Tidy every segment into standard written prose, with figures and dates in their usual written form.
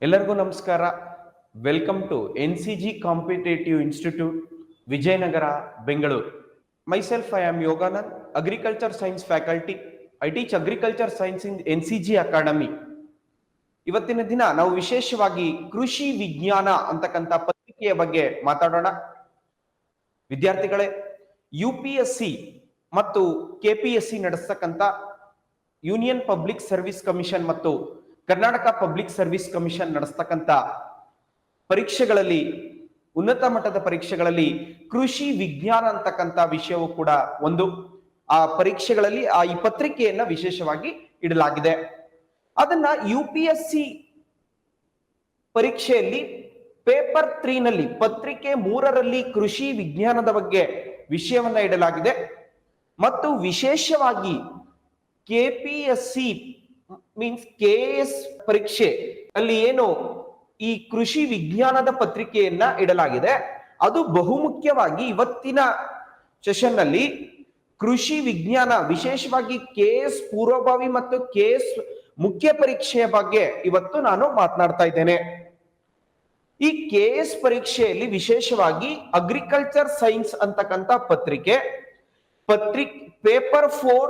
ಎಲ್ಲರಿಗೂ ನಮಸ್ಕಾರ. Welcome to NCG competitive institute, Vijayanagar, Bengaluru. Myself I am Yoganand, agriculture science faculty. I teach agriculture science in NCG academy. ಇವತ್ತಿನ ದಿನ ನಾವು ವಿಶೇಷವಾಗಿ ಕೃಷಿ ವಿಜ್ಞಾನ ಅಂತಕ್ಕಂಥ ಪತ್ರಿಕೆಯ ಬಗ್ಗೆ ಮಾತಾಡೋಣ. ವಿದ್ಯಾರ್ಥಿಗಳೇ, UPSC ಮತ್ತು KPSC ನಡೆಸ್ತಕ್ಕಂಥ ಯೂನಿಯನ್ ಪಬ್ಲಿಕ್ ಸರ್ವಿಸ್ ಕಮಿಷನ್ ಮತ್ತು ಕರ್ನಾಟಕ ಪಬ್ಲಿಕ್ ಸರ್ವಿಸ್ ಕಮಿಷನ್ ನಡೆಸ್ತಕ್ಕಂಥ ಪರೀಕ್ಷೆಗಳಲ್ಲಿ, ಉನ್ನತ ಮಟ್ಟದ ಪರೀಕ್ಷೆಗಳಲ್ಲಿ ಕೃಷಿ ವಿಜ್ಞಾನ ಅಂತಕ್ಕಂಥ ವಿಷಯವು ಕೂಡ ಒಂದು. ಆ ಪರೀಕ್ಷೆಗಳಲ್ಲಿ ಈ ಪತ್ರಿಕೆಯನ್ನ ವಿಶೇಷವಾಗಿ ಇಡಲಾಗಿದೆ. ಅದನ್ನ UPSC ಪರೀಕ್ಷೆಯಲ್ಲಿ ಪೇಪರ್ 3 ನಲ್ಲಿ, ಪತ್ರಿಕೆ 3ರಲ್ಲಿ ಕೃಷಿ ವಿಜ್ಞಾನದ ಬಗ್ಗೆ ವಿಷಯವನ್ನ ಇಡಲಾಗಿದೆ. ಮತ್ತು ವಿಶೇಷವಾಗಿ KPSC ಮೀನ್ಸ್ KS ಪರೀಕ್ಷೆ ಅಲ್ಲಿ ಏನು ಈ ಕೃಷಿ ವಿಜ್ಞಾನದ ಪತ್ರಿಕೆಯನ್ನ ಇಡಲಾಗಿದೆ, ಅದು ಬಹುಮುಖ್ಯವಾಗಿ ಇವತ್ತಿನ ಸೆಷನ್ ನಲ್ಲಿ ಕೃಷಿ ವಿಜ್ಞಾನ, ವಿಶೇಷವಾಗಿ KS ಪೂರ್ವಭಾವಿ ಮತ್ತು KS ಮುಖ್ಯ ಪರೀಕ್ಷೆಯ ಬಗ್ಗೆ ಇವತ್ತು ನಾನು ಮಾತನಾಡ್ತಾ ಇದ್ದೇನೆ. ಈ KS ಪರೀಕ್ಷೆಯಲ್ಲಿ ವಿಶೇಷವಾಗಿ ಅಗ್ರಿಕಲ್ಚರ್ ಸೈನ್ಸ್ ಅಂತಕ್ಕಂಥ ಪೇಪರ್ 4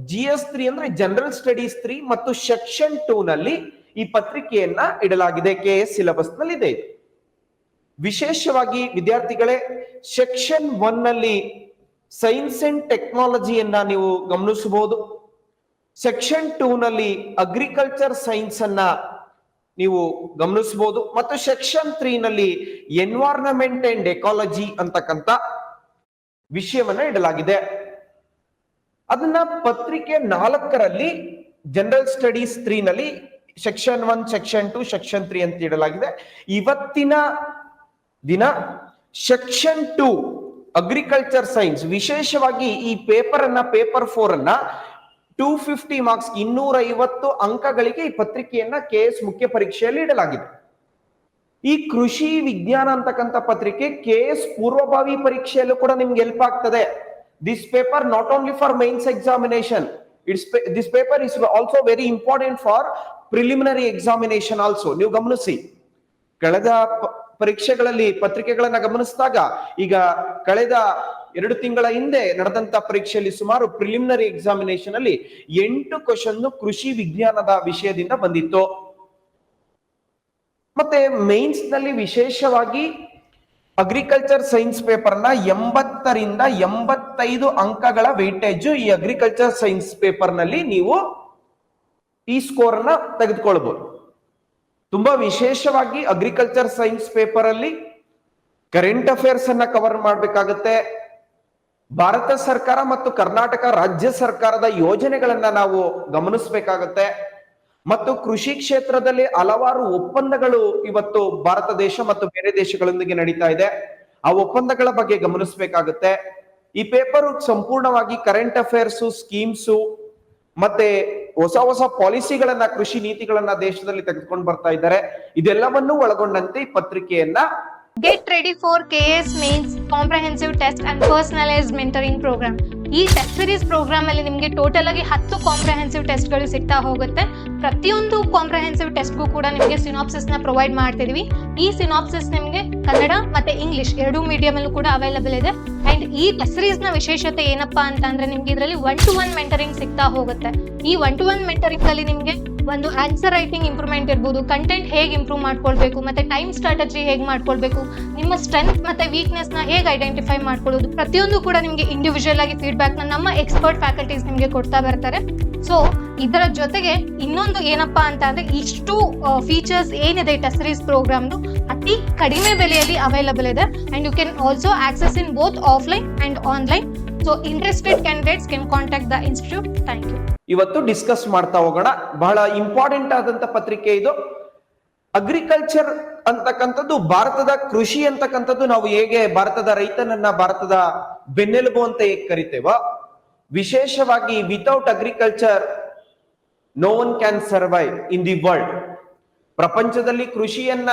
GS 3 ಅಂದ್ರೆ ಜನರಲ್ ಸ್ಟಡೀಸ್ 3 ಮತ್ತು ಸೆಕ್ಷನ್ 2 ನಲ್ಲಿ ಈ ಪತ್ರಿಕೆಯನ್ನ ಇಡಲಾಗಿದೆ. KS ಸಿಲೆಬಸ್ ನಲ್ಲಿ ಇದೆ. ವಿಶೇಷವಾಗಿ ವಿದ್ಯಾರ್ಥಿಗಳೇ, ಸೆಕ್ಷನ್ 1 ನಲ್ಲಿ ಸೈನ್ಸ್ ಅಂಡ್ ಟೆಕ್ನಾಲಜಿಯನ್ನ ನೀವು ಗಮನಿಸಬಹುದು. ಸೆಕ್ಷನ್ 2 ನಲ್ಲಿ ಅಗ್ರಿಕಲ್ಚರ್ ಸೈನ್ಸ್ ಅನ್ನ ನೀವು ಗಮನಿಸಬಹುದು. ಮತ್ತು ಸೆಕ್ಷನ್ 3 ನಲ್ಲಿ ಎನ್ವೈರನ್ಮೆಂಟ್ ಅಂಡ್ ಎಕಾಲಜಿ ಅಂತಕ್ಕಂಥ ವಿಷಯವನ್ನ ಇಡಲಾಗಿದೆ. ಅದನ್ನ ಪತ್ರಿಕೆ 4ರಲ್ಲಿ ಜನರಲ್ ಸ್ಟಡೀಸ್ 3 ನಲ್ಲಿ ಸೆಕ್ಷನ್ 1, ಸೆಕ್ಷನ್ 2, ಸೆಕ್ಷನ್ 3 ಅಂತ ಇಡಲಾಗಿದೆ. ಇವತ್ತಿನ ದಿನ ಸೆಕ್ಷನ್ 2 ಅಗ್ರಿಕಲ್ಚರ್ ಸೈನ್ಸ್, ವಿಶೇಷವಾಗಿ ಈ ಪೇಪರ್ 4 ಅನ್ನ 250 ಮಾರ್ಕ್ಸ್ 250 ಅಂಕಗಳಿಗೆ ಈ ಪತ್ರಿಕೆಯನ್ನ KS ಮುಖ್ಯ ಪರೀಕ್ಷೆಯಲ್ಲಿ ಇಡಲಾಗಿದೆ. ಈ ಕೃಷಿ ವಿಜ್ಞಾನ ಅಂತಕ್ಕಂಥ ಪತ್ರಿಕೆ KS ಪೂರ್ವಭಾವಿ ಪರೀಕ್ಷೆಯಲ್ಲೂ ಕೂಡ ನಿಮ್ಗೆ ಹೆಲ್ಪ್ ಆಗ್ತದೆ. This paper not only for mains examination, this paper is also very important for preliminary examination also. ನೀವು ಗಮನಿಸಿ, ಕಳೆದ ಪರೀಕ್ಷೆಗಳಲ್ಲಿ ಪತ್ರಿಕೆಗಳನ್ನ ಗಮನಿಸಿದಾಗ, ಈಗ ಕಳೆದ 2 ತಿಂಗಳ ಹಿಂದೆ ನಡೆದಂತ ಪರೀಕ್ಷೆಯಲ್ಲಿ ಸುಮಾರು ಪ್ರಿಲಿಮಿನರಿ ಎಕ್ಸಾಮಿನೇಷನ್ ಅಲ್ಲಿ 8 ಕ್ವೆಶ್ಚನ್ ಕೃಷಿ ವಿಜ್ಞಾನದ ವಿಷಯದಿಂದ ಬಂದಿತ್ತು. ಮತ್ತೆ ಮೇನ್ಸ್ ನಲ್ಲಿ ವಿಶೇಷವಾಗಿ ಅಗ್ರಿಕಲ್ಚರ್ ಸೈನ್ಸ್ ಪೇಪರ್ನ 80ರಿಂದ 85 ಅಂಕಗಳ ವೇಟೇಜ್ ಈ ಅಗ್ರಿಕಲ್ಚರ್ ಸೈನ್ಸ್ ಪೇಪರ್ ನಲ್ಲಿ ನೀವು ಈ ಸ್ಕೋರ್ ಅನ್ನ ತೆಗೆದುಕೊಳ್ಬಹುದು. ತುಂಬಾ ವಿಶೇಷವಾಗಿ ಅಗ್ರಿಕಲ್ಚರ್ ಸೈನ್ಸ್ ಪೇಪರ್ ಅಲ್ಲಿ ಕರೆಂಟ್ ಅಫೇರ್ಸ್ ಅನ್ನ ಕವರ್ ಮಾಡಬೇಕಾಗುತ್ತೆ. ಭಾರತ ಸರ್ಕಾರ ಮತ್ತು ಕರ್ನಾಟಕ ರಾಜ್ಯ ಸರ್ಕಾರದ ಯೋಜನೆಗಳನ್ನ ನಾವು ಗಮನಿಸಬೇಕಾಗುತ್ತೆ. ಮತ್ತು ಕೃಷಿ ಕ್ಷೇತ್ರದಲ್ಲಿ ಹಲವಾರು ಒಪ್ಪಂದಗಳು ಇವತ್ತು ಭಾರತ ದೇಶ ಮತ್ತು ಬೇರೆ ದೇಶಗಳೊಂದಿಗೆ ನಡೀತಾ ಇದೆ. ಆ ಒಪ್ಪಂದಗಳ ಬಗ್ಗೆ ಗಮನಿಸಬೇಕಾಗುತ್ತೆ. ಈ ಪೇಪರ್ ಸಂಪೂರ್ಣವಾಗಿ ಕರೆಂಟ್ ಅಫೇರ್ಸ್, ಸ್ಕೀಮ್ಸ್ ಮತ್ತೆ ಹೊಸ ಪಾಲಿಸಿಗಳನ್ನ, ಕೃಷಿ ನೀತಿಗಳನ್ನ ದೇಶದಲ್ಲಿ ತೆಗೆದುಕೊಂಡು ಬರ್ತಾ ಇದ್ದಾರೆ. ಇದೆಲ್ಲವನ್ನೂ ಒಳಗೊಂಡಂತೆ ಈ ಪತ್ರಿಕೆಯನ್ನ Get ready for KS Mains Comprehensive Test and Personalized Mentoring Program. ಈ ಟೆಸ್ಟ್ ಸೀರೀಸ್ ಪ್ರೋಗ್ರಾಮ್ ಅಲ್ಲಿ ನಿಮಗೆ ಟೋಟಲ್ ಆಗಿ 10 ಕಾಂಪ್ರಹೆನ್ಸಿವ್ ಟೆಸ್ಟ್ ಗಳು ಸಿಗ್ತಾ ಹೋಗುತ್ತೆ. ಪ್ರತಿಯೊಂದು ಕಾಂಪ್ರಹೆನ್ಸಿವ್ ಟೆಸ್ಟ್ ಗೂ ಕೂಡ ನಿಮಗೆ ಸಿನಾಪ್ಸಿಸ್ ನ ಪ್ರೊವೈಡ್ ಮಾಡ್ತಿದೀವಿ. ಈ ಸಿನಾಪ್ಸಿಸ್ ನಿಮಗೆ ಕನ್ನಡ ಮತ್ತೆ ಇಂಗ್ಲಿಷ್ 2 ಮೀಡಿಯಂ ಅಲ್ಲೂ ಕೂಡ ಅವೈಲೇಬಲ್ ಇದೆ. ಅಂಡ್ ಈ ಟೆಸ್ಟ್ ಸೀರೀಸ್ ನ ವಿಶೇಷತೆ ಏನಪ್ಪಾ ಅಂತ ಅಂದ್ರೆ, ನಿಮ್ಗೆ ಇದರಲ್ಲಿ 1-to-1 ಮೆಂಟರಿಂಗ್ ಸಿಗ್ತಾ ಹೋಗುತ್ತೆ. ಈ 1-to-1 ಮೆಂಟರಿಂಗ್ ಅಲ್ಲಿ ನಿಮ್ಗೆ ಒಂದು ಆನ್ಸರ್ ರೈಟಿಂಗ್ ಇಂಪ್ರೂವ್ಮೆಂಟ್ ಇರ್ಬೋದು, ಕಂಟೆಂಟ್ ಹೇಗೆ ಇಂಪ್ರೂವ್ ಮಾಡ್ಕೊಳ್ಬೇಕು, ಮತ್ತೆ ಟೈಮ್ ಸ್ಟ್ರಾಟಜಿ ಹೇಗೆ ಮಾಡ್ಕೊಳ್ಬೇಕು, ನಿಮ್ಮ ಸ್ಟ್ರೆಂತ್ ಮತ್ತೆ ವೀಕ್ನೆಸ್ ನ ಹೇಗೆ ಐಡೆಂಟಿಫೈ ಮಾಡ್ಕೊಳ್ಳೋದು, ಪ್ರತಿಯೊಂದು ಕೂಡ ನಿಮಗೆ ಇಂಡಿವಿಜುವಲ್ ಆಗಿ ಫೀಡ್ಬ್ಯಾಕ್ ನ ನಮ್ಮ ಎಕ್ಸ್ಪರ್ಟ್ ಫ್ಯಾಕಲ್ಟೀಸ್ ನಿಮಗೆ ಕೊಡ್ತಾ ಬರ್ತಾರೆ. ಸೊ ಇದರ ಜೊತೆಗೆ ಇನ್ನೊಂದು ಏನಪ್ಪಾ ಅಂತ ಅಂದ್ರೆ, ಇಷ್ಟು ಫೀಚರ್ಸ್ ಏನಿದೆ ಟೆಸ್ಟ್ ಸೀರೀಸ್ ಪ್ರೋಗ್ರಾಮ್ದು ಅತಿ ಕಡಿಮೆ ಬೆಲೆಯಲ್ಲಿ ಅವೈಲಬಲ್ ಇದೆ. And you can also access in both offline and online. So interested candidates can contact the institute. Thank you. ಇವತ್ತು ಡಿಸ್ಕಸ್ ಮಾಡ್ತಾ ಹೋಗೋಣ. ಬಹಳ ಇಂಪಾರ್ಟೆಂಟ್ ಆದಂತ ಪತ್ರಿಕೆ ಇದು. ಅಗ್ರಿಕಲ್ಚರ್ ಅಂತಕ್ಕಂಥದ್ದು, ಭಾರತದ ಕೃಷಿ ಅಂತಕ್ಕಂಥದ್ದು, ನಾವು ಹೇಗೆ ಭಾರತದ ರೈತನನ್ನ ಭಾರತದ ಬೆನ್ನೆಲುಬು ಅಂತ ಹೇಗೆ ಕರಿತೇವೋ, ವಿಶೇಷವಾಗಿ without agriculture no one can survive in the world. ಪ್ರಪಂಚದಲ್ಲಿ ಕೃಷಿಯನ್ನ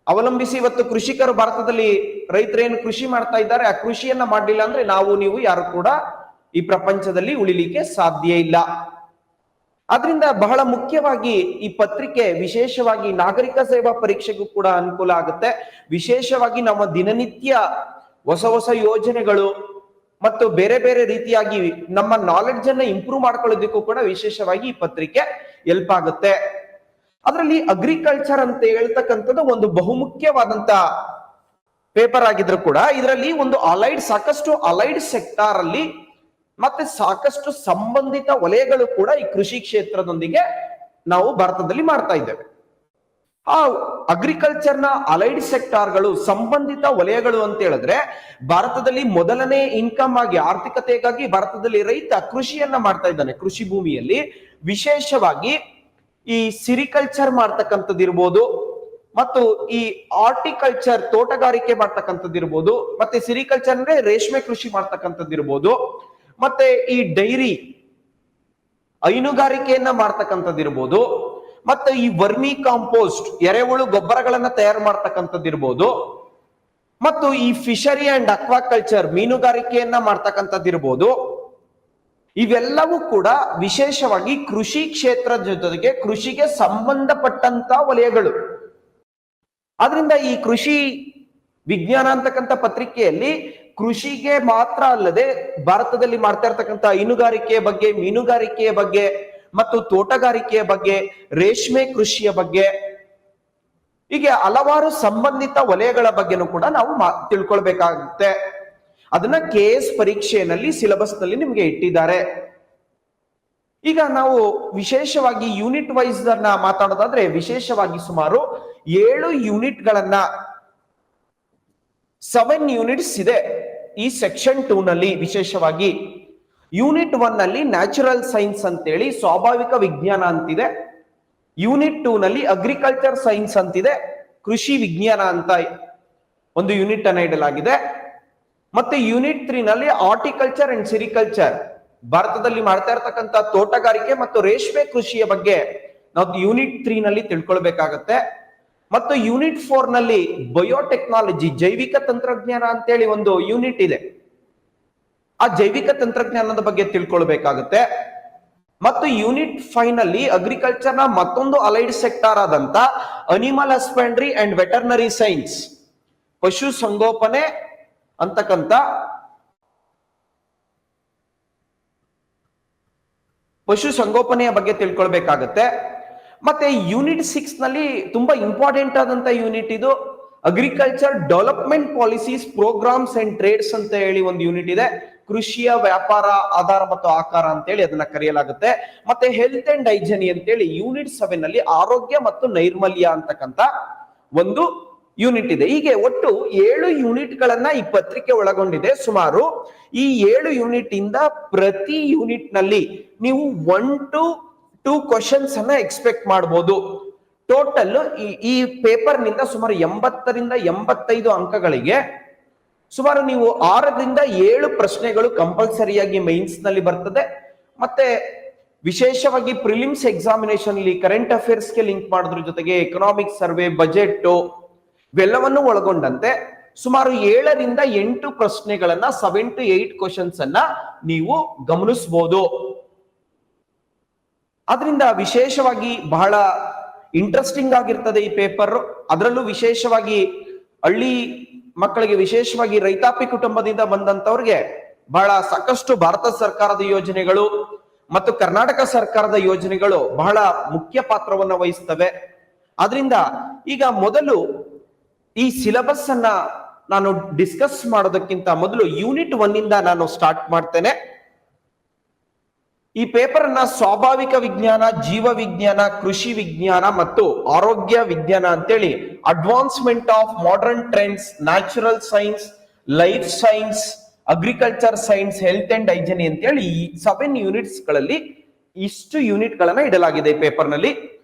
ಅವಲಂಬಿಸಿ ಇವತ್ತು ಕೃಷಿಕರು, ಭಾರತದಲ್ಲಿ ರೈತರೇನು ಕೃಷಿ ಮಾಡ್ತಾ ಇದ್ದಾರೆ, ಆ ಕೃಷಿಯನ್ನ ಮಾಡಲಿಲ್ಲ ಅಂದ್ರೆ ನಾವು ನೀವು ಯಾರು ಕೂಡ ಈ ಪ್ರಪಂಚದಲ್ಲಿ ಉಳಿಲಿಕ್ಕೆ ಸಾಧ್ಯ ಇಲ್ಲ. ಆದ್ರಿಂದ ಬಹಳ ಮುಖ್ಯವಾಗಿ ಈ ಪತ್ರಿಕೆ ವಿಶೇಷವಾಗಿ ನಾಗರಿಕ ಸೇವಾ ಪರೀಕ್ಷೆಗೂ ಕೂಡ ಅನುಕೂಲ ಆಗುತ್ತೆ. ವಿಶೇಷವಾಗಿ ನಮ್ಮ ದಿನನಿತ್ಯ ಹೊಸ ಹೊಸ ಯೋಜನೆಗಳು ಮತ್ತು ಬೇರೆ ಬೇರೆ ರೀತಿಯಾಗಿ ನಮ್ಮ ನಾಲೆಡ್ಜ್ ಅನ್ನ ಇಂಪ್ರೂವ್ ಮಾಡ್ಕೊಳ್ಳೋದಕ್ಕೂ ಕೂಡ ವಿಶೇಷವಾಗಿ ಈ ಪತ್ರಿಕೆ ಹೆಲ್ಪ್ ಆಗುತ್ತೆ. ಅದರಲ್ಲಿ ಅಗ್ರಿಕಲ್ಚರ್ ಅಂತ ಹೇಳ್ತಕ್ಕಂಥದ್ದು ಒಂದು ಬಹುಮುಖ್ಯವಾದಂತ ಪೇಪರ್ ಆಗಿದ್ರು ಕೂಡ ಇದರಲ್ಲಿ ಒಂದು ಸಾಕಷ್ಟು ಅಲೈಡ್ ಸೆಕ್ಟಾರ್ ಅಲ್ಲಿ ಮತ್ತೆ ಸಾಕಷ್ಟು ಸಂಬಂಧಿತ ವಲಯಗಳು ಕೂಡ ಈ ಕೃಷಿ ಕ್ಷೇತ್ರದೊಂದಿಗೆ ನಾವು ಭಾರತದಲ್ಲಿ ಮಾಡ್ತಾ ಇದ್ದೇವೆ. ಆ ಅಗ್ರಿಕಲ್ಚರ್ನ ಅಲೈಡ್ ಸೆಕ್ಟಾರ್ಗಳು ಸಂಬಂಧಿತ ವಲಯಗಳು ಅಂತ ಹೇಳಿದ್ರೆ ಭಾರತದಲ್ಲಿ ಮೊದಲನೇ ಇನ್ಕಮ್ ಆಗಿ ಆರ್ಥಿಕತೆಗಾಗಿ ಭಾರತದಲ್ಲಿ ರೈತ ಕೃಷಿಯನ್ನ ಮಾಡ್ತಾ ಇದ್ದಾನೆ. ಕೃಷಿ ಭೂಮಿಯಲ್ಲಿ ವಿಶೇಷವಾಗಿ ಈ ಸಿರಿಕಲ್ಚರ್ ಮಾಡ್ತಕ್ಕಂಥದ್ದಿರ್ಬೋದು ಮತ್ತು ಈ ಆರ್ಟಿಕಲ್ಚರ್ ತೋಟಗಾರಿಕೆ ಮಾಡ್ತಕ್ಕಂಥದ್ದಿರ್ಬೋದು, ಮತ್ತೆ ಸಿರಿಕಲ್ಚರ್ ಅಂದ್ರೆ ರೇಷ್ಮೆ ಕೃಷಿ ಮಾಡ್ತಕ್ಕಂಥದ್ದಿರ್ಬೋದು, ಮತ್ತೆ ಈ ಡೈರಿ ಹೈನುಗಾರಿಕೆಯನ್ನ ಮಾಡ್ತಕ್ಕಂಥದ್ದಿರ್ಬೋದು, ಮತ್ತೆ ಈ ವರ್ಮಿ ಕಾಂಪೋಸ್ಟ್ ಎರೆಹುಳು ಗೊಬ್ಬರಗಳನ್ನ ತಯಾರು ಮಾಡ್ತಕ್ಕಂಥದ್ದಿರ್ಬೋದು, ಮತ್ತು ಈ ಫಿಶರಿ ಅಂಡ್ ಅಕ್ವಾಕಲ್ಚರ್ ಮೀನುಗಾರಿಕೆಯನ್ನ ಮಾಡ್ತಕ್ಕಂಥದ್ದಿರ್ಬೋದು, ಇವೆಲ್ಲವೂ ಕೂಡ ವಿಶೇಷವಾಗಿ ಕೃಷಿ ಕ್ಷೇತ್ರದ ಜೊತೆಗೆ ಕೃಷಿಗೆ ಸಂಬಂಧಪಟ್ಟಂತ ವಲಯಗಳು. ಆದ್ರಿಂದ ಈ ಕೃಷಿ ವಿಜ್ಞಾನ ಅಂತಕ್ಕಂಥ ಪತ್ರಿಕೆಯಲ್ಲಿ ಕೃಷಿಗೆ ಮಾತ್ರ ಅಲ್ಲದೆ ಭಾರತದಲ್ಲಿ ಮಾಡ್ತಾ ಇರ್ತಕ್ಕಂಥ ಹೈನುಗಾರಿಕೆಯ ಬಗ್ಗೆ, ಮೀನುಗಾರಿಕೆಯ ಬಗ್ಗೆ ಮತ್ತು ತೋಟಗಾರಿಕೆಯ ಬಗ್ಗೆ, ರೇಷ್ಮೆ ಕೃಷಿಯ ಬಗ್ಗೆ, ಹೀಗೆ ಹಲವಾರು ಸಂಬಂಧಿತ ವಲಯಗಳ ಬಗ್ಗೆನೂ ಕೂಡ ನಾವು ತಿಳ್ಕೊಳ್ಬೇಕಾಗುತ್ತೆ. ಅದನ್ನ KS ಪರೀಕ್ಷೆಯಲ್ಲಿ ಸಿಲೆಬಸ್ ನಲ್ಲಿ ನಿಮ್ಗೆ ಇಟ್ಟಿದ್ದಾರೆ. ಈಗ ನಾವು ವಿಶೇಷವಾಗಿ ಯೂನಿಟ್ ವೈಸ್ ಅನ್ನ ಮಾತಾಡೋದಾದ್ರೆ ವಿಶೇಷವಾಗಿ ಸುಮಾರು 7 ಯೂನಿಟ್ಗಳನ್ನ 7 ಯೂನಿಟ್ಸ್ ಇದೆ ಈ ಸೆಕ್ಷನ್ 2 ನಲ್ಲಿ. ವಿಶೇಷವಾಗಿ ಯೂನಿಟ್ 1 ನಲ್ಲಿ ನ್ಯಾಚುರಲ್ ಸೈನ್ಸ್ ಅಂತೇಳಿ ಸ್ವಾಭಾವಿಕ ವಿಜ್ಞಾನ ಅಂತಿದೆ. ಯೂನಿಟ್ 2 ನಲ್ಲಿ ಅಗ್ರಿಕಲ್ಚರ್ ಸೈನ್ಸ್ ಅಂತಿದೆ, ಕೃಷಿ ವಿಜ್ಞಾನ ಅಂತ ಒಂದು ಯೂನಿಟ್ ಅನ್ನ ಇಡಲಾಗಿದೆ. ಮತ್ತೆ ಯೂನಿಟ್ 3 ನಲ್ಲಿ ಆರ್ಟಿಕಲ್ಚರ್ ಅಂಡ್ ಸಿರಿಕಲ್ಚರ್ ಭಾರತದಲ್ಲಿ ಮಾಡ್ತಾ ಇರ್ತಕ್ಕಂಥ ತೋಟಗಾರಿಕೆ ಮತ್ತು ರೇಷ್ಮೆ ಕೃಷಿಯ ಬಗ್ಗೆ ನಾವು ಯೂನಿಟ್ 3 ನಲ್ಲಿ ತಿಳ್ಕೊಳ್ಬೇಕಾಗತ್ತೆ. ಮತ್ತು ಯೂನಿಟ್ 4 ನಲ್ಲಿ ಬಯೋಟೆಕ್ನಾಲಜಿ ಜೈವಿಕ ತಂತ್ರಜ್ಞಾನ ಅಂತೇಳಿ ಒಂದು ಯೂನಿಟ್ ಇದೆ, ಆ ಜೈವಿಕ ತಂತ್ರಜ್ಞಾನದ ಬಗ್ಗೆ ತಿಳ್ಕೊಳ್ಬೇಕಾಗುತ್ತೆ. ಮತ್ತು ಯೂನಿಟ್ 5 ನಲ್ಲಿ ಅಗ್ರಿಕಲ್ಚರ್ ನ ಮತ್ತೊಂದು ಅಲೈಡ್ ಸೆಕ್ಟಾರ್ ಆದಂತ animal husbandry and veterinary science ಪಶು ಸಂಗೋಪನೆ ಅಂತಕ್ಕಂಥ ಪಶು ಸಂಗೋಪನೆಯ ಬಗ್ಗೆ ತಿಳ್ಕೊಳ್ಬೇಕಾಗತ್ತೆ. ಮತ್ತೆ ಯೂನಿಟ್ 6 ನಲ್ಲಿ ತುಂಬಾ ಇಂಪಾರ್ಟೆಂಟ್ ಆದಂತ ಯೂನಿಟ್ ಇದು, agriculture development policies programmes and trades ಅಂತ ಹೇಳಿ ಒಂದು ಯೂನಿಟ್ ಇದೆ. ಕೃಷಿಯ ವ್ಯಾಪಾರ ಆಧಾರ ಮತ್ತು ಆಕಾರ ಅಂತೇಳಿ ಅದನ್ನ ಕರೆಯಲಾಗುತ್ತೆ. ಮತ್ತೆ ಹೆಲ್ತ್ ಅಂಡ್ ಹೈಜೆನಿ ಅಂತೇಳಿ ಯೂನಿಟ್ 7 ನಲ್ಲಿ ಆರೋಗ್ಯ ಮತ್ತು ನೈರ್ಮಲ್ಯ ಅಂತಕ್ಕಂಥ ಒಂದು ಯೂನಿಟ್ ಇದೆ. ಹೀಗೆ ಒಟ್ಟು 7 ಯೂನಿಟ್ ಗಳನ್ನ ಈ ಪತ್ರಿಕೆ ಒಳಗೊಂಡಿದೆ. ಸುಮಾರು ಈ 7 ಯೂನಿಟ್ ಇಂದ ಪ್ರತಿ ಯೂನಿಟ್ ನಲ್ಲಿ ನೀವು 1 to 2 ಕ್ವಶನ್ಸ್ ಅನ್ನ ಎಕ್ಸ್ಪೆಕ್ಟ್ ಮಾಡಬಹುದು. ಟೋಟಲ್ ಈ ಪೇಪರ್ ನಿಂದ ಸುಮಾರು 80 ರಿಂದ 85 ಅಂಕಗಳಿಗೆ ಸುಮಾರು ನೀವು 6 ರಿಂದ 7 ಪ್ರಶ್ನೆಗಳು ಕಂಪಲ್ಸರಿಯಾಗಿ ಮೈನ್ಸ್ ನಲ್ಲಿ ಬರ್ತದೆ. ಮತ್ತೆ ವಿಶೇಷವಾಗಿ ಪ್ರಿಲಿಮ್ಸ್ ಎಕ್ಸಾಮಿನೇಷನ್ ಅಲ್ಲಿ ಕರೆಂಟ್ ಅಫೇರ್ಸ್ ಗೆ ಲಿಂಕ್ ಮಾಡೋದ್ರ ಜೊತೆಗೆ ಎಕನಾಮಿಕ್ ಸರ್ವೆ, ಬಜೆಟ್ ಇವೆಲ್ಲವನ್ನು ಒಳಗೊಂಡಂತೆ ಸುಮಾರು 7 ರಿಂದ 8 ಪ್ರಶ್ನೆಗಳನ್ನ 7 to 8 ಕ್ವಶನ್ಸ್ ಅನ್ನ ನೀವು ಗಮನಿಸಬಹುದು. ಅದರಿಂದ ವಿಶೇಷವಾಗಿ ಬಹಳ ಇಂಟ್ರೆಸ್ಟಿಂಗ್ ಆಗಿರ್ತದೆ ಈ ಪೇಪರ್. ಅದರಲ್ಲೂ ವಿಶೇಷವಾಗಿ ಹಳ್ಳಿ ಮಕ್ಕಳಿಗೆ, ವಿಶೇಷವಾಗಿ ರೈತಾಪಿ ಕುಟುಂಬದಿಂದ ಬಂದಂತವ್ರಿಗೆ ಬಹಳ ಸಾಕಷ್ಟು ಭಾರತ ಸರ್ಕಾರದ ಯೋಜನೆಗಳು ಮತ್ತು ಕರ್ನಾಟಕ ಸರ್ಕಾರದ ಯೋಜನೆಗಳು ಬಹಳ ಮುಖ್ಯ ಪಾತ್ರವನ್ನ ವಹಿಸ್ತವೆ. ಆದ್ರಿಂದ ಈಗ ಮೊದಲು ಈ ಸಿಲೆಬಸ್ ಅನ್ನ ನಾನು ಡಿಸ್ಕಸ್ ಮಾಡೋದಕ್ಕಿಂತ ಮೊದಲು ಯೂನಿಟ್ 1 ಇಂದ ನಾನು ಸ್ಟಾರ್ಟ್ ಮಾಡ್ತೇನೆ. ಈ ಪೇಪರ್ ಅನ್ನ ಸ್ವಾಭಾವಿಕ ವಿಜ್ಞಾನ, ಜೀವ ವಿಜ್ಞಾನ, ಕೃಷಿ ವಿಜ್ಞಾನ ಮತ್ತು ಆರೋಗ್ಯ ವಿಜ್ಞಾನ ಅಂತೇಳಿ advancement of modern trends, natural science, life science, agriculture science, health and hygiene ಅಂತೇಳಿ ಈ 7 ಯೂನಿಟ್ಸ್ ಗಳಲ್ಲಿ ಇಷ್ಟು ಯೂನಿಟ್ ಗಳನ್ನ ಇಡಲಾಗಿದೆ ಈ ಪೇಪರ್ ನಲ್ಲಿ.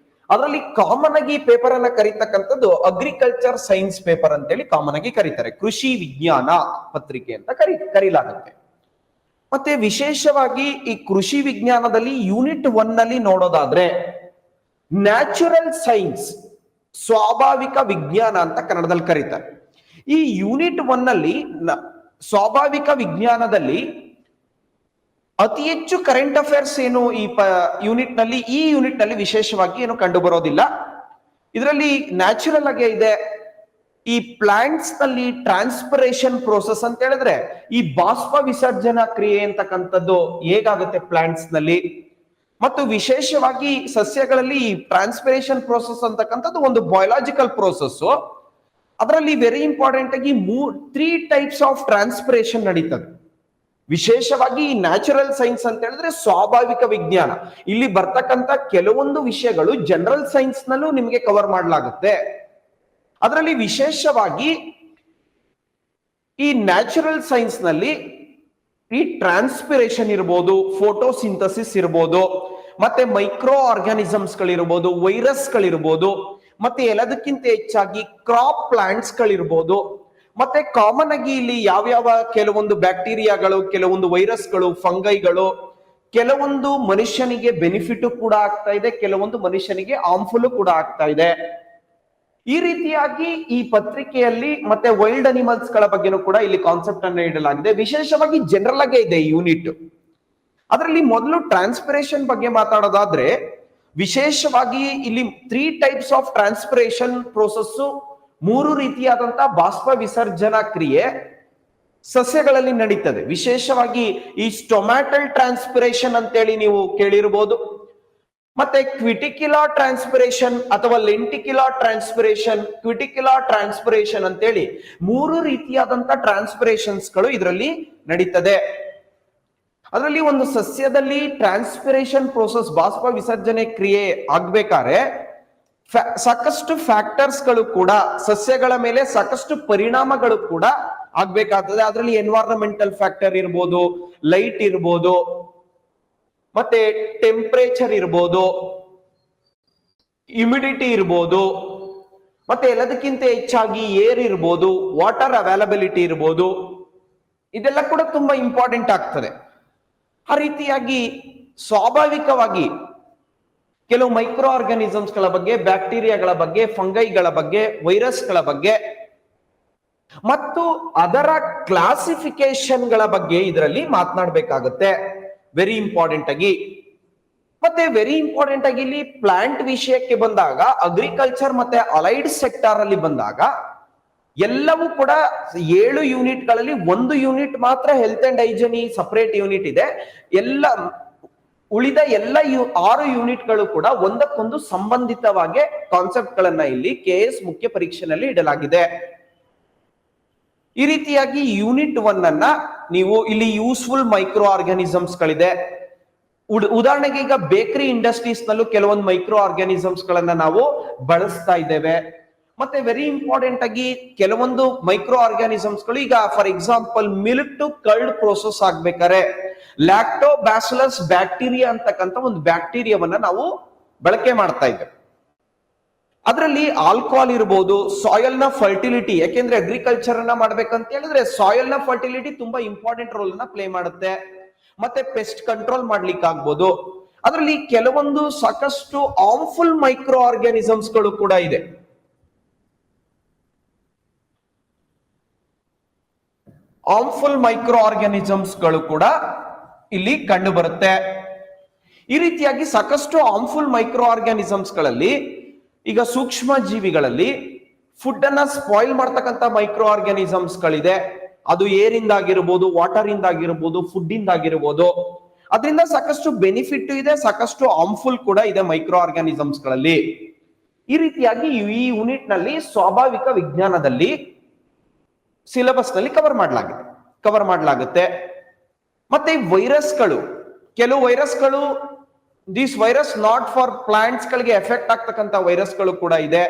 ಅದರಲ್ಲಿ ಕಾಮನ್ ಆಗಿ ಪೇಪರ್ ಅನ್ನ ಕರೀತಕ್ಕಂಥದ್ದು ಅಗ್ರಿಕಲ್ಚರ್ ಸೈನ್ಸ್ ಪೇಪರ್ ಅಂತೇಳಿ ಕಾಮನ್ ಆಗಿ ಕರೀತಾರೆ. ಕೃಷಿ ವಿಜ್ಞಾನ ಪತ್ರಿಕೆ ಅಂತ ಕರೀಲಾಗುತ್ತೆ. ಮತ್ತೆ ವಿಶೇಷವಾಗಿ ಈ ಕೃಷಿ ವಿಜ್ಞಾನದಲ್ಲಿ ಯೂನಿಟ್ 1 ನಲ್ಲಿ ನೋಡೋದಾದ್ರೆ ನ್ಯಾಚುರಲ್ ಸೈನ್ಸ್, ಸ್ವಾಭಾವಿಕ ವಿಜ್ಞಾನ ಅಂತ ಕನ್ನಡದಲ್ಲಿ ಕರೀತಾರೆ. ಈ ಯೂನಿಟ್ 1 ನಲ್ಲಿ ಸ್ವಾಭಾವಿಕ ವಿಜ್ಞಾನದಲ್ಲಿ ಅತಿ ಹೆಚ್ಚು ಕರೆಂಟ್ ಅಫೇರ್ಸ್ ಏನು ಈ ಯೂನಿಟ್ ನಲ್ಲಿ ವಿಶೇಷವಾಗಿ ಏನು ಕಂಡು ಬರೋದಿಲ್ಲ. ಇದರಲ್ಲಿ ನ್ಯಾಚುರಲ್ ಆಗಿ ಇದೆ, ಈ ಪ್ಲಾಂಟ್ಸ್ ನಲ್ಲಿ ಟ್ರಾನ್ಸ್ಪಿರೇಷನ್ ಪ್ರೋಸೆಸ್ ಅಂತ ಹೇಳಿದ್ರೆ ಈ ಬಾಷ್ಪ ವಿಸರ್ಜನಾ ಕ್ರಿಯೆ ಅಂತಕ್ಕಂಥದ್ದು ಹೇಗಾಗುತ್ತೆ ಪ್ಲಾಂಟ್ಸ್ ನಲ್ಲಿ, ಮತ್ತು ವಿಶೇಷವಾಗಿ ಸಸ್ಯಗಳಲ್ಲಿ ಈ ಟ್ರಾನ್ಸ್ಪಿರೇಷನ್ ಪ್ರೋಸೆಸ್ ಅಂತಕ್ಕಂಥದ್ದು ಒಂದು ಬಯೋಲಾಜಿಕಲ್ ಪ್ರೋಸೆಸ್. ಅದರಲ್ಲಿ ವೆರಿ ಇಂಪಾರ್ಟೆಂಟ್ ಆಗಿ 3 ಟೈಪ್ಸ್ ಆಫ್ ಟ್ರಾನ್ಸ್ಪಿರೇಷನ್ ನಡೀತದೆ. ವಿಶೇಷವಾಗಿ ಈ ನ್ಯಾಚುರಲ್ ಸೈನ್ಸ್ ಅಂತ ಹೇಳಿದ್ರೆ ಸ್ವಾಭಾವಿಕ ವಿಜ್ಞಾನ, ಇಲ್ಲಿ ಬರ್ತಕ್ಕಂಥ ಕೆಲವೊಂದು ವಿಷಯಗಳು ಜನರಲ್ ಸೈನ್ಸ್ ನಲ್ಲೂ ನಿಮಗೆ ಕವರ್ ಮಾಡಲಾಗುತ್ತೆ. ಅದರಲ್ಲಿ ವಿಶೇಷವಾಗಿ ಈ ನ್ಯಾಚುರಲ್ ಸೈನ್ಸ್ ನಲ್ಲಿ ಈ ಟ್ರಾನ್ಸ್ಪಿರೇಷನ್ ಇರ್ಬೋದು, ಫೋಟೋಸಿಂಥಸಿಸ್ ಇರ್ಬೋದು, ಮತ್ತೆ ಮೈಕ್ರೋ ಆರ್ಗಾನಿಸಮ್ಸ್ ಗಳಿರ್ಬೋದು, ವೈರಸ್ ಗಳಿರ್ಬೋದು, ಮತ್ತೆ ಎಲ್ಲದಕ್ಕಿಂತ ಹೆಚ್ಚಾಗಿ ಕ್ರಾಪ್ ಪ್ಲಾಂಟ್ಸ್ ಗಳಿರ್ಬೋದು, ಮತ್ತೆ ಕಾಮನ್ ಆಗಿ ಇಲ್ಲಿ ಯಾವ್ಯಾವ ಕೆಲವೊಂದು ಬ್ಯಾಕ್ಟೀರಿಯಾಗಳು, ಕೆಲವೊಂದು ವೈರಸ್ಗಳು, ಫಂಗೈಗಳು, ಕೆಲವೊಂದು ಮನುಷ್ಯನಿಗೆ ಬೆನಿಫಿಟ್ ಕೂಡ ಆಗ್ತಾ ಇದೆ, ಕೆಲವೊಂದು ಮನುಷ್ಯನಿಗೆ ಹಾರ್ಮ್ಫುಲ್ ಕೂಡ ಆಗ್ತಾ ಇದೆ. ಈ ರೀತಿಯಾಗಿ ಈ ಪತ್ರಿಕೆಯಲ್ಲಿ ಮತ್ತೆ ವೈಲ್ಡ್ ಅನಿಮಲ್ಸ್ ಗಳ ಬಗ್ಗೆನೂ ಕೂಡ ಇಲ್ಲಿ ಕಾನ್ಸೆಪ್ಟ್ ಅನ್ನು ನೀಡಲಾಗಿದೆ. ವಿಶೇಷವಾಗಿ ಜನರಲ್ ಆಗಿ ಇದೆ ಈ ಯೂನಿಟ್. ಅದರಲ್ಲಿ ಮೊದಲು ಟ್ರಾನ್ಸ್ಪಿರೇಷನ್ ಬಗ್ಗೆ ಮಾತಾಡೋದಾದ್ರೆ ವಿಶೇಷವಾಗಿ ಇಲ್ಲಿ 3 ಟೈಪ್ಸ್ ಆಫ್ ಟ್ರಾನ್ಸ್ಪಿರೇಷನ್ ಪ್ರೋಸೆಸ್, 3 ರೀತಿಯಾದಂತಹ ಬಾಷ್ಪ ವಿಸರ್ಜನಾ ಕ್ರಿಯೆ ಸಸ್ಯಗಳಲ್ಲಿ ನಡೀತದೆ. ವಿಶೇಷವಾಗಿ ಈ ಸ್ಟೊಮ್ಯಾಟಲ್ ಟ್ರಾನ್ಸ್ಪಿರೇಷನ್ ಅಂತೇಳಿ ನೀವು ಕೇಳಿರ್ಬೋದು, ಮತ್ತೆ ಕ್ವಿಟಿಕ್ಯುಲರ್ ಟ್ರಾನ್ಸ್ಪಿರೇಷನ್ ಅಥವಾ ಲೆಂಟಿಕ್ಯುಲರ್ ಟ್ರಾನ್ಸ್ಪಿರೇಷನ್, ಕ್ವಿಟಿಕ್ಯುಲರ್ ಟ್ರಾನ್ಸ್ಪಿರೇಷನ್ ಅಂತೇಳಿ 3 ರೀತಿಯಾದಂತಹ ಟ್ರಾನ್ಸ್ಪಿರೇಷನ್ಸ್ ಗಳು ಇದರಲ್ಲಿ ನಡೀತದೆ. ಅದರಲ್ಲಿ ಒಂದು ಸಸ್ಯದಲ್ಲಿ ಟ್ರಾನ್ಸ್ಪಿರೇಷನ್ ಪ್ರೋಸೆಸ್, ಬಾಷ್ಪ ವಿಸರ್ಜನೆ ಕ್ರಿಯೆ ಆಗ್ಬೇಕಾದ್ರೆ ಸಾಕಷ್ಟು ಫ್ಯಾಕ್ಟರ್ಸ್ ಗಳು ಕೂಡ, ಸಸ್ಯಗಳ ಮೇಲೆ ಸಾಕಷ್ಟು ಪರಿಣಾಮಗಳು ಕೂಡ ಆಗ್ಬೇಕಾಗ್ತದೆ. ಅದರಲ್ಲಿ ಎನ್ವೈರನ್ಮೆಂಟಲ್ ಫ್ಯಾಕ್ಟರ್ ಇರ್ಬೋದು, ಲೈಟ್ ಇರ್ಬೋದು, ಮತ್ತೆ ಟೆಂಪರೇಚರ್ ಇರ್ಬೋದು, ಹ್ಯುಮಿಡಿಟಿ ಇರ್ಬೋದು, ಮತ್ತೆ ಎಲ್ಲದಕ್ಕಿಂತ ಹೆಚ್ಚಾಗಿ ಏರ್ ಇರ್ಬೋದು, ವಾಟರ್ ಅವೈಲಬಿಲಿಟಿ ಇರ್ಬೋದು, ಇದೆಲ್ಲ ಕೂಡ ತುಂಬಾ ಇಂಪಾರ್ಟೆಂಟ್ ಆಗ್ತದೆ. ಆ ರೀತಿಯಾಗಿ ಸ್ವಾಭಾವಿಕವಾಗಿ ಕೆಲವು ಮೈಕ್ರೋ ಆರ್ಗಾನಿಸಮ್ಸ್ ಗಳ ಬಗ್ಗೆ, ಬ್ಯಾಕ್ಟೀರಿಯಾಗಳ ಬಗ್ಗೆ, ಫಂಗೈಗಳ ಬಗ್ಗೆ, ವೈರಸ್ಗಳ ಬಗ್ಗೆ ಮತ್ತು ಅದರ ಕ್ಲಾಸಿಫಿಕೇಶನ್ ಗಳ ಬಗ್ಗೆ ಇದರಲ್ಲಿ ಮಾತನಾಡಬೇಕಾಗುತ್ತೆ. ವೆರಿ ಇಂಪಾರ್ಟೆಂಟ್ ಆಗಿ. ಮತ್ತೆ ವೆರಿ ಇಂಪಾರ್ಟೆಂಟ್ ಆಗಿ ಇಲ್ಲಿ ಪ್ಲಾಂಟ್ ವಿಷಯಕ್ಕೆ ಬಂದಾಗ, ಅಗ್ರಿಕಲ್ಚರ್ ಮತ್ತೆ ಅಲೈಡ್ ಸೆಕ್ಟಾರ್ ಅಲ್ಲಿ ಬಂದಾಗ ಎಲ್ಲವೂ ಕೂಡ 7 ಯೂನಿಟ್ ಗಳಲ್ಲಿ 1 ಯೂನಿಟ್ ಮಾತ್ರ ಹೆಲ್ತ್ ಅಂಡ್ ಹೈಜಿನಿ ಸಪರೇಟ್ ಯೂನಿಟ್ ಇದೆ. ಉಳಿದ ಎಲ್ಲ 6 ಯೂನಿಟ್ ಗಳು ಕೂಡ ಒಂದಕ್ಕೊಂದು ಸಂಬಂಧಿತವಾಗಿ ಕಾನ್ಸೆಪ್ಟ್ ಗಳನ್ನ ಇಲ್ಲಿ KS ಮುಖ್ಯ ಪರೀಕ್ಷೆಯಲ್ಲಿ ಇಡಲಾಗಿದೆ. ಈ ರೀತಿಯಾಗಿ ಯೂನಿಟ್ 1 ಅನ್ನ ನೀವು ಇಲ್ಲಿ ಯೂಸ್ಫುಲ್ ಮೈಕ್ರೋ ಆರ್ಗಾನಿಸಮ್ಸ್ ಗಳಿದೆ. ಉದಾಹರಣೆಗೆ ಈಗ ಬೇಕರಿ ಇಂಡಸ್ಟ್ರೀಸ್ ನಲ್ಲೂ ಕೆಲವೊಂದು ಮೈಕ್ರೋ ಆರ್ಗಾನಿಸಮ್ಸ್ ಗಳನ್ನ ನಾವು ಬಳಸ್ತಾ ಇದ್ದೇವೆ. ಮತ್ತೆ ವೆರಿ ಇಂಪಾರ್ಟೆಂಟ್ ಆಗಿ ಕೆಲವೊಂದು ಮೈಕ್ರೋ ಆರ್ಗಾನಿಸಮ್ಸ್ ಗಳು, ಈಗ for example milk to curd process ಆಗ್ಬೇಕಾದ್ರೆ ಲ್ಯಾಕ್ಟೋಬ್ಯಾಸಿಲಸ್ ಬ್ಯಾಕ್ಟೀರಿಯಾ ಅಂತಕ್ಕಂಥ ಒಂದು ಬ್ಯಾಕ್ಟೀರಿಯಾವನ್ನ ನಾವು ಬಳಕೆ ಮಾಡ್ತಾ ಇದ್ದೇವೆ. ಅದರಲ್ಲಿ ಆಲ್ಕೋಹಾಲ್ ಇರಬಹುದು, ಸಾಯಿಲ್ ನ ಫರ್ಟಿಲಿಟಿ, ಯಾಕೆಂದ್ರೆ ಅಗ್ರಿಕಲ್ಚರ್ ಅನ್ನ ಮಾಡ್ಬೇಕಂತ ಹೇಳಿದ್ರೆ ಸಾಯಿಲ್ ನ ಫರ್ಟಿಲಿಟಿ ತುಂಬಾ ಇಂಪಾರ್ಟೆಂಟ್ ರೋಲ್ ಅನ್ನ ಪ್ಲೇ ಮಾಡುತ್ತೆ. ಮತ್ತೆ ಪೆಸ್ಟ್ ಕಂಟ್ರೋಲ್ ಮಾಡ್ಲಿಕ್ಕೆ ಆಗ್ಬೋದು. ಅದರಲ್ಲಿ ಕೆಲವೊಂದು ಸಾಕಷ್ಟು ಹಾರ್ಮ್ಫುಲ್ ಮೈಕ್ರೋ ಆರ್ಗಾನಿಸಮ್ಸ್ ಗಳು ಕೂಡ ಇದೆ. ಹಾರ್ಮ್ಫುಲ್ ಮೈಕ್ರೋ ಆರ್ಗಾನಿಸಮ್ಸ್ ಗಳು ಕೂಡ ಇಲ್ಲಿ ಕಂಡು ಬರುತ್ತೆ. ಈ ರೀತಿಯಾಗಿ ಸಾಕಷ್ಟು ಹಾರ್ಮ್ಫುಲ್ ಮೈಕ್ರೋ ಆರ್ಗಾನಿಸಮ್ಸ್ ಗಳಲ್ಲಿ ಈಗ ಸೂಕ್ಷ್ಮ ಜೀವಿಗಳಲ್ಲಿ ಫುಡ್ ಅನ್ನ ಸ್ಪಾಯಿಲ್ ಮಾಡ್ತಕ್ಕಂಥ ಮೈಕ್ರೋ ಆರ್ಗಾನಿಸಮ್ಸ್ ಗಳಿದೆ. ಅದು ಏರ್ ಇಂದ ಆಗಿರ್ಬೋದು, ವಾಟರ್ ಇಂದ ಆಗಿರ್ಬೋದು, ಫುಡ್ ಇಂದ ಆಗಿರ್ಬೋದು. ಅದರಿಂದ ಸಾಕಷ್ಟು ಬೆನಿಫಿಟ್ ಇದೆ, ಸಾಕಷ್ಟು ಹಾರ್ಮ್ಫುಲ್ ಕೂಡ ಇದೆ ಮೈಕ್ರೋ ಆರ್ಗಾನಿಸಮ್ಸ್ ಗಳಲ್ಲಿ. ಈ ರೀತಿಯಾಗಿ ಈ ಯೂನಿಟ್ ನಲ್ಲಿ ಸ್ವಾಭಾವಿಕ ವಿಜ್ಞಾನದಲ್ಲಿ ಸಿಲೆಬಸ್ ನಲ್ಲಿ ಕವರ್ ಮಾಡಲಾಗುತ್ತೆ. ಮತ್ತೆ ವೈರಸ್ಗಳು, ಕೆಲವು ವೈರಸ್ಗಳು, this virus not for plants ಗಳಿಗೆ ಎಫೆಕ್ಟ್ ಆಗ್ತಕ್ಕಂಥ ವೈರಸ್ಗಳು ಕೂಡ ಇದೆ.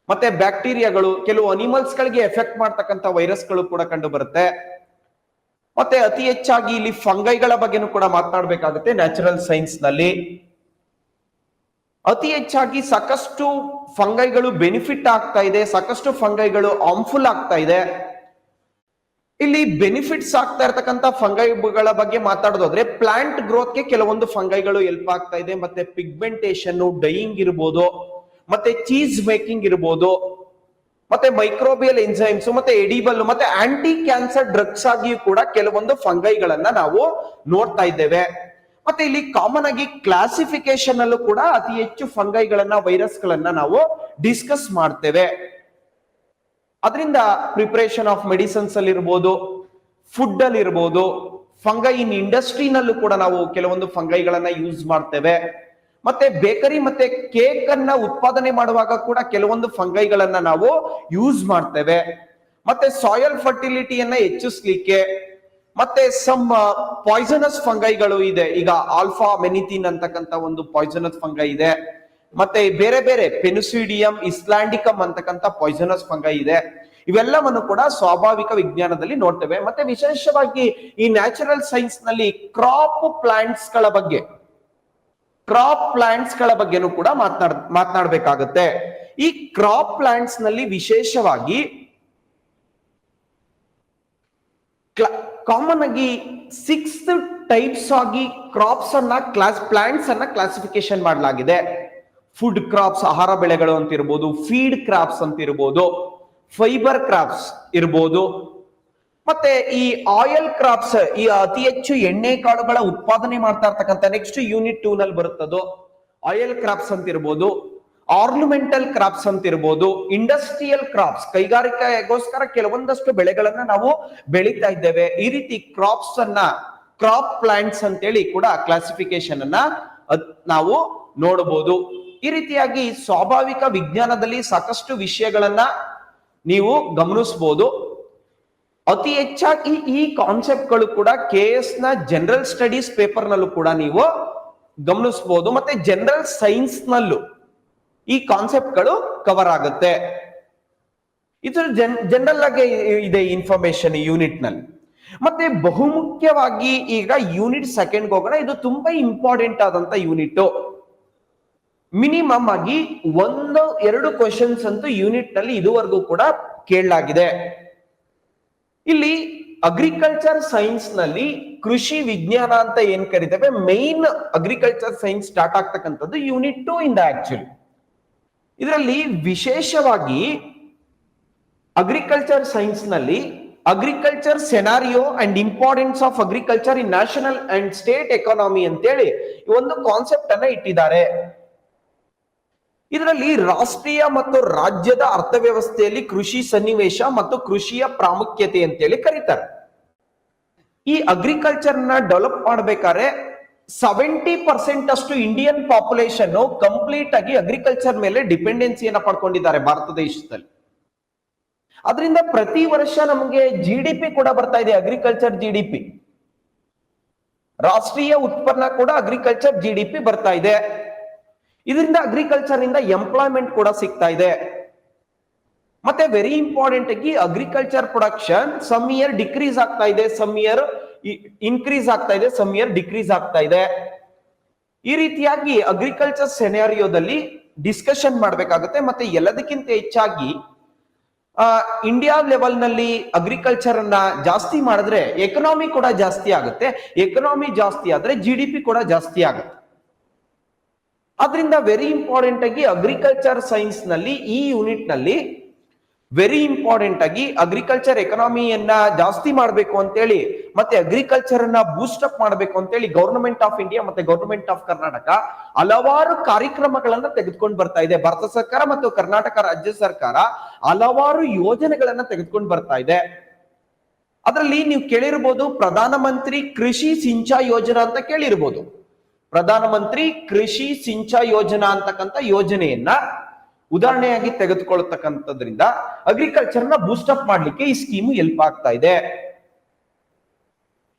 ಮತ್ತೆ ಬ್ಯಾಕ್ಟೀರಿಯಾಗಳು, ಕೆಲವು ಅನಿಮಲ್ಸ್ ಗಳಿಗೆ ಎಫೆಕ್ಟ್ ಮಾಡ್ತಕ್ಕಂಥ ವೈರಸ್ಗಳು ಕೂಡ ಕಂಡು ಬರುತ್ತೆ. ಮತ್ತೆ ಅತಿ ಹೆಚ್ಚಾಗಿ ಇಲ್ಲಿ ಫಂಗೈಗಳ ಬಗ್ಗೆನೂ ಕೂಡ ಮಾತನಾಡಬೇಕಾಗುತ್ತೆ. ನ್ಯಾಚುರಲ್ ಸೈನ್ಸ್ ನಲ್ಲಿ ಅತಿ ಹೆಚ್ಚಾಗಿ ಸಾಕಷ್ಟು ಫಂಗೈಗಳು ಬೆನಿಫಿಟ್ ಆಗ್ತಾ ಇದೆ, ಸಾಕಷ್ಟು ಫಂಗೈಗಳು ಹಾರ್ಮ್ಫುಲ್ ಆಗ್ತಾ ಇದೆ. ಇಲ್ಲಿ ಬೆನಿಫಿಟ್ಸ್ ಆಗ್ತಾ ಇರತಕ್ಕಂತ ಫಂಗೈಗಳ ಬಗ್ಗೆ ಮಾತಾಡೋದಾದ್ರೆ ಪ್ಲಾಂಟ್ ಗ್ರೋತ್ಗೆ ಕೆಲವೊಂದು ಫಂಗೈಗಳು ಹೆಲ್ಪ್ ಆಗ್ತಾ ಇದೆ. ಮತ್ತೆ ಪಿಗ್ಮೆಂಟೇಶನ್, ಡೈಯಿಂಗ್ ಇರ್ಬೋದು, ಮತ್ತೆ ಚೀಸ್ ಮೇಕಿಂಗ್ ಇರ್ಬೋದು, ಮತ್ತೆ ಮೈಕ್ರೋಬಿಯಲ್ ಎಂಜೈಮ್ಸ್, ಮತ್ತೆ ಎಡಿಬಲ್, ಮತ್ತೆ ಆಂಟಿ ಕ್ಯಾನ್ಸರ್ ಡ್ರಗ್ಸ್ ಆಗಿಯೂ ಕೂಡ ಕೆಲವೊಂದು ಫಂಗೈಗಳನ್ನ ನಾವು ನೋಡ್ತಾ ಇದ್ದೇವೆ. ಮತ್ತೆ ಇಲ್ಲಿ ಕಾಮನ್ ಆಗಿ ಕ್ಲಾಸಿಫಿಕೇಶನ್ ಅಲ್ಲೂ ಕೂಡ ಅತಿ ಹೆಚ್ಚು ಫಂಗೈಗಳನ್ನ, ವೈರಸ್ ಗಳನ್ನ ನಾವು ಡಿಸ್ಕಸ್ ಮಾಡ್ತೇವೆ. ಅದರಿಂದ ಪ್ರಿಪರೇಷನ್ ಆಫ್ ಮೆಡಿಸಿನ್ಸ್ ಅಲ್ಲಿ ಇರ್ಬೋದು, ಫುಡ್ ಅಲ್ಲಿ ಇರ್ಬೋದು, ಫಂಗೈ ಇನ್ ಇಂಡಸ್ಟ್ರಿನಲ್ಲೂ ಕೂಡ ನಾವು ಕೆಲವೊಂದು ಫಂಗೈಗಳನ್ನ ಯೂಸ್ ಮಾಡ್ತೇವೆ. ಮತ್ತೆ ಬೇಕರಿ ಮತ್ತೆ ಕೇಕ್ ಅನ್ನ ಉತ್ಪಾದನೆ ಮಾಡುವಾಗ ಕೂಡ ಕೆಲವೊಂದು ಫಂಗೈಗಳನ್ನ ನಾವು ಯೂಸ್ ಮಾಡ್ತೇವೆ. ಮತ್ತೆ ಸಾಯಿಲ್ ಫರ್ಟಿಲಿಟಿಯನ್ನ ಹೆಚ್ಚಿಸ್ಲಿಕ್ಕೆ ಮತ್ತೆ ಸಮ್ ಪಾಯ್ಸನಸ್ ಫಂಗೈಗಳು ಇದೆ. ಈಗ ಆಲ್ಫಾ ಮೆನಿಥಿನ್ ಅಂತಕ್ಕಂಥ ಒಂದು ಪಾಯ್ಸನಸ್ ಫಂಗೈ ಇದೆ. ಮತ್ತೆ ಬೇರೆ ಬೇರೆ ಪೆನುಸಿಡಿಯಂ ಇಸ್ಲಾಂಡಿಕಮ್ ಅಂತಕ್ಕಂಥ ಪಾಯ್ಸನಸ್ ಫಂಗೈ ಇದೆ. ಇವೆಲ್ಲವನ್ನು ಕೂಡ ಸ್ವಾಭಾವಿಕ ವಿಜ್ಞಾನದಲ್ಲಿ ನೋಡ್ತೇವೆ. ಮತ್ತೆ ವಿಶೇಷವಾಗಿ ಈ ನ್ಯಾಚುರಲ್ ಸೈನ್ಸ್ ನಲ್ಲಿ ಕ್ರಾಪ್ ಪ್ಲಾಂಟ್ಸ್ ಗಳ ಬಗ್ಗೆನೂ ಕೂಡ ಮಾತನಾಡಬೇಕಾಗುತ್ತೆ. ಈ ಕ್ರಾಪ್ ಪ್ಲಾಂಟ್ಸ್ ನಲ್ಲಿ ವಿಶೇಷವಾಗಿ ಕಾಮನ್ ಆಗಿ 6 ಟೈಪ್ಸ್ ಆಗಿ ಪ್ಲಾಂಟ್ಸ್ ಅನ್ನ ಕ್ಲಾಸಿಫಿಕೇಶನ್ ಮಾಡಲಾಗಿದೆ. ಫುಡ್ ಕ್ರಾಪ್ಸ್, ಆಹಾರ ಬೆಳೆಗಳು ಅಂತ ಇರ್ಬೋದು, ಫೀಡ್ ಕ್ರಾಪ್ಸ್ ಅಂತ ಇರ್ಬೋದು, ಫೈಬರ್ ಕ್ರಾಪ್ಸ್ ಇರ್ಬೋದು, ಮತ್ತೆ ಈ ಆಯಿಲ್ ಕ್ರಾಪ್ಸ್, ಈ ಅತಿ ಹೆಚ್ಚು ಎಣ್ಣೆ ಕಾಳುಗಳ ಉತ್ಪಾದನೆ ಮಾಡ್ತಾ ಇರ್ತಕ್ಕಂಥ ನೆಕ್ಸ್ಟ್ ಯೂನಿಟ್ 2 ನಲ್ಲಿ ಬರುತ್ತದೋ ಆಯಿಲ್ ಕ್ರಾಪ್ಸ್ ಅಂತ ಇರ್ಬೋದು, ಆರ್ನಮೆಂಟಲ್ ಕ್ರಾಪ್ಸ್ ಅಂತ ಇರ್ಬೋದು, ಇಂಡಸ್ಟ್ರಿಯಲ್ ಕ್ರಾಪ್ಸ್, ಕೈಗಾರಿಕೆಗೋಸ್ಕರ ಕೆಲವೊಂದಷ್ಟು ಬೆಳೆಗಳನ್ನ ನಾವು ಬೆಳೀತಾ ಇದ್ದೇವೆ. ಈ ರೀತಿ ಕ್ರಾಪ್ ಪ್ಲಾಂಟ್ಸ್ ಅಂತೇಳಿ ಕೂಡ ಕ್ಲಾಸಿಫಿಕೇಶನ್ ಅನ್ನ ನಾವು ನೋಡಬಹುದು. ಈ ರೀತಿಯಾಗಿ ಸ್ವಾಭಾವಿಕ ವಿಜ್ಞಾನದಲ್ಲಿ ಸಾಕಷ್ಟು ವಿಷಯಗಳನ್ನ ನೀವು ಗಮನಿಸಬಹುದು. ಅತಿ ಹೆಚ್ಚಾಗಿ ಈ ಕಾನ್ಸೆಪ್ಟ್ಗಳು ಕೂಡ KS ನ ಜನರಲ್ ಸ್ಟಡೀಸ್ ಪೇಪರ್ ನಲ್ಲೂ ಕೂಡ ನೀವು ಗಮನಿಸಬಹುದು. ಮತ್ತೆ ಜನರಲ್ ಸೈನ್ಸ್ ನಲ್ಲೂ ಈ ಕಾನ್ಸೆಪ್ಟ್ಗಳು ಕವರ್ ಆಗುತ್ತೆ. ಇದು ಜನರಲ್ ಆಗಿ ಇದೆ ಇನ್ಫಾರ್ಮೇಶನ್ ಯೂನಿಟ್ ನಲ್ಲಿ. ಮತ್ತೆ ಬಹುಮುಖ್ಯವಾಗಿ ಈಗ ಯೂನಿಟ್ 2 ಹೋಗೋಣ. ಇದು ತುಂಬಾ ಇಂಪಾರ್ಟೆಂಟ್ ಆದಂತ ಯೂನಿಟ್. ಮಿನಿಮಮ್ ಆಗಿ 1-2 ಕ್ವಶನ್ಸ್ ಅಂತೂ ಯೂನಿಟ್ ನಲ್ಲಿ ಇದುವರೆಗೂ ಕೂಡ ಕೇಳಲಾಗಿದೆ. ಇಲ್ಲಿ ಅಗ್ರಿಕಲ್ಚರ್ ಸೈನ್ಸ್ ನಲ್ಲಿ ಕೃಷಿ ವಿಜ್ಞಾನ ಅಂತ ಏನ್ ಕರಿತೇವೆ, ಮೈನ್ ಅಗ್ರಿಕಲ್ಚರ್ ಸೈನ್ಸ್ ಸ್ಟಾರ್ಟ್ ಆಗ್ತಕ್ಕಂಥದ್ದು ಯೂನಿಟ್ 2 ಇಂದ. ಆಕ್ಚುಲಿ ಇದರಲ್ಲಿ ವಿಶೇಷವಾಗಿ ಅಗ್ರಿಕಲ್ಚರ್ ಸೈನ್ಸ್ ನಲ್ಲಿ agriculture scenario and importance of agriculture in national and state economy ಅಂತೇಳಿ ಒಂದು ಕಾನ್ಸೆಪ್ಟ್ ಅನ್ನ ಇಟ್ಟಿದ್ದಾರೆ. ಇದರಲ್ಲಿ ರಾಷ್ಟ್ರೀಯ ಮತ್ತು ರಾಜ್ಯದ ಅರ್ಥವ್ಯವಸ್ಥೆಯಲ್ಲಿ ಕೃಷಿ ಸನ್ನಿವೇಶ ಮತ್ತು ಕೃಷಿಯ ಪ್ರಾಮುಖ್ಯತೆ ಅಂತೇಳಿ ಕರೀತಾರೆ. ಈ ಅಗ್ರಿಕಲ್ಚರ್ ನ ಡೆವಲಪ್ ಮಾಡ್ಬೇಕಾದ್ರೆ 70% ಅಷ್ಟು ಇಂಡಿಯನ್ ಪಾಪ್ಯುಲೇಷನ್ ಕಂಪ್ಲೀಟ್ ಆಗಿ ಅಗ್ರಿಕಲ್ಚರ್ ಮೇಲೆ ಡಿಪೆಂಡೆನ್ಸಿಯನ್ನ ಪಡ್ಕೊಂಡಿದ್ದಾರೆ ಭಾರತ ದೇಶದಲ್ಲಿ. ಅದರಿಂದ ಪ್ರತಿ ವರ್ಷ ನಮಗೆ GDP ಕೂಡ ಬರ್ತಾ ಇದೆ. ಅಗ್ರಿಕಲ್ಚರ್ GDP, ರಾಷ್ಟ್ರೀಯ ಉತ್ಪನ್ನ ಕೂಡ ಅಗ್ರಿಕಲ್ಚರ್ GDP ಬರ್ತಾ ಇದೆ. ಇದರಿಂದ ಅಗ್ರಿಕಲ್ಚರ್ ಇಂದ ಎಂಪ್ಲಾಯ್ಮೆಂಟ್ ಕೂಡ ಸಿಗ್ತಾ ಇದೆ. ಮತ್ತೆ ವೆರಿ ಇಂಪಾರ್ಟೆಂಟ್ ಆಗಿ agriculture production some year decrease ಆಗ್ತಾ ಇದೆ, ಸಮ್ ಇಯರ್ ಇನ್ಕ್ರೀಸ್ ಆಗ್ತಾ ಇದೆ, ಸಮ್ ಇಯರ್ ಡಿಕ್ರೀಸ್ ಆಗ್ತಾ ಇದೆ. ಈ ರೀತಿಯಾಗಿ ಅಗ್ರಿಕಲ್ಚರ್ ಸೆನಾರಿಯೋದಲ್ಲಿ ಡಿಸ್ಕಷನ್ ಮಾಡ್ಬೇಕಾಗುತ್ತೆ. ಮತ್ತೆ ಎಲ್ಲದಕ್ಕಿಂತ ಹೆಚ್ಚಾಗಿ ಇಂಡಿಯಾ ಲೆವೆಲ್ ನಲ್ಲಿ ಅಗ್ರಿಕಲ್ಚರ್ ಅನ್ನ ಜಾಸ್ತಿ ಮಾಡಿದ್ರೆ ಎಕನಾಮಿ ಕೂಡ ಜಾಸ್ತಿ ಆಗುತ್ತೆ. ಎಕನಾಮಿ ಜಾಸ್ತಿ ಆದ್ರೆ GDP ಕೂಡ ಜಾಸ್ತಿ ಆಗುತ್ತೆ. ಆದ್ರಿಂದ ವೆರಿ ಇಂಪಾರ್ಟೆಂಟ್ ಆಗಿ ಅಗ್ರಿಕಲ್ಚರ್ ಸೈನ್ಸ್ ನಲ್ಲಿ ಈ ಯೂನಿಟ್ ನಲ್ಲಿ ವೆರಿ ಇಂಪಾರ್ಟೆಂಟ್ ಆಗಿ ಅಗ್ರಿಕಲ್ಚರ್ ಎಕನಾಮಿಯನ್ನ ಜಾಸ್ತಿ ಮಾಡಬೇಕು ಅಂತೇಳಿ, ಮತ್ತೆ ಅಗ್ರಿಕಲ್ಚರ್ ಅನ್ನ ಬೂಸ್ಟ್ ಅಪ್ ಮಾಡಬೇಕು ಅಂತೇಳಿ ಗವರ್ನಮೆಂಟ್ ಆಫ್ ಇಂಡಿಯಾ ಮತ್ತೆ ಗವರ್ನಮೆಂಟ್ ಆಫ್ ಕರ್ನಾಟಕ ಹಲವಾರು ಕಾರ್ಯಕ್ರಮಗಳನ್ನ ತೆಗೆದುಕೊಂಡು ಬರ್ತಾ ಇದೆ. ಭಾರತ ಸರ್ಕಾರ ಮತ್ತು ಕರ್ನಾಟಕ ರಾಜ್ಯ ಸರ್ಕಾರ ಹಲವಾರು ಯೋಜನೆಗಳನ್ನ ತೆಗೆದುಕೊಂಡು ಬರ್ತಾ ಇದೆ. ಅದರಲ್ಲಿ ನೀವು ಕೇಳಿರ್ಬೋದು ಪ್ರಧಾನ ಮಂತ್ರಿ ಕೃಷಿ ಸಿಂಚಾಯಿ ಯೋಜನಾ ಅಂತ ಕೇಳಿರ್ಬೋದು. ಪ್ರಧಾನ ಮಂತ್ರಿ ಕೃಷಿ ಸಿಂಚಾಯಿ ಯೋಜನಾ ಅಂತಕ್ಕಂಥ ಯೋಜನೆಯನ್ನ ಉದಾಹರಣೆಯಾಗಿ ತೆಗೆದುಕೊಳ್ಳತಕ್ಕಂಥದ್ರಿಂದ ಅಗ್ರಿಕಲ್ಚರ್ ನ ಬೂಸ್ಟ್ ಅಪ್ ಮಾಡ್ಲಿಕ್ಕೆ ಈ ಸ್ಕೀಮು ಹೆಲ್ಪ್ ಆಗ್ತಾ ಇದೆ.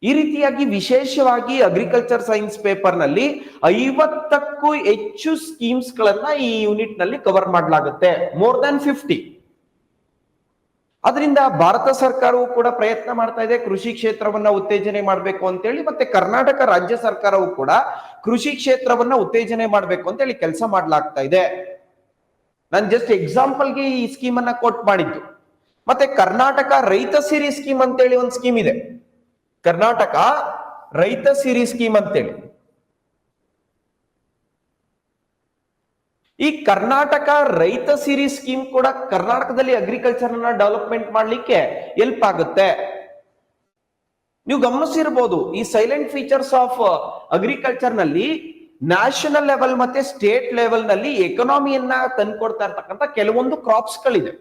ಈ ರೀತಿಯಾಗಿ ವಿಶೇಷವಾಗಿ ಅಗ್ರಿಕಲ್ಚರ್ ಸೈನ್ಸ್ ಪೇಪರ್ ನಲ್ಲಿ 50ಕ್ಕೂ ಹೆಚ್ಚು ಸ್ಕೀಮ್ಸ್ ಗಳನ್ನ ಈ ಯೂನಿಟ್ ನಲ್ಲಿ ಕವರ್ ಮಾಡಲಾಗುತ್ತೆ, ಮೋರ್ ದನ್ 50. ಅದರಿಂದ ಭಾರತ ಸರ್ಕಾರವು ಕೂಡ ಪ್ರಯತ್ನ ಮಾಡ್ತಾ ಇದೆ ಕೃಷಿ ಕ್ಷೇತ್ರವನ್ನ ಉತ್ತೇಜನೆ ಮಾಡಬೇಕು ಅಂತೇಳಿ. ಮತ್ತೆ ಕರ್ನಾಟಕ ರಾಜ್ಯ ಸರ್ಕಾರವು ಕೂಡ ಕೃಷಿ ಕ್ಷೇತ್ರವನ್ನ ಉತ್ತೇಜನೆ ಮಾಡಬೇಕು ಅಂತೇಳಿ ಕೆಲಸ ಮಾಡ್ಲಾಗ್ತಾ ಇದೆ. ನಾನು ಜಸ್ಟ್ ಎಕ್ಸಾಂಪಲ್ಗೆ ಈ ಸ್ಕೀಮ್ ಅನ್ನ ಕೋಟ್ ಮಾಡಿದ್ದು. ಮತ್ತೆ ಕರ್ನಾಟಕ ರೈತ ಸಿರಿ ಸ್ಕೀಮ್ ಅಂತೇಳಿ ಒಂದು ಸ್ಕೀಮ್ ಇದೆ. ಕರ್ನಾಟಕ ರೈತ ಸಿರಿ ಸ್ಕೀಮ್ ಅಂತೇಳಿ ಈ ಕರ್ನಾಟಕ ರೈತ ಸಿರಿ ಸ್ಕೀಮ್ ಕೂಡ ಕರ್ನಾಟಕದಲ್ಲಿ ಅಗ್ರಿಕಲ್ಚರ್ ನ ಡೆವಲಪ್ಮೆಂಟ್ ಮಾಡ್ಲಿಕ್ಕೆ ಹೆಲ್ಪ್ ಆಗುತ್ತೆ. ನೀವು ಗಮನಿಸಿರ್ಬೋದು ಈ ಸೈಲೆಂಟ್ ಫೀಚರ್ಸ್ ಆಫ್ ಅಗ್ರಿಕಲ್ಚರ್ ನಲ್ಲಿ ನ್ಯಾಷನಲ್ ಲೆವೆಲ್ ಮತ್ತೆ ಸ್ಟೇಟ್ ಲೆವೆಲ್ ನಲ್ಲಿ ಎಕನಾಮಿಯನ್ನ ತಂದ್ಕೊಡ್ತಾ ಇರ್ತಕ್ಕಂಥ ಕೆಲವೊಂದು ಕ್ರಾಪ್ಸ್ ಗಳಿದೆ.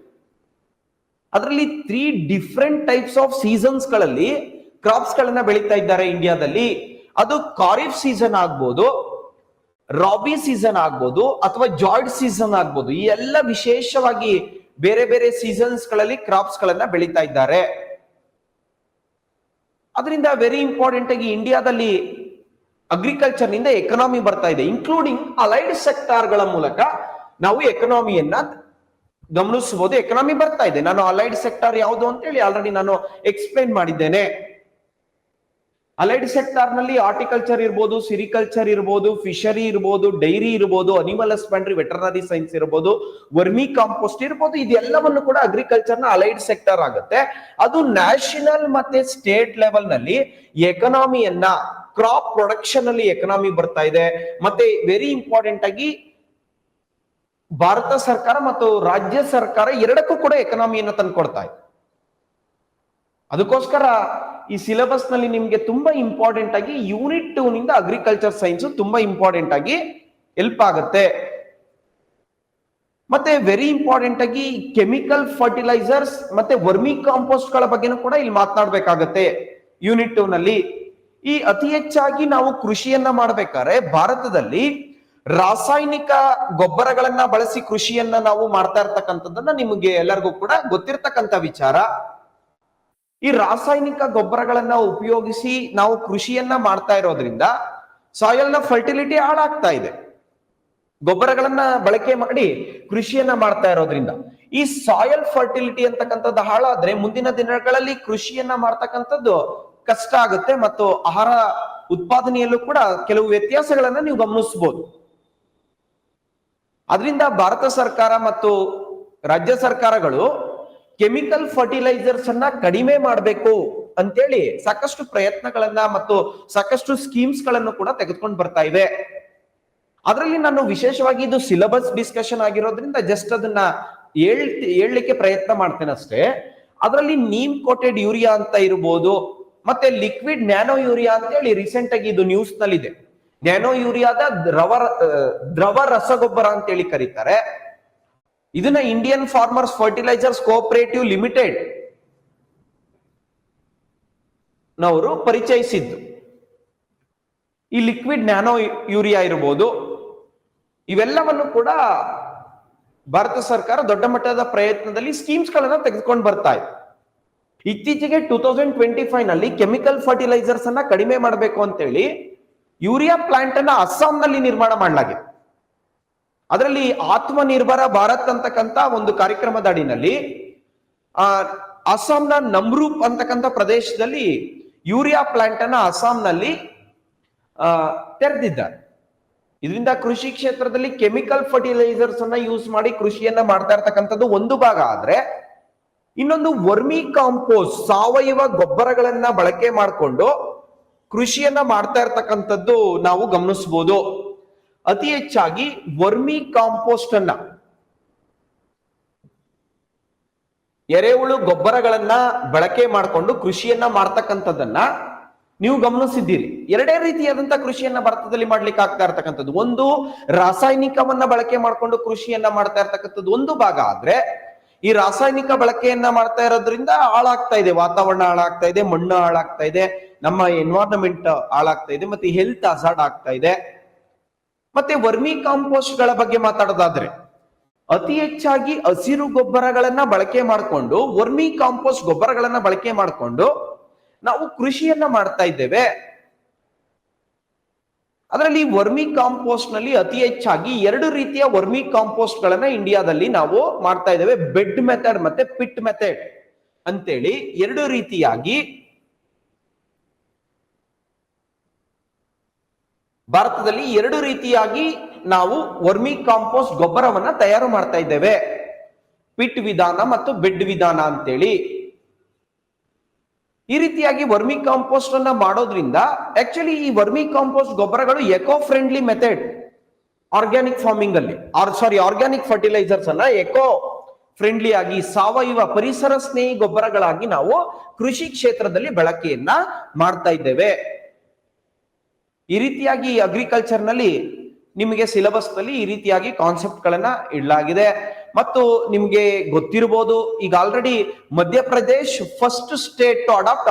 ಅದರಲ್ಲಿ 3 ಡಿಫ್ರೆಂಟ್ ಟೈಪ್ಸ್ ಆಫ್ ಸೀಸನ್ಸ್ ಗಳಲ್ಲಿ ಕ್ರಾಪ್ಸ್ ಗಳನ್ನ ಬೆಳೀತಾ ಇದ್ದಾರೆ ಇಂಡಿಯಾದಲ್ಲಿ. ಅದು ಖಾರಿಫ್ ಸೀಸನ್ ಆಗ್ಬೋದು, ರಾಬಿ ಸೀಸನ್ ಆಗ್ಬೋದು, ಅಥವಾ ಜಾಯ್ಡ್ ಸೀಸನ್ ಆಗ್ಬೋದು. ಈ ಎಲ್ಲ ವಿಶೇಷವಾಗಿ ಬೇರೆ ಬೇರೆ ಸೀಸನ್ಸ್ ಗಳಲ್ಲಿ ಕ್ರಾಪ್ಸ್ ಗಳನ್ನ ಬೆಳೀತಾ ಇದ್ದಾರೆ. ಅದರಿಂದ ವೆರಿ ಇಂಪಾರ್ಟೆಂಟ್ ಆಗಿ ಇಂಡಿಯಾದಲ್ಲಿ ಅಗ್ರಿಕಲ್ಚರ್ ನಿಂದ ಎಕನಾಮಿ ಬರ್ತಾ ಇದೆ, ಇನ್ಕ್ಲೂಡಿಂಗ್ ಅಲೈಡ್ ಸೆಕ್ಟಾರ್ ಗಳ ಮೂಲಕ ನಾವು ಎಕನಾಮಿಯನ್ನ ಗಮನಿಸಬಹುದು. ಎಕನಾಮಿ ಬರ್ತಾ ಇದೆ. ನಾನು ಅಲೈಡ್ ಸೆಕ್ಟಾರ್ ಯಾವುದು ಅಂತ ಹೇಳಿ ಆಲ್ರೆಡಿ ನಾನು ಎಕ್ಸ್ಪ್ಲೈನ್ ಮಾಡಿದ್ದೇನೆ. ಅಲೈಡ್ ಸೆಕ್ಟಾರ್ ನಲ್ಲಿ ಹಾರ್ಟಿಕಲ್ಚರ್ ಇರ್ಬೋದು, ಸಿರಿಕಲ್ಚರ್ ಇರ್ಬೋದು, ಫಿಶರಿ ಇರ್ಬೋದು, ಡೈರಿ ಇರ್ಬೋದು, ಅನಿಮಲ್ ಹಸ್ಬೆಂಡ್ರಿ, ವೆಟರ್ನರಿ ಸೈನ್ಸ್ ಇರ್ಬೋದು, ವರ್ಮಿ ಕಾಂಪೋಸ್ಟ್ ಇರ್ಬೋದು. ಇದೆಲ್ಲವನ್ನು ಕೂಡ ಅಗ್ರಿಕಲ್ಚರ್ ನ ಅಲೈಡ್ ಸೆಕ್ಟರ್ ಆಗುತ್ತೆ. ಅದು ನ್ಯಾಷನಲ್ ಮತ್ತೆ ಸ್ಟೇಟ್ ಲೆವೆಲ್ ನಲ್ಲಿ ಎಕನಾಮಿಯನ್ನ, ಕ್ರಾಪ್ ಪ್ರೊಡಕ್ಷನ್ ಅಲ್ಲಿ ಎಕನಾಮಿ ಬರ್ತಾ ಇದೆ. ಮತ್ತೆ ವೆರಿ ಇಂಪಾರ್ಟೆಂಟ್ ಆಗಿ ಭಾರತ ಸರ್ಕಾರ ಮತ್ತು ರಾಜ್ಯ ಸರ್ಕಾರ ಎರಡಕ್ಕೂ ಕೂಡ ಎಕನಾಮಿಯನ್ನ ತಂದ್ಕೊಡ್ತಾ ಇದೆ. ಅದಕ್ಕೋಸ್ಕರ ಈ ಸಿಲೆಬಸ್ ನಲ್ಲಿ ನಿಮ್ಗೆ ತುಂಬಾ ಇಂಪಾರ್ಟೆಂಟ್ ಆಗಿ ಯೂನಿಟ್ 2 ನಿಂದ ಅಗ್ರಿಕಲ್ಚರ್ ಸೈನ್ಸ್ ತುಂಬಾ ಇಂಪಾರ್ಟೆಂಟ್ ಆಗಿ ಹೆಲ್ಪ್ ಆಗುತ್ತೆ. ಮತ್ತೆ ವೆರಿ ಇಂಪಾರ್ಟೆಂಟ್ ಆಗಿ ಕೆಮಿಕಲ್ ಫರ್ಟಿಲೈಸರ್ಸ್ ಮತ್ತೆ ವರ್ಮಿ ಕಾಂಪೋಸ್ಟ್ ಗಳ ಬಗ್ಗೆನೂ ಕೂಡ ಇಲ್ಲಿ ಮಾತನಾಡಬೇಕಾಗತ್ತೆ ಯೂನಿಟ್ 2 ನಲ್ಲಿ. ಈ ಅತಿ ಹೆಚ್ಚಾಗಿ ನಾವು ಕೃಷಿಯನ್ನ ಮಾಡ್ಬೇಕಾದ್ರೆ ಭಾರತದಲ್ಲಿ ರಾಸಾಯನಿಕ ಗೊಬ್ಬರಗಳನ್ನ ಬಳಸಿ ಕೃಷಿಯನ್ನ ನಾವು ಮಾಡ್ತಾ ಇರ್ತಕ್ಕಂಥದ್ದನ್ನ ನಿಮಗೆ ಎಲ್ಲರಿಗೂ ಕೂಡ ಗೊತ್ತಿರ್ತಕ್ಕಂಥ ವಿಚಾರ. ಈ ರಾಸಾಯನಿಕ ಗೊಬ್ಬರಗಳನ್ನ ಉಪಯೋಗಿಸಿ ನಾವು ಕೃಷಿಯನ್ನ ಮಾಡ್ತಾ ಇರೋದ್ರಿಂದ ಸಾಯಿಲ್ ನ ಫರ್ಟಿಲಿಟಿ ಹಾಳಾಗ್ತಾ ಇದೆ. ಗೊಬ್ಬರಗಳನ್ನ ಬಳಕೆ ಮಾಡಿ ಕೃಷಿಯನ್ನ ಮಾಡ್ತಾ ಇರೋದ್ರಿಂದ ಈ ಸಾಯಿಲ್ ಫರ್ಟಿಲಿಟಿ ಅಂತಕ್ಕಂಥದ್ದು ಹಾಳಾದ್ರೆ ಮುಂದಿನ ದಿನಗಳಲ್ಲಿ ಕೃಷಿಯನ್ನ ಮಾಡ್ತಕ್ಕಂಥದ್ದು ಕಷ್ಟ ಆಗುತ್ತೆ ಮತ್ತು ಆಹಾರ ಉತ್ಪಾದನೆಯಲ್ಲೂ ಕೂಡ ಕೆಲವು ವ್ಯತ್ಯಾಸಗಳನ್ನ ನೀವು ಗಮನಿಸಬಹುದು. ಅದರಿಂದ ಭಾರತ ಸರ್ಕಾರ ಮತ್ತು ರಾಜ್ಯ ಸರ್ಕಾರಗಳು ಕೆಮಿಕಲ್ ಫರ್ಟಿಲೈಸರ್ಸ್ ಅನ್ನ ಕಡಿಮೆ ಮಾಡಬೇಕು ಅಂತೇಳಿ ಸಾಕಷ್ಟು ಪ್ರಯತ್ನಗಳನ್ನ ಮತ್ತು ಸಾಕಷ್ಟು ಸ್ಕೀಮ್ಸ್ ಗಳನ್ನು ಕೂಡ ತೆಗೆದುಕೊಂಡು ಬರ್ತಾ ಇವೆ. ಅದರಲ್ಲಿ ನಾನು ವಿಶೇಷವಾಗಿ ಇದು ಸಿಲೆಬಸ್ ಡಿಸ್ಕಷನ್ ಆಗಿರೋದ್ರಿಂದ ಜಸ್ಟ್ ಅದನ್ನ ಹೇಳಲಿಕ್ಕೆ ಪ್ರಯತ್ನ ಮಾಡ್ತೇನೆ ಅಷ್ಟೇ. ಅದರಲ್ಲಿ ನೀಮ್ ಕೋಟೆಡ್ ಯೂರಿಯಾ ಅಂತ ಇರಬಹುದು, ಮತ್ತೆ ಲಿಕ್ವಿಡ್ ನ್ಯಾನೋ ಯೂರಿಯಾ ಅಂತ ಹೇಳಿ ರೀಸೆಂಟ್ ಆಗಿ ಇದು ನ್ಯೂಸ್ ನಲ್ಲಿದೆ. ನ್ಯಾನೋ ಯೂರಿಯಾದ ದ್ರವ ರಸಗೊಬ್ಬರ ಅಂತ ಹೇಳಿ ಕರೀತಾರೆ. ಇದನ್ನ Indian farmers fertilisers cooperative limited ನವರು ಪರಿಚಯಿಸಿದ್ದು. ಈ ಲಿಕ್ವಿಡ್ ನ್ಯಾನೋ ಯೂರಿಯಾ ಇರಬಹುದು, ಇವೆಲ್ಲವನ್ನು ಕೂಡ ಭಾರತ ಸರ್ಕಾರ ದೊಡ್ಡ ಮಟ್ಟದ ಪ್ರಯತ್ನದಲ್ಲಿ ಸ್ಕೀಮ್ಸ್ ಗಳನ್ನ ತೆಗೆದುಕೊಂಡು ಬರ್ತಾ ಇದೆ. ಇತ್ತೀಚೆಗೆ 2025 ನಲ್ಲಿ ಕೆಮಿಕಲ್ ಫರ್ಟಿಲೈಸರ್ಸ್ ಅನ್ನ ಕಡಿಮೆ ಮಾಡಬೇಕು ಅಂತೇಳಿ ಯೂರಿಯಾ ಪ್ಲಾಂಟ್ ಅನ್ನ ಅಸ್ಸಾಂನಲ್ಲಿ ನಿರ್ಮಾಣ ಮಾಡಲಾಗಿದೆ. ಅದರಲ್ಲಿ ಆತ್ಮನಿರ್ಭರ ಭಾರತ್ ಅಂತಕ್ಕಂಥ ಒಂದು ಕಾರ್ಯಕ್ರಮದ ಅಡಿನಲ್ಲಿ ಅಸ್ಸಾಂನ ನಮ್ರೂಪ್ ಅಂತಕ್ಕಂಥ ಪ್ರದೇಶದಲ್ಲಿ ಯೂರಿಯಾ ಪ್ಲಾಂಟ್ ಅನ್ನ ಅಸ್ಸಾಂನಲ್ಲಿ ತೆರೆದಿದ್ದಾರೆ. ಇದರಿಂದ ಕೃಷಿ ಕ್ಷೇತ್ರದಲ್ಲಿ ಕೆಮಿಕಲ್ ಫರ್ಟಿಲೈಸರ್ಸ್ ಅನ್ನ ಯೂಸ್ ಮಾಡಿ ಕೃಷಿಯನ್ನ ಮಾಡ್ತಾ ಇರ್ತಕ್ಕಂಥದ್ದು ಒಂದು ಭಾಗ ಆದ್ರೆ, ಇನ್ನೊಂದು ವರ್ಮಿ ಕಾಂಪೋಸ್ಟ್ ಸಾವಯವ ಗೊಬ್ಬರಗಳನ್ನ ಬಳಕೆ ಮಾಡಿಕೊಂಡು ಕೃಷಿಯನ್ನ ಮಾಡ್ತಾ ಇರ್ತಕ್ಕಂಥದ್ದು ನಾವು ಗಮನಿಸಬಹುದು. ಅತಿ ಹೆಚ್ಚಾಗಿ ವರ್ಮಿ ಕಾಂಪೋಸ್ಟ್ ಅನ್ನ, ಎರೆಹುಳು ಗೊಬ್ಬರಗಳನ್ನ ಬಳಕೆ ಮಾಡಿಕೊಂಡು ಕೃಷಿಯನ್ನ ಮಾಡ್ತಕ್ಕಂಥದ್ದನ್ನ ನೀವು ಗಮನಿಸಿದ್ದೀರಿ. ಎರಡೇ ರೀತಿಯಾದಂತಹ ಕೃಷಿಯನ್ನ ಭಾರತದಲ್ಲಿ ಮಾಡ್ಲಿಕ್ಕೆ ಆಗ್ತಾ ಇರ್ತಕ್ಕಂಥದ್ದು. ಒಂದು ರಾಸಾಯನಿಕವನ್ನ ಬಳಕೆ ಮಾಡಿಕೊಂಡು ಕೃಷಿಯನ್ನ ಮಾಡ್ತಾ ಇರ್ತಕ್ಕಂಥದ್ದು ಒಂದು ಭಾಗ ಆದ್ರೆ, ಈ ರಾಸಾಯನಿಕ ಬಳಕೆಯನ್ನ ಮಾಡ್ತಾ ಇರೋದ್ರಿಂದ ಹಾಳಾಗ್ತಾ ಇದೆ, ವಾತಾವರಣ ಹಾಳಾಗ್ತಾ ಇದೆ, ಮಣ್ಣು ಹಾಳಾಗ್ತಾ ಇದೆ, ನಮ್ಮ ಎನ್ವೈರನ್ಮೆಂಟ್ ಹಾಳಾಗ್ತಾ ಇದೆ, ಮತ್ತೆ ಹೆಲ್ತ್ ಹಜಾರ್ಡ್ ಆಗ್ತಾ ಇದೆ. ಮತ್ತೆ ವರ್ಮಿ ಕಾಂಪೋಸ್ಟ್ ಗಳ ಬಗ್ಗೆ ಮಾತಾಡೋದಾದ್ರೆ, ಅತಿ ಹೆಚ್ಚಾಗಿ ಹಸಿರು ಗೊಬ್ಬರಗಳನ್ನ ಬಳಕೆ ಮಾಡಿಕೊಂಡು ವರ್ಮಿ ಕಾಂಪೋಸ್ಟ್ ಗೊಬ್ಬರಗಳನ್ನ ಬಳಕೆ ಮಾಡಿಕೊಂಡು ನಾವು ಕೃಷಿಯನ್ನ ಮಾಡ್ತಾ ಇದ್ದೇವೆ. ಅದರಲ್ಲಿ ವರ್ಮಿ ಕಾಂಪೋಸ್ಟ್ ನಲ್ಲಿ ಅತಿ ಹೆಚ್ಚಾಗಿ 2 ರೀತಿಯ ವರ್ಮಿ ಕಾಂಪೋಸ್ಟ್ ಗಳನ್ನ ಇಂಡಿಯಾದಲ್ಲಿ ನಾವು ಮಾಡ್ತಾ ಇದ್ದೇವೆ. ಬೆಡ್ ಮೆಥಡ್ ಮತ್ತೆ ಪಿಟ್ ಮೆಥಡ್ ಅಂತೇಳಿ 2 ರೀತಿಯಾಗಿ ಭಾರತದಲ್ಲಿ 2 ರೀತಿಯಾಗಿ ನಾವು ವರ್ಮಿ ಕಾಂಪೋಸ್ಟ್ ಗೊಬ್ಬರವನ್ನ ತಯಾರು ಮಾಡ್ತಾ ಇದ್ದೇವೆ. ಪಿಟ್ ವಿಧಾನ ಮತ್ತು ಬೆಡ್ ವಿಧಾನ ಅಂತೇಳಿ. ಈ ರೀತಿಯಾಗಿ ವರ್ಮಿ ಕಾಂಪೋಸ್ಟ್ ಅನ್ನ ಮಾಡೋದ್ರಿಂದ ಆಕ್ಚುಲಿ ಈ ವರ್ಮಿ ಕಾಂಪೋಸ್ಟ್ ಗೊಬ್ಬರಗಳು eco friendly method organic farming ಅಲ್ಲಿ ಆರ್ಗ್ಯಾನಿಕ್ ಫರ್ಟಿಲೈಸರ್ಸ್ ಅನ್ನ ಎಕೋ ಫ್ರೆಂಡ್ಲಿ ಆಗಿ ಸಾವಯವ ಪರಿಸರ ಸ್ನೇಹಿ ಗೊಬ್ಬರಗಳಾಗಿ ನಾವು ಕೃಷಿ ಕ್ಷೇತ್ರದಲ್ಲಿ ಬಳಕೆಯನ್ನ ಮಾಡ್ತಾ ಇದ್ದೇವೆ. ಈ ರೀತಿಯಾಗಿ ಅಗ್ರಿಕಲ್ಚರ್ ನಲ್ಲಿ ನಿಮಗೆ ಸಿಲೆಬಸ್ ನಲ್ಲಿ ಈ ರೀತಿಯಾಗಿ ಕಾನ್ಸೆಪ್ಟ್ ಗಳನ್ನ ಇಡಲಾಗಿದೆ. ಮತ್ತು ನಿಮ್ಗೆ ಗೊತ್ತಿರಬಹುದು, ಈಗ already Madhya Pradesh first state to adapt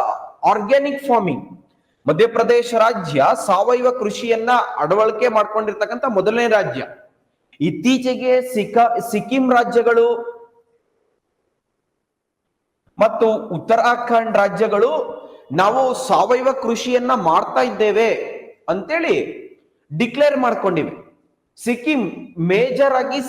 organic farming. Madhya Pradesh ರಾಜ್ಯ ಸಾವಯವ ಕೃಷಿಯನ್ನ ಅಳವಡಿಕೆ ಮಾಡ್ಕೊಂಡಿರ್ತಕ್ಕಂಥ ಮೊದಲನೇ ರಾಜ್ಯ. ಇತ್ತೀಚೆಗೆ ಸಿಕ್ಕಿಂ ರಾಜ್ಯಗಳು ಮತ್ತು ಉತ್ತರಾಖಂಡ್ ರಾಜ್ಯಗಳು ನಾವು ಸಾವಯವ ಕೃಷಿಯನ್ನ ಮಾಡ್ತಾ ಇದ್ದೇವೆ ಅಂತೇಳಿ ಡಿಕ್ಲೇರ್ ಮಾಡ್ಕೊಂಡಿವೆ. ಸಿಕ್ಕಿಂ ಮೇಜರ್ ಆಗಿ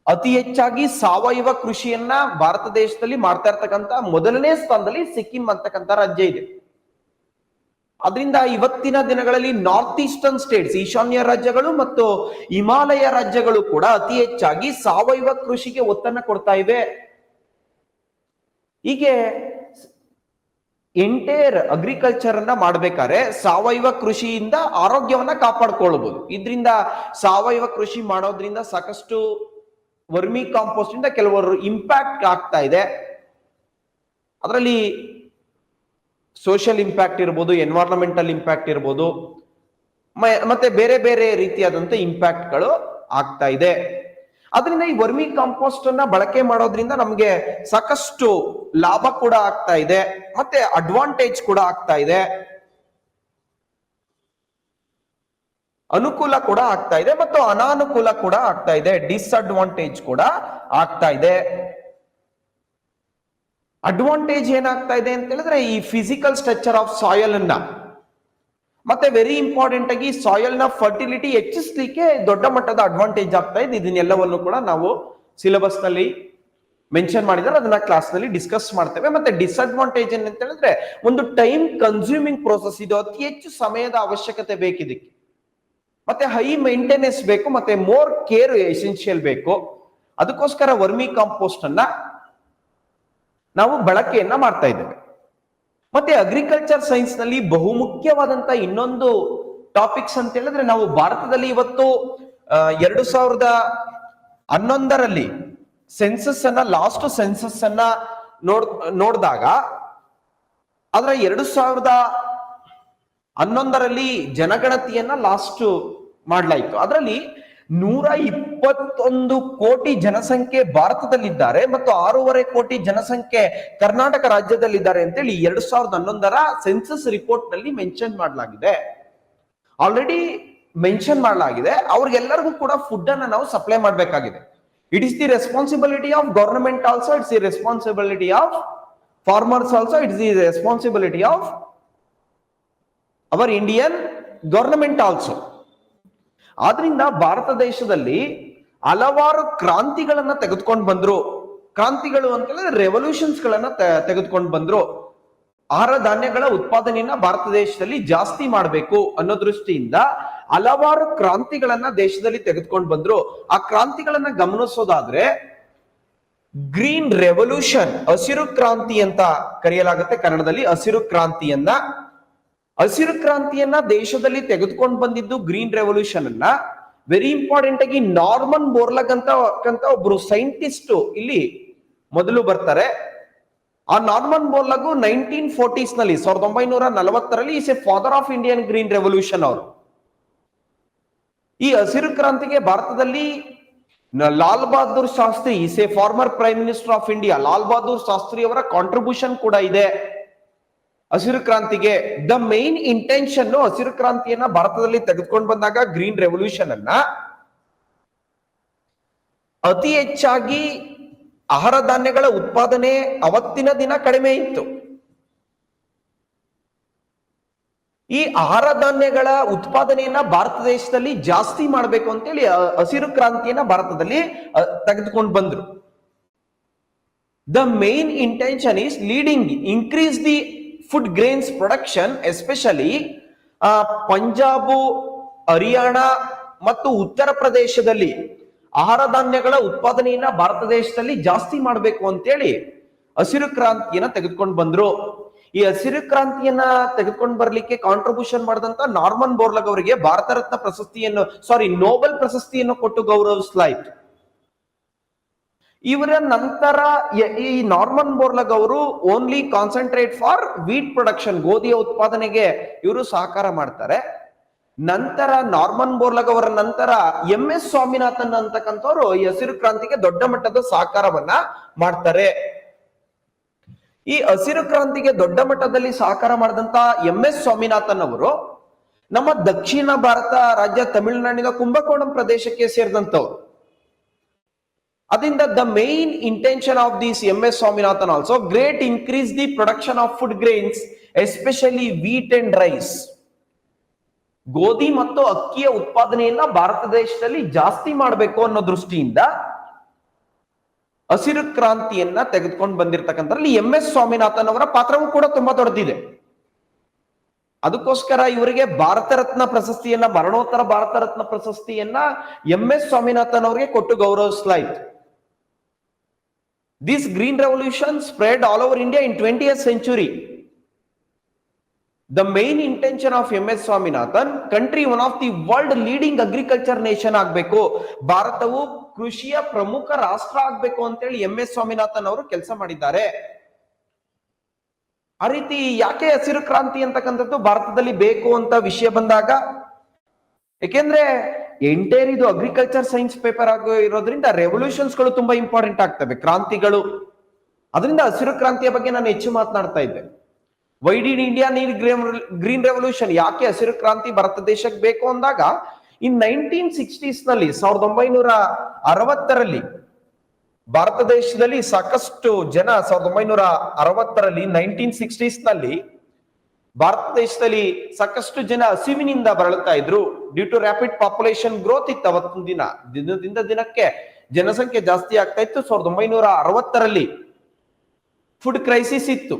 ಅತಿ ಹೆಚ್ಚಾಗಿ ಸಾವಯವ ಕೃಷಿಯನ್ನ ಭಾರತ ದೇಶದಲ್ಲಿ ಮಾಡ್ತಾ ಇರ್ತಕ್ಕಂಥ ಮೊದಲನೇ ಸ್ಥಾನದಲ್ಲಿ ಸಿಕ್ಕಿಂ ಅಂತಕ್ಕಂಥ ರಾಜ್ಯ ಇದೆ. ಅದರಿಂದ ಇವತ್ತಿನ ದಿನಗಳಲ್ಲಿ ನಾರ್ತ್ ಈಸ್ಟರ್ನ್ ಸ್ಟೇಟ್ಸ್, ಈಶಾನ್ಯ ರಾಜ್ಯಗಳು ಮತ್ತು ಹಿಮಾಲಯ ರಾಜ್ಯಗಳು ಕೂಡ ಅತಿ ಹೆಚ್ಚಾಗಿ ಸಾವಯವ ಕೃಷಿಗೆ ಒತ್ತನ್ನ ಕೊಡ್ತಾ ಇವೆ. ಹೀಗೆ ಎಂಟೈರ್ ಅಗ್ರಿಕಲ್ಚರ್ ಅನ್ನ ಮಾಡ್ಬೇಕಾದ್ರೆ ಸಾವಯವ ಕೃಷಿಯಿಂದ ಆರೋಗ್ಯವನ್ನ ಕಾಪಾಡ್ಕೊಳ್ಬಹುದು. ಇದರಿಂದ ಸಾವಯವ ಕೃಷಿ ಮಾಡೋದ್ರಿಂದ ಸಾಕಷ್ಟು ವರ್ಮಿ ಕಾಂಪೋಸ್ಟ್ ಇಂದ ಕೆಲವರು ಇಂಪ್ಯಾಕ್ಟ್ ಆಗ್ತಾ ಇದೆ. ಅದರಲ್ಲಿ ಸೋಷಿಯಲ್ ಇಂಪ್ಯಾಕ್ಟ್ ಇರ್ಬೋದು, ಎನ್ವೈರನ್ಮೆಂಟಲ್ ಇಂಪ್ಯಾಕ್ಟ್ ಇರ್ಬೋದು, ಮತ್ತೆ ಬೇರೆ ಬೇರೆ ರೀತಿಯಾದಂತ ಇಂಪ್ಯಾಕ್ಟ್ ಗಳು ಆಗ್ತಾ ಇದೆ. ಅದರಿಂದ ಈ ವರ್ಮಿ ಕಾಂಪೋಸ್ಟ್ ಅನ್ನ ಬಳಕೆ ಮಾಡೋದ್ರಿಂದ ನಮ್ಗೆ ಸಾಕಷ್ಟು ಲಾಭ ಕೂಡ ಆಗ್ತಾ ಇದೆ, ಮತ್ತೆ ಅಡ್ವಾಂಟೇಜ್ ಕೂಡ ಆಗ್ತಾ ಇದೆ, ಅನುಕೂಲ ಕೂಡ ಆಗ್ತಾ ಇದೆ ಮತ್ತು ಅನಾನುಕೂಲ ಕೂಡ ಆಗ್ತಾ ಇದೆ, ಡಿಸ್ಅಡ್ವಾಂಟೇಜ್ ಕೂಡ ಆಗ್ತಾ ಇದೆ. ಅಡ್ವಾಂಟೇಜ್ ಏನಾಗ್ತಾ ಇದೆ ಅಂತ ಹೇಳಿದ್ರೆ ಈ ಫಿಸಿಕಲ್ ಸ್ಟ್ರಕ್ಚರ್ ಆಫ್ ಸಾಯಿಲ್ ಅನ್ನ, ಮತ್ತೆ ವೆರಿ ಇಂಪಾರ್ಟೆಂಟ್ ಆಗಿ ಸಾಯಿಲ್ ನ ಫರ್ಟಿಲಿಟಿ ಹೆಚ್ಚಿಸ್ಲಿಕ್ಕೆ ದೊಡ್ಡ ಮಟ್ಟದ ಅಡ್ವಾಂಟೇಜ್ ಆಗ್ತಾ ಇದೆ. ಇದನ್ನೆಲ್ಲವನ್ನು ಕೂಡ ನಾವು ಸಿಲೆಬಸ್ ನಲ್ಲಿ ಮೆನ್ಷನ್ ಮಾಡಿದ್ರೆ ಅದನ್ನ ಕ್ಲಾಸ್ ನಲ್ಲಿ ಡಿಸ್ಕಸ್ ಮಾಡ್ತೇವೆ. ಮತ್ತೆ ಡಿಸ್ಅಡ್ವಾಂಟೇಜ್ ಏನಂತ ಹೇಳಿದ್ರೆ ಒಂದು ಟೈಮ್ ಕನ್ಸ್ಯೂಮಿಂಗ್ ಪ್ರೋಸೆಸ್, ಇದು ಅತಿ ಹೆಚ್ಚು ಸಮಯದ ಅವಶ್ಯಕತೆ ಬೇಕಿದಕ್ಕೆ, ಮತ್ತೆ ಹೈ ಮೇಂಟೆನೆನ್ಸ್ ಬೇಕು, ಮತ್ತೆ ಮೋರ್ ಕೇರ್ ಎಸೆನ್ಷಿಯಲ್ ಬೇಕು. ಅದಕ್ಕೋಸ್ಕರ ವರ್ಮಿ ಕಾಂಪೋಸ್ಟ್ ಅನ್ನ ನಾವು ಬಳಕೆಯನ್ನ ಮಾಡ್ತಾ ಇದ್ದೇವೆ. ಮತ್ತೆ ಅಗ್ರಿಕಲ್ಚರ್ ಸೈನ್ಸ್ ನಲ್ಲಿ ಬಹುಮುಖ್ಯವಾದಂತ ಇನ್ನೊಂದು ಟಾಪಿಕ್ಸ್ ಅಂತ ಹೇಳಿದ್ರೆ, ನಾವು ಭಾರತದಲ್ಲಿ ಇವತ್ತು 2011ರಲ್ಲಿ ಸೆನ್ಸಸ್ ಅನ್ನ, ಲಾಸ್ಟ್ ಸೆನ್ಸಸ್ ಅನ್ನ ನೋಡಿದಾಗ ಆದ್ರೆ 2011ರಲ್ಲಿ ಜನಗಣತಿಯನ್ನ ಲಾಸ್ಟ್ ಮಾಡಲಾಯಿತು. ಅದರಲ್ಲಿ 121 ಕೋಟಿ ಜನಸಂಖ್ಯೆ ಭಾರತದಲ್ಲಿದ್ದಾರೆ ಮತ್ತು 6.5 ಕೋಟಿ ಜನಸಂಖ್ಯೆ ಕರ್ನಾಟಕ ರಾಜ್ಯದಲ್ಲಿದ್ದಾರೆ ಅಂತೇಳಿ 2011ರ ಸೆನ್ಸಸ್ ರಿಪೋರ್ಟ್ ನಲ್ಲಿ ಮೆನ್ಷನ್ ಮಾಡಲಾಗಿದೆ. ಆಲ್ರೆಡಿ ಮೆನ್ಷನ್ ಮಾಡಲಾಗಿದೆ. ಅವ್ರಿಗೆಲ್ಲರಿಗೂ ಕೂಡ ಫುಡ್ ಅನ್ನ ನಾವು ಸಪ್ಲೈ ಮಾಡಬೇಕಾಗಿದೆ. It is the responsibility of government also, it's the responsibility of farmers also, it's the responsibility of our Indian government also. ಆದ್ರಿಂದ ಭಾರತ ದೇಶದಲ್ಲಿ ಹಲವಾರು ಕ್ರಾಂತಿಗಳನ್ನ ತೆಗೆದುಕೊಂಡು ಬಂದ್ರು. ಕ್ರಾಂತಿಗಳು ಅಂತ ಹೇಳಿದ್ರೆ ರೆವಲ್ಯೂಷನ್ಸ್ ಗಳನ್ನ ತೆಗೆದುಕೊಂಡು ಬಂದ್ರು. ಆಹಾರ ಧಾನ್ಯಗಳ ಉತ್ಪಾದನೆಯನ್ನ ಭಾರತ ದೇಶದಲ್ಲಿ ಜಾಸ್ತಿ ಮಾಡಬೇಕು ಅನ್ನೋ ದೃಷ್ಟಿಯಿಂದ ಹಲವಾರು ಕ್ರಾಂತಿಗಳನ್ನ ದೇಶದಲ್ಲಿ ತೆಗೆದುಕೊಂಡು ಬಂದ್ರು. ಆ ಕ್ರಾಂತಿಗಳನ್ನ ಗಮನಿಸೋದಾದ್ರೆ ಗ್ರೀನ್ ರೆವಲ್ಯೂಷನ್, ಹಸಿರು ಕ್ರಾಂತಿ ಅಂತ ಕರೆಯಲಾಗುತ್ತೆ ಕನ್ನಡದಲ್ಲಿ. ಹಸಿರು ಕ್ರಾಂತಿಯನ್ನ ದೇಶದಲ್ಲಿ ತೆಗೆದುಕೊಂಡು ಬಂದಿದ್ದು ಗ್ರೀನ್ ರೆವಲ್ಯೂಷನ್ ಅನ್ನ. ವೆರಿ ಇಂಪಾರ್ಟೆಂಟ್ ಆಗಿ ನಾರ್ಮನ್ ಬೋರ್ಲಗ್ ಅಂತ ಒಬ್ರು ಸೈಂಟಿಸ್ಟ್ ಇಲ್ಲಿ ಮೊದಲು ಬರ್ತಾರೆ. ಆ ನಾರ್ಮನ್ ಬೋರ್ಲಗ್ 1940s ನಲ್ಲಿ 1940ರಲ್ಲಿ is a father of Indian green revolution. ಅವರು ಈ ಹಸಿರು ಕ್ರಾಂತಿಗೆ ಭಾರತದಲ್ಲಿ Lal Bahadur Shastri is a former prime minister of India, Lal Bahadur Shastri ಅವರ ಕಾಂಟ್ರಿಬ್ಯೂಷನ್ ಕೂಡ ಇದೆ ಹಸಿರು ಕ್ರಾಂತಿಗೆ. ದ ಮೈನ್ ಇಂಟೆನ್ಷನ್ ಹಸಿರು ಕ್ರಾಂತಿಯನ್ನ ಭಾರತದಲ್ಲಿ ತೆಗೆದುಕೊಂಡು ಬಂದಾಗ ಗ್ರೀನ್ ರೆವಲ್ಯೂಷನ್ ಅನ್ನ ಅತಿ ಹೆಚ್ಚಾಗಿ ಆಹಾರ ಧಾನ್ಯಗಳ ಉತ್ಪಾದನೆ ಅವತ್ತಿನ ದಿನ ಕಡಿಮೆ ಇತ್ತು. ಈ ಆಹಾರ ಧಾನ್ಯಗಳ ಉತ್ಪಾದನೆಯನ್ನ ಭಾರತ ದೇಶದಲ್ಲಿ ಜಾಸ್ತಿ ಮಾಡಬೇಕು ಅಂತೇಳಿ ಹಸಿರು ಕ್ರಾಂತಿಯನ್ನ ಭಾರತದಲ್ಲಿ ತೆಗೆದುಕೊಂಡು ಬಂದ್ರು. The main intention is leading increase the food grains production, especially Punjab, Haryana ಮತ್ತು ಉತ್ತರ ಪ್ರದೇಶದಲ್ಲಿ ಆಹಾರ ಧಾನ್ಯಗಳ ಉತ್ಪಾದನೆಯನ್ನ ಭಾರತ ದೇಶದಲ್ಲಿ ಜಾಸ್ತಿ ಮಾಡಬೇಕು ಅಂತೇಳಿ ಹಸಿರು ಕ್ರಾಂತಿಯನ್ನ ತೆಗೆದುಕೊಂಡು ಬಂದ್ರು. ಈ ಹಸಿರು ಕ್ರಾಂತಿಯನ್ನ ತೆಗೆದುಕೊಂಡು ಬರ್ಲಿಕ್ಕೆ ಕಾಂಟ್ರಿಬ್ಯೂಷನ್ ಮಾಡಿದಂತ ನಾರ್ಮನ್ ಬೋರ್ಲಗ್ ಅವರಿಗೆ ಭಾರತ ರತ್ನ ಪ್ರಶಸ್ತಿಯನ್ನು ನೋಬೆಲ್ ಪ್ರಶಸ್ತಿಯನ್ನು ಕೊಟ್ಟು ಗೌರವಿಸಲಾಯಿತು. ಇವರ ನಂತರ ಈ ನಾರ್ಮನ್ ಬೋರ್ಲಗ್ ಅವರು only concentrate for wheat production, ಗೋಧಿಯ ಉತ್ಪಾದನೆಗೆ ಇವರು ಸಹಕಾರ ಮಾಡ್ತಾರೆ. ನಂತರ ನಾರ್ಮನ್ ಬೋರ್ಲಗ್ ಅವರ ನಂತರ MS ಸ್ವಾಮಿನಾಥನ್ ಅಂತಕ್ಕಂಥವ್ರು ಈ ಹಸಿರು ಕ್ರಾಂತಿಗೆ ದೊಡ್ಡ ಮಟ್ಟದ ಸಹಕಾರವನ್ನ ಮಾಡ್ತಾರೆ. ಈ ಹಸಿರು ಕ್ರಾಂತಿಗೆ ದೊಡ್ಡ ಮಟ್ಟದಲ್ಲಿ ಸಹಕಾರ ಮಾಡಿದಂತ MS ಸ್ವಾಮಿನಾಥನ್ ಅವರು ನಮ್ಮ ದಕ್ಷಿಣ ಭಾರತ ರಾಜ್ಯ ತಮಿಳುನಾಡಿನ ಕುಂಭಕೋಣಂ ಪ್ರದೇಶಕ್ಕೆ ಸೇರಿದಂತವ್ರು. ಅದರಿಂದ the main intention of this MS Swaminathan also great increase the production of food grains, especially wheat and rice. ಗೋಧಿ ಮತ್ತು ಅಕ್ಕಿಯ ಉತ್ಪಾದನೆಯನ್ನ ಭಾರತ ದೇಶದಲ್ಲಿ ಜಾಸ್ತಿ ಮಾಡಬೇಕು ಅನ್ನೋ ದೃಷ್ಟಿಯಿಂದ ಹಸಿರು ಕ್ರಾಂತಿಯನ್ನ ತೆಗೆದುಕೊಂಡು ಬಂದಿರತಕ್ಕಂಥದ್ರಲ್ಲಿ MS ಸ್ವಾಮಿನಾಥನ್ ಅವರ ಪಾತ್ರವೂ ಕೂಡ ತುಂಬಾ ದೊಡ್ಡದಿದೆ. ಅದಕ್ಕೋಸ್ಕರ ಇವರಿಗೆ ಭಾರತ ರತ್ನ ಪ್ರಶಸ್ತಿಯನ್ನ, ಮರಣೋತ್ತರ ಭಾರತ ರತ್ನ ಪ್ರಶಸ್ತಿಯನ್ನ MS ಸ್ವಾಮಿನಾಥನ್ ಅವರಿಗೆ ಕೊಟ್ಟು ಗೌರವಿಸಲಾಯಿತು. This green revolution spread all over India in 20th century. The main intention of MS Swaminathan, country one of the world leading agriculture nation ಆಗ್ಬೇಕು, ಭಾರತವು ಕೃಷಿಯ ಪ್ರಮುಖ ರಾಷ್ಟ್ರ ಆಗ್ಬೇಕು ಅಂತೇಳಿ MS ಸ್ವಾಮಿನಾಥನ್ ಅವರು ಕೆಲಸ ಮಾಡಿದ್ದಾರೆ. ಆ ರೀತಿ ಯಾಕೆ ಹಸಿರು ಕ್ರಾಂತಿ ಅಂತಕ್ಕಂಥದ್ದು ಭಾರತದಲ್ಲಿ ಬೇಕು ಅಂತ ವಿಷಯ ಬಂದಾಗ, ಯಾಕೆಂದ್ರೆ ಎಂಟೈರ್ ಇದು ಅಗ್ರಿಕಲ್ಚರ್ ಸೈನ್ಸ್ ಪೇಪರ್ ಇರೋದ್ರಿಂದ ರೆವಲ್ಯೂಷನ್ಸ್ ಗಳು ತುಂಬಾ ಇಂಪಾರ್ಟೆಂಟ್ ಆಗ್ತವೆ, ಕ್ರಾಂತಿಗಳು. ಅದರಿಂದ ಹಸಿರು ಕ್ರಾಂತಿಯ ಬಗ್ಗೆ ನಾನು ಹೆಚ್ಚು ಮಾತನಾಡ್ತಾ ಇದ್ದೆ. Why did India need green revolution, ಯಾಕೆ ಹಸಿರು ಕ್ರಾಂತಿ ಭಾರತ ದೇಶಕ್ಕೆ ಬೇಕು ಅಂದಾಗ, ಇನ್ 1960s ನಲ್ಲಿ 1960ರಲ್ಲಿ ಭಾರತ ದೇಶದಲ್ಲಿ ಸಾಕಷ್ಟು ಜನ 1960ರಲ್ಲಿ 1960s ನಲ್ಲಿ ಭಾರತ ದೇಶದಲ್ಲಿ ಸಾಕಷ್ಟು ಜನ ಹಸಿವಿನಿಂದ ಬಳಲ್ತಾ ಇದ್ರು. Due to rapid population growth ಇತ್ತು. ಅವತ್ತಿನ ದಿನದಿಂದ ದಿನಕ್ಕೆ ಜನಸಂಖ್ಯೆ ಜಾಸ್ತಿ ಆಗ್ತಾ ಇತ್ತು. 1960ರಲ್ಲಿ ಫುಡ್ ಕ್ರೈಸಿಸ್ ಇತ್ತು,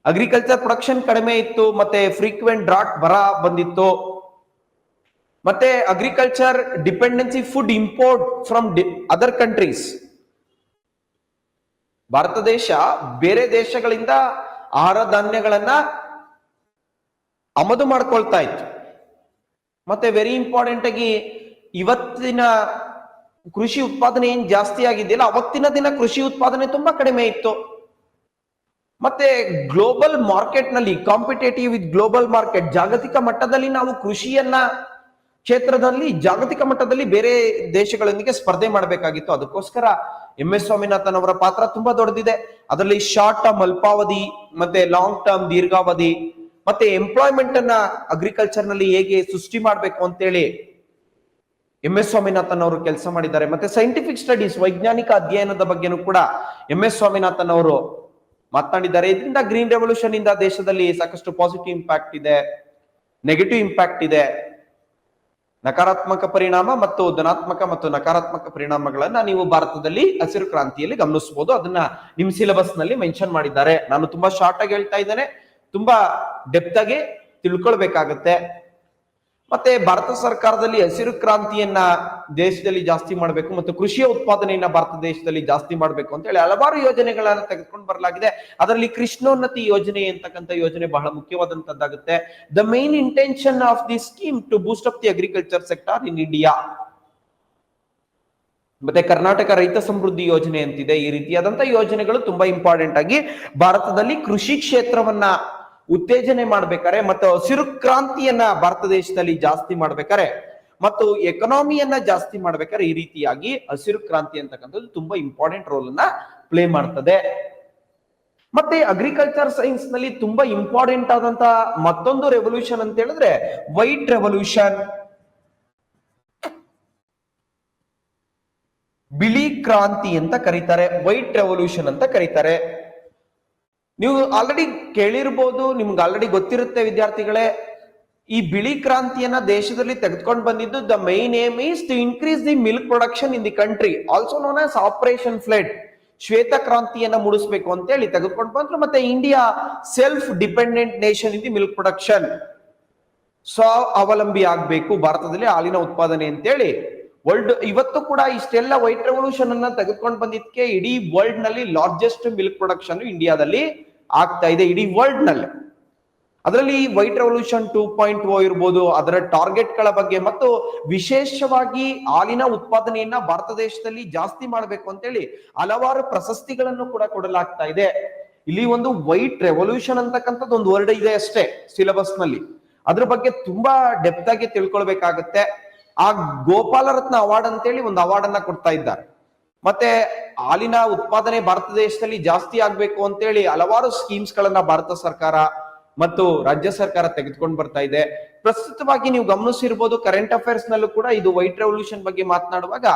ಅಗ್ರಿಕಲ್ಚರ್ ಪ್ರೊಡಕ್ಷನ್ ಕಡಿಮೆ ಇತ್ತು, ಮತ್ತೆ ಫ್ರೀಕ್ವೆಂಟ್ ಡ್ರಾಟ್ ಬರ ಬಂದಿತ್ತು, ಮತ್ತೆ agriculture dependency food import from other countries. Bharat ದೇಶ ಬೇರೆ ದೇಶಗಳಿಂದ ಆಹಾರ ಧಾನ್ಯಗಳನ್ನ ಆಮದು ಮಾಡ್ಕೊಳ್ತಾ ಇತ್ತು. ಮತ್ತೆ ವೆರಿ ಇಂಪಾರ್ಟೆಂಟ್ ಆಗಿ ಇವತ್ತಿನ ಕೃಷಿ ಉತ್ಪಾದನೆ ಏನ್ ಜಾಸ್ತಿ ಆಗಿದೆಯಲ್ಲ, ಅವತ್ತಿನ ದಿನ ಕೃಷಿ ಉತ್ಪಾದನೆ ತುಂಬಾ ಕಡಿಮೆ ಇತ್ತು. ಮತ್ತೆ ಗ್ಲೋಬಲ್ ಮಾರ್ಕೆಟ್ ನಲ್ಲಿ ಕಾಂಪಿಟೇಟಿವ್ ವಿತ್ ಗ್ಲೋಬಲ್ ಮಾರ್ಕೆಟ್, ಜಾಗತಿಕ ಮಟ್ಟದಲ್ಲಿ ನಾವು ಕೃಷಿಯನ್ನ ಕ್ಷೇತ್ರದಲ್ಲಿ ಜಾಗತಿಕ ಮಟ್ಟದಲ್ಲಿ ಬೇರೆ ದೇಶಗಳೊಂದಿಗೆ ಸ್ಪರ್ಧೆ ಮಾಡಬೇಕಾಗಿತ್ತು. ಅದಕ್ಕೋಸ್ಕರ MS ಸ್ವಾಮಿನಾಥನ್ ಅವರ ಪಾತ್ರ ತುಂಬಾ ದೊಡ್ಡದಿದೆ. ಅದರಲ್ಲಿ ಶಾರ್ಟ್ ಟರ್ಮ್ ಅಲ್ಪಾವಧಿ ಮತ್ತೆ ಲಾಂಗ್ ಟರ್ಮ್ ದೀರ್ಘಾವಧಿ, ಮತ್ತೆ ಎಂಪ್ಲಾಯ್ಮೆಂಟ್ ಅನ್ನ ಅಗ್ರಿಕಲ್ಚರ್ ನಲ್ಲಿ ಹೇಗೆ ಸೃಷ್ಟಿ ಮಾಡಬೇಕು ಅಂತೇಳಿ MS ಸ್ವಾಮಿನಾಥನ್ ಅವರು ಕೆಲಸ ಮಾಡಿದ್ದಾರೆ. ಮತ್ತೆ ಸೈಂಟಿಫಿಕ್ ಸ್ಟಡೀಸ್, ವೈಜ್ಞಾನಿಕ ಅಧ್ಯಯನದ ಬಗ್ಗೆನೂ ಕೂಡ MS ಸ್ವಾಮಿನಾಥನ್ ಅವರು ಮಾತನಾಡಿದ್ದಾರೆ. ಇದರಿಂದ ಗ್ರೀನ್ ರೆವಲ್ಯೂಷನ್ ಇಂದ ದೇಶದಲ್ಲಿ ಸಾಕಷ್ಟು ಪಾಸಿಟಿವ್ ಇಂಪ್ಯಾಕ್ಟ್ ಇದೆ, ನೆಗೆಟಿವ್ ಇಂಪ್ಯಾಕ್ಟ್ ಇದೆ. ನಕಾರಾತ್ಮಕ ಪರಿಣಾಮ ಮತ್ತು ಧನಾತ್ಮಕ ಮತ್ತು ನಕಾರಾತ್ಮಕ ಪರಿಣಾಮಗಳನ್ನ ನೀವು ಭಾರತದಲ್ಲಿ ಹಸಿರು ಕ್ರಾಂತಿಯಲ್ಲಿ ಗಮನಿಸಬಹುದು. ಅದನ್ನ ನಿಮ್ ಸಿಲೆಬಸ್ ನಲ್ಲಿ ಮೆನ್ಷನ್ ಮಾಡಿದ್ದಾರೆ. ನಾನು ತುಂಬಾ ಶಾರ್ಟ್ ಆಗಿ ಹೇಳ್ತಾ ಇದ್ದೇನೆ, ತುಂಬಾ ಡೆಪ್ತ್ ಆಗಿ ತಿಳ್ಕೊಳ್ಬೇಕಾಗತ್ತೆ. ಮತ್ತೆ ಭಾರತ ಸರ್ಕಾರದಲ್ಲಿ ಹಸಿರು ಕ್ರಾಂತಿಯನ್ನ ದೇಶದಲ್ಲಿ ಜಾಸ್ತಿ ಮಾಡಬೇಕು ಮತ್ತು ಕೃಷಿಯ ಉತ್ಪಾದನೆಯನ್ನ ಭಾರತ ದೇಶದಲ್ಲಿ ಜಾಸ್ತಿ ಮಾಡಬೇಕು ಅಂತ ಹೇಳಿ ಹಲವಾರು ಯೋಜನೆಗಳನ್ನ ತೆಗೆದುಕೊಂಡು ಬರಲಾಗಿದೆ. ಅದರಲ್ಲಿ ಕೃಷ್ಣೋನ್ನತಿ ಯೋಜನೆ ಅಂತಕ್ಕಂಥ ಯೋಜನೆ ಬಹಳ ಮುಖ್ಯವಾದಂತದ್ದಾಗುತ್ತೆ. The main intention of the scheme to boost up the agriculture sector in India. ಮತ್ತೆ ಕರ್ನಾಟಕ ರೈತ ಸಮೃದ್ಧಿ ಯೋಜನೆ ಅಂತಿದೆ. ಈ ರೀತಿಯಾದಂತ ಯೋಜನೆಗಳು ತುಂಬಾ ಇಂಪಾರ್ಟೆಂಟ್ ಆಗಿ ಭಾರತದಲ್ಲಿ ಕೃಷಿ ಕ್ಷೇತ್ರವನ್ನ ಉತ್ತೇಜನೆ ಮಾಡ್ಬೇಕಾರೆ ಮತ್ತು ಹಸಿರು ಕ್ರಾಂತಿಯನ್ನ ಭಾರತ ದೇಶದಲ್ಲಿ ಜಾಸ್ತಿ ಮಾಡ್ಬೇಕಾರೆ ಮತ್ತು ಎಕನಾಮಿಯನ್ನ ಜಾಸ್ತಿ ಮಾಡ್ಬೇಕಾದ್ರೆ ಈ ರೀತಿಯಾಗಿ ಹಸಿರು ಕ್ರಾಂತಿ ಅಂತಕ್ಕಂಥದ್ದು ತುಂಬಾ ಇಂಪಾರ್ಟೆಂಟ್ ರೋಲ್ ಅನ್ನ ಪ್ಲೇ ಮಾಡ್ತದೆ. ಮತ್ತೆ ಅಗ್ರಿಕಲ್ಚರ್ ಸೈನ್ಸ್ ನಲ್ಲಿ ತುಂಬಾ ಇಂಪಾರ್ಟೆಂಟ್ ಆದಂತ ಮತ್ತೊಂದು ರೆವಲ್ಯೂಷನ್ ಅಂತ ಹೇಳಿದ್ರೆ ವೈಟ್ ರೆವಲ್ಯೂಷನ್, ಬಿಳಿ ಕ್ರಾಂತಿ ಅಂತ ಕರೀತಾರೆ, ವೈಟ್ ರೆವಲ್ಯೂಷನ್ ಅಂತ ಕರೀತಾರೆ. ನೀವು ಆಲ್ರೆಡಿ ಕೇಳಿರ್ಬೋದು, ನಿಮ್ಗೆ ಆಲ್ರೆಡಿ ಗೊತ್ತಿರುತ್ತೆ ವಿದ್ಯಾರ್ಥಿಗಳೇ. ಈ ಬಿಳಿ ಕ್ರಾಂತಿಯನ್ನ ದೇಶದಲ್ಲಿ ತೆಗೆದುಕೊಂಡು ಬಂದಿದ್ದು the main aim is to increase the milk production in the country, also known as operation flood. ಶ್ವೇತ ಕ್ರಾಂತಿಯನ್ನ ಮೂಡಿಸಬೇಕು ಅಂತ ಹೇಳಿ ತೆಗೆದುಕೊಂಡು ಬಂದ್ರು. ಮತ್ತೆ India self dependent nation in the milk production, ಸ್ವ ಅವಲಂಬಿ ಆಗ್ಬೇಕು ಭಾರತದಲ್ಲಿ ಹಾಲಿನ ಉತ್ಪಾದನೆ ಅಂತೇಳಿ ವರ್ಲ್ಡ್ ಇವತ್ತು ಕೂಡ ಇಷ್ಟೆಲ್ಲ ವೈಟ್ ರೆವಲ್ಯೂಷನ್ ಅನ್ನ ತೆಗೆದುಕೊಂಡು ಬಂದಿದ್ದಕ್ಕೆ ಇಡೀ ವರ್ಲ್ಡ್ ನಲ್ಲಿ ಲಾರ್ಜೆಸ್ಟ್ ಮಿಲ್ಕ್ ಪ್ರೊಡಕ್ಷನ್ ಇಂಡಿಯಾದಲ್ಲಿ ಆಗ್ತಾ ಇದೆ ಇಡೀ ವರ್ಲ್ಡ್ ನಲ್ಲಿ. ಅದರಲ್ಲಿ ವೈಟ್ ರೆವಲ್ಯೂಷನ್ 2.0 ಇರ್ಬೋದು, ಅದರ ಟಾರ್ಗೆಟ್ ಗಳ ಬಗ್ಗೆ ಮತ್ತು ವಿಶೇಷವಾಗಿ ಹಾಲಿನ ಉತ್ಪಾದನೆಯನ್ನ ಭಾರತ ದೇಶದಲ್ಲಿ ಜಾಸ್ತಿ ಮಾಡಬೇಕು ಅಂತೇಳಿ ಹಲವಾರು ಪ್ರಶಸ್ತಿಗಳನ್ನು ಕೂಡ ಕೊಡಲಾಗ್ತಾ ಇದೆ. ಇಲ್ಲಿ ಒಂದು ವೈಟ್ ರೆವಲ್ಯೂಷನ್ ಅಂತಕ್ಕಂಥದ್ದು ಒಂದು ವರ್ಡ್ ಇದೆ ಅಷ್ಟೇ ಸಿಲೆಬಸ್ ನಲ್ಲಿ. ಅದ್ರ ಬಗ್ಗೆ ತುಂಬಾ ಡೆಪ್ತ್ ಆಗಿ ತಿಳ್ಕೊಳ್ಬೇಕಾಗತ್ತೆ. ಆ ಗೋಪಾಲ ರತ್ನ ಅವಾರ್ಡ್ ಅಂತೇಳಿ ಒಂದು ಅವಾರ್ಡ್ ಅನ್ನ ಕೊಡ್ತಾ ಇದ್ದಾರೆ. ಮತ್ತೆ ಹಾಲಿನ ಉತ್ಪಾದನೆ ಭಾರತ ದೇಶದಲ್ಲಿ ಜಾಸ್ತಿ ಆಗ್ಬೇಕು ಅಂತೇಳಿ ಹಲವಾರು ಸ್ಕೀಮ್ಸ್ ಗಳನ್ನ ಭಾರತ ಸರ್ಕಾರ ಮತ್ತು ರಾಜ್ಯ ಸರ್ಕಾರ ತೆಗೆದುಕೊಂಡು ಬರ್ತಾ ಇದೆ. ಪ್ರಸ್ತುತವಾಗಿ ನೀವು ಗಮನಿಸಿರ್ಬೋದು, ಕರೆಂಟ್ ಅಫೇರ್ಸ್ ನಲ್ಲೂ ಕೂಡ ಇದು ವೈಟ್ ರೆವಲ್ಯೂಷನ್ ಬಗ್ಗೆ ಮಾತನಾಡುವಾಗ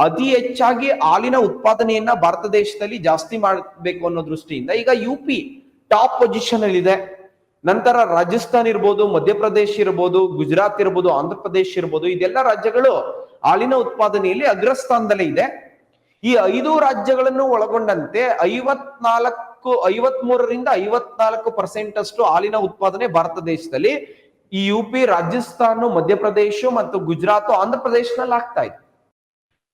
ಅತಿ ಹೆಚ್ಚಾಗಿ ಹಾಲಿನ ಉತ್ಪಾದನೆಯನ್ನ ಭಾರತ ದೇಶದಲ್ಲಿ ಜಾಸ್ತಿ ಮಾಡಬೇಕು ಅನ್ನೋ ದೃಷ್ಟಿಯಿಂದ ಈಗ UP ಟಾಪ್ ಪೊಸಿಷನ್ ಅಲ್ಲಿ ಇದೆ. ನಂತರ ರಾಜಸ್ಥಾನ್ ಇರ್ಬೋದು, ಮಧ್ಯಪ್ರದೇಶ ಇರ್ಬೋದು, ಗುಜರಾತ್ ಇರ್ಬೋದು, ಆಂಧ್ರ ಪ್ರದೇಶ ಇರ್ಬೋದು, ಇದೆಲ್ಲ ರಾಜ್ಯಗಳು ಹಾಲಿನ ಉತ್ಪಾದನೆಯಲ್ಲಿ ಅಗ್ರಸ್ಥಾನದಲ್ಲೇ ಇದೆ. ಈ 5 ರಾಜ್ಯಗಳನ್ನು ಒಳಗೊಂಡಂತೆ 53ರಿಂದ 54% ಅಷ್ಟು ಹಾಲಿನ ಉತ್ಪಾದನೆ ಭಾರತ ದೇಶದಲ್ಲಿ ಈ UP, ರಾಜಸ್ಥಾನ, ಮಧ್ಯಪ್ರದೇಶ ಮತ್ತು ಗುಜರಾತ್, ಆಂಧ್ರ ಪ್ರದೇಶನಲ್ಲಿ ಆಗ್ತಾ ಇದೆ.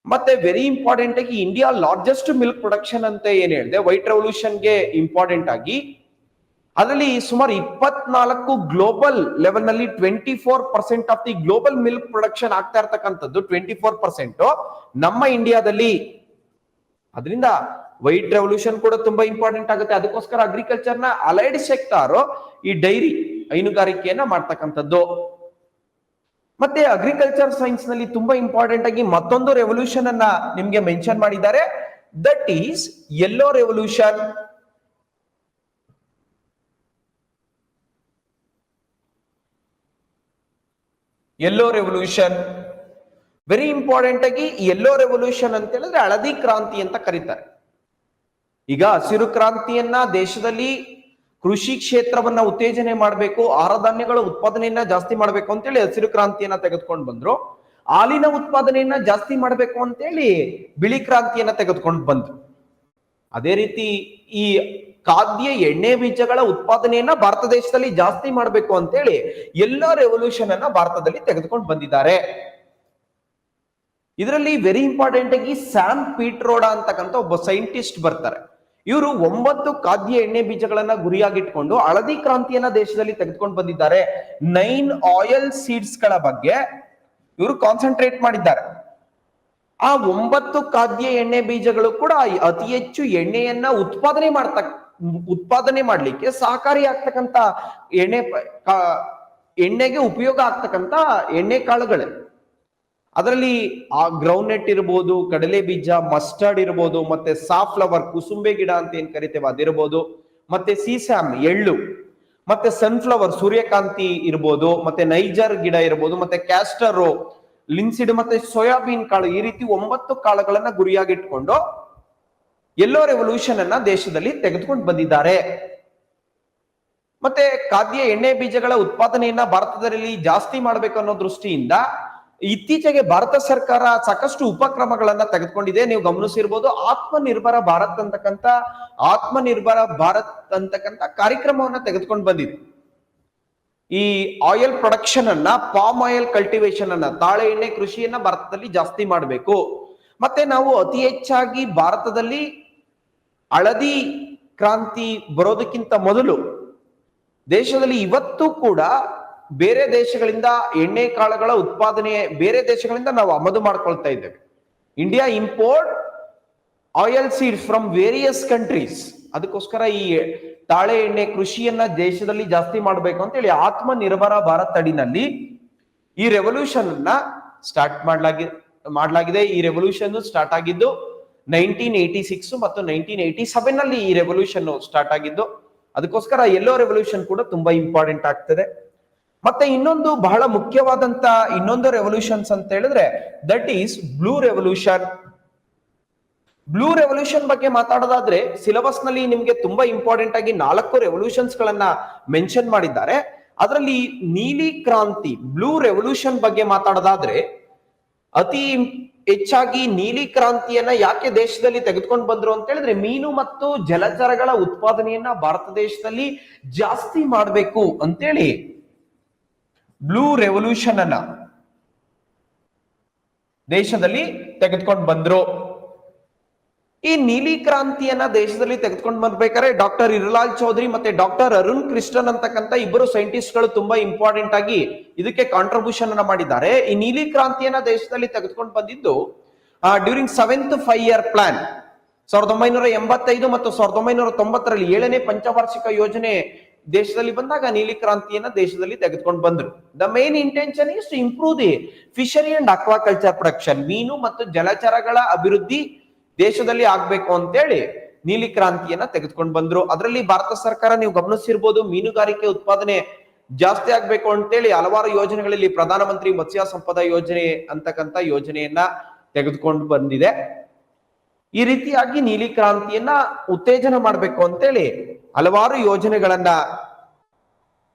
ಮತ್ತೆ ವೆರಿ ಇಂಪಾರ್ಟೆಂಟ್ ಆಗಿ ಇಂಡಿಯಾ ಲಾರ್ಜೆಸ್ಟ್ ಮಿಲ್ಕ್ ಪ್ರೊಡಕ್ಷನ್ ಅಂತ ಏನ್ ಹೇಳಿದೆ ವೈಟ್ ರೆವಲ್ಯೂಷನ್ಗೆ ಇಂಪಾರ್ಟೆಂಟ್ ಆಗಿ, ಅದರಲ್ಲಿ ಸುಮಾರು 24 ಗ್ಲೋಬಲ್ ಲೆವೆಲ್ ನಲ್ಲಿ 24% of the global milk production ಆಗ್ತಾ ಇರ್ತಕ್ಕಂಥದ್ದು 24% ನಮ್ಮ ಇಂಡಿಯಾದಲ್ಲಿ. ಅದರಿಂದ ವೈಟ್ ರೆವಲ್ಯೂಷನ್ ಕೂಡ ತುಂಬಾ ಇಂಪಾರ್ಟೆಂಟ್ ಆಗುತ್ತೆ. ಅದಕ್ಕೋಸ್ಕರ ಅಗ್ರಿಕಲ್ಚರ್ ನ ಅಲೈಡ್ ಸೆಕ್ಟಾರ್ ಈ ಡೈರಿ ಹೈನುಗಾರಿಕೆಯನ್ನ ಮಾಡ್ತಕ್ಕಂಥದ್ದು. ಮತ್ತೆ ಅಗ್ರಿಕಲ್ಚರ್ ಸೈನ್ಸ್ ನಲ್ಲಿ ತುಂಬಾ ಇಂಪಾರ್ಟೆಂಟ್ ಆಗಿ ಮತ್ತೊಂದು ರೆವಲ್ಯೂಷನ್ ಅನ್ನ ನಿಮ್ಗೆ ಮೆನ್ಷನ್ ಮಾಡಿದ್ದಾರೆ, that is yellow revolution. Yellow revolution very important ಆಗಿ ಯೆಲ್ಲೋ ರೆವಲ್ಯೂಷನ್ ಅಂತ ಹೇಳಿದ್ರೆ ಹಳದಿ ಕ್ರಾಂತಿ ಅಂತ ಕರೀತಾರೆ. ಈಗ ಹಸಿರು ಕ್ರಾಂತಿಯನ್ನ ದೇಶದಲ್ಲಿ ಕೃಷಿ ಕ್ಷೇತ್ರವನ್ನ ಉತ್ತೇಜನೆ ಮಾಡಬೇಕು, ಆಹಾರ ಧಾನ್ಯಗಳ ಉತ್ಪಾದನೆಯನ್ನ ಜಾಸ್ತಿ ಮಾಡಬೇಕು ಅಂತೇಳಿ ಹಸಿರು ಕ್ರಾಂತಿಯನ್ನ ತೆಗೆದುಕೊಂಡು ಬಂದ್ರು. ಹಾಲಿನ ಉತ್ಪಾದನೆಯನ್ನ ಜಾಸ್ತಿ ಮಾಡಬೇಕು ಅಂತೇಳಿ ಬಿಳಿ ಕ್ರಾಂತಿಯನ್ನ ತೆಗೆದುಕೊಂಡು ಬಂದ್ರು. ಅದೇ ರೀತಿ ಈ ಖಾದ್ಯ ಎಣ್ಣೆ ಬೀಜಗಳ ಉತ್ಪಾದನೆಯನ್ನ ಭಾರತ ದೇಶದಲ್ಲಿ ಜಾಸ್ತಿ ಮಾಡಬೇಕು ಅಂತೇಳಿ ಎಲ್ಲೋ ರೆವಲ್ಯೂಷನ್ ಅನ್ನ ಭಾರತದಲ್ಲಿ ತೆಗೆದುಕೊಂಡು ಬಂದಿದ್ದಾರೆ. ಇದರಲ್ಲಿ ವೆರಿ ಇಂಪಾರ್ಟೆಂಟ್ ಆಗಿ ಸ್ಯಾಮ್ ಪೀಟ್ರೋಡಾ ಅಂತಕ್ಕಂಥ ಒಬ್ಬ ಸೈಂಟಿಸ್ಟ್ ಬರ್ತಾರೆ. ಇವರು 9 ಖಾದ್ಯ ಎಣ್ಣೆ ಬೀಜಗಳನ್ನ ಗುರಿಯಾಗಿಟ್ಕೊಂಡು ಹಳದಿ ಕ್ರಾಂತಿಯನ್ನ ದೇಶದಲ್ಲಿ ತೆಗೆದುಕೊಂಡು ಬಂದಿದ್ದಾರೆ. 9 ಆಯಿಲ್ ಸೀಡ್ಸ್ ಗಳ ಬಗ್ಗೆ ಇವರು ಕಾನ್ಸಂಟ್ರೇಟ್ ಮಾಡಿದ್ದಾರೆ. ಆ 9 ಖಾದ್ಯ ಎಣ್ಣೆ ಬೀಜಗಳು ಕೂಡ ಅತಿ ಹೆಚ್ಚು ಎಣ್ಣೆಯನ್ನ ಉತ್ಪಾದನೆ ಮಾಡ್ಲಿಕ್ಕೆ ಸಹಕಾರಿ ಆಗ್ತಕ್ಕಂಥ ಎಣ್ಣೆಗೆ ಉಪಯೋಗ ಆಗ್ತಕ್ಕಂಥ ಎಣ್ಣೆ ಕಾಳುಗಳೇ. ಅದರಲ್ಲಿ ಆ ಗ್ರೌಂಡ್ನೆಟ್ ಇರ್ಬೋದು, ಕಡಲೆ ಬೀಜ, ಮಸ್ಟರ್ಡ್ ಇರ್ಬೋದು, ಮತ್ತೆ ಸಾಫ್ಲವರ್ ಕುಸುಂಬೆ ಗಿಡ ಅಂತ ಏನ್ ಕರಿತೇವೆ ಅದಿರ್ಬೋದು, ಮತ್ತೆ ಸೀಸಾಮ್ ಎಳ್ಳು, ಮತ್ತೆ ಸನ್ಫ್ಲವರ್ ಸೂರ್ಯಕಾಂತಿ ಇರ್ಬೋದು, ಮತ್ತೆ ನೈಜರ್ ಗಿಡ ಇರ್ಬೋದು, ಮತ್ತೆ ಕ್ಯಾಸ್ಟರ್, ಲಿನ್ಸಿಡ್ ಮತ್ತೆ ಸೋಯಾಬೀನ್ ಕಾಳು, ಈ ರೀತಿ 9 ಕಾಳುಗಳನ್ನ ಗುರಿಯಾಗಿಟ್ಕೊಂಡು ಯೆಲ್ಲೋ ರೆವಲ್ಯೂಷನ್ ಅನ್ನ ದೇಶದಲ್ಲಿ ತೆಗೆದುಕೊಂಡು ಬಂದಿದ್ದಾರೆ. ಮತ್ತೆ ಖಾದ್ಯ ಎಣ್ಣೆ ಬೀಜಗಳ ಉತ್ಪಾದನೆಯನ್ನ ಭಾರತದಲ್ಲಿ ಜಾಸ್ತಿ ಮಾಡಬೇಕು ಅನ್ನೋ ದೃಷ್ಟಿಯಿಂದ ಇತ್ತೀಚೆಗೆ ಭಾರತ ಸರ್ಕಾರ ಸಾಕಷ್ಟು ಉಪಕ್ರಮಗಳನ್ನ ತೆಗೆದುಕೊಂಡಿದೆ. ನೀವು ಗಮನಿಸಿರ್ಬೋದು, ಆತ್ಮನಿರ್ಭರ ಭಾರತ್ ಅಂತಕ್ಕಂಥ ಕಾರ್ಯಕ್ರಮವನ್ನ ತೆಗೆದುಕೊಂಡು ಬಂದಿದೆ. ಈ ಆಯಿಲ್ ಪ್ರೊಡಕ್ಷನ್ ಅನ್ನ, ಪಾಮ್ ಆಯಿಲ್ ಕಲ್ಟಿವೇಶನ್ ಅನ್ನ, ತಾಳೆ ಎಣ್ಣೆ ಕೃಷಿಯನ್ನ ಭಾರತದಲ್ಲಿ ಜಾಸ್ತಿ ಮಾಡಬೇಕು. ಮತ್ತೆ ನಾವು ಅತಿ ಹೆಚ್ಚಾಗಿ ಭಾರತದಲ್ಲಿ ಹಳದಿ ಕ್ರಾಂತಿ ಬರೋದಕ್ಕಿಂತ ಮೊದಲು ದೇಶದಲ್ಲಿ ಇವತ್ತು ಕೂಡ ಬೇರೆ ದೇಶಗಳಿಂದ ಎಣ್ಣೆ ಕಾಳುಗಳ ಉತ್ಪಾದನೆ ಬೇರೆ ದೇಶಗಳಿಂದ ನಾವು ಆಮದು ಮಾಡ್ಕೊಳ್ತಾ ಇದ್ದೇವೆ. India import oil seeds from various countries. ಅದಕ್ಕೋಸ್ಕರ ಈ ತಾಳೆ ಎಣ್ಣೆ ಕೃಷಿಯನ್ನ ದೇಶದಲ್ಲಿ ಜಾಸ್ತಿ ಮಾಡಬೇಕು ಅಂತ ಹೇಳಿ ಆತ್ಮನಿರ್ಭರ ಭಾರತ್ ಅಡಿನಲ್ಲಿ ಈ ರೆವಲ್ಯೂಷನ್ ಅನ್ನ ಸ್ಟಾರ್ಟ್ ಮಾಡಲಾಗಿದೆ. ಈ ರೆವಲ್ಯೂಷನ್ ಸ್ಟಾರ್ಟ್ ಆಗಿದ್ದು 1986 ಮತ್ತು 1987 ನಲ್ಲಿ ಈ ರೆವಲ್ಯೂಷನ್ ಸ್ಟಾರ್ಟ್ ಆಗಿದ್ದು. ಅದಕ್ಕೋಸ್ಕರ ಯೆಲ್ಲೋ ರೆವಲ್ಯೂಷನ್ ಕೂಡ ತುಂಬಾ ಇಂಪಾರ್ಟೆಂಟ್ ಆಗ್ತದೆ. ಮತ್ತೆ ಇನ್ನೊಂದು ಬಹಳ ಮುಖ್ಯವಾದಂತ ಇನ್ನೊಂದು ರೆವಲ್ಯೂಷನ್ಸ್ ಅಂತ ಹೇಳಿದ್ರೆ that is blue revolution. Blue revolution ಬಗ್ಗೆ ಮಾತಾಡೋದಾದ್ರೆ ಸಿಲೆಬಸ್ ನಲ್ಲಿ ನಿಮ್ಗೆ ತುಂಬಾ ಇಂಪಾರ್ಟೆಂಟ್ ಆಗಿ 4 ರೆವಲ್ಯೂಷನ್ಸ್ ಗಳನ್ನ ಮೆನ್ಷನ್ ಮಾಡಿದ್ದಾರೆ. ಅದರಲ್ಲಿ ನೀಲಿ ಕ್ರಾಂತಿ ಬ್ಲೂ ರೆವಲ್ಯೂಷನ್ ಬಗ್ಗೆ ಮಾತಾಡೋದಾದ್ರೆ ಅತಿ ಹೆಚ್ಚಾಗಿ ನೀಲಿ ಕ್ರಾಂತಿಯನ್ನ ಯಾಕೆ ದೇಶದಲ್ಲಿ ತೆಗೆದುಕೊಂಡು ಬಂದ್ರು ಅಂತ ಹೇಳಿದ್ರೆ ಮೀನು ಮತ್ತು ಜಲಚರಗಳ ಉತ್ಪಾದನೆಯನ್ನ ಭಾರತ ದೇಶದಲ್ಲಿ ಜಾಸ್ತಿ ಮಾಡಬೇಕು ಅಂತೇಳಿ ಬ್ಲೂ ರೆವಲ್ಯೂಷನ್ ಅನ್ನ ದೇಶದಲ್ಲಿ ತೆಗೆದುಕೊಂಡು ಬಂದ್ರು. ಈ ನೀಲಿ ಕ್ರಾಂತಿಯನ್ನ ದೇಶದಲ್ಲಿ ತೆಗೆದುಕೊಂಡು ಬರ್ಬೇಕಾದ್ರೆ ಡಾಕ್ಟರ್ ಹಿರಲಾಲ್ ಚೌಧರಿ ಮತ್ತೆ ಡಾಕ್ಟರ್ ಅರುಣ್ ಕೃಷ್ಣನ್ ಅಂತಕ್ಕಂಥ ಇಬ್ಬರು ಸೈಂಟಿಸ್ಟ್ಗಳು ತುಂಬಾ ಇಂಪಾರ್ಟೆಂಟ್ ಆಗಿ ಇದಕ್ಕೆ ಕಾಂಟ್ರಿಬ್ಯೂಷನ್ ಅನ್ನ ಮಾಡಿದ್ದಾರೆ. ಈ ನೀಲಿ ಕ್ರಾಂತಿಯನ್ನ ದೇಶದಲ್ಲಿ ತೆಗೆದುಕೊಂಡು ಬಂದಿದ್ದು ಡ್ಯೂರಿಂಗ್ 7th 5-year ಪ್ಲಾನ್ 1985 ಮತ್ತು 1990ರಲ್ಲಿ 7ನೇ ಪಂಚವಾರ್ಷಿಕ ಯೋಜನೆ ದೇಶದಲ್ಲಿ ಬಂದಾಗ ನೀಲಿ ಕ್ರಾಂತಿಯನ್ನ ದೇಶದಲ್ಲಿ ತೆಗೆದುಕೊಂಡು ಬಂದ್ರು. The main intention is to improve the fishery and aquaculture production, ಮೀನು ಮತ್ತು ಜಲಚರಗಳ ಅಭಿವೃದ್ಧಿ ದೇಶದಲ್ಲಿ ಆಗ್ಬೇಕು ಅಂತೇಳಿ ನೀಲಿ ಕ್ರಾಂತಿಯನ್ನ ತೆಗೆದುಕೊಂಡು ಬಂದ್ರು. ಅದರಲ್ಲಿ ಭಾರತ ಸರ್ಕಾರ ನೀವು ಗಮನಿಸಿರ್ಬೋದು, ಮೀನುಗಾರಿಕೆ ಉತ್ಪಾದನೆ ಜಾಸ್ತಿ ಆಗ್ಬೇಕು ಅಂತೇಳಿ ಹಲವಾರು ಯೋಜನೆಗಳಲ್ಲಿ ಪ್ರಧಾನಮಂತ್ರಿ ಮತ್ಸ್ಯ ಸಂಪದ ಯೋಜನೆ ಅಂತಕ್ಕಂಥ ಯೋಜನೆಯನ್ನ ತೆಗೆದುಕೊಂಡು ಬಂದಿದೆ. ಈ ರೀತಿಯಾಗಿ ನೀಲಿ ಕ್ರಾಂತಿಯನ್ನ ಉತ್ತೇಜನ ಮಾಡ್ಬೇಕು ಅಂತೇಳಿ ಹಲವಾರು ಯೋಜನೆಗಳನ್ನ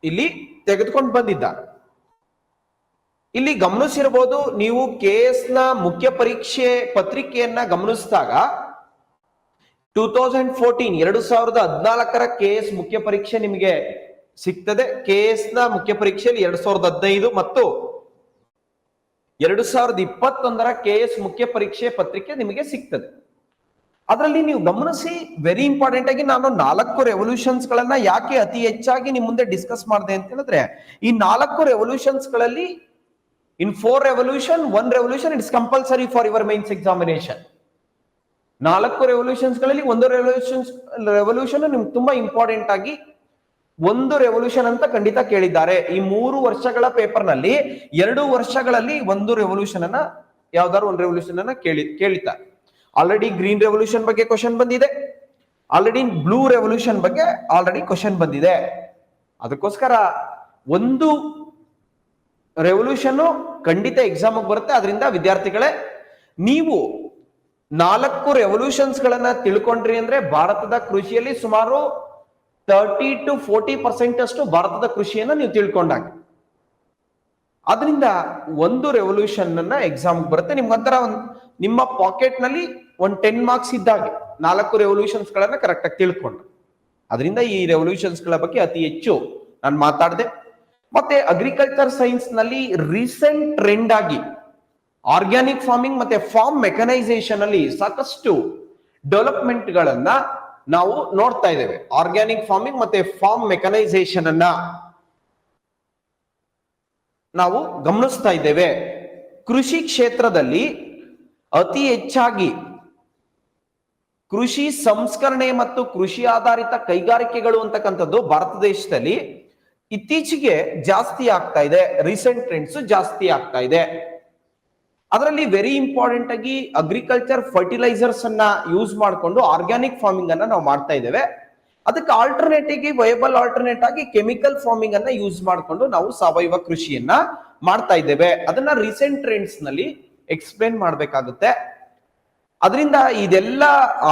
ಇಲ್ಲಿ ತೆಗೆದುಕೊಂಡು ಬಂದಿದ್ದಾರೆ. ಇಲ್ಲಿ ಗಮನಿಸಿರಬಹುದು ನೀವು KS ನ ಮುಖ್ಯ ಪರೀಕ್ಷೆ ಪತ್ರಿಕೆಯನ್ನ ಗಮನಿಸಿದಾಗ 2014 KS ಮುಖ್ಯ ಪರೀಕ್ಷೆ ನಿಮಗೆ ಸಿಗ್ತದೆ. KS ನ ಮುಖ್ಯ ಪರೀಕ್ಷೆಯಲ್ಲಿ 2015 ಮತ್ತು 2021 KS ಮುಖ್ಯ ಪರೀಕ್ಷೆ ಪತ್ರಿಕೆ ನಿಮಗೆ ಸಿಗ್ತದೆ. ಅದರಲ್ಲಿ ನೀವು ಗಮನಿಸಿ, ವೆರಿ ಇಂಪಾರ್ಟೆಂಟ್ ಆಗಿ ನಾನು 4 ರೆವಲ್ಯೂಷನ್ಸ್ ಗಳನ್ನ ಯಾಕೆ ಅತಿ ಹೆಚ್ಚಾಗಿ ನಿಮ್ ಮುಂದೆ ಡಿಸ್ಕಸ್ ಮಾಡಿದೆ ಅಂತ ಹೇಳಿದ್ರೆ, ಈ 4 ರೆವಲ್ಯೂಷನ್ಸ್ ಗಳಲ್ಲಿ in 4 revolution, 1 revolution it is compulsory for your mains examination. 4 revolutions ಗಳಲ್ಲಿ 1 ರೆವಲ್ಯೂಷನ್ ನಿಮ್ಗೆ ತುಂಬಾ ಇಂಪಾರ್ಟೆಂಟ್ ಆಗಿ 1 ರೆವಲ್ಯೂಷನ್ ಅಂತ ಖಂಡಿತ ಕೇಳಿದ್ದಾರೆ. ಈ 3 ವರ್ಷಗಳ ಪೇಪರ್ ನಲ್ಲಿ 2 ವರ್ಷಗಳಲ್ಲಿ 1 ರೆವಲ್ಯೂಷನ್ ಅನ್ನ ಯಾವ್ದಾದ್ರು 1 ರೆವಲ್ಯೂಷನ್ ಅನ್ನ ಕೇಳಿದ್ದಾರೆ. ಆಲ್ರೆಡಿ ಗ್ರೀನ್ ರೆವಲ್ಯೂಷನ್ ಬಗ್ಗೆ ಕ್ವಶನ್ ಬಂದಿದೆ, ಆಲ್ರೆಡಿ ಬ್ಲೂ ರೆವಲ್ಯೂಷನ್ ಬಗ್ಗೆ ಆಲ್ರೆಡಿ ಕ್ವಶನ್ ಬಂದಿದೆ. ಅದಕ್ಕೋಸ್ಕರ 1 ರೆವಲ್ಯೂಷನ್ ಖಂಡಿತ ಎಕ್ಸಾಮ್ ಬರುತ್ತೆ. ಅದರಿಂದ ವಿದ್ಯಾರ್ಥಿಗಳೇ, ನೀವು 4 ರೆವಲ್ಯೂಷನ್ಸ್ ಗಳನ್ನ ತಿಳ್ಕೊಂಡ್ರಿ ಅಂದ್ರೆ ಭಾರತದ ಕೃಷಿಯಲ್ಲಿ ಸುಮಾರು 30 to 40% ಅಷ್ಟು ಭಾರತದ ಕೃಷಿಯನ್ನ ನೀವು ತಿಳ್ಕೊಂಡಾಗ, ಅದರಿಂದ 1 ರೆವಲ್ಯೂಷನ್ ಅನ್ನ ಎಕ್ಸಾಮ್ ಬರುತ್ತೆ. ನಿಮ್ಗೊಂಥರ ನಿಮ್ಮ ಪಾಕೆಟ್ ನಲ್ಲಿ 10 ಮಾರ್ಕ್ಸ್ ಇದ್ದಾಗೆ 4 ರೆವಲ್ಯೂಷನ್ಸ್ ಗಳನ್ನ ಕರೆಕ್ಟ್ ಆಗಿ ತಿಳ್ಕೊಂಡ್ರು. ಅದರಿಂದ ಈ ರೆವಲ್ಯೂಷನ್ಸ್ ಗಳ ಬಗ್ಗೆ ಅತಿ ಹೆಚ್ಚು ನಾನು ಮಾತಾಡಿದೆ. ಮತ್ತೆ ಅಗ್ರಿಕಲ್ಚರ್ ಸೈನ್ಸ್ ನಲ್ಲಿ ರೀಸೆಂಟ್ ಟ್ರೆಂಡ್ ಆಗಿ ಆರ್ಗ್ಯಾನಿಕ್ ಫಾರ್ಮಿಂಗ್ ಮತ್ತೆ ಫಾರ್ಮ್ ಮೆಕನೈಸೇಷನ್ ಅಲ್ಲಿ ಸಾಕಷ್ಟು ಡೆವಲಪ್ಮೆಂಟ್ ಗಳನ್ನ ನಾವು ನೋಡ್ತಾ ಇದ್ದೇವೆ. ಆರ್ಗ್ಯಾನಿಕ್ ಫಾರ್ಮಿಂಗ್ ಮತ್ತೆ ಫಾರ್ಮ್ ಮೆಕನೈಸೇಷನ್ ಅನ್ನ ನಾವು ಗಮನಿಸ್ತಾ ಇದ್ದೇವೆ. ಕೃಷಿ ಕ್ಷೇತ್ರದಲ್ಲಿ ಅತಿ ಹೆಚ್ಚಾಗಿ ಕೃಷಿ ಸಂಸ್ಕರಣೆ ಮತ್ತು ಕೃಷಿ ಆಧಾರಿತ ಕೈಗಾರಿಕೆಗಳು ಅಂತಕ್ಕಂಥದ್ದು ಭಾರತ ದೇಶದಲ್ಲಿ ಇತ್ತೀಚೆಗೆ ಜಾಸ್ತಿ ಆಗ್ತಾ ಇದೆ. ರೀಸೆಂಟ್ ಟ್ರೆಂಡ್ಸ್ ಜಾಸ್ತಿ ಆಗ್ತಾ ಇದೆ. ಅದರಲ್ಲಿ ವೆರಿ ಇಂಪಾರ್ಟೆಂಟ್ ಆಗಿ ಅಗ್ರಿಕಲ್ಚರ್ ಫರ್ಟಿಲೈಸರ್ಸ್ ಅನ್ನ ಯೂಸ್ ಮಾಡಿಕೊಂಡು ಆರ್ಗ್ಯಾನಿಕ್ ಫಾರ್ಮಿಂಗ್ ಅನ್ನ ನಾವು ಮಾಡ್ತಾ ಇದ್ದೇವೆ. ಅದಕ್ಕೆ ಆಲ್ಟರ್ನೇಟಿವ್ ವಯಬಲ್ ಆಲ್ಟರ್ನೇಟ್ ಆಗಿ ಕೆಮಿಕಲ್ ಫಾರ್ಮಿಂಗ್ ಅನ್ನ ಯೂಸ್ ಮಾಡಿಕೊಂಡು ನಾವು ಸಾವಯವ ಕೃಷಿಯನ್ನ ಮಾಡ್ತಾ ಇದ್ದೇವೆ. ಅದನ್ನ ರೀಸೆಂಟ್ ಟ್ರೆಂಡ್ಸ್ ನಲ್ಲಿ ಎಕ್ಸ್ಪ್ಲೇನ್ ಮಾಡ್ಬೇಕಾಗುತ್ತೆ. ಅದರಿಂದ ಇದೆಲ್ಲ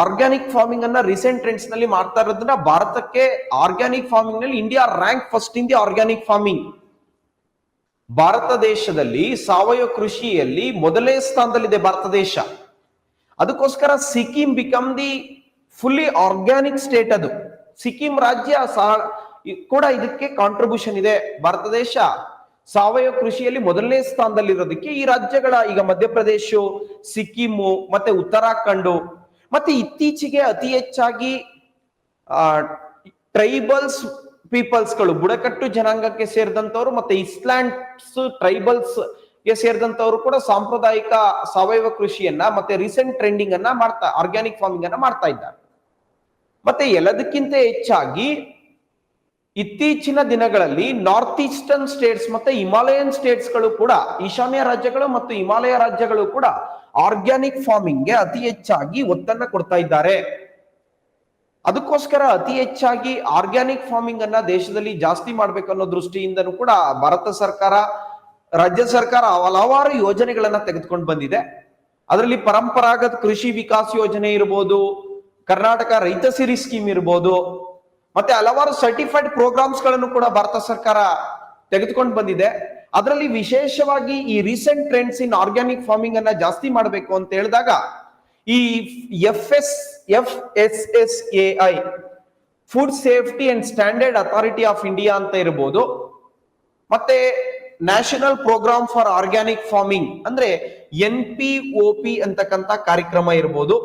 ಆರ್ಗ್ಯಾನಿಕ್ ಫಾರ್ಮಿಂಗ್ ಅನ್ನ ರೀಸೆಂಟ್ ಟ್ರೆಂಡ್ಸ್ ನಲ್ಲಿ ಮಾಡ್ತಾ ಇರೋದ್ರಿಂದ ಭಾರತಕ್ಕೆ ಆರ್ಗ್ಯಾನಿಕ್ ಫಾರ್ಮಿಂಗ್ ನಲ್ಲಿ India rank first in the organic farming. Bharat ದೇಶದಲ್ಲಿ ಸಾವಯವ ಕೃಷಿಯಲ್ಲಿ ಮೊದಲನೇ ಸ್ಥಾನದಲ್ಲಿದೆ ಭಾರತ ದೇಶ. ಅದಕ್ಕೋಸ್ಕರ Sikkim become the fully organic state. ಅದು ಸಿಕ್ಕಿಂ ರಾಜ್ಯ ಕೂಡ ಇದಕ್ಕೆ ಕಾಂಟ್ರಿಬ್ಯೂಷನ್ ಇದೆ. ಭಾರತ ದೇಶ ಸಾವಯವ ಕೃಷಿಯಲ್ಲಿ ಮೊದಲನೇ ಸ್ಥಾನದಲ್ಲಿರೋದಕ್ಕೆ ಈ ರಾಜ್ಯಗಳ ಈಗ ಮಧ್ಯಪ್ರದೇಶ, ಸಿಕ್ಕಿಮು ಮತ್ತೆ ಉತ್ತರಾಖಂಡ್ ಮತ್ತೆ ಇತ್ತೀಚೆಗೆ ಅತಿ ಹೆಚ್ಚಾಗಿ ಟ್ರೈಬಲ್ಸ್ ಪೀಪಲ್ಸ್ ಗಳು, ಬುಡಕಟ್ಟು ಜನಾಂಗಕ್ಕೆ ಸೇರಿದಂತವ್ರು ಮತ್ತೆ ಇಸ್ಲಾಂಡ್ಸ್ ಟ್ರೈಬಲ್ಸ್ ಗೆ ಸೇರಿದಂತವ್ರು ಕೂಡ ಸಾಂಪ್ರದಾಯಿಕ ಸಾವಯವ ಕೃಷಿಯನ್ನ ಮತ್ತೆ ರೀಸೆಂಟ್ ಟ್ರೆಂಡಿಂಗ್ ಅನ್ನ ಆರ್ಗ್ಯಾನಿಕ್ ಫಾರ್ಮಿಂಗ್ ಅನ್ನ ಮಾಡ್ತಾ ಇದ್ದಾರೆ. ಮತ್ತೆ ಎಲ್ಲದಕ್ಕಿಂತ ಹೆಚ್ಚಾಗಿ ಇತ್ತೀಚಿನ ದಿನಗಳಲ್ಲಿ ನಾರ್ತ್ ಈಸ್ಟರ್ನ್ ಸ್ಟೇಟ್ಸ್ ಮತ್ತೆ ಹಿಮಾಲಯನ್ ಸ್ಟೇಟ್ಸ್ ಗಳು ಕೂಡ, ಈಶಾನ್ಯ ರಾಜ್ಯಗಳು ಮತ್ತು ಹಿಮಾಲಯ ರಾಜ್ಯಗಳು ಕೂಡ ಆರ್ಗ್ಯಾನಿಕ್ ಫಾರ್ಮಿಂಗ್ ಗೆ ಅತಿ ಹೆಚ್ಚಾಗಿ ಒತ್ತನ್ನ ಕೊಡ್ತಾ ಇದ್ದಾರೆ. ಅದಕ್ಕೋಸ್ಕರ ಅತಿ ಹೆಚ್ಚಾಗಿ ಆರ್ಗ್ಯಾನಿಕ್ ಫಾರ್ಮಿಂಗ್ ಅನ್ನ ದೇಶದಲ್ಲಿ ಜಾಸ್ತಿ ಮಾಡ್ಬೇಕು ಅನ್ನೋ ದೃಷ್ಟಿಯಿಂದನೂ ಕೂಡ ಭಾರತ ಸರ್ಕಾರ, ರಾಜ್ಯ ಸರ್ಕಾರ ಹಲವಾರು ಯೋಜನೆಗಳನ್ನ ತೆಗೆದುಕೊಂಡು ಬಂದಿದೆ. ಅದರಲ್ಲಿ ಪರಂಪರಾಗತ ಕೃಷಿ ವಿಕಾಸ್ ಯೋಜನೆ ಇರ್ಬೋದು, ಕರ್ನಾಟಕ ರೈತ ಸಿರಿ ಸ್ಕೀಮ್ ಇರ್ಬೋದು, ಮತ್ತೆ ಹಲವಾರು ಸರ್ಟಿಫೈಡ್ ಪ್ರೋಗ್ರಾಮ್ಸ್ ಗಳನ್ನು ಕೂಡ ಭಾರತ ಸರ್ಕಾರ ತೆಗೆದುಕೊಂಡು ಬಂದಿದೆ. ಅದರಲ್ಲಿ ವಿಶೇಷವಾಗಿ ಈ recent trends in organic farming ಅನ್ನ ಜಾಸ್ತಿ ಮಾಡಬೇಕು ಅಂತ ಹೇಳಿದಾಗ ಈ FSSAI food safety and standard authority of India ಅಂತ ಇರಬಹುದು, ಮತ್ತೆ national programme for organic farming ಅಂದ್ರೆ NPOP ಅಂತಕ್ಕಂಥ ಕಾರ್ಯಕ್ರಮ ಇರಬಹುದು,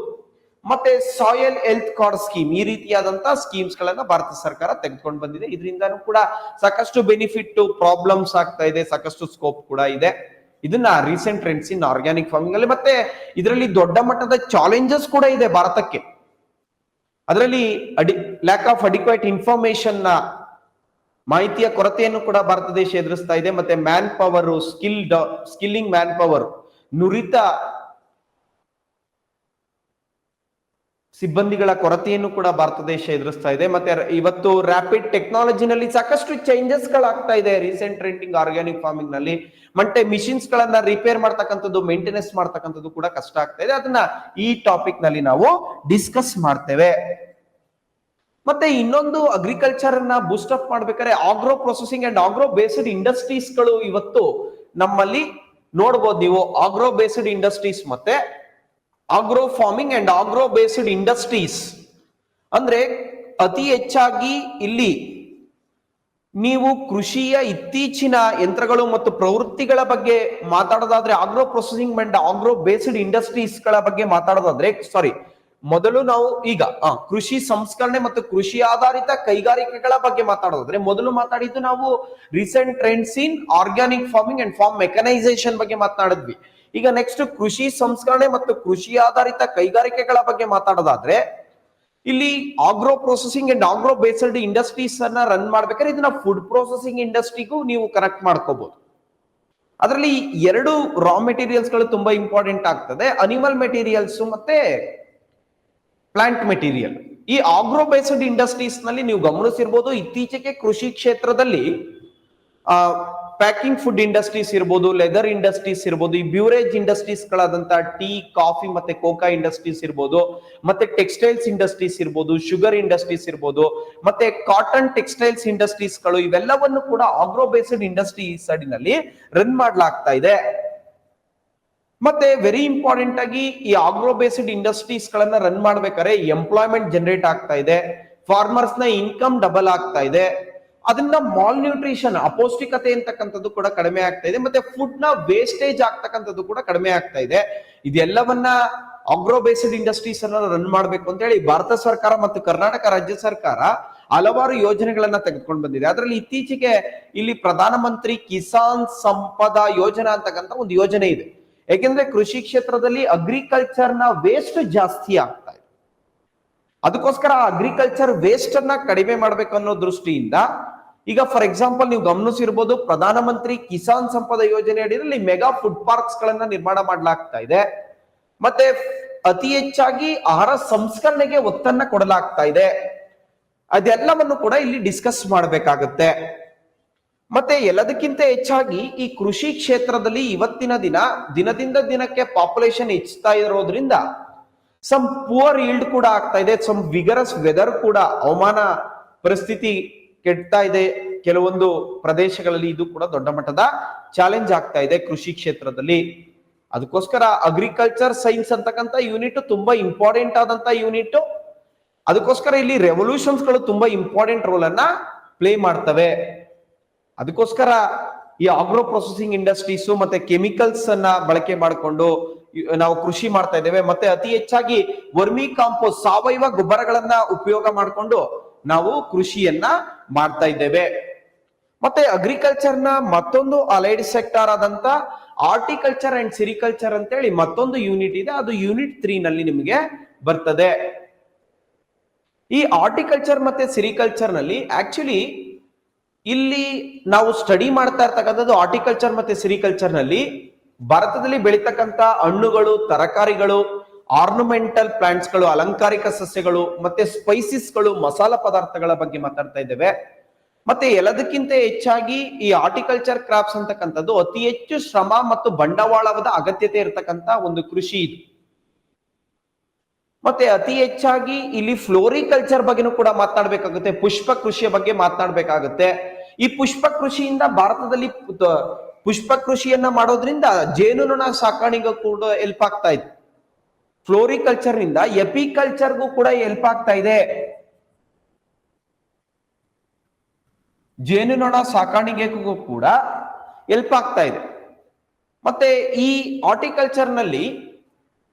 ಮತ್ತೆ ಸಾಯಿಲ್ ಹೆಲ್ತ್ ಕಾರ್ಡ್ ಸ್ಕೀಮ್, ಈ ರೀತಿಯಾದಂತಹ ಸ್ಕೀಮ್ಸ್ ಗಳನ್ನ ಭಾರತ ಸರ್ಕಾರ ತೆಗೆದುಕೊಂಡು ಬಂದಿದೆ. ಇದರಿಂದಾನು ಕೂಡ ಸಾಕಷ್ಟು ಬೆನಿಫಿಟ್, ಪ್ರಾಬ್ಲಮ್ಸ್ ಆಗ್ತಾ ಇದೆ, ಸಾಕಷ್ಟು ಸ್ಕೋಪ್ ಕೂಡ ಇದೆ. ಇದನ್ನ recent trends in organic farming ಅಲ್ಲಿ. ಮತ್ತೆ ಇದರಲ್ಲಿ ದೊಡ್ಡ ಮಟ್ಟದ ಚಾಲೆಂಜಸ್ ಕೂಡ ಇದೆ ಭಾರತಕ್ಕೆ. ಅದರಲ್ಲಿ ಲ್ಯಾಕ್ ಆಫ್ ಅಡಿಕ್ವೇಟ್ ಇನ್ಫಾರ್ಮೇಶನ್ ನ ಮಾಹಿತಿಯ ಕೊರತೆಯನ್ನು ಕೂಡ ಭಾರತ ದೇಶ ಎದುರಿಸ್ತಾ ಇದೆ. ಮತ್ತೆ man power, skilling man power, ನುರಿತ ಸಿಬ್ಬಂದಿಗಳ ಕೊರತೆಯನ್ನು ಕೂಡ ಭಾರತ ದೇಶ ಎದುರಿಸ್ತಾ ಇದೆ. ಮತ್ತೆ ಇವತ್ತು ರ್ಯಾಪಿಡ್ ಟೆಕ್ನಾಲಜಿನಲ್ಲಿ ಸಾಕಷ್ಟು ಚೇಂಜಸ್ ಗಳಾಗ್ತಾ ಇದೆ ರೀಸೆಂಟ್ ಟ್ರೆಂಡಿಂಗ್ ಆರ್ಗ್ಯಾನಿಕ್ ಫಾರ್ಮಿಂಗ್ ನಲ್ಲಿ. ಮತ್ತೆ ಮಿಷಿನ್ಸ್ ಗಳನ್ನ ರಿಪೇರ್ ಮಾಡ್ತಕ್ಕಂಥದ್ದು, ಮೇಂಟೆನೆನ್ಸ್ ಮಾಡ್ತಕ್ಕಂಥದ್ದು ಕೂಡ ಕಷ್ಟ ಆಗ್ತಾ ಇದೆ. ಅದನ್ನ ಈ ಟಾಪಿಕ್ ನಲ್ಲಿ ನಾವು ಡಿಸ್ಕಸ್ ಮಾಡ್ತೇವೆ. ಮತ್ತೆ ಇನ್ನೊಂದು ಅಗ್ರಿಕಲ್ಚರ್ ಅನ್ನ ಬೂಸ್ಟ್ ಅಪ್ ಮಾಡ್ಬೇಕಾದ್ರೆ agro processing and agro based industries ಗಳು ಇವತ್ತು ನಮ್ಮಲ್ಲಿ ನೋಡ್ಬೋದು ನೀವು. ಆಗ್ರೋ ಬೇಸ್ಡ್ ಇಂಡಸ್ಟ್ರೀಸ್ ಮತ್ತೆ agro farming and agro based industries ಅಂದ್ರೆ ಅತಿ ಹೆಚ್ಚಾಗಿ ಇಲ್ಲಿ ನೀವು ಕೃಷಿಯ ಇತ್ತೀಚಿನ ಯಂತ್ರಗಳು ಮತ್ತು ಪ್ರವೃತ್ತಿಗಳ ಬಗ್ಗೆ ಮಾತಾಡೋದಾದ್ರೆ, agro processing and agro based industries ಗಳ ಬಗ್ಗೆ ಮಾತಾಡೋದಾದ್ರೆ, ಮೊದಲು ನಾವು ಈಗ ಕೃಷಿ ಸಂಸ್ಕರಣೆ ಮತ್ತು ಕೃಷಿ ಆಧಾರಿತ ಕೈಗಾರಿಕೆಗಳ ಬಗ್ಗೆ ಮಾತಾಡೋದಾದ್ರೆ, ಮೊದಲು ಮಾತಾಡಿದ್ದು ನಾವು recent trends in organic farming and farm mechanisation ಬಗ್ಗೆ ಮಾತನಾಡಿದ್ವಿ. ಈಗ ನೆಕ್ಸ್ಟ್ ಕೃಷಿ ಸಂಸ್ಕರಣೆ ಮತ್ತು ಕೃಷಿ ಆಧಾರಿತ ಕೈಗಾರಿಕೆಗಳ ಬಗ್ಗೆ ಮಾತಾಡೋದಾದ್ರೆ, ಇಲ್ಲಿ agro processing and agro based industries ಅನ್ನ ರನ್ ಮಾಡ್ಬೇಕಾದ್ರೆ ಇದನ್ನ ಫುಡ್ ಪ್ರೊಸೆಸಿಂಗ್ ಇಂಡಸ್ಟ್ರಿಗೂ ನೀವು ಕನೆಕ್ಟ್ ಮಾಡ್ಕೋಬಹುದು. ಅದರಲ್ಲಿ ಎರಡು ರಾ ಮೆಟೀರಿಯಲ್ಸ್ ಗಳು ತುಂಬಾ ಇಂಪಾರ್ಟೆಂಟ್ ಆಗ್ತದೆ, ಅನಿಮಲ್ ಮೆಟೀರಿಯಲ್ಸ್ ಮತ್ತೆ ಪ್ಲಾಂಟ್ ಮೆಟೀರಿಯಲ್. ಈ ಆಗ್ರೋ ಬೇಸ್ಡ್ ಇಂಡಸ್ಟ್ರೀಸ್ ನಲ್ಲಿ ನೀವು ಗಮನಿಸಿರ್ಬೋದು, ಇತ್ತೀಚೆಗೆ ಕೃಷಿ ಕ್ಷೇತ್ರದಲ್ಲಿ ಪ್ಯಾಕಿಂಗ್ ಫುಡ್ ಇಂಡಸ್ಟ್ರೀಸ್ ಇರ್ಬೋದು, ಲೆದರ್ ಇಂಡಸ್ಟ್ರೀಸ್ ಇರ್ಬೋದು, ಈ ಬ್ಯೂರೇಜ್ ಇಂಡಸ್ಟ್ರೀಸ್ ಗಳಾದಂತ ಟೀ, ಕಾಫಿ ಮತ್ತೆ ಕೋಕಾ ಇಂಡಸ್ಟ್ರೀಸ್ ಇರ್ಬೋದು, ಮತ್ತೆ ಟೆಕ್ಸ್ಟೈಲ್ಸ್ ಇಂಡಸ್ಟ್ರೀಸ್ ಇರ್ಬೋದು, ಶುಗರ್ ಇಂಡಸ್ಟ್ರೀಸ್ ಇರ್ಬೋದು, ಮತ್ತೆ ಕಾಟನ್ ಟೆಕ್ಸ್ಟೈಲ್ಸ್ ಇಂಡಸ್ಟ್ರೀಸ್ ಗಳು, ಇವೆಲ್ಲವನ್ನು ಕೂಡ ಆಗ್ರೋ ಬೇಸ್ಡ್ ಇಂಡಸ್ಟ್ರೀಸ್ ಅಡಿನಲ್ಲಿ ರನ್ ಮಾಡ್ಲಾಗ್ತಾ ಇದೆ. ಮತ್ತೆ ವೆರಿ ಇಂಪಾರ್ಟೆಂಟ್ ಆಗಿ ಈ ಆಗ್ರೋ ಬೇಸ್ಡ್ ಇಂಡಸ್ಟ್ರೀಸ್ ಗಳನ್ನ ರನ್ ಮಾಡ್ಬೇಕಾದ್ರೆ ಎಂಪ್ಲಾಯ್ಮೆಂಟ್ ಜನರೇಟ್ ಆಗ್ತಾ ಇದೆ, ಫಾರ್ಮರ್ಸ್ ನ ಇನ್ಕಮ್ ಡಬಲ್ ಆಗ್ತಾ ಇದೆ, ಅದನ್ನ ಮಾಲ್ ನ್ಯೂಟ್ರಿಷನ್, ಅಪೌಷ್ಟಿಕತೆ ಅಂತಕ್ಕಂಥದ್ದು ಕೂಡ ಕಡಿಮೆ ಆಗ್ತಾ ಇದೆ, ಮತ್ತೆ ಫುಡ್ ನ ವೇಸ್ಟೇಜ್ ಆಗ್ತಕ್ಕಂಥದ್ದು ಕೂಡ ಕಡಿಮೆ ಆಗ್ತಾ ಇದೆ. ಇದೆಲ್ಲವನ್ನ ಆಗ್ರೋ ಬೇಸ್ಡ್ ಇಂಡಸ್ಟ್ರೀಸ್ ಅನ್ನ ರನ್ ಮಾಡ್ಬೇಕು ಅಂತ ಹೇಳಿ ಭಾರತ ಸರ್ಕಾರ ಮತ್ತು ಕರ್ನಾಟಕ ರಾಜ್ಯ ಸರ್ಕಾರ ಹಲವಾರು ಯೋಜನೆಗಳನ್ನ ತೆಗೆದುಕೊಂಡು ಬಂದಿದೆ. ಅದರಲ್ಲಿ ಇತ್ತೀಚೆಗೆ ಇಲ್ಲಿ ಪ್ರಧಾನಮಂತ್ರಿ ಕಿಸಾನ್ ಸಂಪದ ಯೋಜನಾ ಅಂತಕ್ಕಂಥ ಒಂದು ಯೋಜನೆ ಇದೆ. ಯಾಕೆಂದ್ರೆ ಕೃಷಿ ಕ್ಷೇತ್ರದಲ್ಲಿ ಅಗ್ರಿಕಲ್ಚರ್ ನ ವೇಸ್ಟ್ ಜಾಸ್ತಿ ಆಗ್ತಾ ಇದೆ. ಅದಕ್ಕೋಸ್ಕರ ಅಗ್ರಿಕಲ್ಚರ್ ವೇಸ್ಟ್ ಅನ್ನ ಕಡಿಮೆ ಮಾಡ್ಬೇಕು ಅನ್ನೋ ದೃಷ್ಟಿಯಿಂದ ಈಗ ಫಾರ್ ಎಕ್ಸಾಂಪಲ್ ನೀವು ಗಮನಿಸಿರ್ಬೋದು, ಪ್ರಧಾನಮಂತ್ರಿ ಕಿಸಾನ್ ಸಂಪದ ಯೋಜನೆ ಅಡಿಯಲ್ಲಿ ಮೆಗಾ ಫುಡ್ ಪಾರ್ಕ್ಸ್ ಗಳನ್ನ ನಿರ್ಮಾಣ ಮಾಡಲಾಗ್ತಾ ಇದೆ. ಮತ್ತೆ ಅತಿ ಹೆಚ್ಚಾಗಿ ಆಹಾರ ಸಂಸ್ಕರಣೆಗೆ ಒತ್ತನ್ನ ಕೊಡಲಾಗ್ತಾ ಇದೆ. ಅದೆಲ್ಲವನ್ನು ಕೂಡ ಇಲ್ಲಿ ಡಿಸ್ಕಸ್ ಮಾಡಬೇಕಾಗುತ್ತೆ. ಮತ್ತೆ ಎಲ್ಲದಕ್ಕಿಂತ ಹೆಚ್ಚಾಗಿ ಈ ಕೃಷಿ ಕ್ಷೇತ್ರದಲ್ಲಿ ಇವತ್ತಿನ ದಿನದಿಂದ ದಿನಕ್ಕೆ ಪಾಪ್ಯುಲೇಷನ್ ಹೆಚ್ಚುತ್ತಾ ಇರೋದ್ರಿಂದ ಸಮ್ ಪುವರ್ ಈಲ್ಡ್ ಕೂಡ ಆಗ್ತಾ ಇದೆ, ಸಮ್ ವಿಗರಸ್ ವೆದರ್ ಕೂಡ, ಹವಾಮಾನ ಪರಿಸ್ಥಿತಿ ಕೆಡ್ತಾ ಇದೆ ಕೆಲವೊಂದು ಪ್ರದೇಶಗಳಲ್ಲಿ. ಇದು ಕೂಡ ದೊಡ್ಡ ಮಟ್ಟದ ಚಾಲೆಂಜ್ ಆಗ್ತಾ ಇದೆ ಕೃಷಿ ಕ್ಷೇತ್ರದಲ್ಲಿ. ಅದಕ್ಕೋಸ್ಕರ ಅಗ್ರಿಕಲ್ಚರ್ ಸೈನ್ಸ್ ಅಂತಕ್ಕಂಥ ಯೂನಿಟ್ ತುಂಬಾ ಇಂಪಾರ್ಟೆಂಟ್ ಆದಂತ ಯೂನಿಟ್. ಅದಕ್ಕೋಸ್ಕರ ಇಲ್ಲಿ ರೆವಲ್ಯೂಷನ್ಸ್ ಗಳು ತುಂಬಾ ಇಂಪಾರ್ಟೆಂಟ್ ರೋಲ್ ಅನ್ನ ಪ್ಲೇ ಮಾಡ್ತವೆ. ಅದಕ್ಕೋಸ್ಕರ ಈ ಆಗ್ರೋ ಪ್ರೊಸೆಸಿಂಗ್ ಇಂಡಸ್ಟ್ರೀಸ್ ಮತ್ತೆ ಕೆಮಿಕಲ್ಸ್ ಅನ್ನ ಬಳಕೆ ಮಾಡಿಕೊಂಡು ನಾವು ಕೃಷಿ ಮಾಡ್ತಾ ಇದ್ದೇವೆ. ಮತ್ತೆ ಅತಿ ಹೆಚ್ಚಾಗಿ ವರ್ಮಿ ಕಾಂಪೋಸ್ಟ್, ಸಾವಯವ ಗೊಬ್ಬರಗಳನ್ನ ಉಪಯೋಗ ಮಾಡಿಕೊಂಡು ನಾವು ಕೃಷಿಯನ್ನ ಮಾಡ್ತಾ ಇದ್ದೇವೆ. ಮತ್ತೆ ಅಗ್ರಿಕಲ್ಚರ್ ನ ಮತ್ತೊಂದು ಅಲೈಡ್ ಸೆಕ್ಟರ್ ಆದಂತ ಆರ್ಟಿಕಲ್ಚರ್ ಅಂಡ್ ಸಿರಿಕಲ್ಚರ್ ಅಂತ ಹೇಳಿ ಮತ್ತೊಂದು ಯೂನಿಟ್ ಇದೆ. ಅದು ಯೂನಿಟ್ 3 ನಲ್ಲಿ ನಿಮಗೆ ಬರ್ತದೆ. ಈ ಆರ್ಟಿಕಲ್ಚರ್ ಮತ್ತೆ ಸಿರಿಕಲ್ಚರ್ ನಲ್ಲಿ ಆಕ್ಚುಲಿ ಇಲ್ಲಿ ನಾವು ಸ್ಟಡಿ ಮಾಡ್ತಾ ಇರ್ತಕ್ಕಂಥದ್ದು ಆರ್ಟಿಕಲ್ಚರ್ ಮತ್ತೆ ಸಿರಿಕಲ್ಚರ್ ನಲ್ಲಿ ಭಾರತದಲ್ಲಿ ಬೆಳೀತಕ್ಕಂಥ ಹಣ್ಣುಗಳು, ತರಕಾರಿಗಳು, ಆರ್ನಮೆಂಟಲ್ ಪ್ಲಾಂಟ್ಸ್ ಗಳು, ಅಲಂಕಾರಿಕ ಸಸ್ಯಗಳು, ಮತ್ತೆ ಸ್ಪೈಸಿಸ್ ಗಳು, ಮಸಾಲಾ ಪದಾರ್ಥಗಳ ಬಗ್ಗೆ ಮಾತಾಡ್ತಾ ಇದ್ದೇವೆ. ಮತ್ತೆ ಎಲ್ಲದಕ್ಕಿಂತ ಹೆಚ್ಚಾಗಿ ಈ ಆರ್ಟಿಕಲ್ಚರ್ ಕ್ರಾಪ್ಸ್ ಅಂತಕ್ಕಂಥದ್ದು ಅತಿ ಹೆಚ್ಚು ಶ್ರಮ ಮತ್ತು ಬಂಡವಾಳದ ಅಗತ್ಯತೆ ಇರತಕ್ಕಂತ ಒಂದು ಕೃಷಿ ಇದು. ಮತ್ತೆ ಅತಿ ಹೆಚ್ಚಾಗಿ ಇಲ್ಲಿ ಫ್ಲೋರಿಕಲ್ಚರ್ ಬಗ್ಗೆನೂ ಕೂಡ ಮಾತನಾಡಬೇಕಾಗುತ್ತೆ, ಪುಷ್ಪ ಕೃಷಿಯ ಬಗ್ಗೆ ಮಾತನಾಡಬೇಕಾಗುತ್ತೆ. ಈ ಪುಷ್ಪ ಕೃಷಿಯಿಂದ ಭಾರತದಲ್ಲಿ ಪುಷ್ಪ ಕೃಷಿಯನ್ನ ಮಾಡೋದ್ರಿಂದ ಜೇನುನೊಣ ಸಾಕಾಣಿಕೆ ಕೂಡ ಹೆಲ್ಪ್ ಆಗ್ತಾ ಇದೆ. ಫ್ಲೋರಿಕಲ್ಚರ್ ನಿಂದ ಎಪಿಕಲ್ಚರ್ಗೂ ಕೂಡ ಹೆಲ್ಪ್ ಆಗ್ತಾ ಇದೆ. ಜೇನುನೊಣ ಸಾಕಾಣಿಕೆಗೂ ಕೂಡ ಹೆಲ್ಪ್ ಆಗ್ತಾ ಇದೆ. ಮತ್ತೆ ಈ ಹಾರ್ಟಿಕಲ್ಚರ್ ನಲ್ಲಿ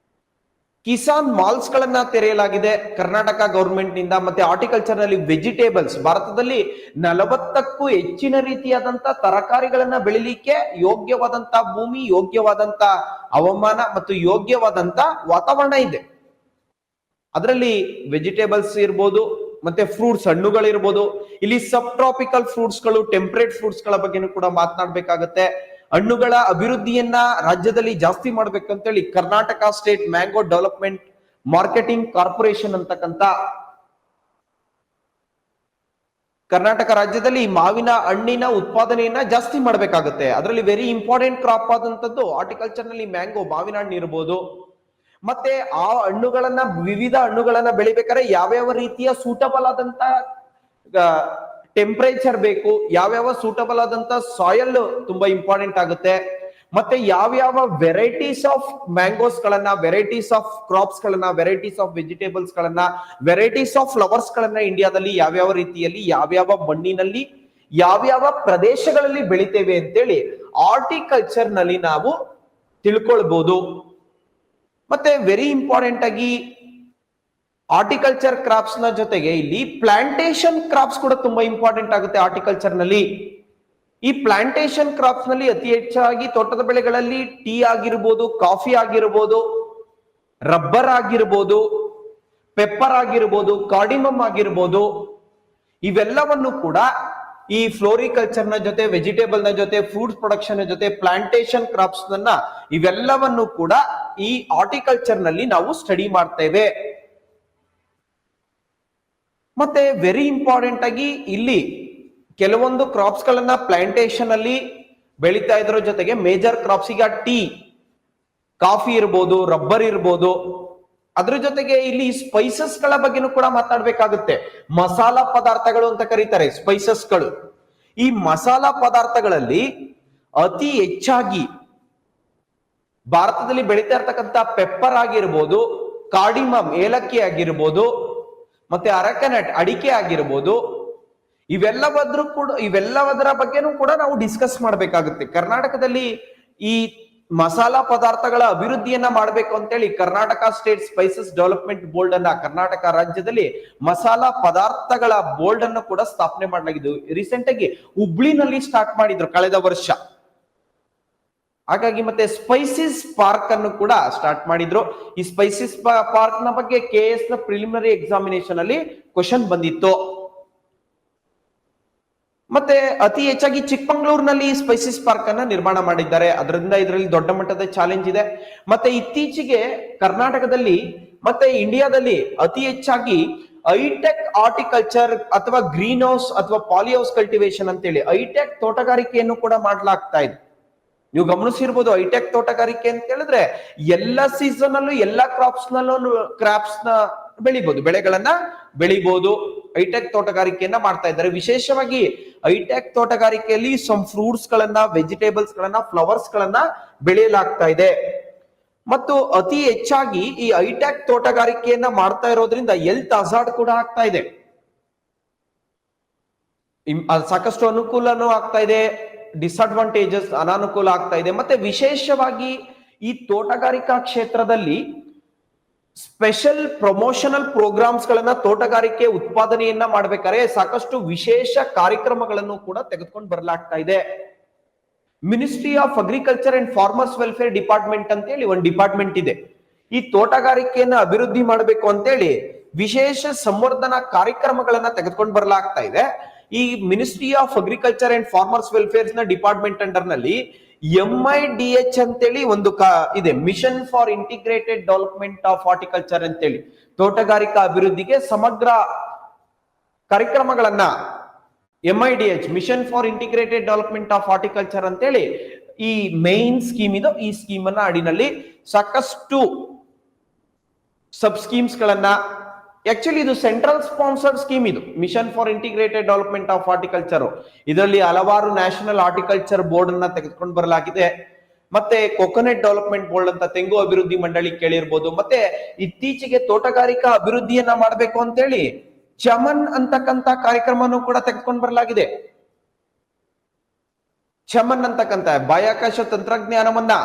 ಕಿಸಾನ್ ಮಾಲ್ಸ್ ಗಳನ್ನ ತೆರೆಯಲಾಗಿದೆ ಕರ್ನಾಟಕ ಗವರ್ಮೆಂಟ್ ನಿಂದ. ಮತ್ತೆ ಹಾರ್ಟಿಕಲ್ಚರ್ ನಲ್ಲಿ ವೆಜಿಟೇಬಲ್ಸ್, ಭಾರತದಲ್ಲಿ 40ಕ್ಕೂ ಹೆಚ್ಚಿನ ರೀತಿಯಾದಂತ ತರಕಾರಿಗಳನ್ನ ಬೆಳಿಲಿಕ್ಕೆ ಯೋಗ್ಯವಾದಂತ ಭೂಮಿ, ಯೋಗ್ಯವಾದಂತ ಹವಾಮಾನ ಮತ್ತು ಯೋಗ್ಯವಾದಂತ ವಾತಾವರಣ ಇದೆ. ಅದರಲ್ಲಿ ವೆಜಿಟೇಬಲ್ಸ್ ಇರ್ಬೋದು, ಮತ್ತೆ ಫ್ರೂಟ್ಸ್, ಹಣ್ಣುಗಳಿರ್ಬೋದು. ಇಲ್ಲಿ ಸಬ್ ಟ್ರಾಪಿಕಲ್ ಫ್ರೂಟ್ಸ್ ಗಳು, ಟೆಂಪರೇಟ್ ಫ್ರೂಟ್ಸ್ ಗಳ ಬಗ್ಗೆನೂ ಕೂಡ ಮಾತನಾಡ್ಬೇಕಾಗತ್ತೆ. ಹಣ್ಣುಗಳ ಅಭಿವೃದ್ಧಿಯನ್ನ ರಾಜ್ಯದಲ್ಲಿ ಜಾಸ್ತಿ ಮಾಡ್ಬೇಕಂತೇಳಿ Karnataka state mango development marketing corporation ಅಂತಕ್ಕಂತ ಕರ್ನಾಟಕ ರಾಜ್ಯದಲ್ಲಿ ಮಾವಿನ ಹಣ್ಣಿನ ಉತ್ಪಾದನೆಯನ್ನ ಜಾಸ್ತಿ ಮಾಡ್ಬೇಕಾಗುತ್ತೆ. ಅದರಲ್ಲಿ ವೆರಿ ಇಂಪಾರ್ಟೆಂಟ್ ಕ್ರಾಪ್ ಆದಂತದ್ದು ಹಾರ್ಟಿಕಲ್ಚರ್ ನಲ್ಲಿ ಮ್ಯಾಂಗೋ, ಮಾವಿನ ಹಣ್ಣು ಇರ್ಬೋದು. ಮತ್ತೆ ಆ ಹಣ್ಣುಗಳನ್ನ, ವಿವಿಧ ಹಣ್ಣುಗಳನ್ನ ಬೆಳಿಬೇಕಾದ್ರೆ ಯಾವ್ಯಾವ ರೀತಿಯ ಸೂಟಬಲ್ ಆದಂತ ಟೆಂಪರೇಚರ್ ಬೇಕು, ಯಾವ್ಯಾವ ಸೂಟಬಲ್ ಆದಂತ ಸಾಯಿಲ್ ತುಂಬಾ ಇಂಪಾರ್ಟೆಂಟ್ ಆಗುತ್ತೆ. ಮತ್ತೆ ಯಾವ್ಯಾವ ವೆರೈಟೀಸ್ ಆಫ್ ಮ್ಯಾಂಗೋಸ್ ಗಳನ್ನ, ವೆರೈಟೀಸ್ ಆಫ್ ಕ್ರಾಪ್ಸ್ ಗಳನ್ನ, ವೆರೈಟೀಸ್ ಆಫ್ ವೆಜಿಟೇಬಲ್ಸ್ ಗಳನ್ನ, ವೆರೈಟೀಸ್ ಆಫ್ ಫ್ಲವರ್ಸ್ ಗಳನ್ನ ಇಂಡಿಯಾದಲ್ಲಿ ಯಾವ್ಯಾವ ರೀತಿಯಲ್ಲಿ, ಯಾವ್ಯಾವ ಮಣ್ಣಿನಲ್ಲಿ, ಯಾವ್ಯಾವ ಪ್ರದೇಶಗಳಲ್ಲಿ ಬೆಳಿತೇವೆ ಅಂತೇಳಿ ಹಾರ್ಟಿಕಲ್ಚರ್ ನಲ್ಲಿ ನಾವು ತಿಳ್ಕೊಳ್ಬಹುದು. ಮತ್ತೆ ವೆರಿ ಇಂಪಾರ್ಟೆಂಟ್ ಆಗಿ ಹಾರ್ಟಿಕಲ್ಚರ್ ಕ್ರಾಪ್ಸ್ ನ ಜೊತೆಗೆ ಇಲ್ಲಿ ಪ್ಲಾಂಟೇಶನ್ ಕ್ರಾಪ್ಸ್ ಕೂಡ ತುಂಬಾ ಇಂಪಾರ್ಟೆಂಟ್ ಆಗುತ್ತೆ ಹಾರ್ಟಿಕಲ್ಚರ್ ನಲ್ಲಿ. ಈ ಪ್ಲಾಂಟೇಶನ್ ಕ್ರಾಪ್ಸ್ ನಲ್ಲಿ ಅತಿ ಹೆಚ್ಚಾಗಿ ತೋಟದ ಬೆಳೆಗಳಲ್ಲಿ ಟೀ ಆಗಿರ್ಬೋದು, ಕಾಫಿ ಆಗಿರ್ಬೋದು, ರಬ್ಬರ್ ಆಗಿರ್ಬೋದು, ಪೆಪ್ಪರ್ ಆಗಿರ್ಬೋದು, ಕಾರ್ಡಿಮಮ್ ಆಗಿರ್ಬೋದು, ಇವೆಲ್ಲವನ್ನು ಕೂಡ ಈ ಫ್ಲೋರಿಕಲ್ಚರ್ ನ ಜೊತೆ, ವೆಜಿಟೇಬಲ್ ನ ಜೊತೆ, ಫ್ರೂಟ್ಸ್ ಪ್ರೊಡಕ್ಷನ್ ನ ಜೊತೆ ಪ್ಲಾಂಟೇಶನ್ ಕ್ರಾಪ್ಸ್ ಇವೆಲ್ಲವನ್ನು ಕೂಡ ಈ ಹಾರ್ಟಿಕಲ್ಚರ್ ನಲ್ಲಿ ನಾವು ಸ್ಟಡಿ ಮಾಡ್ತೇವೆ. ಮತ್ತೆ ವೆರಿ ಇಂಪಾರ್ಟೆಂಟ್ ಆಗಿ ಇಲ್ಲಿ ಕೆಲವೊಂದು ಕ್ರಾಪ್ಸ್ ಗಳನ್ನ ಪ್ಲಾಂಟೇಶನ್ ಅಲ್ಲಿ ಬೆಳೀತಾ ಇದ್ರ ಜೊತೆಗೆ ಮೇಜರ್ ಕ್ರಾಪ್ಸ್, ಈಗ ಟೀ, ಕಾಫಿ ಇರ್ಬೋದು, ರಬ್ಬರ್ ಇರ್ಬೋದು. ಅದ್ರ ಜೊತೆಗೆ ಇಲ್ಲಿ ಸ್ಪೈಸಸ್ ಗಳ ಬಗ್ಗೆನೂ ಕೂಡ ಮಾತಾಡ್ಬೇಕಾಗುತ್ತೆ. ಮಸಾಲಾ ಪದಾರ್ಥಗಳು ಅಂತ ಕರೀತಾರೆ ಸ್ಪೈಸಸ್ ಗಳು. ಈ ಮಸಾಲಾ ಪದಾರ್ಥಗಳಲ್ಲಿ ಅತಿ ಹೆಚ್ಚಾಗಿ ಭಾರತದಲ್ಲಿ ಬೆಳೀತಾ ಇರ್ತಕ್ಕಂಥ ಪೆಪ್ಪರ್ ಆಗಿರ್ಬೋದು, ಕಾರ್ಡಿಮಮ್ ಏಲಕ್ಕಿ ಆಗಿರ್ಬೋದು, ಮತ್ತೆ ಅರಕನಟ್ ಅಡಿಕೆ ಆಗಿರ್ಬೋದು, ಇವೆಲ್ಲದರ ಬಗ್ಗೆನೂ ಕೂಡ ನಾವು ಡಿಸ್ಕಸ್ ಮಾಡ್ಬೇಕಾಗುತ್ತೆ. ಕರ್ನಾಟಕದಲ್ಲಿ ಈ ಮಸಾಲಾ ಪದಾರ್ಥಗಳ ಅಭಿವೃದ್ಧಿಯನ್ನ ಮಾಡಬೇಕು ಅಂತೇಳಿ Karnataka state spices development board ಅನ್ನ ಕರ್ನಾಟಕ ರಾಜ್ಯದಲ್ಲಿ ಮಸಾಲಾ ಪದಾರ್ಥಗಳ ಬೋರ್ಡ್ ಅನ್ನು ಕೂಡ ಸ್ಥಾಪನೆ ಮಾಡಲಾಗಿದ್ದು. ರೀಸೆಂಟ್ ಆಗಿ ಹುಬ್ಳಿನಲ್ಲಿ ಸ್ಟಾರ್ಟ್ ಮಾಡಿದ್ರು ಕಳೆದ ವರ್ಷ. ಹಾಗಾಗಿ ಮತ್ತೆ ಸ್ಪೈಸಿಸ್ ಪಾರ್ಕ್ ಅನ್ನು ಕೂಡ ಸ್ಟಾರ್ಟ್ ಮಾಡಿದ್ರು. ಈ ಸ್ಪೈಸಿಸ್ ಪಾರ್ಕ್ ನ ಬಗ್ಗೆ KS ನ ಪ್ರಿಲಿಮಿನರಿ ಎಕ್ಸಾಮಿನೇಷನ್ ಅಲ್ಲಿ ಕ್ವಶನ್ ಬಂದಿತ್ತು. ಮತ್ತೆ ಅತಿ ಹೆಚ್ಚಾಗಿ ಚಿಕ್ಕಮಂಗ್ಳೂರಿನಲ್ಲಿ ಸ್ಪೈಸಿಸ್ ಪಾರ್ಕ್ ಅನ್ನ ನಿರ್ಮಾಣ ಮಾಡಿದ್ದಾರೆ. ಅದರಿಂದ ಇದರಲ್ಲಿ ದೊಡ್ಡ ಮಟ್ಟದ ಚಾಲೆಂಜ್ ಇದೆ. ಮತ್ತೆ ಇತ್ತೀಚೆಗೆ ಕರ್ನಾಟಕದಲ್ಲಿ ಮತ್ತೆ ಇಂಡಿಯಾದಲ್ಲಿ ಅತಿ ಹೆಚ್ಚಾಗಿ ಹೈಟೆಕ್ ಹಾರ್ಟಿಕಲ್ಚರ್ ಅಥವಾ ಗ್ರೀನ್ ಹೌಸ್ ಅಥವಾ ಪಾಲಿ ಹೌಸ್ ಕಲ್ಟಿವೇಶನ್ ಅಂತೇಳಿ ಹೈಟೆಕ್ ತೋಟಗಾರಿಕೆಯನ್ನು ಕೂಡ ಮಾಡಲಾಗ್ತಾ ಇದೆ. ನೀವು ಗಮನಿಸಿರ್ಬೋದು, ಹೈಟೆಕ್ ತೋಟಗಾರಿಕೆ ಅಂತ ಹೇಳಿದ್ರೆ ಎಲ್ಲ ಸೀಸನ್ ಅಲ್ಲೂ ಎಲ್ಲ ಕ್ರಾಪ್ಸ್ ನ ಬೆಳಿಬಹುದು, ಬೆಳೆಗಳನ್ನ ಬೆಳಿಬಹುದು. ಹೈಟೆಕ್ ತೋಟಗಾರಿಕೆಯನ್ನ ಮಾಡ್ತಾ ಇದ್ದಾರೆ. ವಿಶೇಷವಾಗಿ ಹೈಟೆಕ್ ತೋಟಗಾರಿಕೆಯಲ್ಲಿ ಸಮ್ ಫ್ರೂಟ್ಸ್ ಗಳನ್ನ, ವೆಜಿಟೇಬಲ್ಸ್ ಗಳನ್ನ, ಫ್ಲವರ್ಸ್ ಗಳನ್ನ ಬೆಳೆಯಲಾಗ್ತಾ ಇದೆ. ಮತ್ತು ಅತಿ ಹೆಚ್ಚಾಗಿ ಈ ಹೈಟೆಕ್ ತೋಟಗಾರಿಕೆಯನ್ನ ಮಾಡ್ತಾ ಇರೋದ್ರಿಂದ ಹೆಲ್ತ್ ಹಜಾರ್ಡ್ ಕೂಡ ಆಗ್ತಾ ಇದೆ. ಸಾಕಷ್ಟು ಅನುಕೂಲನೂ ಆಗ್ತಾ ಇದೆ, ಡಿಸ್ಅಡ್ವಾಂಟೇಜಸ್ ಅನಾನುಕೂಲ ಆಗ್ತಾ ಇದೆ. ಮತ್ತೆ ವಿಶೇಷವಾಗಿ ಈ ತೋಟಗಾರಿಕಾ ಕ್ಷೇತ್ರದಲ್ಲಿ ಸ್ಪೆಷಲ್ ಪ್ರಮೋಷನಲ್ ಪ್ರೋಗ್ರಾಮ್ಸ್ ಗಳನ್ನ ತೋಟಗಾರಿಕೆ ಉತ್ಪಾದನೆಯನ್ನ ಮಾಡ್ಬೇಕಾದ್ರೆ ಸಾಕಷ್ಟು ವಿಶೇಷ ಕಾರ್ಯಕ್ರಮಗಳನ್ನು ಕೂಡ ತೆಗೆದುಕೊಂಡು ಬರಲಾಗ್ತಾ ಇದೆ. Ministry of agriculture and farmers welfare department ಅಂತ ಹೇಳಿ ಒಂದು ಡಿಪಾರ್ಟ್ಮೆಂಟ್ ಇದೆ. ಈ ತೋಟಗಾರಿಕೆಯನ್ನ ಅಭಿವೃದ್ಧಿ ಮಾಡಬೇಕು ಅಂತೇಳಿ ವಿಶೇಷ ಸಂವರ್ಧನಾ ಕಾರ್ಯಕ್ರಮಗಳನ್ನ ತೆಗೆದುಕೊಂಡು ಬರಲಾಗ್ತಾ ಇದೆ. ಈ ministry of agriculture and farmers welfare ನ ಡಿಪಾರ್ಟ್ಮೆಂಟ್ ಅಂಡರ್ ನಲ್ಲಿ MIDH ಅಂತೇಳಿ ಒಂದು ಇದೆ, mission for integrated development of horticulture ಅಂತೇಳಿ ತೋಟಗಾರಿಕಾ ಅಭಿವೃದ್ಧಿಗೆ ಸಮಗ್ರ ಕಾರ್ಯಕ್ರಮಗಳನ್ನ MIDH mission for integrated development of horticulture ಅಂತೇಳಿ ಈ ಮೇನ್ ಸ್ಕೀಮ್ ಇದು. ಈ ಸ್ಕೀಮ್ ಅನ್ನ ಅಡಿನಲ್ಲಿ ಸಾಕಷ್ಟು ಸಬ್ ಸ್ಕೀಮ್ಸ್ ಗಳನ್ನ, ಆಕ್ಚುಲಿ ಇದು ಸೆಂಟ್ರಲ್ ಸ್ಪಾನ್ಸರ್ಡ್ ಸ್ಕೀಮ್ ಇದು, mission for integrated development of horticulture. ಇದರಲ್ಲಿ ಹಲವಾರು ನ್ಯಾಷನಲ್ ಹಾರ್ಟಿಕಲ್ಚರ್ ಬೋರ್ಡ್ ಅನ್ನ ತೆಗೆದುಕೊಂಡು ಬರಲಾಗಿದೆ. ಮತ್ತೆ ಕೊಕೊನೆಟ್ ಡೆವಲಪ್ಮೆಂಟ್ ಬೋರ್ಡ್ ಅಂತ ತೆಂಗು ಅಭಿವೃದ್ಧಿ ಮಂಡಳಿ ಕೇಳಿರ್ಬೋದು. ಮತ್ತೆ ಇತ್ತೀಚೆಗೆ ತೋಟಗಾರಿಕಾ ಅಭಿವೃದ್ಧಿಯನ್ನ ಮಾಡಬೇಕು ಅಂತೇಳಿ ಚಮನ್ ಅಂತಕ್ಕಂತ ಕಾರ್ಯಕ್ರಮನೂ ಕೂಡ ತೆಗೆದುಕೊಂಡು ಬರಲಾಗಿದೆ. ಚಮನ್ ಅಂತಕ್ಕಂತ ಬಾಹ್ಯಾಕಾಶ ತಂತ್ರಜ್ಞಾನವನ್ನ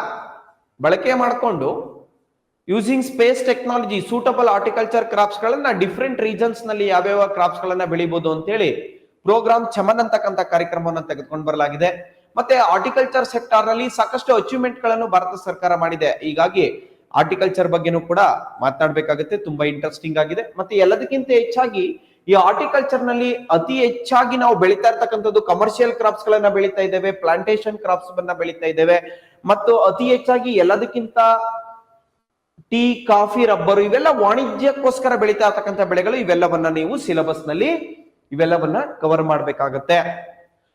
ಬಳಕೆ ಮಾಡಿಕೊಂಡು using space technology suitable horticulture crops ಗಳನ್ನ ಡಿಫ್ರೆಂಟ್ ರೀಜನ್ಸ್ ನಲ್ಲಿ ಯಾವ್ಯಾವ ಕ್ರಾಪ್ಸ್ ಗಳನ್ನ ಬೆಳಿಬಹುದು ಅಂತ ಹೇಳಿ ಪ್ರೋಗ್ರಾಮ್ ಚಮನ್ ಅಂತಕ್ಕಂಥ ಕಾರ್ಯಕ್ರಮವನ್ನು ತೆಗೆದುಕೊಂಡು ಬರಲಾಗಿದೆ. ಮತ್ತೆ ಹಾರ್ಟಿಕಲ್ಚರ್ ಸೆಕ್ಟಾರ್ ನಲ್ಲಿ ಸಾಕಷ್ಟು ಅಚೀವ್ಮೆಂಟ್ ಗಳನ್ನು ಭಾರತ ಸರ್ಕಾರ ಮಾಡಿದೆ. ಹೀಗಾಗಿ ಹಾರ್ಟಿಕಲ್ಚರ್ ಬಗ್ಗೆನೂ ಕೂಡ ಮಾತನಾಡಬೇಕಾಗುತ್ತೆ. ತುಂಬಾ ಇಂಟ್ರೆಸ್ಟಿಂಗ್ ಆಗಿದೆ. ಮತ್ತೆ ಎಲ್ಲದಕ್ಕಿಂತ ಹೆಚ್ಚಾಗಿ ಈ ಹಾರ್ಟಿಕಲ್ಚರ್ ನಲ್ಲಿ ಅತಿ ಹೆಚ್ಚಾಗಿ ನಾವು ಬೆಳೀತಾ ಇರ್ತಕ್ಕಂಥದ್ದು ಕಮರ್ಷಿಯಲ್ ಕ್ರಾಪ್ಸ್ ಗಳನ್ನ ಬೆಳೀತಾ ಇದ್ದೇವೆ, ಪ್ಲಾಂಟೇಶನ್ ಕ್ರಾಪ್ಸ್ ಗಳನ್ನ ಬೆಳೀತಾ ಇದ್ದೇವೆ, ಮತ್ತು ಅತಿ ಹೆಚ್ಚಾಗಿ ಎಲ್ಲದಕ್ಕಿಂತ ಟೀ, ಕಾಫಿ, ರಬ್ಬರು ಇವೆಲ್ಲ ವಾಣಿಜ್ಯಕ್ಕೋಸ್ಕರ ಬೆಳೀತಾ ಇರ್ತಕ್ಕಂಥ ಬೆಳೆಗಳು. ಇವೆಲ್ಲವನ್ನ ನೀವು ಸಿಲೆಬಸ್ ನಲ್ಲಿ ಇವೆಲ್ಲವನ್ನ ಕವರ್ ಮಾಡ್ಬೇಕಾಗತ್ತೆ.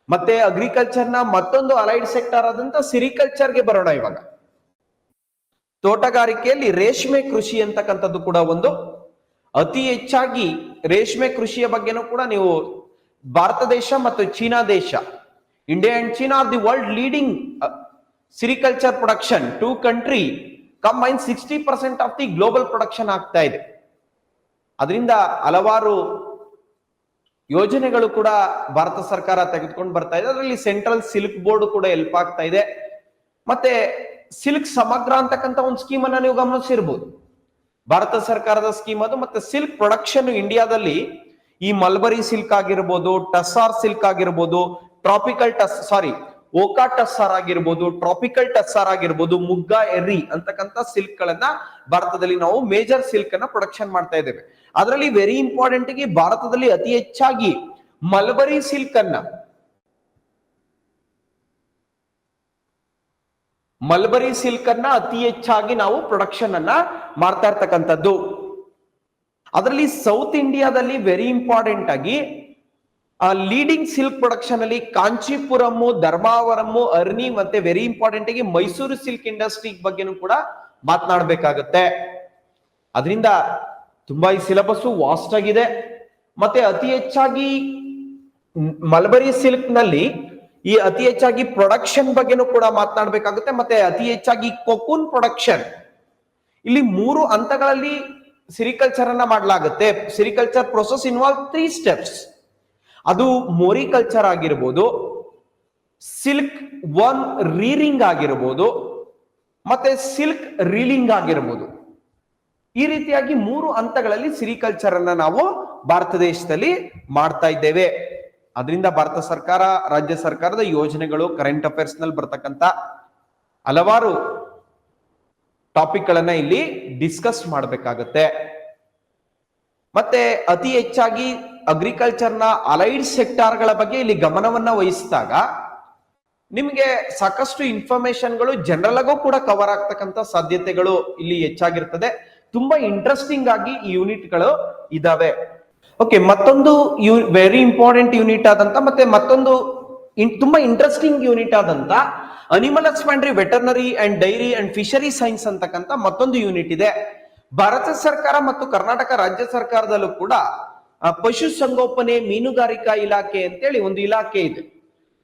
ಮತ್ತೆ ಅಗ್ರಿಕಲ್ಚರ್ ನ ಮತ್ತೊಂದು ಅಲೈಡ್ ಸೆಕ್ಟರ್ ಆದಂತ ಸಿರಿಕಲ್ಚರ್ಗೆ ಬರೋಣ. ಇವಾಗ ತೋಟಗಾರಿಕೆಯಲ್ಲಿ ರೇಷ್ಮೆ ಕೃಷಿ ಅಂತಕ್ಕಂಥದ್ದು ಕೂಡ ಒಂದು ಅತಿ ಹೆಚ್ಚಾಗಿ ರೇಷ್ಮೆ ಕೃಷಿಯ ಬಗ್ಗೆನೂ ಕೂಡ ನೀವು ಭಾರತ ದೇಶ ಮತ್ತು ಚೀನಾ ದೇಶ, India and China R the world leading sericulture production. 2 country combine 60% of the global production ಆಗ್ತಾ ಇದೆ. ಅದರಿಂದ ಹಲವಾರು ಯೋಜನೆಗಳು ಕೂಡ ಭಾರತ ಸರ್ಕಾರ ತೆಗೆದುಕೊಂಡು ಬರ್ತಾ ಇದೆ. ಅದರಲ್ಲಿ ಸೆಂಟ್ರಲ್ ಸಿಲ್ಕ್ ಬೋರ್ಡ್ ಕೂಡ ಹೆಲ್ಪ್ ಆಗ್ತಾ ಇದೆ. ಮತ್ತೆ ಸಿಲ್ಕ್ ಸಮಗ್ರ ಅಂತಕ್ಕಂಥ ಒಂದು ಸ್ಕೀಮ್ ಅನ್ನ ನೀವು ಗಮನಿಸಿರ್ಬೋದು. ಭಾರತ ಸರ್ಕಾರದ ಸ್ಕೀಮ್ ಅದು. ಮತ್ತೆ ಸಿಲ್ಕ್ ಪ್ರೊಡಕ್ಷನ್ ಇಂಡಿಯಾದಲ್ಲಿ ಈ ಮಲ್ಬರಿ ಸಿಲ್ಕ್ ಆಗಿರ್ಬೋದು, ಟಸ್ಸಾರ್ ಸಿಲ್ಕ್ ಆಗಿರ್ಬೋದು, ಓಕಾ ಟಸ್ಸಾರ್ ಆಗಿರ್ಬೋದು, ಟ್ರಾಪಿಕಲ್ ಟಸ್ಸಾರ್ ಆಗಿರ್ಬೋದು, ಮುಗ್ಗಾ ಎರ್ರಿ ಅಂತಕ್ಕಂಥ ಸಿಲ್ಕ್ ಗಳನ್ನ ಭಾರತದಲ್ಲಿ ನಾವು ಮೇಜರ್ ಸಿಲ್ಕ್ ಅನ್ನ ಪ್ರೊಡಕ್ಷನ್ ಮಾಡ್ತಾ ಇದ್ದೇವೆ. ಅದರಲ್ಲಿ ವೆರಿ ಇಂಪಾರ್ಟೆಂಟ್ ಆಗಿ ಭಾರತದಲ್ಲಿ ಅತಿ ಹೆಚ್ಚಾಗಿ ಮಲ್ಬರಿ ಸಿಲ್ಕ್ ಅನ್ನ ಅತಿ ಹೆಚ್ಚಾಗಿ ನಾವು ಪ್ರೊಡಕ್ಷನ್ ಅನ್ನ ಮಾಡ್ತಾ ಇರ್ತಕ್ಕಂಥದ್ದು. ಅದರಲ್ಲಿ ಸೌತ್ ಇಂಡಿಯಾದಲ್ಲಿ ವೆರಿ ಇಂಪಾರ್ಟೆಂಟ್ ಆಗಿ ಲೀಡಿಂಗ್ ಸಿಲ್ಕ್ ಪ್ರೊಡಕ್ಷನ್ ಅಲ್ಲಿ ಕಾಂಚೀಪುರಂ, ಧರ್ಮಾವರಂ, ಅರ್ನಿ, ಮತ್ತೆ ವೆರಿ ಇಂಪಾರ್ಟೆಂಟ್ ಆಗಿ ಮೈಸೂರು ಸಿಲ್ಕ್ ಇಂಡಸ್ಟ್ರಿ ಬಗ್ಗೆನೂ ಕೂಡ ಮಾತನಾಡಬೇಕಾಗತ್ತೆ. ಅದರಿಂದ ತುಂಬಾ ಈ ಸಿಲೆಬಸ್ ವಾಸ್ಟ್ ಆಗಿದೆ. ಮತ್ತೆ ಅತಿ ಹೆಚ್ಚಾಗಿ ಮಲ್ಬರಿ ಸಿಲ್ಕ್ ನಲ್ಲಿ ಈ ಅತಿ ಹೆಚ್ಚಾಗಿ ಪ್ರೊಡಕ್ಷನ್ ಬಗ್ಗೆನೂ ಕೂಡ ಮಾತನಾಡಬೇಕಾಗುತ್ತೆ. ಮತ್ತೆ ಅತಿ ಹೆಚ್ಚಾಗಿ ಕೊಕೂನ್ ಪ್ರೊಡಕ್ಷನ್, ಇಲ್ಲಿ 3 ಹಂತಗಳಲ್ಲಿ ಸಿರಿಕಲ್ಚರ್ ಅನ್ನ ಮಾಡಲಾಗುತ್ತೆ. Sericulture process involve 3 steps. ಅದು ಮೋರಿಕಲ್ಚರ್ ಆಗಿರ್ಬೋದು, ಸಿಲ್ಕ್ ರೀರಿಂಗ್ ಆಗಿರ್ಬೋದು, ಮತ್ತೆ ಸಿಲ್ಕ್ ರೀಲಿಂಗ್ ಆಗಿರ್ಬೋದು. ಈ ರೀತಿಯಾಗಿ 3 ಹಂತಗಳಲ್ಲಿ ಸಿರಿಕಲ್ಚರ್ ಅನ್ನ ನಾವು ಭಾರತ ದೇಶದಲ್ಲಿ ಮಾಡ್ತಾ ಇದ್ದೇವೆ. ಅದರಿಂದ ಭಾರತ ಸರ್ಕಾರ, ರಾಜ್ಯ ಸರ್ಕಾರದ ಯೋಜನೆಗಳು, ಕರೆಂಟ್ ಅಫೇರ್ಸ್ ನಲ್ಲಿ ಬರ್ತಕ್ಕಂಥ ಹಲವಾರು ಟಾಪಿಕ್ ಗಳನ್ನ ಇಲ್ಲಿ ಡಿಸ್ಕಸ್ ಮಾಡಬೇಕಾಗತ್ತೆ. ಮತ್ತೆ ಅತಿ ಹೆಚ್ಚಾಗಿ ಅಗ್ರಿಕಲ್ಚರ್ ನ ಅಲೈಡ್ ಸೆಕ್ಟಾರ್ ಗಳ ಬಗ್ಗೆ ಇಲ್ಲಿ ಗಮನವನ್ನ ವಹಿಸಿದಾಗ ನಿಮಗೆ ಸಾಕಷ್ಟು ಇನ್ಫಾರ್ಮೇಶನ್ಗಳು ಜನರಲ್ ಆಗೂ ಕೂಡ ಕವರ್ ಆಗ್ತಕ್ಕಂಥ ಸಾಧ್ಯತೆಗಳು ಇಲ್ಲಿ ಹೆಚ್ಚಾಗಿರ್ತದೆ. ತುಂಬಾ ಇಂಟ್ರೆಸ್ಟಿಂಗ್ ಆಗಿ ಈ ಯೂನಿಟ್ಗಳು ಇದಾವೆ. ಓಕೆ, ಮತ್ತೊಂದು ವೆರಿ ಇಂಪಾರ್ಟೆಂಟ್ ಯೂನಿಟ್ ಆದಂತ ಮತ್ತೆ ಮತ್ತೊಂದು ತುಂಬಾ ಇಂಟ್ರೆಸ್ಟಿಂಗ್ ಯೂನಿಟ್ ಆದಂತ animal husbandry, veterinary and dairy and fishery science ಅಂತಕ್ಕಂಥ ಮತ್ತೊಂದು ಯೂನಿಟ್ ಇದೆ. ಭಾರತ ಸರ್ಕಾರ ಮತ್ತು ಕರ್ನಾಟಕ ರಾಜ್ಯ ಸರ್ಕಾರದಲ್ಲೂ ಕೂಡ ಪಶು ಸಂಗೋಪನೆ, ಮೀನುಗಾರಿಕಾ ಇಲಾಖೆ ಅಂತೇಳಿ ಒಂದು ಇಲಾಖೆ ಇದೆ.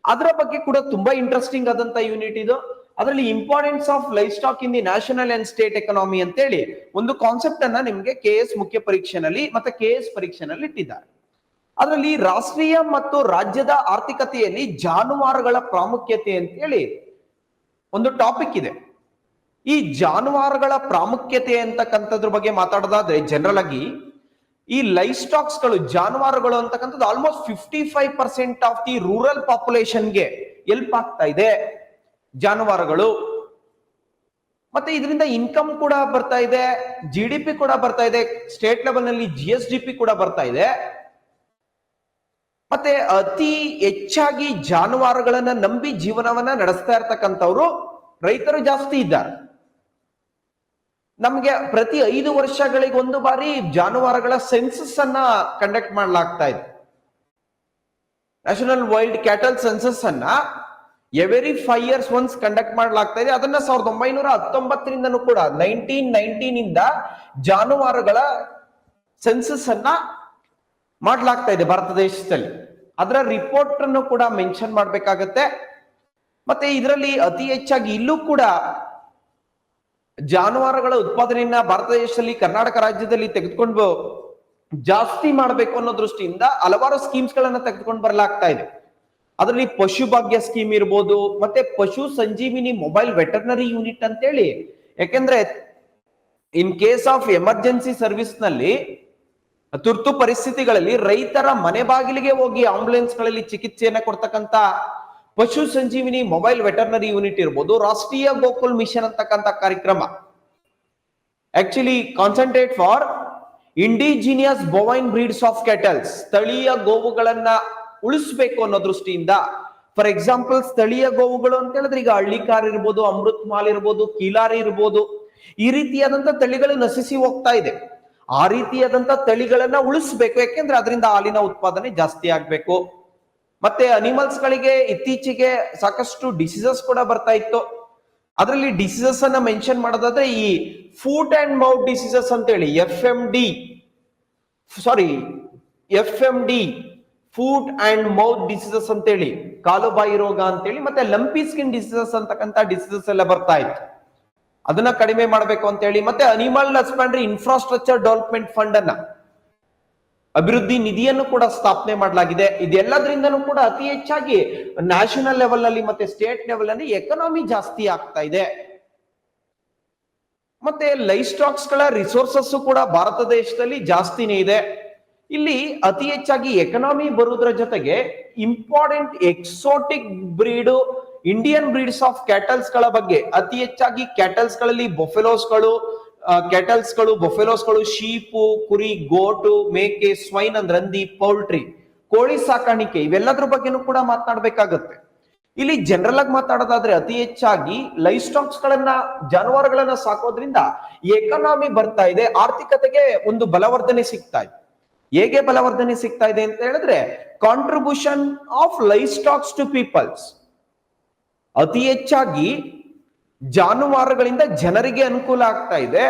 ಅದರ ಬಗ್ಗೆ ಕೂಡ ತುಂಬಾ ಇಂಟ್ರೆಸ್ಟಿಂಗ್ ಆದಂತ ಯೂನಿಟ್ ಇದು. ಅದರಲ್ಲಿ importance of life stock in the national and state economy ಅಂತೇಳಿ ಒಂದು ಕಾನ್ಸೆಪ್ಟ್ ಅನ್ನ ನಿಮ್ಗೆ KS ಮುಖ್ಯ ಪರೀಕ್ಷೆನಲ್ಲಿ ಮತ್ತೆ KS ಪರೀಕ್ಷೆನಲ್ಲಿ ಇಟ್ಟಿದ್ದಾರೆ. ಅದರಲ್ಲಿ ರಾಷ್ಟ್ರೀಯ ಮತ್ತು ರಾಜ್ಯದ ಆರ್ಥಿಕತೆಯಲ್ಲಿ ಜಾನುವಾರುಗಳ ಪ್ರಾಮುಖ್ಯತೆ ಅಂತೇಳಿ ಒಂದು ಟಾಪಿಕ್ ಇದೆ. ಈ ಜಾನುವಾರುಗಳ ಪ್ರಾಮುಖ್ಯತೆ ಅಂತಕ್ಕಂಥದ್ರ ಬಗ್ಗೆ ಮಾತಾಡೋದಾದ್ರೆ ಜನರಲ್ ಆಗಿ ಈ ಲೈಫ್ ಸ್ಟಾಕ್ಸ್ ಗಳು, ಜಾನುವಾರುಗಳು ಅಂತಕ್ಕಂಥದ್ದು ಆಲ್ಮೋಸ್ಟ್ 55% ಆಫ್ ದಿ ರೂರಲ್ ಪಾಪ್ಯುಲೇಷನ್ಗೆ ಹೆಲ್ಪ್ ಆಗ್ತಾ ಇದೆ ಜಾನುವಾರುಗಳು. ಮತ್ತೆ ಇದರಿಂದ ಇನ್ಕಮ್ ಕೂಡ ಬರ್ತಾ ಇದೆ, GDP ಕೂಡ ಬರ್ತಾ ಇದೆ, ಸ್ಟೇಟ್ ಲೆವೆಲ್ ನಲ್ಲಿ GSDP ಕೂಡ ಬರ್ತಾ ಇದೆ. ಮತ್ತೆ ಅತಿ ಹೆಚ್ಚಾಗಿ ಜಾನುವಾರುಗಳನ್ನ ನಂಬಿ ಜೀವನವನ್ನ ನಡೆಸ್ತಾ ಇರ್ತಕ್ಕಂಥವ್ರು ರೈತರು ಜಾಸ್ತಿ ಇದ್ದಾರೆ. ನಮ್ಗೆ ಪ್ರತಿ 5 ವರ್ಷಗಳಿಗೊಂದು ಬಾರಿ ಜಾನುವಾರುಗಳ ಸೆನ್ಸಸ್ ಅನ್ನ ಕಂಡಕ್ಟ್ ಮಾಡಲಾಗ್ತಾ ಇದೆ. ನ್ಯಾಷನಲ್ ವೈಲ್ಡ್ ಕ್ಯಾಟಲ್ ಸೆನ್ಸಸ್ ಅನ್ನ ಎವರಿ 5 years ಒನ್ಸ್ ಕಂಡಕ್ಟ್ ಮಾಡಲಾಗ್ತಾ ಇದೆ. ಅದನ್ನ 1919 ಕೂಡ 1919 ಜಾನುವಾರುಗಳ ಸೆನ್ಸಸ್ ಅನ್ನ ಮಾಡಲಾಗ್ತಾ ಇದೆ ಭಾರತ ದೇಶದಲ್ಲಿ. ಅದರ ರಿಪೋರ್ಟ್ ಅನ್ನು ಕೂಡ ಮೆನ್ಷನ್ ಮಾಡ್ಬೇಕಾಗತ್ತೆ. ಮತ್ತೆ ಇದರಲ್ಲಿ ಅತಿ ಹೆಚ್ಚಾಗಿ ಇಲ್ಲೂ ಕೂಡ ಜಾನುವಾರುಗಳ ಉತ್ಪಾದನೆಯನ್ನ ಭಾರತ ದೇಶದಲ್ಲಿ, ಕರ್ನಾಟಕ ರಾಜ್ಯದಲ್ಲಿ ತೆಗೆದುಕೊಂಡು ಜಾಸ್ತಿ ಮಾಡಬೇಕು ಅನ್ನೋ ದೃಷ್ಟಿಯಿಂದ ಹಲವಾರು ಸ್ಕೀಮ್ಸ್ ಗಳನ್ನ ತೆಗೆದುಕೊಂಡು ಬರಲಾಗ್ತಾ ಇದೆ. ಅದರಲ್ಲಿ ಪಶು ಭಾಗ್ಯ ಸ್ಕೀಮ್ ಇರ್ಬೋದು, ಮತ್ತೆ ಪಶು ಸಂಜೀವಿನಿ ಮೊಬೈಲ್ ವೆಟರ್ನರಿ ಯೂನಿಟ್ ಅಂತೇಳಿ. ಯಾಕೆಂದ್ರೆ ಇನ್ ಕೇಸ್ ಆಫ್ ಎಮರ್ಜೆನ್ಸಿ ಸರ್ವಿಸ್ ನಲ್ಲಿ, ತುರ್ತು ಪರಿಸ್ಥಿತಿಗಳಲ್ಲಿ ರೈತರ ಮನೆ ಬಾಗಿಲಿಗೆ ಹೋಗಿ ಆಂಬುಲೆನ್ಸ್ ಗಳಲ್ಲಿ ಚಿಕಿತ್ಸೆಯನ್ನ ಕೊಡ್ತಕ್ಕಂತ ಪಶು ಸಂಜೀವಿನಿ ಮೊಬೈಲ್ ವೆಟರ್ನರಿ ಯೂನಿಟ್ ಇರ್ಬೋದು, ರಾಷ್ಟ್ರೀಯ ಗೋಕುಲ್ ಮಿಷನ್ ಅಂತಕ್ಕಂಥ ಕಾರ್ಯಕ್ರಮ actually concentrate for indigenous bovine breeds of cattles, ಸ್ಥಳೀಯ ಗೋವುಗಳನ್ನ ಉಳಿಸಬೇಕು ಅನ್ನೋ ದೃಷ್ಟಿಯಿಂದ. ಫಾರ್ ಎಕ್ಸಾಂಪಲ್ ಸ್ಥಳೀಯ ಗೋವುಗಳು ಅಂತ ಹೇಳಿದ್ರೆ ಈಗ ಹಳ್ಳಿಕಾರ್ ಇರ್ಬೋದು, ಅಮೃತ್ ಮಾಲ್ ಇರ್ಬೋದು, ಕೀಲಾರಿ ಇರ್ಬೋದು, ಈ ರೀತಿಯಾದಂತ ತಳಿಗಳು ನಶಿಸಿ ಹೋಗ್ತಾ ಇದೆ. ಆ ರೀತಿಯಾದಂತ ತಳಿಗಳನ್ನ ಉಳಿಸ್ಬೇಕು, ಯಾಕೆಂದ್ರೆ ಅದರಿಂದ ಹಾಲಿನ ಉತ್ಪಾದನೆ ಜಾಸ್ತಿ ಆಗ್ಬೇಕು. ಮತ್ತೆ ಅನಿಮಲ್ಸ್ ಗಳಿಗೆ ಇತ್ತೀಚೆಗೆ ಸಾಕಷ್ಟು ಡಿಸೀಸಸ್ ಕೂಡ ಬರ್ತಾ ಇತ್ತು. ಅದರಲ್ಲಿ ಡಿಸೀಸಸ್ ಅನ್ನ ಮೆನ್ಷನ್ ಮಾಡೋದಾದ್ರೆ ಈ ಫುಟ್ ಅಂಡ್ ಮೌತ್ ಡಿಸೀಸಸ್ ಅಂತ ಹೇಳಿ F M D foot and mouth diseases ಅಂತೇಳಿ, ಕಾಲುಬಾಯಿ ರೋಗ ಅಂತೇಳಿ, ಮತ್ತೆ ಲಂಪಿ ಸ್ಕಿನ್ ಡಿಸೀಸಸ್ ಅಂತಕ್ಕಂಥ ಡಿಸೀಸಸ್ ಎಲ್ಲ ಬರ್ತಾ ಇತ್ತು. ಅದನ್ನ ಕಡಿಮೆ ಮಾಡಬೇಕು ಅಂತ ಹೇಳಿ ಮತ್ತೆ animal husbandry infrastructure development fund ಅನ್ನ, ಅಭಿವೃದ್ಧಿ ನಿಧಿಯನ್ನು ಕೂಡ ಸ್ಥಾಪನೆ ಮಾಡಲಾಗಿದೆ. ಇದೆಲ್ಲದ್ರಿಂದನೂ ಕೂಡ ಅತಿ ಹೆಚ್ಚಾಗಿ ನ್ಯಾಷನಲ್ ಲೆವೆಲ್ ನಲ್ಲಿ ಮತ್ತೆ ಸ್ಟೇಟ್ ಲೆವೆಲ್ ನಲ್ಲಿ ಎಕನಾಮಿ ಜಾಸ್ತಿ ಆಗ್ತಾ ಇದೆ. ಮತ್ತೆ ಲೈಫ್ ಸ್ಟಾಕ್ಸ್ ಗಳ ರಿಸೋರ್ಸಸ್ ಕೂಡ ಭಾರತ ದೇಶದಲ್ಲಿ ಜಾಸ್ತಿನೇ ಇದೆ. ಇಲ್ಲಿ ಅತಿ ಹೆಚ್ಚಾಗಿ ಎಕನಾಮಿ ಬರುವುದರ ಜೊತೆಗೆ important exotic breed Indian breeds of cattles ಗಳ ಬಗ್ಗೆ ಅತಿ ಹೆಚ್ಚಾಗಿ ಕ್ಯಾಟಲ್ಸ್ ಗಳಲ್ಲಿ ಬೊಫೆಲೋಸ್ಗಳು, ಶೀಪು, ಕುರಿ, ಗೋಟು, ಮೇಕೆ, ಸ್ವೈನ್ ಅಂದ್ರೆ ಹಂದಿ, ಪೌಲ್ಟ್ರಿ, ಕೋಳಿ ಸಾಕಾಣಿಕೆ, ಇವೆಲ್ಲದ್ರ ಬಗ್ಗೆನೂ ಕೂಡ ಮಾತನಾಡಬೇಕಾಗತ್ತೆ. ಇಲ್ಲಿ ಜನರಲ್ ಆಗಿ ಮಾತಾಡೋದಾದ್ರೆ ಅತಿ ಹೆಚ್ಚಾಗಿ ಲೈಫ್ ಸ್ಟಾಕ್ಸ್ ಗಳನ್ನ, ಜಾನುವಾರುಗಳನ್ನ ಸಾಕೋದ್ರಿಂದ ಎಕನಾಮಿ ಬರ್ತಾ ಇದೆ, ಆರ್ಥಿಕತೆಗೆ ಒಂದು ಬಲವರ್ಧನೆ ಸಿಗ್ತಾ ಇದೆ. ಹೇಗೆ ಬಲವರ್ಧನೆ ಸಿಗ್ತಾ ಇದೆ ಅಂತ ಹೇಳಿದ್ರೆ contribution of livestocks to peoples, ಅತಿ ಹೆಚ್ಚಾಗಿ ಜಾನುವಾರುಗಳಿಂದ ಜನರಿಗೆ ಅನುಕೂಲ ಆಗ್ತಾ ಇದೆ,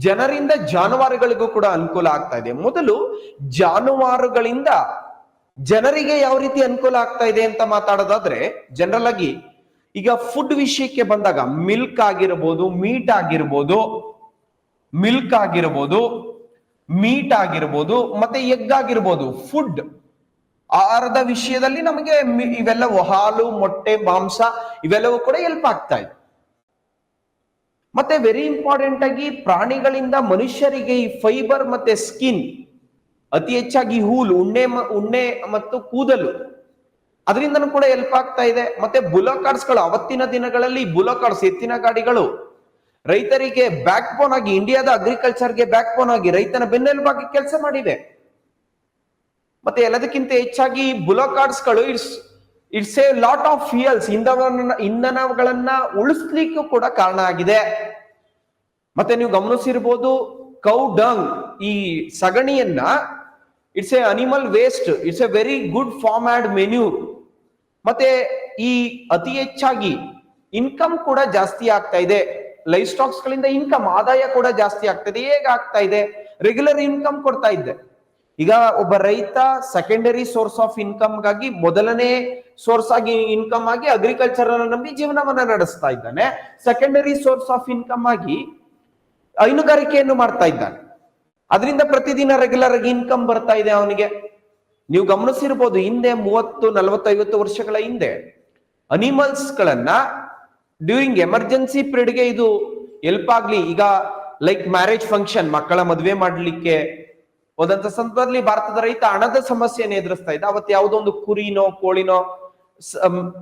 ಜನರಿಂದ ಜಾನುವಾರುಗಳಿಗೂ ಕೂಡ ಅನುಕೂಲ ಆಗ್ತಾ ಇದೆ. ಮೊದಲು ಜಾನುವಾರುಗಳಿಂದ ಜನರಿಗೆ ಯಾವ ರೀತಿ ಅನುಕೂಲ ಆಗ್ತಾ ಇದೆ ಅಂತ ಮಾತಾಡೋದಾದ್ರೆ, ಜನರಲ್ ಆಗಿ ಈಗ ಫುಡ್ ವಿಷಯಕ್ಕೆ ಬಂದಾಗ ಮಿಲ್ಕ್ ಆಗಿರ್ಬೋದು, ಮೀಟ್ ಆಗಿರ್ಬೋದು, ಮತ್ತೆ ಎಗ್ ಆಗಿರ್ಬೋದು, ಫುಡ್ ಆಹಾರದ ವಿಷಯದಲ್ಲಿ ನಮಗೆ ಇವೆಲ್ಲವೂ ಹಾಲು, ಮೊಟ್ಟೆ, ಮಾಂಸ ಇವೆಲ್ಲವೂ ಕೂಡ ಹೆಲ್ಪ್ ಆಗ್ತಾ ಇದೆ. ಮತ್ತೆ ವೆರಿ ಇಂಪಾರ್ಟೆಂಟ್ ಆಗಿ ಪ್ರಾಣಿಗಳಿಂದ ಮನುಷ್ಯರಿಗೆ ಈ ಫೈಬರ್ ಮತ್ತೆ ಸ್ಕಿನ್, ಅತಿ ಹೆಚ್ಚಾಗಿ ಹೂಲು, ಉಣ್ಣೆ ಮತ್ತು ಕೂದಲು, ಅದರಿಂದನೂ ಕೂಡ ಹೆಲ್ಪ್ ಆಗ್ತಾ ಇದೆ. ಮತ್ತೆ ಬುಲೋಕಾರ್ಡ್ಸ್ ಗಳು, ಅವತ್ತಿನ ದಿನಗಳಲ್ಲಿ ಬುಲೋಕಾರ್ಡ್ಸ್ ಎತ್ತಿನ ಗಾಡಿಗಳು ರೈತರಿಗೆ ಬ್ಯಾಕ್ ಬೋನ್ ಆಗಿ, ಇಂಡಿಯಾದ ಅಗ್ರಿಕಲ್ಚರ್ಗೆ ಬ್ಯಾಕ್ ಬೋನ್ ಆಗಿ, ರೈತನ ಬೆನ್ನೆಲುಬಾಗಿ ಕೆಲಸ ಮಾಡಿವೆ. ಮತ್ತೆ ಎಲ್ಲದಕ್ಕಿಂತ ಹೆಚ್ಚಾಗಿ ಬುಲೋಕಾರ್ಡ್ಸ್ ಗಳು it's a lot of fuels, ಇಂಧನಗಳನ್ನ ಉಳಿಸ್ಲಿಕ್ಕೂ ಕೂಡ ಕಾರಣ ಆಗಿದೆ. ಮತ್ತೆ ನೀವು ಗಮನಿಸಿರ್ಬೋದು ಕೌ ಡಂಗ್, ಈ ಸಗಣಿಯನ್ನ, it's a animal waste, it's a very good farmyard manure. ಮತ್ತೆ ಈ ಅತಿ ಹೆಚ್ಚಾಗಿ ಇನ್ಕಮ್ ಕೂಡ ಜಾಸ್ತಿ ಆಗ್ತಾ ಇದೆ. ಲೈಫ್ ಸ್ಟಾಕ್ಸ್ ಗಳಿಂದ ಇನ್ಕಮ್, ಆದಾಯ ಕೂಡ ಜಾಸ್ತಿ ಆಗ್ತದೆ. ಹೇಗೆ ಆಗ್ತಾ ಇದೆ? ರೆಗ್ಯುಲರ್ ಇನ್ಕಮ್ ಕೊಡ್ತಾ ಇದ್ದೆ. ಈಗ ಒಬ್ಬ ರೈತ ಸೆಕೆಂಡರಿ ಸೋರ್ಸ್ ಆಫ್ ಇನ್ಕಮ್ ಗಾಗಿ, ಮೊದಲನೇ ಸೋರ್ಸ್ ಆಗಿ ಇನ್ಕಮ್ ಆಗಿ ಅಗ್ರಿಕಲ್ಚರ್ ಅನ್ನು ನಂಬಿ ಜೀವನವನ್ನ ನಡೆಸ್ತಾ ಇದ್ದಾನೆ. ಸೆಕೆಂಡರಿ ಸೋರ್ಸ್ ಆಫ್ ಇನ್ಕಮ್ ಆಗಿ ಹೈನುಗಾರಿಕೆಯನ್ನು ಮಾಡ್ತಾ ಇದ್ದಾನೆ. ಅದರಿಂದ ಪ್ರತಿದಿನ ರೆಗ್ಯುಲರ್ ಆಗಿ ಇನ್ಕಮ್ ಬರ್ತಾ ಇದೆ ಅವನಿಗೆ. ನೀವು ಗಮನಿಸಿರ್ಬೋದು, ಹಿಂದೆ 30, 40, 50 ವರ್ಷಗಳ ಹಿಂದೆ ಅನಿಮಲ್ಸ್ ಗಳನ್ನ ಡ್ಯೂರಿಂಗ್ ಎಮರ್ಜೆನ್ಸಿ ಪೀರಿಯಡ್ಗೆ ಇದು ಹೆಲ್ಪ್ ಆಗ್ಲಿ. ಈಗ ಲೈಕ್ ಮ್ಯಾರೇಜ್ ಫಂಕ್ಷನ್, ಮಕ್ಕಳ ಮದುವೆ ಮಾಡ್ಲಿಕ್ಕೆ ಹೋದಂತ ಸಂದರ್ಭದಲ್ಲಿ ಭಾರತದ ರೈತ ಹಣದ ಸಮಸ್ಯೆಯನ್ನು ಎದುರಿಸ್ತಾ ಇದ್ದ. ಅವತ್ತು ಯಾವುದೋ ಒಂದು ಕುರಿನೋ, ಕೋಳಿನೋ,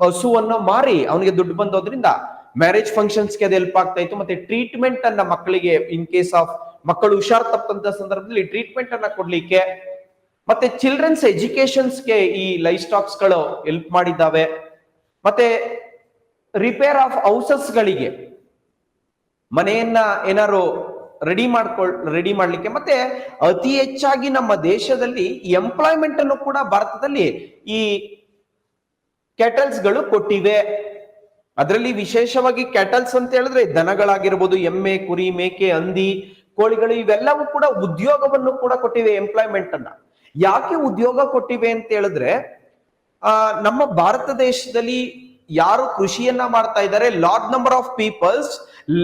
ಹಸುವನ್ನು ಮಾರಿ ಅವನಿಗೆ ದುಡ್ಡು ಬಂದೋದ್ರಿಂದ ಮ್ಯಾರೇಜ್ ಫಂಕ್ಷನ್ಸ್ಗೆ ಅದು ಹೆಲ್ಪ್ ಆಗ್ತಾ ಇತ್ತು. ಮತ್ತೆ ಟ್ರೀಟ್ಮೆಂಟ್ ಅನ್ನ ಮಕ್ಕಳಿಗೆ, ಇನ್ ಕೇಸ್ ಆಫ್ ಮಕ್ಕಳು ಹುಷಾರ್ ತಪ್ಪಂತ ಸಂದರ್ಭದಲ್ಲಿ ಟ್ರೀಟ್ಮೆಂಟ್ ಅನ್ನ ಕೊಡ್ಲಿಕ್ಕೆ, ಮತ್ತೆ ಚಿಲ್ಡ್ರನ್ಸ್ ಎಜುಕೇಶನ್ಸ್ಗೆ ಈ ಲೈಫ್ ಸ್ಟಾಕ್ಸ್ ಗಳು ಹೆಲ್ಪ್ ಮಾಡಿದ್ದಾವೆ. ಮತ್ತೆ ರಿಪೇರ್ ಆಫ್ ಹೌಸಸ್ ಗಳಿಗೆ, ಮನೆಯನ್ನ ಏನಾರು ರೆಡಿ ಮಾಡ್ಲಿಕ್ಕೆ, ಮತ್ತೆ ಅತಿ ಹೆಚ್ಚಾಗಿ ನಮ್ಮ ದೇಶದಲ್ಲಿ ಎಂಪ್ಲಾಯ್ಮೆಂಟ್ ಅನ್ನು ಕೂಡ ಭಾರತದಲ್ಲಿ ಈ ಕ್ಯಾಟಲ್ಸ್ ಗಳು ಕೊಟ್ಟಿವೆ. ಅದರಲ್ಲಿ ವಿಶೇಷವಾಗಿ ಕ್ಯಾಟಲ್ಸ್ ಅಂತ ಹೇಳಿದ್ರೆ ದನಗಳಾಗಿರ್ಬೋದು, ಎಮ್ಮೆ, ಕುರಿ, ಮೇಕೆ, ಹಂದಿ, ಕೋಳಿಗಳು, ಇವೆಲ್ಲವೂ ಕೂಡ ಉದ್ಯೋಗವನ್ನು ಕೂಡ ಕೊಟ್ಟಿವೆ, ಎಂಪ್ಲಾಯ್ಮೆಂಟ್ ಅನ್ನ. ಯಾಕೆ ಉದ್ಯೋಗ ಕೊಟ್ಟಿವೆ ಅಂತ ಹೇಳಿದ್ರೆ, ನಮ್ಮ ಭಾರತ ದೇಶದಲ್ಲಿ ಯಾರು ಕೃಷಿಯನ್ನ ಮಾಡ್ತಾ ಇದ್ದಾರೆ, large number of peoples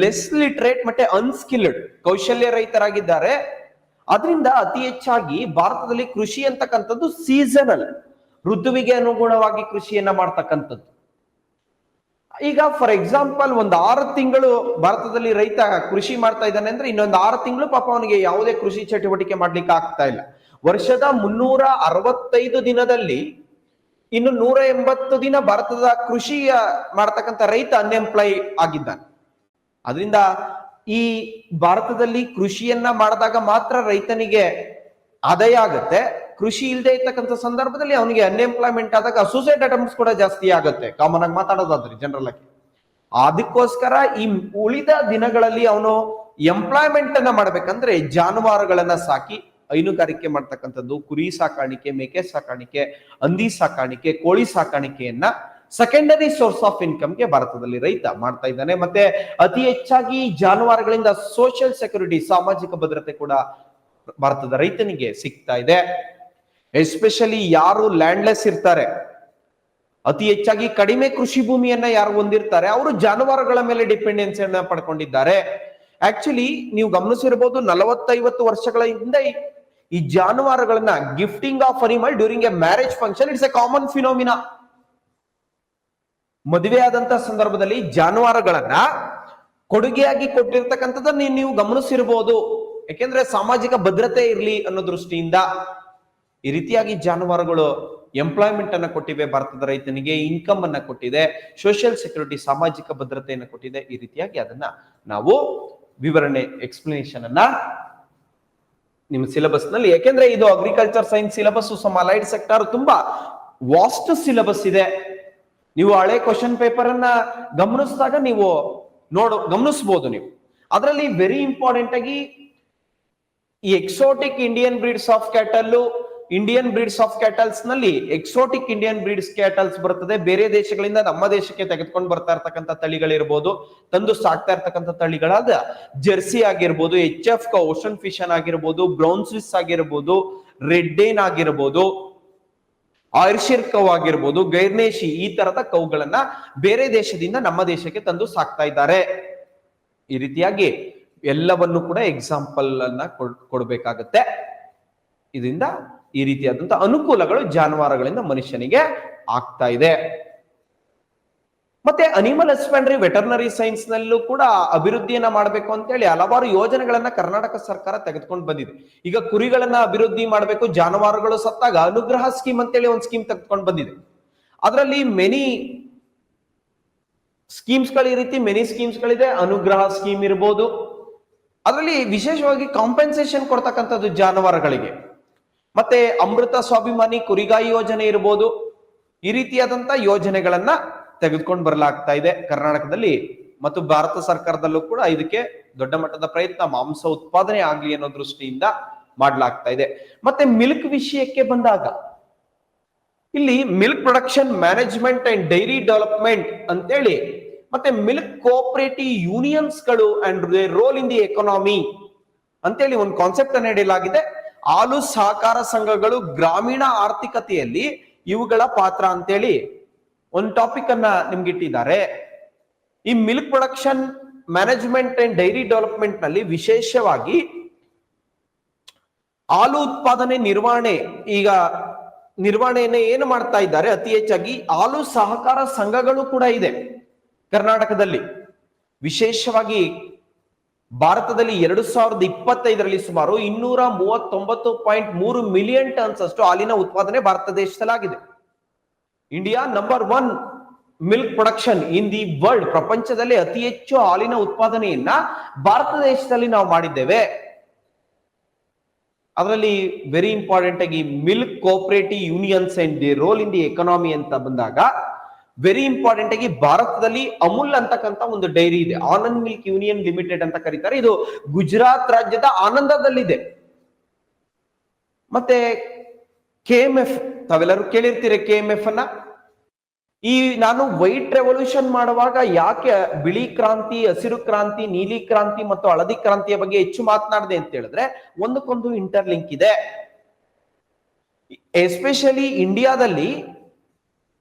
less literate ಮತ್ತೆ ಅನ್ಸ್ಕಿಲ್ಡ್, ಕೌಶಲ್ಯ ರಹಿತರಾಗಿದ್ದಾರೆ. ಅದರಿಂದ ಅತಿ ಹೆಚ್ಚಾಗಿ ಭಾರತದಲ್ಲಿ ಕೃಷಿ ಅಂತಕ್ಕಂಥದ್ದು ಸೀಸನಲ್, ಋತುವಿಗೆ ಅನುಗುಣವಾಗಿ ಕೃಷಿಯನ್ನ ಮಾಡ್ತಕ್ಕಂಥದ್ದು. ಈಗ ಫಾರ್ ಎಕ್ಸಾಂಪಲ್ ಒಂದು 6 ತಿಂಗಳು ಭಾರತದಲ್ಲಿ ರೈತ ಕೃಷಿ ಮಾಡ್ತಾ ಇದ್ದಾನೆ ಅಂದ್ರೆ ಇನ್ನೊಂದು 6 ತಿಂಗಳು ಪಾಪ ಅವನಿಗೆ ಯಾವುದೇ ಕೃಷಿ ಚಟುವಟಿಕೆ ಮಾಡ್ಲಿಕ್ಕೆ ಆಗ್ತಾ ಇಲ್ಲ. ವರ್ಷದ 365 ದಿನದಲ್ಲಿ ಇನ್ನು 180 ದಿನ ಭಾರತದ ಕೃಷಿಯ ಮಾಡ್ತಕ್ಕಂಥ ರೈತ ಅನ್ಎಂಪ್ಲಾಯ್ ಆಗಿದ್ದಾನೆ. ಅದರಿಂದ ಈ ಭಾರತದಲ್ಲಿ ಕೃಷಿಯನ್ನ ಮಾಡಿದಾಗ ಮಾತ್ರ ರೈತನಿಗೆ ಆದಾಯ ಆಗುತ್ತೆ. ಕೃಷಿ ಇಲ್ಲದೆ ಇರ್ತಕ್ಕಂಥ ಸಂದರ್ಭದಲ್ಲಿ ಅವನಿಗೆ ಅನ್ಎಂಪ್ಲಾಯ್ಮೆಂಟ್ ಆದಾಗ ಸೂಸೈಡ್ ಅಟೆಂಪ್ಟ್ಸ್ ಕೂಡ ಜಾಸ್ತಿ ಆಗುತ್ತೆ, ಕಾಮನ್ ಆಗಿ ಮಾತಾಡೋದಾದ್ರೆ ಜನರಲ್ ಆಗಿ. ಅದಕ್ಕೋಸ್ಕರ ಈ ಉಳಿದ ದಿನಗಳಲ್ಲಿ ಅವನು ಎಂಪ್ಲಾಯ್ಮೆಂಟ್ ಅನ್ನ ಮಾಡ್ಬೇಕಂದ್ರೆ ಜಾನುವಾರುಗಳನ್ನ ಸಾಕಿ ಹೈನುಗಾರಿಕೆ ಮಾಡ್ತಕ್ಕಂಥದ್ದು, ಕುರಿ ಸಾಕಾಣಿಕೆ, ಮೇಕೆ ಸಾಕಾಣಿಕೆ, ಹಂದಿ ಸಾಕಾಣಿಕೆ, ಕೋಳಿ ಸಾಕಾಣಿಕೆಯನ್ನ ಸೆಕೆಂಡರಿ ಸೋರ್ಸ್ ಆಫ್ ಇನ್ಕಮ್ಗೆ ಭಾರತದಲ್ಲಿ ರೈತ ಮಾಡ್ತಾ ಇದ್ದಾನೆ. ಮತ್ತೆ ಅತಿ ಹೆಚ್ಚಾಗಿ ಜಾನುವಾರುಗಳಿಂದ ಸೋಷಿಯಲ್ ಸೆಕ್ಯೂರಿಟಿ, ಸಾಮಾಜಿಕ ಭದ್ರತೆ ಕೂಡ ಭಾರತದ ರೈತನಿಗೆ ಸಿಗ್ತಾ ಇದೆ. ಎಸ್ಪೆಷಲಿ ಯಾರು ಲ್ಯಾಂಡ್ಲೆಸ್ ಇರ್ತಾರೆ, ಅತಿ ಹೆಚ್ಚಾಗಿ ಕಡಿಮೆ ಕೃಷಿ ಭೂಮಿಯನ್ನ ಯಾರು ಹೊಂದಿರ್ತಾರೆ, ಅವರು ಜಾನುವಾರುಗಳ ಮೇಲೆ ಡಿಪೆಂಡೆನ್ಸಿಯನ್ನ ಪಡ್ಕೊಂಡಿದ್ದಾರೆ. ಆಕ್ಚುಲಿ ನೀವು ಗಮನಿಸಿರಬಹುದು 40-50 ವರ್ಷಗಳ ಹಿಂದೆ ಈ ಜಾನುವಾರುಗಳನ್ನ gifting of animal during a marriage function, it's a common phenomena. ಮದುವೆ ಆದಂತ ಸಂದರ್ಭದಲ್ಲಿ ಜಾನುವಾರುಗಳನ್ನ ಕೊಡುಗೆಯಾಗಿ ಕೊಟ್ಟಿರ್ತಕ್ಕಂಥದ್ದನ್ನ ನೀವು ಗಮನಿಸಿರ್ಬೋದು. ಯಾಕೆಂದ್ರೆ ಸಾಮಾಜಿಕ ಭದ್ರತೆ ಇರ್ಲಿ ಅನ್ನೋ ದೃಷ್ಟಿಯಿಂದ ಈ ರೀತಿಯಾಗಿ ಜಾನುವಾರುಗಳು ಎಂಪ್ಲಾಯ್ಮೆಂಟ್ ಅನ್ನ ಕೊಟ್ಟಿವೆ, ಭಾರತದ ರೈತನಿಗೆ ಇನ್ಕಮ್ ಅನ್ನ ಕೊಟ್ಟಿದೆ, ಸೋಷಿಯಲ್ ಸೆಕ್ಯೂರಿಟಿ, ಸಾಮಾಜಿಕ ಭದ್ರತೆಯನ್ನು ಕೊಟ್ಟಿದೆ. ಈ ರೀತಿಯಾಗಿ ಅದನ್ನ ನಾವು ವಿವರಣೆ, ಎಕ್ಸ್ಪ್ಲನೇಷನ್ ಅನ್ನ ನಿಮ್ಮ ಸಿಲೆಬಸ್ ನಲ್ಲಿ, ಯಾಕೆಂದ್ರೆ ಇದು agriculture science syllabus, some allied sector ತುಂಬಾ ವಾಸ್ಟ್ ಸಿಲೆಬಸ್ ಇದೆ. ನೀವು ಹಳೆ ಕ್ವಶನ್ ಪೇಪರ್ ಅನ್ನ ಗಮನಿಸಿದಾಗ ನೀವು ಗಮನಿಸಬಹುದು. ನೀವು ಅದರಲ್ಲಿ ವೆರಿ ಇಂಪಾರ್ಟೆಂಟ್ ಆಗಿ ಈ exotic Indian breeds of cattle, Indian breeds of cattles ನಲ್ಲಿ ಎಕ್ಸೋಟಿಕ್ ಇಂಡಿಯನ್ ಬ್ರೀಡ್ಸ್ ಕ್ಯಾಟಲ್ಸ್ ಬರ್ತದೆ. ಬೇರೆ ದೇಶಗಳಿಂದ ನಮ್ಮ ದೇಶಕ್ಕೆ ತೆಗೆದುಕೊಂಡು ಬರ್ತಾ ಇರ್ತಕ್ಕಂಥ ತಳಿಗಳಿರ್ಬೋದು, ತಂದು ಸಾಕ್ತಾ ಇರ್ತಕ್ಕಂಥ ತಳಿಗಳಾದ ಜರ್ಸಿ ಆಗಿರ್ಬೋದು, HF ಓಷನ್ ಫಿಶನ್ ಆಗಿರ್ಬೋದು, ಬ್ರೌನ್ ಸ್ವಿಸ್ ಆಗಿರ್ಬೋದು, ರೆಡ್ ಡೇನ್ ಆಗಿರ್ಬೋದು, ಆರ್ಶಿರ್ ಕೌ ಆಗಿರ್ಬೋದು, ಗೈರ್ನೇಶಿ, ಈ ತರದ ಕೌಗಳನ್ನ ಬೇರೆ ದೇಶದಿಂದ ನಮ್ಮ ದೇಶಕ್ಕೆ ತಂದು ಸಾಕ್ತಾ ಇದ್ದಾರೆ. ಈ ರೀತಿಯಾಗಿ ಎಲ್ಲವನ್ನು ಕೂಡ ಎಕ್ಸಾಂಪಲ್ ಅನ್ನ ಕೊಡ್ಬೇಕಾಗತ್ತೆ. ಇದರಿಂದ ಈ ರೀತಿಯಾದಂತಹ ಅನುಕೂಲಗಳು ಜಾನುವಾರುಗಳಿಂದ ಮನುಷ್ಯನಿಗೆ ಆಗ್ತಾ ಇದೆ. ಮತ್ತೆ ಅನಿಮಲ್ ಹಸ್ಬೆಂಡ್ರಿ, ವೆಟರ್ನರಿ ಸೈನ್ಸ್ ನಲ್ಲೂ ಕೂಡ ಅಭಿವೃದ್ಧಿಯನ್ನ ಮಾಡಬೇಕು ಅಂತ ಹೇಳಿ ಹಲವಾರು ಯೋಜನೆಗಳನ್ನ ಕರ್ನಾಟಕ ಸರ್ಕಾರ ತೆಗೆದುಕೊಂಡು ಬಂದಿದೆ. ಈಗ ಕುರಿಗಳನ್ನ ಅಭಿವೃದ್ಧಿ ಮಾಡಬೇಕು, ಜಾನುವಾರುಗಳು ಸತ್ತಾಗ ಅನುಗ್ರಹ ಸ್ಕೀಮ್ ಅಂತೇಳಿ ಒಂದು ಸ್ಕೀಮ್ ತೆಗೆದುಕೊಂಡು ಬಂದಿದೆ. ಅದರಲ್ಲಿ ಮೆನಿ ಸ್ಕೀಮ್ಸ್ಗಳು, ಈ ರೀತಿ ಮೆನಿ ಸ್ಕೀಮ್ಸ್ಗಳಿದೆ. ಅನುಗ್ರಹ ಸ್ಕೀಮ್ ಇರ್ಬೋದು, ಅದರಲ್ಲಿ ವಿಶೇಷವಾಗಿ ಕಾಂಪೆನ್ಸೇಷನ್ ಕೊಡ್ತಕ್ಕಂಥದ್ದು ಜಾನುವಾರುಗಳಿಗೆ. ಮತ್ತೆ ಅಮೃತ ಸ್ವಾಭಿಮಾನಿ ಕುರಿಗಾಯಿ ಯೋಜನೆ ಇರ್ಬೋದು. ಈ ರೀತಿಯಾದಂತ ಯೋಜನೆಗಳನ್ನ ತೆಗೆದುಕೊಂಡು ಬರಲಾಗ್ತಾ ಇದೆ ಕರ್ನಾಟಕದಲ್ಲಿ. ಮತ್ತು ಭಾರತ ಸರ್ಕಾರದಲ್ಲೂ ಕೂಡ ಇದಕ್ಕೆ ದೊಡ್ಡ ಮಟ್ಟದ ಪ್ರಯತ್ನ, ಮಾಂಸ ಉತ್ಪಾದನೆ ಆಗ್ಲಿ ಅನ್ನೋ ದೃಷ್ಟಿಯಿಂದ ಮಾಡ್ಲಾಗ್ತಾ ಇದೆ. ಮತ್ತೆ ಮಿಲ್ಕ್ ವಿಷಯಕ್ಕೆ ಬಂದಾಗ ಇಲ್ಲಿ milk production management and dairy development ಅಂತೇಳಿ, ಮತ್ತೆ ಮಿಲ್ಕ್ ಕೋಆಪರೇಟಿವ್ ಯೂನಿಯನ್ಸ್ ಗಳು and role in the economy ಅಂತೇಳಿ ಒಂದು ಕಾನ್ಸೆಪ್ಟ್ ಅನ್ನು ನೀಡಲಾಗಿದೆ. ಹಾಲು ಸಹಕಾರ ಸಂಘಗಳು ಗ್ರಾಮೀಣ ಆರ್ಥಿಕತೆಯಲ್ಲಿ ಇವುಗಳ ಪಾತ್ರ ಅಂತೇಳಿ ಒಂದು ಟಾಪಿಕ್ ಅನ್ನ ನಿಮ್ಗೆ ಇಟ್ಟಿದ್ದಾರೆ. ಈ milk production management and dairy development ನಲ್ಲಿ ವಿಶೇಷವಾಗಿ ಹಾಲು ಉತ್ಪಾದನೆ ನಿರ್ವಹಣೆಯನ್ನು ಏನು ಮಾಡ್ತಾ ಇದ್ದಾರೆ, ಅತಿ ಹೆಚ್ಚಾಗಿ ಹಾಲು ಸಹಕಾರ ಸಂಘಗಳು ಕೂಡ ಇದೆ ಕರ್ನಾಟಕದಲ್ಲಿ. ವಿಶೇಷವಾಗಿ ಭಾರತದಲ್ಲಿ 2025ರಲ್ಲಿ ಸುಮಾರು 239.3 ಮಿಲಿಯನ್ ಟನ್ಸ್ ಅಷ್ಟು ಹಾಲಿನ ಉತ್ಪಾದನೆ ಭಾರತ ದೇಶದಲ್ಲಾಗಿದೆ. India number 1 milk production in the world. ಪ್ರಪಂಚದಲ್ಲಿ ಅತಿ ಹೆಚ್ಚು ಹಾಲಿನ ಉತ್ಪಾದನೆಯನ್ನ ಭಾರತ ದೇಶದಲ್ಲಿ ನಾವು ಮಾಡಿದ್ದೇವೆ. ಅದರಲ್ಲಿ ವೆರಿ ಇಂಪಾರ್ಟೆಂಟ್ ಆಗಿ milk cooperative unions and the role in the economy ಅಂತ ಬಂದಾಗ ವೆರಿ ಇಂಪಾರ್ಟೆಂಟ್ ಆಗಿ ಭಾರತದಲ್ಲಿ ಅಮೂಲ್ ಅಂತಕ್ಕಂಥ ಒಂದು ಡೈರಿ ಇದೆ, ಆನಂದ್ ಮಿಲ್ಕ್ ಯೂನಿಯನ್ ಲಿಮಿಟೆಡ್ ಅಂತ ಕರೀತಾರೆ. ಇದು ಗುಜರಾತ್ ರಾಜ್ಯದ ಆನಂದದಲ್ಲಿದೆ. ಮತ್ತೆ KMF, ತಾವೆಲ್ಲರೂ ಕೇಳಿರ್ತೀರಿ KMF ಅನ್ನ. ಈ ನಾನು ವೈಟ್ ರೆವಲ್ಯೂಷನ್ ಮಾಡುವಾಗ ಯಾಕೆ ಬಿಳಿ ಕ್ರಾಂತಿ, ಹಸಿರು ಕ್ರಾಂತಿ, ನೀಲಿ ಕ್ರಾಂತಿ ಮತ್ತು ಹಳದಿ ಕ್ರಾಂತಿಯ ಬಗ್ಗೆ ಹೆಚ್ಚು ಮಾತನಾಡಿದೆ ಅಂತ ಹೇಳಿದ್ರೆ ಒಂದಕ್ಕೊಂದು ಇಂಟರ್ಲಿಂಕ್ ಇದೆ. ಎಸ್ಪೆಷಲಿ ಇಂಡಿಯಾದಲ್ಲಿ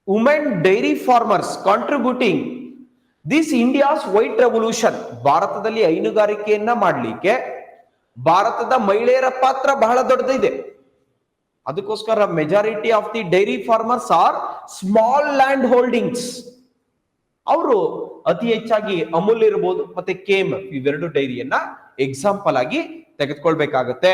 women dairy farmers contributing this India's white revolution. ಭಾರತದಲ್ಲಿ ಹೈನುಗಾರಿಕೆಯನ್ನ ಮಾಡಲಿಕ್ಕೆ ಭಾರತದ ಮಹಿಳೆಯರ ಪಾತ್ರ ಬಹಳ ದೊಡ್ಡದಿದೆ. ಅದಕ್ಕೋಸ್ಕರ majority of the dairy farmers are small land holdings. ಅವರು ಅತಿ ಹೆಚ್ಚಾಗಿ ಅಮೂಲ್ ಇರಬಹುದು ಮತ್ತೆ KMF ಇವೆರಡು ಡೈರಿಯನ್ನ ಎಕ್ಸಾಂಪಲ್ ಆಗಿ ತೆಗೆದುಕೊಳ್ಬೇಕಾಗತ್ತೆ.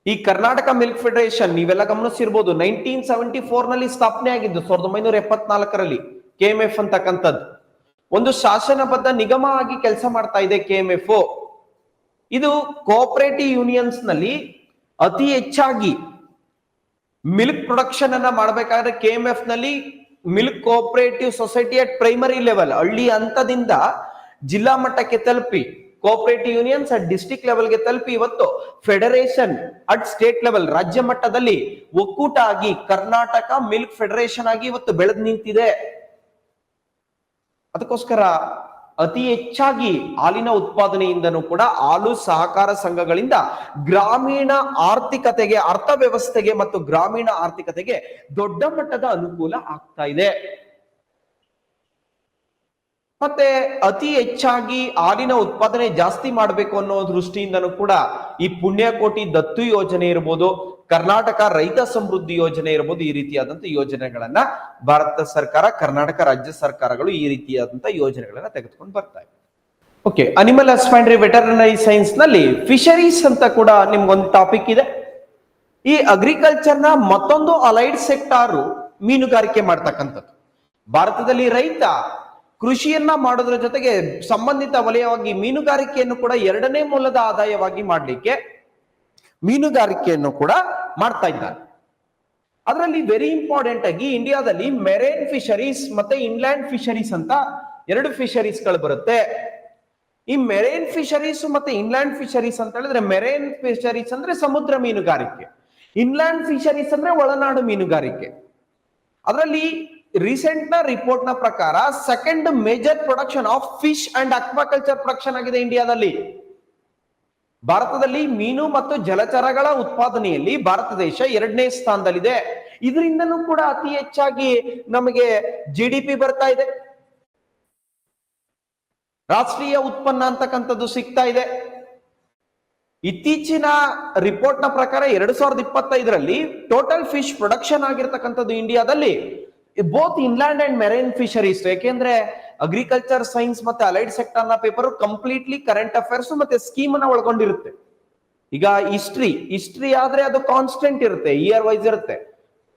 ಈ ಕರ್ನಾಟಕ ಮಿಲ್ಕ್ ಫೆಡರೇಷನ್ ನೀವೆಲ್ಲ ಗಮನಿಸಿರ್ಬೋದು 1974 ನಲ್ಲಿ ಸ್ಥಾಪನೆ ಆಗಿದ್ದು, 1974ರಲ್ಲಿ KMF ಅಂತಕ್ಕಂಥದ್ದು ಒಂದು ಶಾಸನಬದ್ಧ ನಿಗಮ ಆಗಿ ಕೆಲಸ ಮಾಡ್ತಾ ಇದೆ. KMF ಇದು ಕೋಆಪರೇಟಿವ್ ಯೂನಿಯನ್ಸ್ ನಲ್ಲಿ ಅತಿ ಹೆಚ್ಚಾಗಿ ಮಿಲ್ಕ್ ಪ್ರೊಡಕ್ಷನ್ ಅನ್ನ ಮಾಡಬೇಕಾದ್ರೆ KMF ನಲ್ಲಿ milk cooperative society at primary level, ಹಳ್ಳಿ ಹಂತದಿಂದ ಜಿಲ್ಲಾ ಮಟ್ಟಕ್ಕೆ ತಲುಪಿ, ಕೋಆಪರೇಟಿವ್ ಯೂನಿಯನ್ಸ್ ಅಟ್ ಡಿಸ್ಟ್ರಿಕ್ಟ್ ಲೆವೆಲ್ಗೆ ತಲುಪಿ, ಇವತ್ತು ಫೆಡರೇಷನ್ ಅಟ್ ಸ್ಟೇಟ್ ಲೆವೆಲ್ ರಾಜ್ಯ ಮಟ್ಟದಲ್ಲಿ ಒಕ್ಕೂಟ ಆಗಿ ಕರ್ನಾಟಕ ಮಿಲ್ಕ್ ಫೆಡರೇಷನ್ ಆಗಿ ಇವತ್ತು ಬೆಳೆದು ನಿಂತಿದೆ. ಅದಕ್ಕೋಸ್ಕರ ಅತಿ ಹೆಚ್ಚಾಗಿ ಹಾಲಿನ ಉತ್ಪಾದನೆಯಿಂದನೂ ಕೂಡ ಹಾಲು ಸಹಕಾರ ಸಂಘಗಳಿಂದ ಗ್ರಾಮೀಣ ಆರ್ಥಿಕತೆಗೆ, ಅರ್ಥವ್ಯವಸ್ಥೆಗೆ ಮತ್ತು ಗ್ರಾಮೀಣ ಆರ್ಥಿಕತೆಗೆ ದೊಡ್ಡ ಮಟ್ಟದ ಅನುಕೂಲ ಆಗ್ತಾ ಇದೆ. ಮತ್ತೆ ಅತಿ ಹೆಚ್ಚಾಗಿ ಹಾಲಿನ ಉತ್ಪಾದನೆ ಜಾಸ್ತಿ ಮಾಡಬೇಕು ಅನ್ನೋ ದೃಷ್ಟಿಯಿಂದನೂ ಕೂಡ ಈ ಪುಣ್ಯಕೋಟಿ ದತ್ತು ಯೋಜನೆ ಇರ್ಬೋದು, ಕರ್ನಾಟಕ ರೈತ ಸಮೃದ್ಧಿ ಯೋಜನೆ ಇರ್ಬೋದು, ಈ ರೀತಿಯಾದಂತ ಯೋಜನೆಗಳನ್ನ ಭಾರತ ಸರ್ಕಾರ, ಕರ್ನಾಟಕ ರಾಜ್ಯ ಸರ್ಕಾರಗಳು ಈ ರೀತಿಯಾದಂತ ಯೋಜನೆಗಳನ್ನ ತೆಗೆದುಕೊಂಡು ಬರ್ತಾ ಇದೆ. Okay, animal husbandry veterinary science ನಲ್ಲಿ ಫಿಶರೀಸ್ ಅಂತ ಕೂಡ ನಿಮ್ಗೊಂದು ಟಾಪಿಕ್ ಇದೆ. ಈ ಅಗ್ರಿಕಲ್ಚರ್ ನ ಮತ್ತೊಂದು ಅಲೈಡ್ ಸೆಕ್ಟಾರು ಮೀನುಗಾರಿಕೆ ಮಾಡ್ತಕ್ಕಂಥದ್ದು. ಭಾರತದಲ್ಲಿ ರೈತ ಕೃಷಿಯನ್ನ ಮಾಡೋದ್ರ ಜೊತೆಗೆ ಸಂಬಂಧಿತ ವಲಯವಾಗಿ ಮೀನುಗಾರಿಕೆಯನ್ನು ಕೂಡ ಎರಡನೇ ಮೂಲದ ಆದಾಯವಾಗಿ ಮಾಡ್ಲಿಕ್ಕೆ ಮೀನುಗಾರಿಕೆಯನ್ನು ಕೂಡ ಮಾಡ್ತಾ ಇದ್ದಾರೆ. ಅದರಲ್ಲಿ ವೆರಿ ಇಂಪಾರ್ಟೆಂಟ್ ಆಗಿ ಇಂಡಿಯಾದಲ್ಲಿ ಮೆರೈನ್ ಫಿಶರೀಸ್ ಮತ್ತೆ ಇನ್ಲ್ಯಾಂಡ್ ಫಿಶರೀಸ್ ಅಂತ ಎರಡು ಫಿಶರೀಸ್ ಗಳು ಬರುತ್ತೆ. ಈ ಮೆರೈನ್ ಫಿಶರೀಸ್ ಮತ್ತೆ ಇನ್ಲ್ಯಾಂಡ್ ಫಿಶರೀಸ್ ಅಂತ ಹೇಳಿದ್ರೆ, ಮೆರೈನ್ ಫಿಶರೀಸ್ ಅಂದ್ರೆ ಸಮುದ್ರ ಮೀನುಗಾರಿಕೆ, ಇನ್ಲ್ಯಾಂಡ್ ಫಿಶರೀಸ್ ಅಂದ್ರೆ ಒಳನಾಡು ಮೀನುಗಾರಿಕೆ. ಅದರಲ್ಲಿ ರೀಸೆಂಟ್ ನ ರಿಪೋರ್ಟ್ ನ ಪ್ರಕಾರ second major production of fish and aquaculture production ಆಗಿದೆ ಇಂಡಿಯಾದಲ್ಲಿ. ಭಾರತದಲ್ಲಿ ಮೀನು ಮತ್ತು ಜಲಚರಗಳ ಉತ್ಪಾದನೆಯಲ್ಲಿ ಭಾರತ ದೇಶ 2ನೇ ಸ್ಥಾನದಲ್ಲಿದೆ. ಇದರಿಂದನೂ ಕೂಡ ಅತಿ ಹೆಚ್ಚಾಗಿ ನಮಗೆ GDP ಬರ್ತಾ ಇದೆ, ರಾಷ್ಟ್ರೀಯ ಉತ್ಪನ್ನ ಅಂತಕ್ಕಂಥದ್ದು ಸಿಗ್ತಾ ಇದೆ. ಇತ್ತೀಚಿನ ರಿಪೋರ್ಟ್ ನ ಪ್ರಕಾರ 2025ರಲ್ಲಿ ಟೋಟಲ್ ಫಿಶ್ ಪ್ರೊಡಕ್ಷನ್ ಆಗಿರ್ತಕ್ಕಂಥದ್ದು ಇಂಡಿಯಾದಲ್ಲಿ both inland and marine fisheries. ಯಾಕೆಂದ್ರೆ ಅಗ್ರಿಕಲ್ಚರ್ ಸೈನ್ಸ್ ಮತ್ತೆ ಅಲೈಡ್ ಸೆಕ್ಟರ್ ನ ಪೇಪರ್ ಕಂಪ್ಲೀಟ್ಲಿ ಕರೆಂಟ್ ಅಫೇರ್ಸ್ ಮತ್ತೆ ಸ್ಕೀಮ್ ಅನ್ನ ಒಳಗೊಂಡಿರುತ್ತೆ. ಈಗ ಹಿಸ್ಟ್ರಿ ಆದ್ರೆ ಅದು ಕಾನ್ಸ್ಟೆಂಟ್ ಇರುತ್ತೆ, ಇಯರ್ ವೈಸ್ ಇರುತ್ತೆ.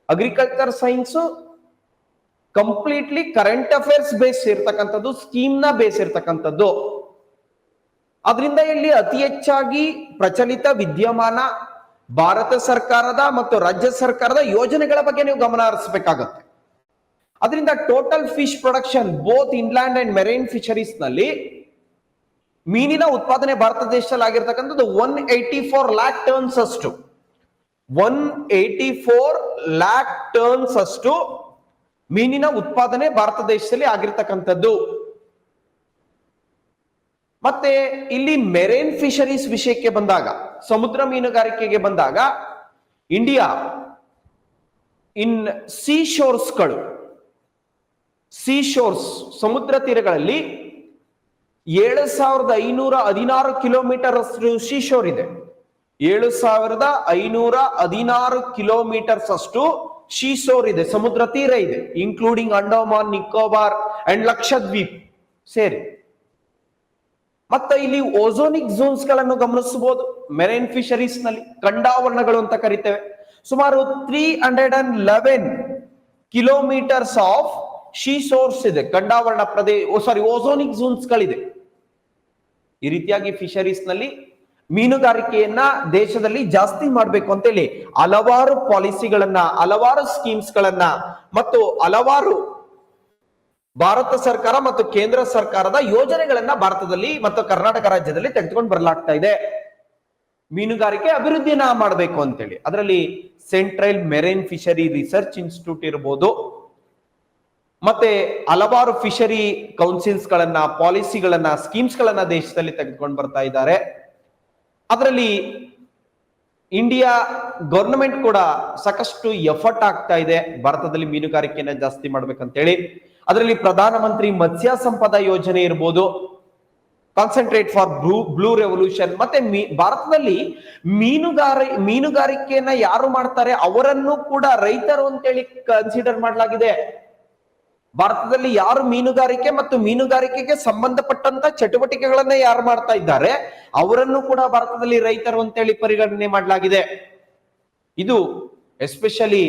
Agriculture science completely current affairs base ಇರ್ತಕ್ಕಂಥದ್ದು, ಸ್ಕೀಮ್ ನ ಬೇಸ್ ಇರ್ತಕ್ಕಂಥದ್ದು. ಅದರಿಂದ ಇಲ್ಲಿ ಅತಿ ಹೆಚ್ಚಾಗಿ ಪ್ರಚಲಿತ ವಿದ್ಯಮಾನ ಭಾರತ ಸರ್ಕಾರದ ಮತ್ತು ರಾಜ್ಯ ಸರ್ಕಾರದ ಯೋಜನೆಗಳ ಬಗ್ಗೆ ನೀವು ಗಮನ ಹರಿಸಬೇಕಾಗತ್ತೆ. ಅದರಿಂದ total fish production both inland and marine fisheries ನಲ್ಲಿ ಮೀನಿನ ಉತ್ಪಾದನೆ ಭಾರತ ದೇಶದಲ್ಲಿ ಆಗಿರ್ತಕ್ಕಂಥದ್ದು 184 lakh ಟನ್ಸ್ ಅಷ್ಟು, 184 lakh ಟನ್ಸ್ ಅಷ್ಟು ಮೀನಿನ ಉತ್ಪಾದನೆ ಭಾರತ ದೇಶದಲ್ಲಿ ಆಗಿರ್ತಕ್ಕಂಥದ್ದು. ಮತ್ತೆ ಇಲ್ಲಿ ಮೆರೈನ್ ಫಿಶರೀಸ್ ವಿಷಯಕ್ಕೆ ಬಂದಾಗ, ಸಮುದ್ರ ಮೀನುಗಾರಿಕೆಗೆ ಬಂದಾಗ, ಇಂಡಿಯಾ ಇನ್ ಸಿ ಶೋರ್ಸ್ ಸಮುದ್ರ ತೀರಗಳಲ್ಲಿ 7516 ಕಿಲೋಮೀಟರ್ ಅಷ್ಟು ಶೀಶೋರ್ ಇದೆ. 7516 ಕಿಲೋಮೀಟರ್ಸ್ ಅಷ್ಟು ಶೀಶೋರ್ ಇದೆ, ಸಮುದ್ರ ತೀರ ಇದೆ, ಇನ್ಕ್ಲೂಡಿಂಗ್ ಅಂಡಮಾನ್, ನಿಕೋಬಾರ್ ಅಂಡ್ ಲಕ್ಷದ್ವೀಪ್ ಸೇರಿ. ಮತ್ತೆ ಇಲ್ಲಿ ಓಝೋನಿಕ್ ಝೋನ್ಸ್ ಗಳನ್ನು ಗಮನಿಸಬಹುದು. ಮೆರೈನ್ ಫಿಶರೀಸ್ ನಲ್ಲಿ ಖಂಡಾವರಣಗಳು ಅಂತ ಕರಿತೇವೆ. ಸುಮಾರು 311 ಕಿಲೋಮೀಟರ್ಸ್ ಆಫ್ ಶೀಶೋರ್ಸ್ ಇದೆ, ಖಂಡಾವರಣ ಓಝೋನಿಕ್ ಝೋನ್ಸ್ ಗಳಿದೆ. ಈ ರೀತಿಯಾಗಿ ಫಿಶರೀಸ್ ನಲ್ಲಿ ಮೀನುಗಾರಿಕೆಯನ್ನ ದೇಶದಲ್ಲಿ ಜಾಸ್ತಿ ಮಾಡಬೇಕು ಅಂತೇಳಿ ಹಲವಾರು ಪಾಲಿಸಿಗಳನ್ನ, ಹಲವಾರು ಸ್ಕೀಮ್ಸ್ ಗಳನ್ನ ಮತ್ತು ಹಲವಾರು ಭಾರತ ಸರ್ಕಾರ ಮತ್ತು ಕೇಂದ್ರ ಸರ್ಕಾರದ ಯೋಜನೆಗಳನ್ನ ಭಾರತದಲ್ಲಿ ಮತ್ತು ಕರ್ನಾಟಕ ರಾಜ್ಯದಲ್ಲಿ ತೆಗೆದುಕೊಂಡು ಬರಲಾಗ್ತಾ ಇದೆ. ಮೀನುಗಾರಿಕೆ ಅಭಿವೃದ್ಧಿಯನ್ನ ಮಾಡಬೇಕು ಅಂತೇಳಿ ಅದರಲ್ಲಿ central marine fishery research institute ಇರಬಹುದು, ಮತ್ತೆ ಹಲವಾರು ಫಿಶರಿ ಕೌನ್ಸಿಲ್ಸ್ ಗಳನ್ನ, ಪಾಲಿಸಿಗಳನ್ನ, ಸ್ಕೀಮ್ಸ್ ಗಳನ್ನ ದೇಶದಲ್ಲಿ ತೆಗೆದುಕೊಂಡು ಬರ್ತಾ ಇದ್ದಾರೆ. ಅದರಲ್ಲಿ ಇಂಡಿಯಾ ಗವರ್ನಮೆಂಟ್ ಕೂಡ ಸಾಕಷ್ಟು ಎಫರ್ಟ್ ಆಗ್ತಾ ಇದೆ ಭಾರತದಲ್ಲಿ ಮೀನುಗಾರಿಕೆಯನ್ನ ಜಾಸ್ತಿ ಮಾಡ್ಬೇಕಂತೇಳಿ. ಅದರಲ್ಲಿ ಪ್ರಧಾನಮಂತ್ರಿ ಮತ್ಸ್ಯ ಸಂಪದ ಯೋಜನೆ ಇರ್ಬೋದು, ಕಾನ್ಸಂಟ್ರೇಟ್ ಫಾರ್ ಬ್ಲೂ ರೆವಲ್ಯೂಷನ್, ಮತ್ತೆ ಭಾರತದಲ್ಲಿ ಮೀನುಗಾರಿಕೆಯನ್ನ ಯಾರು ಮಾಡ್ತಾರೆ ಅವರನ್ನು ಕೂಡ ರೈತರು ಅಂತೇಳಿ ಕನ್ಸಿಡರ್ ಮಾಡಲಾಗಿದೆ. ಭಾರತದಲ್ಲಿ ಯಾರು ಮೀನುಗಾರಿಕೆ ಮತ್ತು ಮೀನುಗಾರಿಕೆಗೆ ಸಂಬಂಧಪಟ್ಟಂತ ಚಟುವಟಿಕೆಗಳನ್ನ ಯಾರು ಮಾಡ್ತಾ ಇದ್ದಾರೆ ಅವರನ್ನು ಕೂಡ ಭಾರತದಲ್ಲಿ ರೈತರು ಅಂತೇಳಿ ಪರಿಗಣನೆ ಮಾಡಲಾಗಿದೆ. ಇದು ಎಸ್ಪೆಷಲಿ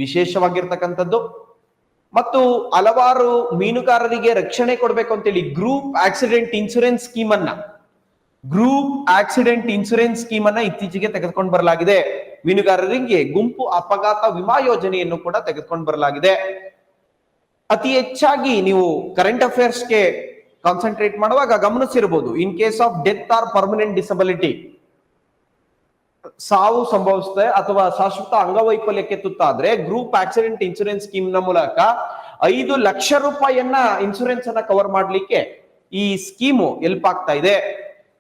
ವಿಶೇಷವಾಗಿರ್ತಕ್ಕಂಥದ್ದು. ಮತ್ತು ಹಲವಾರು ಮೀನುಗಾರರಿಗೆ ರಕ್ಷಣೆ ಕೊಡಬೇಕು ಅಂತೇಳಿ ಗ್ರೂಪ್ ಆಕ್ಸಿಡೆಂಟ್ ಇನ್ಶೂರೆನ್ಸ್ ಸ್ಕೀಮ್ ಅನ್ನ ಇತ್ತೀಚೆಗೆ ತೆಗೆದುಕೊಂಡು ಬರಲಾಗಿದೆ. ಮೀನುಗಾರರಿಗೆ ಗುಂಪು ಅಪಘಾತ ವಿಮಾ ಯೋಜನೆಯನ್ನು ಕೂಡ ತೆಗೆದುಕೊಂಡು ಬರಲಾಗಿದೆ. ಅತಿ ಹೆಚ್ಚಾಗಿ ನೀವು ಕರೆಂಟ್ ಅಫೇರ್ಸ್ಗೆ ಕಾನ್ಸಂಟ್ರೇಟ್ ಮಾಡುವಾಗ ಗಮನಿಸಿರಬಹುದು, in case of death or permanent disability, ಸಾವು ಸಂಭವಿಸುತ್ತೆ ಅಥವಾ ಶಾಶ್ವತ ಅಂಗವೈಫಲ್ಯಕ್ಕೆ ತುತ್ತಾದ್ರೆ ಗ್ರೂಪ್ ಆಕ್ಸಿಡೆಂಟ್ ಇನ್ಶೂರೆನ್ಸ್ ಸ್ಕೀಮ್ ನ ಮೂಲಕ 5 ಲಕ್ಷ ರೂಪಾಯಿಯನ್ನ ಇನ್ಶೂರೆನ್ಸ್ ಅನ್ನ ಕವರ್ ಮಾಡ್ಲಿಕ್ಕೆ ಈ ಸ್ಕೀಮು ಹೆಲ್ಪ್ ಆಗ್ತಾ ಇದೆ.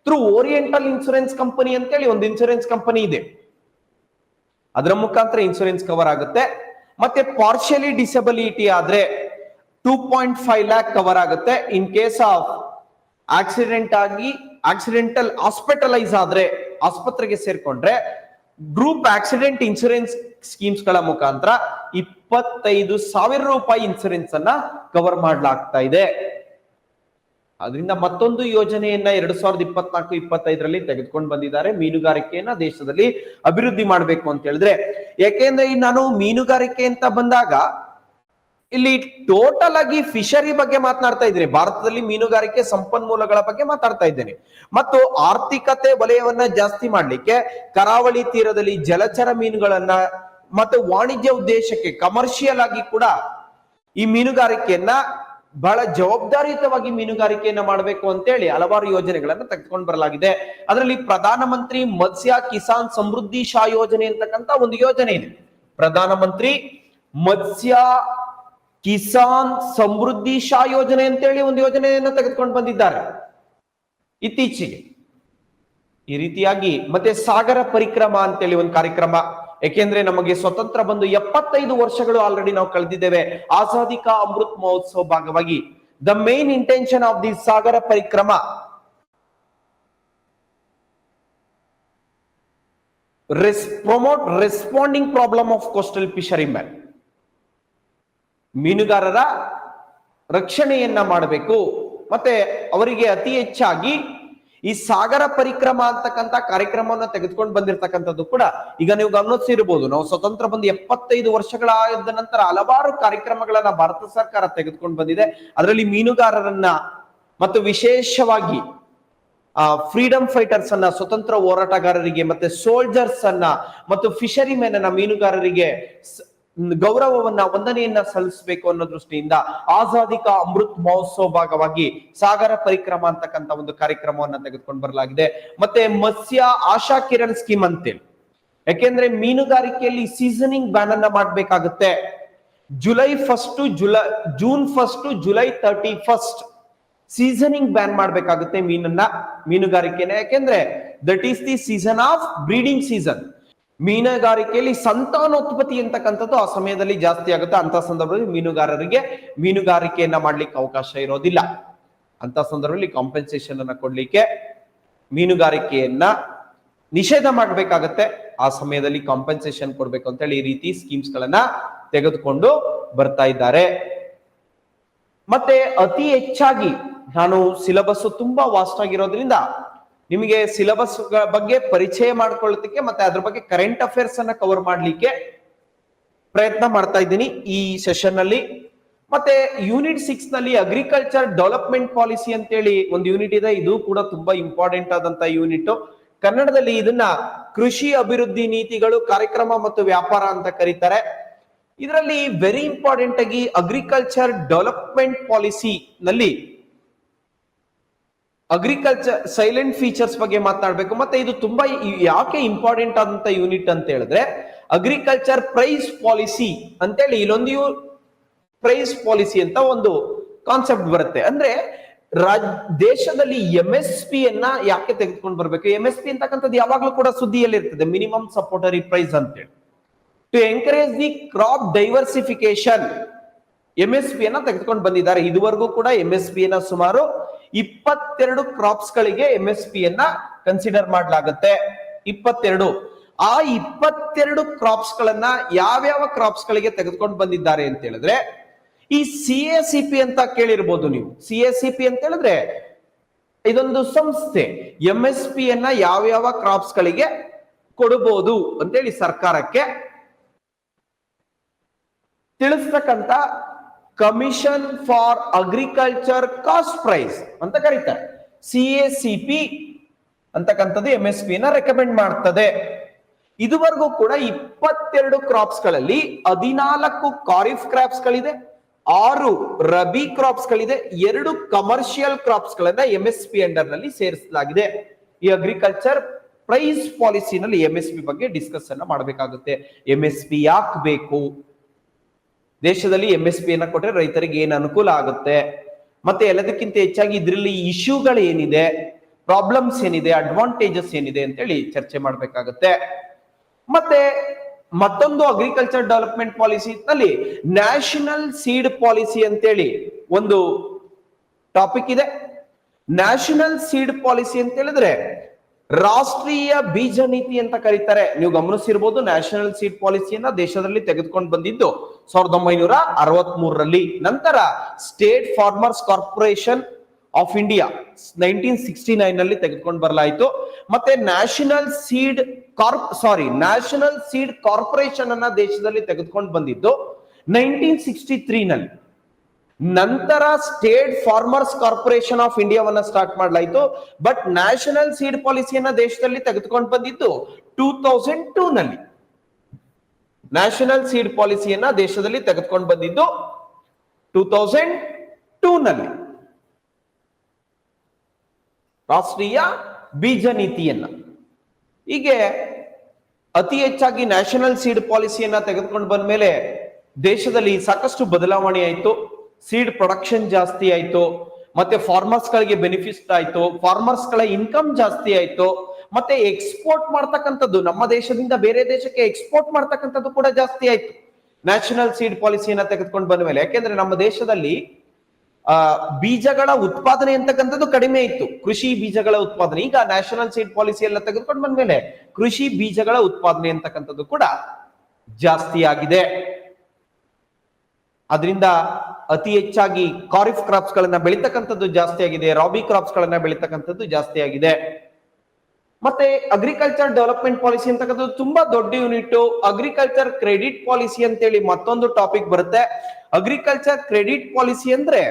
ಥ್ರೂ ಓರಿಯೆಂಟಲ್ ಇನ್ಶೂರೆನ್ಸ್ ಕಂಪನಿ ಅಂತೇಳಿ ಒಂದು ಇನ್ಶೂರೆನ್ಸ್ ಕಂಪನಿ ಇದೆ, ಅದರ ಮುಖಾಂತರ ಇನ್ಶೂರೆನ್ಸ್ ಕವರ್ ಆಗುತ್ತೆ. ಮತ್ತೆ ಪಾರ್ಷಿಯಲಿ ಡಿಸಬಿಲಿಟಿ ಆದ್ರೆ 2.5 lakh ಕವರ್ ಆಗುತ್ತೆ. ಇನ್ ಕೇಸ್ ಆಫ್ ಆಕ್ಸಿಡೆಂಟಲ್ ಹಾಸ್ಪಿಟಲೈಸ್ ಆದ್ರೆ, ಆಸ್ಪತ್ರೆಗೆ ಸೇರ್ಕೊಂಡ್ರೆ ಗ್ರೂಪ್ ಆಕ್ಸಿಡೆಂಟ್ ಇನ್ಶೂರೆನ್ಸ್ ಸ್ಕೀಮ್ಸ್ ಗಳ ಮುಖಾಂತರ 25,000 ರೂಪಾಯಿ ಇನ್ಶೂರೆನ್ಸ್ ಅನ್ನ ಕವರ್ ಮಾಡಲಾಗ್ತಾ ಇದೆ. ಅದರಿಂದ ಮತ್ತೊಂದು ಯೋಜನೆಯನ್ನ 2024-25ರಲ್ಲಿ ತೆಗೆದುಕೊಂಡು ಬಂದಿದ್ದಾರೆ. ಮೀನುಗಾರಿಕೆಯನ್ನ ದೇಶದಲ್ಲಿ ಅಭಿವೃದ್ಧಿ ಮಾಡಬೇಕು ಅಂತ ಹೇಳಿದ್ರೆ, ಯಾಕೆಂದ್ರೆ ನಾನು ಮೀನುಗಾರಿಕೆ ಅಂತ ಬಂದಾಗ ಇಲ್ಲಿ ಟೋಟಲ್ ಆಗಿ ಫಿಶರಿ ಬಗ್ಗೆ ಮಾತನಾಡ್ತಾ ಇದ್ದೇನೆ, ಭಾರತದಲ್ಲಿ ಮೀನುಗಾರಿಕೆ ಸಂಪನ್ಮೂಲಗಳ ಬಗ್ಗೆ ಮಾತಾಡ್ತಾ ಇದ್ದೇನೆ. ಮತ್ತು ಆರ್ಥಿಕತೆ ವಲಯವನ್ನ ಜಾಸ್ತಿ ಮಾಡ್ಲಿಕ್ಕೆ ಕರಾವಳಿ ತೀರದಲ್ಲಿ ಜಲಚರ ಮೀನುಗಳನ್ನ ಮತ್ತು ವಾಣಿಜ್ಯ ಉದ್ದೇಶಕ್ಕೆ ಕಮರ್ಷಿಯಲ್ ಆಗಿ ಕೂಡ ಈ ಮೀನುಗಾರಿಕೆಯನ್ನ ಬಹಳ ಜವಾಬ್ದಾರಿಯುತವಾಗಿ ಮೀನುಗಾರಿಕೆಯನ್ನ ಮಾಡಬೇಕು ಅಂತೇಳಿ ಹಲವಾರು ಯೋಜನೆಗಳನ್ನ ತೆಗೆದುಕೊಂಡು ಬರಲಾಗಿದೆ. ಅದರಲ್ಲಿ ಪ್ರಧಾನಮಂತ್ರಿ ಮತ್ಸ್ಯ ಕಿಸಾನ್ ಸಮೃದ್ಧಿ ಶಾ ಯೋಜನೆ ಅಂತಕ್ಕಂಥ ಒಂದು ಯೋಜನೆ ಇದೆ. ಪ್ರಧಾನಮಂತ್ರಿ ಮತ್ಸ್ಯ ಕಿಸಾನ್ ಸಮೃದ್ಧಿ ಶಾ ಯೋಜನೆ ಅಂತೇಳಿ ಒಂದು ಯೋಜನೆಯನ್ನ ತೆಗೆದುಕೊಂಡು ಬಂದಿದ್ದಾರೆ ಇತ್ತೀಚೆಗೆ. ಈ ರೀತಿಯಾಗಿ ಮತ್ತೆ ಸಾಗರ ಪರಿಕ್ರಮ ಅಂತೇಳಿ ಒಂದು ಕಾರ್ಯಕ್ರಮ, ಯಾಕೆಂದ್ರೆ ನಮಗೆ ಸ್ವತಂತ್ರ ಬಂದು 75 ವರ್ಷಗಳು ಆಲ್ರೆಡಿ ನಾವು ಕಳೆದಿದ್ದೇವೆ. ಆಜಾದಿ ಕಾ ಅಮೃತ್ ಮಹೋತ್ಸವ ಭಾಗವಾಗಿ the main intention of the Sagar Parikrama promote responding problem of coastal fishermen, ಮೀನುಗಾರರ ರಕ್ಷಣೆಯನ್ನ ಮಾಡಬೇಕು. ಮತ್ತೆ ಅವರಿಗೆ ಅತಿ ಹೆಚ್ಚಾಗಿ ಈ ಸಾಗರ ಪರಿಕ್ರಮ ಅಂತಕ್ಕಂಥ ಕಾರ್ಯಕ್ರಮವನ್ನ ತೆಗೆದುಕೊಂಡು ಬಂದಿರತಕ್ಕಂಥದ್ದು ಕೂಡ ಈಗ ನೀವು ಗಮನಿಸಿರ್ಬೋದು. ನಾವು ಸ್ವತಂತ್ರ ಬಂದು 75 ವರ್ಷಗಳಾದ ನಂತರ ಹಲವಾರು ಕಾರ್ಯಕ್ರಮಗಳನ್ನ ಭಾರತ ಸರ್ಕಾರ ತೆಗೆದುಕೊಂಡು ಬಂದಿದೆ. ಅದರಲ್ಲಿ ಮೀನುಗಾರರನ್ನ ಮತ್ತು ವಿಶೇಷವಾಗಿ ಫ್ರೀಡಮ್ ಫೈಟರ್ಸ್ ಅನ್ನ, ಸ್ವತಂತ್ರ ಹೋರಾಟಗಾರರಿಗೆ ಮತ್ತೆ ಸೋಲ್ಜರ್ಸ್ ಅನ್ನ ಮತ್ತು ಫಿಶರಿ ಮೆನ್ ಅನ್ನ, ಮೀನುಗಾರರಿಗೆ ಗೌರವವನ್ನ, ವಂದನೆಯನ್ನ ಸಲ್ಲಿಸಬೇಕು ಅನ್ನೋ ದೃಷ್ಟಿಯಿಂದ ಆಜಾದಿ ಕಾ ಅಮೃತ್ ಮಹೋತ್ಸವ ಭಾಗವಾಗಿ ಸಾಗರ ಪರಿಕ್ರಮ ಅಂತಕ್ಕಂಥ ಒಂದು ಕಾರ್ಯಕ್ರಮವನ್ನ ತೆಗೆದುಕೊಂಡು ಬರಲಾಗಿದೆ. ಮತ್ತೆ ಮತ್ಸ್ಯ ಆಶಾ ಕಿರಣ್ ಸ್ಕೀಮ್ ಅಂತೇಳಿ, ಯಾಕೆಂದ್ರೆ ಮೀನುಗಾರಿಕೆಯಲ್ಲಿ ಸೀಸನಿಂಗ್ ಬ್ಯಾನ್ ಅನ್ನ ಮಾಡ್ಬೇಕಾಗುತ್ತೆ. ಜೂನ್ 1 ಜುಲೈ 31 ಸೀಸನಿಂಗ್ ಬ್ಯಾನ್ ಮಾಡ್ಬೇಕಾಗುತ್ತೆ ಮೀನುಗಾರಿಕೆನ. ಯಾಕೆಂದ್ರೆ that is the season of breeding season. ಮೀನುಗಾರಿಕೆಯಲ್ಲಿ ಸಂತಾನೋತ್ಪತ್ತಿ ಅಂತಕ್ಕಂಥದ್ದು ಆ ಸಮಯದಲ್ಲಿ ಜಾಸ್ತಿ ಆಗುತ್ತೆ. ಅಂತ ಸಂದರ್ಭದಲ್ಲಿ ಮೀನುಗಾರರಿಗೆ ಮೀನುಗಾರಿಕೆಯನ್ನ ಮಾಡ್ಲಿಕ್ಕೆ ಅವಕಾಶ ಇರೋದಿಲ್ಲ. ಅಂತ ಸಂದರ್ಭದಲ್ಲಿ ಕಾಂಪೆನ್ಸೇಷನ್ ಅನ್ನ ಕೊಡ್ಲಿಕ್ಕೆ ಮೀನುಗಾರಿಕೆಯನ್ನ ನಿಷೇಧ ಮಾಡ್ಬೇಕಾಗತ್ತೆ. ಆ ಸಮಯದಲ್ಲಿ ಕಾಂಪೆನ್ಸೇಷನ್ ಕೊಡ್ಬೇಕು ಅಂತ ಹೇಳಿ ಈ ರೀತಿ ಸ್ಕೀಮ್ಸ್ ಗಳನ್ನ ತೆಗೆದುಕೊಂಡು ಬರ್ತಾ ಇದ್ದಾರೆ. ಮತ್ತೆ ಅತಿ ಹೆಚ್ಚಾಗಿ ನಾನು ಸಿಲೆಬಸ್ ತುಂಬಾ ವಾಸ್ಟ್ ಆಗಿರೋದ್ರಿಂದ ನಿಮಗೆ ಸಿಲೆಬಸ್ ಬಗ್ಗೆ ಪರಿಚಯ ಮಾಡ್ಕೊಳ್ಳೋದಕ್ಕೆ ಮತ್ತೆ ಅದ್ರ ಬಗ್ಗೆ ಕರೆಂಟ್ ಅಫೇರ್ಸ್ ಅನ್ನ ಕವರ್ ಮಾಡ್ಲಿಕ್ಕೆ ಪ್ರಯತ್ನ ಮಾಡ್ತಾ ಇದ್ದೀನಿ ಈ ಸೆಷನ್ ನಲ್ಲಿ. ಮತ್ತೆ ಯೂನಿಟ್ 6 ನಲ್ಲಿ ಅಗ್ರಿಕಲ್ಚರ್ ಡೆವಲಪ್ಮೆಂಟ್ ಪಾಲಿಸಿ ಅಂತೇಳಿ ಒಂದು ಯೂನಿಟ್ ಇದೆ. ಇದು ಕೂಡ ತುಂಬಾ ಇಂಪಾರ್ಟೆಂಟ್ ಆದಂತ ಯೂನಿಟ್. ಕನ್ನಡದಲ್ಲಿ ಇದನ್ನ ಕೃಷಿ ಅಭಿವೃದ್ಧಿ ನೀತಿಗಳು, ಕಾರ್ಯಕ್ರಮ ಮತ್ತು ವ್ಯಾಪಾರ ಅಂತ ಕರೀತಾರೆ. ಇದರಲ್ಲಿ ವೆರಿ ಇಂಪಾರ್ಟೆಂಟ್ ಆಗಿ ಅಗ್ರಿಕಲ್ಚರ್ ಡೆವಲಪ್ಮೆಂಟ್ ಪಾಲಿಸಿ ನಲ್ಲಿ ಅಗ್ರಿಕಲ್ಚರ್ ಸೈಲೆಂಟ್ ಫೀಚರ್ಸ್ ಬಗ್ಗೆ ಮಾತನಾಡಬೇಕು. ಮತ್ತೆ ಇದು ತುಂಬಾ ಯಾಕೆ ಇಂಪಾರ್ಟೆಂಟ್ ಆದಂತ ಯೂನಿಟ್ ಅಂತ ಹೇಳಿದ್ರೆ, ಅಗ್ರಿಕಲ್ಚರ್ ಪ್ರೈಸ್ ಪಾಲಿಸಿ ಅಂತೇಳಿ ಇಲ್ಲೊಂದು ಪ್ರೈಸ್ ಪಾಲಿಸಿ ಅಂತ ಒಂದು ಕಾನ್ಸೆಪ್ಟ್ ಬರುತ್ತೆ. ಅಂದ್ರೆ ದೇಶದಲ್ಲಿ MSP ಅನ್ನ ಯಾಕೆ ತೆಗೆದುಕೊಂಡು ಬರ್ಬೇಕು? MSP ಅಂತಕ್ಕಂಥದ್ದು ಯಾವಾಗ್ಲೂ ಕೂಡ ಸುದ್ದಿಯಲ್ಲಿ ಇರ್ತದೆ, ಮಿನಿಮಮ್ ಸಪೋರ್ಟರಿ ಪ್ರೈಸ್ ಅಂತೇಳಿ. To encourage the crop diversification MSP ಅನ್ನ ತೆಗೆದುಕೊಂಡು ಬಂದಿದ್ದಾರೆ. ಇದುವರೆಗೂ ಕೂಡ MSP ಅನ್ನ ಸುಮಾರು 22 ಕ್ರಾಪ್ಸ್ ಗಳಿಗೆ MSP ಅನ್ನ ಕನ್ಸಿಡರ್ ಮಾಡಲಾಗುತ್ತೆ. 22. ಆ 22 ಕ್ರಾಪ್ಸ್ ಗಳನ್ನ ಯಾವ್ಯಾವ ಕ್ರಾಪ್ಸ್ ಗಳಿಗೆ ತೆಗೆದುಕೊಂಡು ಬಂದಿದ್ದಾರೆ ಅಂತ ಹೇಳಿದ್ರೆ, ಈ CACP ಅಂತ ಕೇಳಿರ್ಬೋದು ನೀವು. CACP ಅಂತ ಹೇಳಿದ್ರೆ ಇದೊಂದು ಸಂಸ್ಥೆ MSP ಯನ್ನ ಯಾವ ಕ್ರಾಪ್ಸ್ ಗಳಿಗೆ ಕೊಡಬಹುದು ಅಂತೇಳಿ ಸರ್ಕಾರಕ್ಕೆ ತಿಳಿಸ್ತಕ್ಕಂತ commission for agriculture cost price ಅಂತ ಕರೀತಾರೆ. CACP ಅಂತಕ್ಕಂಥದ್ದು MSP ನ ರೆಕಮೆಂಡ್ ಮಾಡ್ತದೆ. ಇದುವರೆಗೂ ಕೂಡ 22 ಕ್ರಾಪ್ಸ್ ಗಳಲ್ಲಿ 14 ಖಾರಿಫ್ ಕ್ರಾಪ್ಸ್ ಗಳಿದೆ, 6 ರಬಿ ಕ್ರಾಪ್ಸ್ ಗಳಿದೆ, 2 ಕಮರ್ಷಿಯಲ್ ಕ್ರಾಪ್ಸ್ ಗಳನ್ನ MSP ಅಂಡರ್ ನಲ್ಲಿ ಸೇರಿಸಲಾಗಿದೆ. ಈ ಅಗ್ರಿಕಲ್ಚರ್ ಪ್ರೈಸ್ ಪಾಲಿಸಿನಲ್ಲಿ MSP ಬಗ್ಗೆ ಡಿಸ್ಕಸ್ ಅನ್ನ ಮಾಡಬೇಕಾಗುತ್ತೆ. MSP ಯಾಕೆ ಬೇಕು, ದೇಶದಲ್ಲಿ MSP ಅನ್ನ ಕೊಟ್ಟರೆ ರೈತರಿಗೆ ಏನ್ ಅನುಕೂಲ ಆಗುತ್ತೆ, ಮತ್ತೆ ಎಲ್ಲದಕ್ಕಿಂತ ಹೆಚ್ಚಾಗಿ ಇದರಲ್ಲಿ ಇಶ್ಯೂಗಳು ಏನಿದೆ, ಪ್ರಾಬ್ಲಮ್ಸ್ ಏನಿದೆ, ಅಡ್ವಾಂಟೇಜಸ್ ಏನಿದೆ ಅಂತೇಳಿ ಚರ್ಚೆ ಮಾಡ್ಬೇಕಾಗತ್ತೆ. ಮತ್ತೆ ಮತ್ತೊಂದು ಅಗ್ರಿಕಲ್ಚರ್ ಡೆವಲಪ್ಮೆಂಟ್ ಪಾಲಿಸಿ ನಲ್ಲಿ ನ್ಯಾಷನಲ್ ಸೀಡ್ ಪಾಲಿಸಿ ಅಂತೇಳಿ ಒಂದು ಟಾಪಿಕ್ ಇದೆ. ನ್ಯಾಷನಲ್ ಸೀಡ್ ಪಾಲಿಸಿ ಅಂತ ಹೇಳಿದ್ರೆ ರಾಷ್ಟ್ರೀಯ ಬೀಜ ನೀತಿ ಅಂತ ಕರೀತಾರೆ. ನೀವು ಗಮನಿಸಿರ್ಬೋದು, ನ್ಯಾಷನಲ್ ಸೀಡ್ ಪಾಲಿಸಿಯನ್ನ ದೇಶದಲ್ಲಿ ತೆಗೆದುಕೊಂಡು ಬಂದಿದ್ದು 1963ರಲ್ಲಿ. ನಂತರ state farmers corporation of India 1969 ನಲ್ಲಿ ತೆಗೆದುಕೊಂಡು ಬರಲಾಯಿತು. ಮತ್ತೆ ನ್ಯಾಷನಲ್ ಸೀಡ್ ಕಾರ್ಪೊರೇಷನ್ ಅನ್ನ ದೇಶದಲ್ಲಿ ತೆಗೆದುಕೊಂಡು ಬಂದಿದ್ದು 1963 ನಲ್ಲಿ. ನಂತರ ಸ್ಟೇಟ್ ಫಾರ್ಮರ್ಸ್ ಕಾರ್ಪೊರೇಷನ್ ಆಫ್ ಇಂಡಿಯಾವನ್ನ ಸ್ಟಾರ್ಟ್ ಮಾಡಲಾಯಿತು. ಬಟ್ ನ್ಯಾಷನಲ್ ಸೀಡ್ ಪಾಲಿಸಿಯನ್ನ ದೇಶದಲ್ಲಿ ತೆಗೆದುಕೊಂಡು ಬಂದಿದ್ದು 2002 ನಲ್ಲಿ. ನ್ಯಾಷನಲ್ ಸೀಡ್ ಪಾಲಿಸಿಯನ್ನ ದೇಶದಲ್ಲಿ ತೆಗೆದುಕೊಂಡು ಬಂದಿದ್ದು 2002 ನಲ್ಲಿ, ರಾಷ್ಟ್ರೀಯ ಬೀಜ ನೀತಿಯನ್ನ. ಹೀಗೆ ಅತಿ ಹೆಚ್ಚಾಗಿ ನ್ಯಾಷನಲ್ ಸೀಡ್ ಪಾಲಿಸಿಯನ್ನ ತೆಗೆದುಕೊಂಡು ಬಂದ ಮೇಲೆ ದೇಶದಲ್ಲಿ ಸಾಕಷ್ಟು ಬದಲಾವಣೆ ಆಯಿತು. ಸೀಡ್ ಪ್ರೊಡಕ್ಷನ್ ಜಾಸ್ತಿ ಆಯ್ತು, ಮತ್ತೆ ಫಾರ್ಮರ್ಸ್ ಗಳಿಗೆ ಬೆನಿಫಿಟ್ ಆಯ್ತು, ಫಾರ್ಮರ್ಸ್ ಗಳ ಇನ್ಕಮ್ ಜಾಸ್ತಿ ಆಯ್ತು, ಮತ್ತೆ ಎಕ್ಸ್ಪೋರ್ಟ್ ಮಾಡ್ತಕ್ಕಂಥದ್ದು ನಮ್ಮ ದೇಶದಿಂದ ಬೇರೆ ದೇಶಕ್ಕೆ ಎಕ್ಸ್ಪೋರ್ಟ್ ಮಾಡ್ತಕ್ಕಂಥದ್ದು ಕೂಡ ಜಾಸ್ತಿ ಆಯ್ತು ನ್ಯಾಷನಲ್ ಸೀಡ್ ಪಾಲಿಸಿಯನ್ನ ತೆಗೆದುಕೊಂಡು ಬಂದ ಮೇಲೆ. ಯಾಕೆಂದ್ರೆ ನಮ್ಮ ದೇಶದಲ್ಲಿ ಬೀಜಗಳ ಉತ್ಪಾದನೆ ಅಂತಕ್ಕಂಥದ್ದು ಕಡಿಮೆ ಇತ್ತು, ಕೃಷಿ ಬೀಜಗಳ ಉತ್ಪಾದನೆ. ಈಗ ನ್ಯಾಷನಲ್ ಸೀಡ್ ಪಾಲಿಸಿ ಎಲ್ಲ ತೆಗೆದುಕೊಂಡು ಬಂದ ಮೇಲೆ ಕೃಷಿ ಬೀಜಗಳ ಉತ್ಪಾದನೆ ಅಂತಕ್ಕಂಥದ್ದು ಕೂಡ ಜಾಸ್ತಿ ಆಗಿದೆ. ಅದರಿಂದ ಅತಿ ಹೆಚ್ಚಾಗಿ ಖಾರಿಫ್ ಕ್ರಾಪ್ಸ್ ಗಳನ್ನ ಬೆಳೀತಕ್ಕಂಥದ್ದು ಜಾಸ್ತಿ ಆಗಿದೆ, ರಾಬಿ ಕ್ರಾಪ್ಸ್ ಗಳನ್ನ ಬೆಳೀತಕ್ಕಂಥದ್ದು ಜಾಸ್ತಿ ಆಗಿದೆ. ಮತ್ತೆ ಅಗ್ರಿಕಲ್ಚರ್ ಡೆವಲಪ್ಮೆಂಟ್ ಪಾಲಿಸಿ ಅಂತಕ್ಕಂಥದ್ದು ತುಂಬಾ ದೊಡ್ಡ ಯೂನಿಟ್. ಅಗ್ರಿಕಲ್ಚರ್ ಕ್ರೆಡಿಟ್ ಪಾಲಿಸಿ ಅಂತೇಳಿ ಮತ್ತೊಂದು ಟಾಪಿಕ್ ಬರುತ್ತೆ. ಅಗ್ರಿಕಲ್ಚರ್ ಕ್ರೆಡಿಟ್ ಪಾಲಿಸಿ ಅಂದ್ರೆ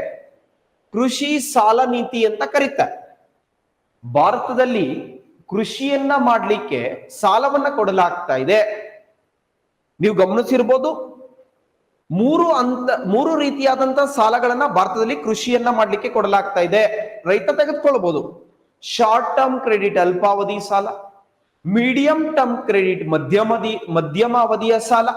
ಕೃಷಿ ಸಾಲ ನೀತಿ ಅಂತ ಕರೀತಾರೆ. ಭಾರತದಲ್ಲಿ ಕೃಷಿಯನ್ನ ಮಾಡ್ಲಿಕ್ಕೆ ಸಾಲವನ್ನ ಕೊಡಲಾಗ್ತಾ ಇದೆ. ನೀವು ಗಮನಿಸಿರ್ಬೋದು, ಮೂರು ರೀತಿಯಾದಂತಹ ಸಾಲಗಳನ್ನ ಭಾರತದಲ್ಲಿ ಕೃಷಿಯನ್ನ ಮಾಡ್ಲಿಕ್ಕೆ ಕೊಡಲಾಗ್ತಾ ಇದೆ. ರೈತ ತೆಗೆದುಕೊಳ್ಬಹುದು. ಶಾರ್ಟ್ ಟರ್ಮ್ ಕ್ರೆಡಿಟ್ ಅಲ್ಪಾವಧಿ ಸಾಲ, ಮೀಡಿಯಂ ಟರ್ಮ್ ಕ್ರೆಡಿಟ್ ಮಧ್ಯಮ ಅವಧಿಯ ಸಾಲ,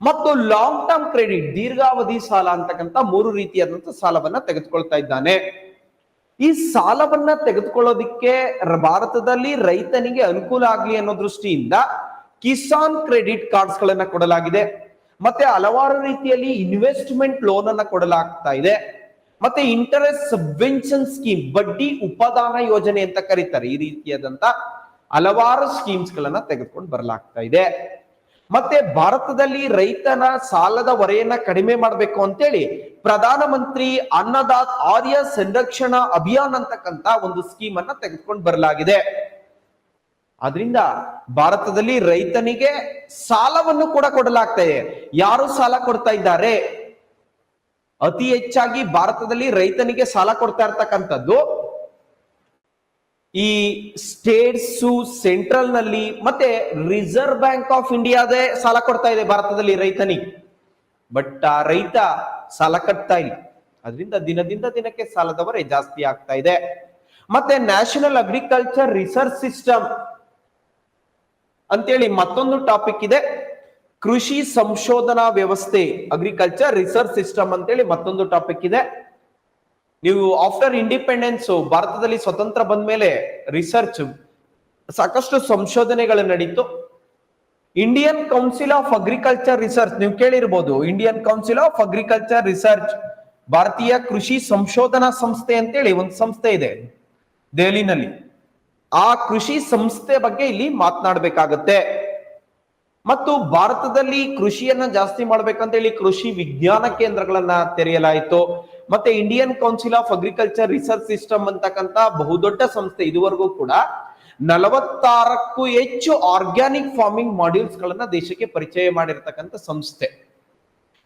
ಮತ್ತು ಲಾಂಗ್ ಟರ್ಮ್ ಕ್ರೆಡಿಟ್ ದೀರ್ಘಾವಧಿ ಸಾಲ ಅಂತಕ್ಕಂಥ 3 ರೀತಿಯಾದಂತಹ ಸಾಲವನ್ನ ತೆಗೆದುಕೊಳ್ತಾ ಇದ್ದಾನೆ. ಈ ಸಾಲವನ್ನ ತೆಗೆದುಕೊಳ್ಳೋದಿಕ್ಕೆ ಭಾರತದಲ್ಲಿ ರೈತನಿಗೆ ಅನುಕೂಲ ಆಗ್ಲಿ ಅನ್ನೋ ದೃಷ್ಟಿಯಿಂದ ಕಿಸಾನ್ ಕ್ರೆಡಿಟ್ ಕಾರ್ಡ್ಸ್ ಗಳನ್ನ ಕೊಡಲಾಗಿದೆ. ಮತ್ತೆ ಹಲವಾರು ರೀತಿಯಲ್ಲಿ ಇನ್ವೆಸ್ಟ್ಮೆಂಟ್ ಲೋನ್ ಅನ್ನ ಕೊಡಲಾಗ್ತಾ ಇದೆ. ಮತ್ತೆ ಇಂಟರೆಸ್ಟ್ ಸಬ್ವೆನ್ಷನ್ ಸ್ಕೀಮ್, ಬಡ್ಡಿ ಉಪದಾನ ಯೋಜನೆ ಅಂತ ಕರೀತಾರೆ. ಈ ರೀತಿಯಾದಂತ ಹಲವಾರು ಸ್ಕೀಮ್ಸ್ ಗಳನ್ನ ತೆಗೆದುಕೊಂಡು ಬರಲಾಗ್ತಾ ಇದೆ. ಮತ್ತೆ ಭಾರತದಲ್ಲಿ ರೈತನ ಸಾಲದ ಹೊರೆಯನ್ನ ಕಡಿಮೆ ಮಾಡಬೇಕು ಅಂತೇಳಿ ಪ್ರಧಾನ ಮಂತ್ರಿ ಅನ್ನದಾತ ಆರ್ಯ ಸಂರಕ್ಷಣಾ ಅಭಿಯಾನ್ ಅಂತಕ್ಕಂತ ಒಂದು ಸ್ಕೀಮ್ ಅನ್ನ ತೆಗೆದುಕೊಂಡು ಬರಲಾಗಿದೆ. ಆದ್ರಿಂದ ಭಾರತದಲ್ಲಿ ರೈತನಿಗೆ ಸಾಲವನ್ನು ಕೂಡ ಕೊಡಲಾಗ್ತಾ ಇದೆ. ಯಾರು ಸಾಲ ಕೊಡ್ತಾ ಇದ್ದಾರೆ? ಅತಿ ಹೆಚ್ಚಾಗಿ ಭಾರತದಲ್ಲಿ ರೈತನಿಗೆ ಸಾಲ ಕೊಡ್ತಾ ಇರ್ತಕ್ಕಂಥದ್ದು ಈ ಸ್ಟೇಟ್ಸ್, ಸೆಂಟ್ರಲ್ ನಲ್ಲಿ, ಮತ್ತೆ ರಿಸರ್ವ್ ಬ್ಯಾಂಕ್ ಆಫ್ ಇಂಡಿಯಾದೇ ಸಾಲ ಕೊಡ್ತಾ ಇದೆ ಭಾರತದಲ್ಲಿ ರೈತನಿಗೆ. ಬಟ್ ಆ ರೈತ ಸಾಲ ಕಟ್ತಾ ಇಲ್ಲ. ಅದರಿಂದ ದಿನದಿಂದ ದಿನಕ್ಕೆ ಸಾಲದ ಹೊರೆ ಜಾಸ್ತಿ ಆಗ್ತಾ ಇದೆ. ಮತ್ತೆ ನ್ಯಾಷನಲ್ ಅಗ್ರಿಕಲ್ಚರ್ ರಿಸರ್ಚ್ ಸಿಸ್ಟಮ್ ಅಂತೇಳಿ ಮತ್ತೊಂದು ಟಾಪಿಕ್ ಇದೆ. ಕೃಷಿ ಸಂಶೋಧನಾ ವ್ಯವಸ್ಥೆ, ಅಗ್ರಿಕಲ್ಚರ್ ರಿಸರ್ಚ್ ಸಿಸ್ಟಮ್ ಅಂತೇಳಿ ಮತ್ತೊಂದು ಟಾಪಿಕ್ ಇದೆ. ನೀವು ಆಫ್ಟರ್ ಇಂಡಿಪೆಂಡೆನ್ಸ್, ಭಾರತದಲ್ಲಿ ಸ್ವತಂತ್ರ ಬಂದ ಮೇಲೆ ರಿಸರ್ಚ್ ಸಾಕಷ್ಟು ಸಂಶೋಧನೆಗಳು ನಡೀತು. Indian council of agriculture research ನೀವು ಕೇಳಿರ್ಬೋದು. Indian council of agriculture research, ಭಾರತೀಯ ಕೃಷಿ ಸಂಶೋಧನಾ ಸಂಸ್ಥೆ ಅಂತೇಳಿ ಒಂದು ಸಂಸ್ಥೆ ಇದೆ ದೆಹಲಿನಲ್ಲಿ. ಆ ಕೃಷಿ ಸಂಸ್ಥೆ ಬಗ್ಗೆ ಇಲ್ಲಿ ಮಾತನಾಡಬೇಕಾಗತ್ತೆ. ಮತ್ತು ಭಾರತದಲ್ಲಿ ಕೃಷಿಯನ್ನ ಜಾಸ್ತಿ ಮಾಡ್ಬೇಕಂತ ಹೇಳಿ ಕೃಷಿ ವಿಜ್ಞಾನ ಕೇಂದ್ರಗಳನ್ನ ತೆರೆಯಲಾಯಿತು. ಮತ್ತೆ Indian council of agriculture research system ಅಂತಕ್ಕಂತ ಬಹುದೊಡ್ಡ ಸಂಸ್ಥೆ ಇದುವರೆಗೂ ಕೂಡ 46ಕ್ಕೂ ಹೆಚ್ಚು ಆರ್ಗ್ಯಾನಿಕ್ ಫಾರ್ಮಿಂಗ್ ಮಾಡ್ಯೂಲ್ಸ್ ಗಳನ್ನ ದೇಶಕ್ಕೆ ಪರಿಚಯ ಮಾಡಿರ್ತಕ್ಕಂಥ ಸಂಸ್ಥೆ.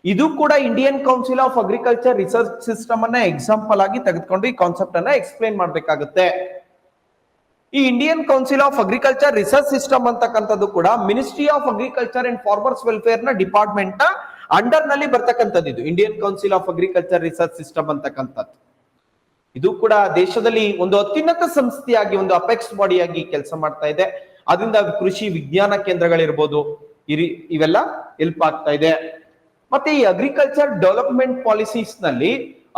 ಇದು ಕೂಡ Indian council of agriculture research system ಅನ್ನ ಎಕ್ಸಾಂಪಲ್ ಆಗಿ ತೆಗೆದುಕೊಂಡು ಈ ಕಾನ್ಸೆಪ್ಟ್ ಅನ್ನ ಎಕ್ಸ್ಪ್ಲೈನ್ ಮಾಡ್ಬೇಕಾಗುತ್ತೆ. ಈ Indian council of agriculture research system ಅಂತಕ್ಕಂಥದ್ದು ಕೂಡ ministry of agriculture and farmers welfare ನ ಡಿಪಾರ್ಟ್ಮೆಂಟ್ ನ ಅಂಡರ್ ನಲ್ಲಿ ಬರ್ತಕ್ಕಂಥದ್ದು ಇದು Indian council of agriculture research system ಅಂತಕ್ಕಂಥದ್ದು. ಇದು ಕೂಡ ದೇಶದಲ್ಲಿ ಒಂದು ಅತ್ಯುನ್ನತ ಸಂಸ್ಥೆಯಾಗಿ ಒಂದು ಅಪೆಕ್ಸ್ ಬಾಡಿಯಾಗಿ ಕೆಲಸ ಮಾಡ್ತಾ ಇದೆ. ಅದರಿಂದ ಕೃಷಿ ವಿಜ್ಞಾನ ಕೇಂದ್ರಗಳಿರ್ಬೋದು, ಇವೆಲ್ಲ ಹೆಲ್ಪ್ ಆಗ್ತಾ ಇದೆ. ಮತ್ತೆ ಈ ಅಗ್ರಿಕಲ್ಚರ್ ಡೆವಲಪ್ಮೆಂಟ್ ಪಾಲಿಸೀಸ್ ನಲ್ಲಿ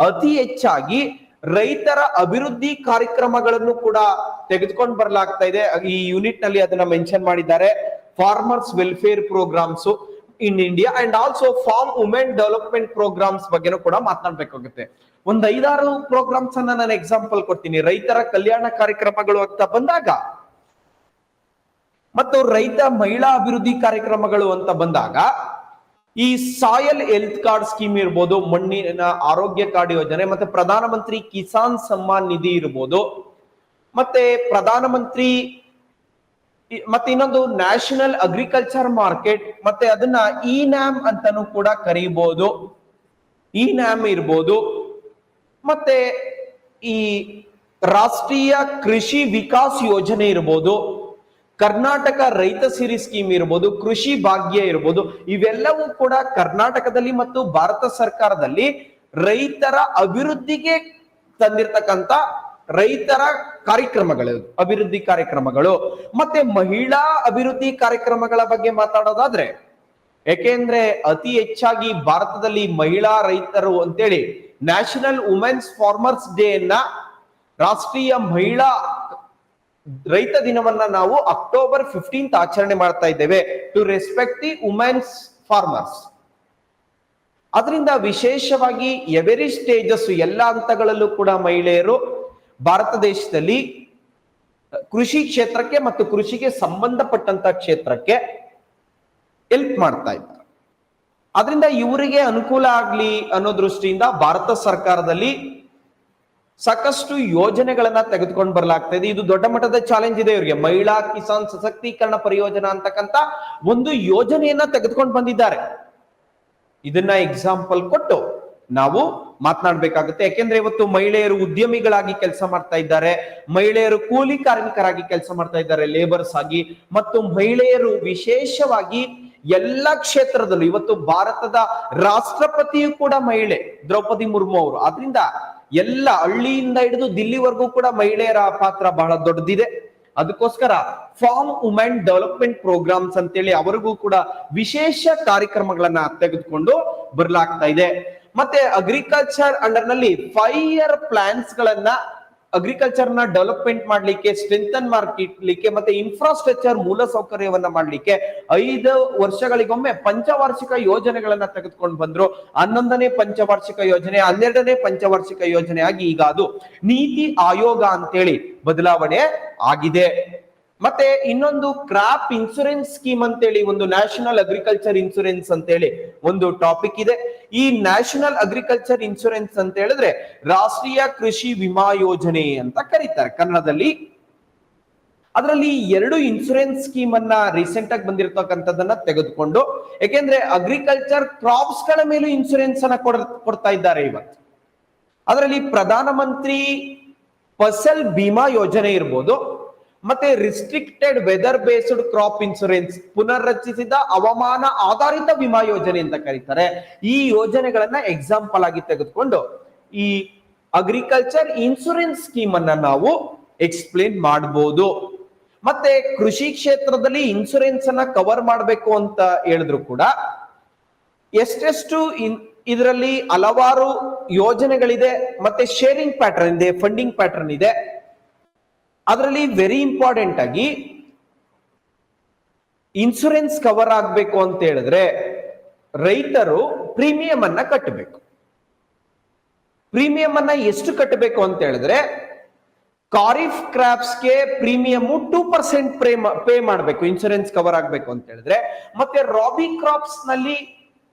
ಅತಿ ಹೆಚ್ಚಾಗಿ ರೈತರ ಅಭಿವೃದ್ಧಿ ಕಾರ್ಯಕ್ರಮಗಳನ್ನು ಕೂಡ ತೆಗೆದುಕೊಂಡು ಬರಲಾಗ್ತಾ ಇದೆ. ಈ ಯೂನಿಟ್ ನಲ್ಲಿ ಅದನ್ನ ಮೆನ್ಷನ್ ಮಾಡಿದ್ದಾರೆ. Farmers welfare programmes in India and also farm women development programmes ಬಗ್ಗೆನೂ ಕೂಡ ಮಾತನಾಡಬೇಕಾಗುತ್ತೆ. ಒಂದ್ 5-6 ಪ್ರೋಗ್ರಾಮ್ಸ್ ಅನ್ನ ನಾನು ಎಕ್ಸಾಂಪಲ್ ಕೊಡ್ತೀನಿ. ರೈತರ ಕಲ್ಯಾಣ ಕಾರ್ಯಕ್ರಮಗಳು ಅಂತ ಬಂದಾಗ ಮತ್ತು ರೈತ ಮಹಿಳಾ ಅಭಿವೃದ್ಧಿ ಕಾರ್ಯಕ್ರಮಗಳು ಅಂತ ಬಂದಾಗ ಈ ಸಾಯಲ್ ಹೆಲ್ತ್ ಕಾರ್ಡ್ ಸ್ಕೀಮ್ ಇರ್ಬೋದು, ಮಣ್ಣಿನ ಆರೋಗ್ಯ ಕಾರ್ಡ್ ಯೋಜನೆ, ಮತ್ತೆ ಪ್ರಧಾನ ಮಂತ್ರಿ ಕಿಸಾನ್ ಸಮ್ಮಾನ್ ನಿಧಿ ಇರ್ಬೋದು, ಮತ್ತೆ ಪ್ರಧಾನಮಂತ್ರಿ ಮತ್ತೆ ಇನ್ನೊಂದು ನ್ಯಾಷನಲ್ ಅಗ್ರಿಕಲ್ಚರ್ ಮಾರ್ಕೆಟ್, ಮತ್ತೆ ಅದನ್ನ ಇ ನ್ಯಾಮ್ ಅಂತಾನೂ ಕೂಡ ಕರೀಬಹುದು. ಇ ನ್ಯಾಮ್ ಇರ್ಬೋದು, ಮತ್ತೆ ಈ ರಾಷ್ಟ್ರೀಯ ಕೃಷಿ ವಿಕಾಸ್ ಯೋಜನೆ ಇರ್ಬೋದು, ಕರ್ನಾಟಕ ರೈತ ಸಿರಿ ಸ್ಕೀಮ್ ಇರ್ಬೋದು, ಕೃಷಿ ಭಾಗ್ಯ ಇರ್ಬೋದು. ಇವೆಲ್ಲವೂ ಕೂಡ ಕರ್ನಾಟಕದಲ್ಲಿ ಮತ್ತು ಭಾರತ ಸರ್ಕಾರದಲ್ಲಿ ರೈತರ ಅಭಿವೃದ್ಧಿಗೆ ತಂದಿರತಕ್ಕಂತ ರೈತರ ಕಾರ್ಯಕ್ರಮಗಳು, ಅಭಿವೃದ್ಧಿ ಕಾರ್ಯಕ್ರಮಗಳು. ಮತ್ತೆ ಮಹಿಳಾ ಅಭಿವೃದ್ಧಿ ಕಾರ್ಯಕ್ರಮಗಳ ಬಗ್ಗೆ ಮಾತಾಡೋದಾದ್ರೆ, ಯಾಕೆಂದ್ರೆ ಅತಿ ಹೆಚ್ಚಾಗಿ ಭಾರತದಲ್ಲಿ ಮಹಿಳಾ ರೈತರು ಅಂತೇಳಿ ನ್ಯಾಷನಲ್ ವುಮೆನ್ಸ್ ಫಾರ್ಮರ್ಸ್ ಡೇ ಅನ್ನ, ರಾಷ್ಟ್ರೀಯ ಮಹಿಳಾ ರೈತ ದಿನವನ್ನ ನಾವು ಅಕ್ಟೋಬರ್ 15 ಆಚರಣೆ ಮಾಡ್ತಾ ಇದ್ದೇವೆ to respect the womens farmers. ಅದರಿಂದ ವಿಶೇಷವಾಗಿ ಎವರಿ ಸ್ಟೇಜಸ್, ಎಲ್ಲ ಹಂತಗಳಲ್ಲೂ ಕೂಡ ಮಹಿಳೆಯರು ಭಾರತ ದೇಶದಲ್ಲಿ ಕೃಷಿ ಕ್ಷೇತ್ರಕ್ಕೆ ಮತ್ತು ಕೃಷಿಗೆ ಸಂಬಂಧಪಟ್ಟಂತ ಕ್ಷೇತ್ರಕ್ಕೆ ಹೆಲ್ಪ್ ಮಾಡ್ತಾ ಇದ್ದಾರೆ. ಅದರಿಂದ ಇವರಿಗೆ ಅನುಕೂಲ ಆಗ್ಲಿ ಅನ್ನೋ ದೃಷ್ಟಿಯಿಂದ ಭಾರತ ಸರ್ಕಾರದಲ್ಲಿ ಸಾಕಷ್ಟು ಯೋಜನೆಗಳನ್ನ ತೆಗೆದುಕೊಂಡು ಬರಲಾಗ್ತಾ ಇದೆ. ಇದು ದೊಡ್ಡ ಮಟ್ಟದ ಚಾಲೆಂಜ್ ಇದೆ ಇವರಿಗೆ. ಮಹಿಳಾ ಕಿಸಾನ್ ಸಶಕ್ತೀಕರಣ ಪರಿಯೋಜನಾ ಅಂತಕ್ಕಂತ ಒಂದು ಯೋಜನೆಯನ್ನ ತೆಗೆದುಕೊಂಡು ಬಂದಿದ್ದಾರೆ. ಇದನ್ನ ಎಕ್ಸಾಂಪಲ್ ಕೊಟ್ಟು ನಾವು ಮಾತನಾಡಬೇಕಾಗುತ್ತೆ. ಯಾಕೆಂದ್ರೆ ಇವತ್ತು ಮಹಿಳೆಯರು ಉದ್ಯಮಿಗಳಾಗಿ ಕೆಲಸ ಮಾಡ್ತಾ ಇದ್ದಾರೆ, ಮಹಿಳೆಯರು ಕೂಲಿ ಕಾರ್ಮಿಕರಾಗಿ ಕೆಲಸ ಮಾಡ್ತಾ ಇದ್ದಾರೆ, ಲೇಬರ್ಸ್ ಆಗಿ, ಮತ್ತು ಮಹಿಳೆಯರು ವಿಶೇಷವಾಗಿ ಎಲ್ಲ ಕ್ಷೇತ್ರದಲ್ಲೂ ಇವತ್ತು ಭಾರತದ ರಾಷ್ಟ್ರಪತಿಯು ಕೂಡ ಮಹಿಳೆ ದ್ರೌಪದಿ ಮುರ್ಮು ಅವರು. ಆದ್ರಿಂದ ಎಲ್ಲ ಹಳ್ಳಿಯಿಂದ ಹಿಡಿದು ದಿಲ್ಲಿವರೆಗೂ ಕೂಡ ಮಹಿಳೆಯರ ಪಾತ್ರ ಬಹಳ ದೊಡ್ಡದಿದೆ. ಅದಕ್ಕೋಸ್ಕರ ಫಾರ್ಮ್ ವುಮೆನ್ ಡೆವಲಪ್ಮೆಂಟ್ ಪ್ರೋಗ್ರಾಮ್ಸ್ ಅಂತೇಳಿ ಅವರಿಗೂ ಕೂಡ ವಿಶೇಷ ಕಾರ್ಯಕ್ರಮಗಳನ್ನ ತೆಗೆದುಕೊಂಡು ಬರ್ಲಾಗ್ತಾ ಇದೆ. ಮತ್ತೆ ಅಗ್ರಿಕಲ್ಚರ್ ಅಂಡರ್ ನಲ್ಲಿ 5 year ಪ್ಲಾನ್ಸ್ ಗಳನ್ನ ಅಗ್ರಿಕಲ್ಚರ್ ನ ಡೆವಲಪ್ಮೆಂಟ್ ಮಾಡ್ಲಿಕ್ಕೆ, ಸ್ಟ್ರೆಂಥನ್ ಮಾಡ್ಲಿಕ್ಕೆ, ಮತ್ತೆ ಇನ್ಫ್ರಾಸ್ಟ್ರಕ್ಚರ್ ಮೂಲ ಸೌಕರ್ಯವನ್ನ ಮಾಡ್ಲಿಕ್ಕೆ 5 ವರ್ಷಗಳಿಗೊಮ್ಮೆ ಪಂಚವಾರ್ಷಿಕ ಯೋಜನೆಗಳನ್ನ ತೆಗೆದುಕೊಂಡು ಬಂದ್ರು. 11ನೇ ಪಂಚವಾರ್ಷಿಕ ಯೋಜನೆ, 12ನೇ ಪಂಚವಾರ್ಷಿಕ ಯೋಜನೆ ಆಗಿ ಈಗ ಅದು ನೀತಿ ಆಯೋಗ ಅಂತೇಳಿ ಬದಲಾವಣೆ ಆಗಿದೆ. ಮತ್ತೆ ಇನ್ನೊಂದು ಕ್ರಾಪ್ ಇನ್ಸೂರೆನ್ಸ್ ಸ್ಕೀಮ್ ಅಂತೇಳಿ ಒಂದು ನ್ಯಾಷನಲ್ ಅಗ್ರಿಕಲ್ಚರ್ ಇನ್ಸೂರೆನ್ಸ್ ಅಂತೇಳಿ ಒಂದು ಟಾಪಿಕ್ ಇದೆ. ಈ ನ್ಯಾಷನಲ್ ಅಗ್ರಿಕಲ್ಚರ್ ಇನ್ಸೂರೆನ್ಸ್ ಅಂತ ಹೇಳಿದ್ರೆ ರಾಷ್ಟ್ರೀಯ ಕೃಷಿ ವಿಮಾ ಯೋಜನೆ ಅಂತ ಕರೀತಾರೆ ಕನ್ನಡದಲ್ಲಿ. ಅದರಲ್ಲಿ 2 ಇನ್ಸೂರೆನ್ಸ್ ಸ್ಕೀಮ್ ಅನ್ನ ರೀಸೆಂಟ್ ಆಗಿ ಬಂದಿರತಕ್ಕಂಥದ್ದನ್ನ ತೆಗೆದುಕೊಂಡು, ಯಾಕೆಂದ್ರೆ ಅಗ್ರಿಕಲ್ಚರ್ ಕ್ರಾಪ್ಸ್ ಗಳ ಮೇಲೂ ಇನ್ಸೂರೆನ್ಸ್ ಅನ್ನ ಕೊಡ್ತಾ ಇದ್ದಾರೆ ಇವತ್ತು. ಅದರಲ್ಲಿ ಪ್ರಧಾನ ಮಂತ್ರಿ ಫಸಲ್ ಬಿಮಾ ಯೋಜನೆ ಇರ್ಬೋದು, ಮತ್ತೆ restricted weather based crop insurance, ಪುನರ್ರಚಿಸಿದ ಹವಾಮಾನ ಆಧಾರಿತ ವಿಮಾ ಯೋಜನೆ ಅಂತ ಕರೀತಾರೆ. ಈ ಯೋಜನೆಗಳನ್ನ ಎಕ್ಸಾಂಪಲ್ ಆಗಿ ತೆಗೆದುಕೊಂಡು ಈ ಅಗ್ರಿಕಲ್ಚರ್ ಇನ್ಸೂರೆನ್ಸ್ ಸ್ಕೀಮ್ ಅನ್ನ ನಾವು ಎಕ್ಸ್ಪ್ಲೇನ್ ಮಾಡಬಹುದು. ಮತ್ತೆ ಕೃಷಿ ಕ್ಷೇತ್ರದಲ್ಲಿ ಇನ್ಸೂರೆನ್ಸ್ ಅನ್ನ ಕವರ್ ಮಾಡಬೇಕು ಅಂತ ಹೇಳಿದ್ರು ಕೂಡ ಎಷ್ಟೆಷ್ಟು ಇದರಲ್ಲಿ ಹಲವಾರು ಯೋಜನೆಗಳಿದೆ, ಮತ್ತೆ ಶೇರಿಂಗ್ ಪ್ಯಾಟರ್ನ್ ಇದೆ, ಫಂಡಿಂಗ್ ಪ್ಯಾಟರ್ನ್ ಇದೆ. ಅದರಲ್ಲಿ ವೆರಿ ಇಂಪಾರ್ಟೆಂಟ್ ಆಗಿ ಇನ್ಸೂರೆನ್ಸ್ ಕವರ್ ಆಗ್ಬೇಕು ಅಂತ ಹೇಳಿದ್ರೆ ರೈತರು ಪ್ರೀಮಿಯಂ ಅನ್ನ ಕಟ್ಟಬೇಕು. ಪ್ರೀಮಿಯಂ ಅನ್ನ ಎಷ್ಟು ಕಟ್ಟಬೇಕು ಅಂತ ಹೇಳಿದ್ರೆ ಖಾರಿಫ್ ಕ್ರಾಪ್ಸ್ಗೆ ಪ್ರೀಮಿಯಂ 2% ಪೇ ಮಾಡಬೇಕು, ಇನ್ಸೂರೆನ್ಸ್ ಕವರ್ ಆಗ್ಬೇಕು ಅಂತ ಹೇಳಿದ್ರೆ. ಮತ್ತೆ ರಾಬಿ ಕ್ರಾಪ್ಸ್ ನಲ್ಲಿ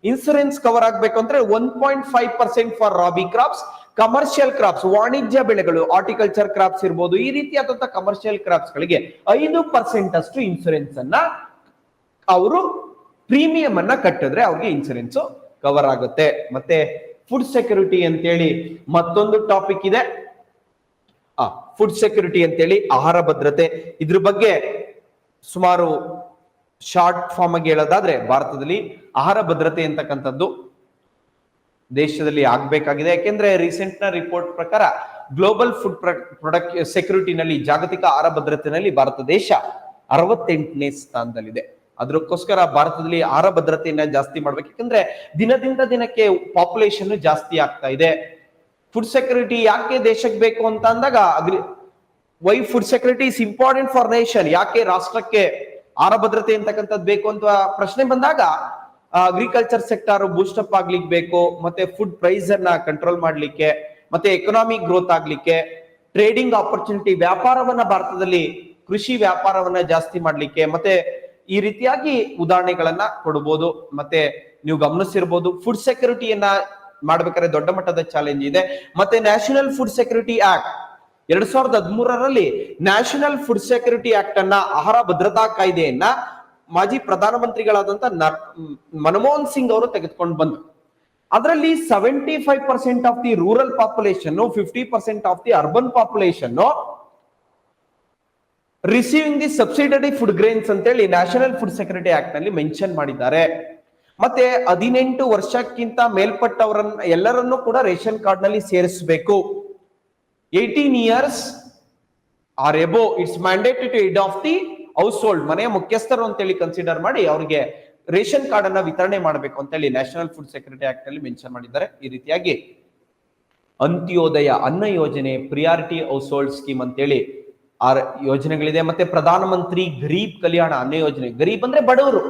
ಇನ್ಸೂರೆನ್ಸ್ ಕವರ್ ಆಗ್ಬೇಕು ಅಂದ್ರೆ 1.5% for rabi crops. Commercial crops, ವಾಣಿಜ್ಯ ಬೆಳೆಗಳು, ಹಾರ್ಟಿಕಲ್ಚರ್ ಕ್ರಾಪ್ಸ್ ಇರ್ಬೋದು, ಈ ರೀತಿಯಾದಂತಹ ಕಮರ್ಷಿಯಲ್ ಕ್ರಾಪ್ಸ್ ಗಳಿಗೆ 5% ಅಷ್ಟು ಇನ್ಸೂರೆನ್ಸ್ ಅನ್ನ ಅವರು ಪ್ರೀಮಿಯಂ ಅನ್ನ ಕಟ್ಟಿದ್ರೆ ಅವ್ರಿಗೆ ಇನ್ಸೂರೆನ್ಸ್ ಕವರ್ ಆಗುತ್ತೆ. ಮತ್ತೆ ಫುಡ್ ಸೆಕ್ಯೂರಿಟಿ ಅಂತೇಳಿ ಮತ್ತೊಂದು ಟಾಪಿಕ್ ಇದೆ. ಫುಡ್ ಸೆಕ್ಯೂರಿಟಿ ಅಂತೇಳಿ ಆಹಾರ ಭದ್ರತೆ. ಇದ್ರ ಬಗ್ಗೆ ಸುಮಾರು ಶಾರ್ಟ್ ಫಾರ್ಮ್ ಆಗಿ ಹೇಳೋದಾದ್ರೆ, ಭಾರತದಲ್ಲಿ ಆಹಾರ ಭದ್ರತೆ ಅಂತಕ್ಕಂಥದ್ದು ದೇಶದಲ್ಲಿ ಆಗ್ಬೇಕಾಗಿದೆ. ಯಾಕೆಂದ್ರೆ ರೀಸೆಂಟ್ ನ ರಿಪೋರ್ಟ್ ಪ್ರಕಾರ ಗ್ಲೋಬಲ್ ಫುಡ್ ಪ್ರೊಡಕ್ಟ್ ಸೆಕ್ಯೂರಿಟಿನಲ್ಲಿ, ಜಾಗತಿಕ ಆಹಾರ ಭದ್ರತೆಯಲ್ಲಿ ಭಾರತ ದೇಶ 68ನೇ ಸ್ಥಾನದಲ್ಲಿದೆ. ಅದಕ್ಕೋಸ್ಕರ ಭಾರತದಲ್ಲಿ ಆಹಾರ ಭದ್ರತೆಯನ್ನ ಜಾಸ್ತಿ ಮಾಡ್ಬೇಕು. ಯಾಕಂದ್ರೆ ದಿನದಿಂದ ದಿನಕ್ಕೆ ಪಾಪ್ಯುಲೇಷನ್ ಜಾಸ್ತಿ ಆಗ್ತಾ ಇದೆ. ಫುಡ್ ಸೆಕ್ಯೂರಿಟಿ ಯಾಕೆ ದೇಶಕ್ಕೆ ಬೇಕು ಅಂತ ಅಂದಾಗ, why food security is important for nation, ಯಾಕೆ ರಾಷ್ಟ್ರಕ್ಕೆ ಆಹಾರ ಭದ್ರತೆ ಅಂತಕ್ಕಂಥದ್ದು ಬೇಕು ಅಂತ ಪ್ರಶ್ನೆ ಬಂದಾಗ, ಅಗ್ರಿಕಲ್ಚರ್ ಸೆಕ್ಟರ್ ಬೂಸ್ಟ್ ಅಪ್ ಆಗ್ಲಿಕ್ಕೆ ಬೇಕು, ಮತ್ತೆ ಫುಡ್ ಪ್ರೈಸ್ ಅನ್ನ ಕಂಟ್ರೋಲ್ ಮಾಡ್ಲಿಕ್ಕೆ, ಮತ್ತೆ ಎಕನಾಮಿಕ್ ಗ್ರೋತ್ ಆಗ್ಲಿಕ್ಕೆ, ಟ್ರೇಡಿಂಗ್ ಆಪರ್ಚುನಿಟಿ, ವ್ಯಾಪಾರವನ್ನ ಭಾರತದಲ್ಲಿ ಕೃಷಿ ವ್ಯಾಪಾರವನ್ನ ಜಾಸ್ತಿ ಮಾಡ್ಲಿಕ್ಕೆ, ಮತ್ತೆ ಈ ರೀತಿಯಾಗಿ ಉದಾಹರಣೆಗಳನ್ನ ಕೊಡಬಹುದು. ಮತ್ತೆ ನೀವು ಗಮನಿಸಿರ್ಬೋದು, ಫುಡ್ ಸೆಕ್ಯೂರಿಟಿಯನ್ನ ಮಾಡ್ಬೇಕಾದ್ರೆ ದೊಡ್ಡ ಮಟ್ಟದ ಚಾಲೆಂಜ್ ಇದೆ. ಮತ್ತೆ ನ್ಯಾಷನಲ್ ಫುಡ್ ಸೆಕ್ಯೂರಿಟಿ ಆಕ್ಟ್ 2013ರಲ್ಲಿ ನ್ಯಾಷನಲ್ ಫುಡ್ ಸೆಕ್ಯೂರಿಟಿ ಆಕ್ಟ್ ಅನ್ನ, ಆಹಾರ ಭದ್ರತಾ ಕಾಯ್ದೆಯನ್ನ ಮಾಜಿ ಪ್ರಧಾನಮಂತ್ರಿಗಳಾದಂತ ಮನಮೋಹನ್ ಸಿಂಗ್ ಅವರು ತೆಗೆದುಕೊಂಡು ಬಂದ್ರು. ಅದರಲ್ಲಿ 75% of the rural population, 50% of the urban population receiving the subsidiary food grains ಅಂತೇಳಿ ನ್ಯಾಷನಲ್ ಫುಡ್ ಸೆಕ್ಯೂರಿಟಿ ಆಕ್ಟ್ ನಲ್ಲಿ ಮೆನ್ಷನ್ ಮಾಡಿದ್ದಾರೆ. ಮತ್ತೆ 18 ವರ್ಷಕ್ಕಿಂತ ಮೇಲ್ಪಟ್ಟವರನ್ನ ಎಲ್ಲರನ್ನೂ ಕೂಡ ರೇಷನ್ ಕಾರ್ಡ್ ನಲ್ಲಿ ಸೇರಿಸಬೇಕು. 18 years are above it's mandatory to head of the household, ಮನೆಯ ಮುಖ್ಯಸ್ಥರು ಅಂತೇಳಿ ಕನ್ಸಿಡರ್ ಮಾಡಿ ಅವರಿಗೆ ರೇಷನ್ ಕಾರ್ಡ್ ಅನ್ನ ವಿತರಣೆ ಮಾಡಬೇಕು ಅಂತೇಳಿ ನ್ಯಾಷನಲ್ ಫುಡ್ ಸೆಕ್ಯೂರಿಟಿ ಆಕ್ಟ್ ನಲ್ಲಿ ಮೆನ್ಷನ್ ಮಾಡಿದ್ದಾರೆ. ಈ ರೀತಿಯಾಗಿ ಅಂತ್ಯೋದಯ ಅನ್ನ ಯೋಜನೆ, ಪ್ರಿಯಾರಿಟಿ ಹೌಸ್ ಹೋಲ್ಡ್ ಸ್ಕೀಮ್ ಅಂತೇಳಿ 6 ಯೋಜನೆಗಳಿದೆ. ಮತ್ತೆ ಪ್ರಧಾನ ಮಂತ್ರಿ ಗರೀಬ್ ಕಲ್ಯಾಣ ಅನ್ನ ಯೋಜನೆ, ಗರೀಬ್ ಅಂದ್ರೆ ಬಡವರು,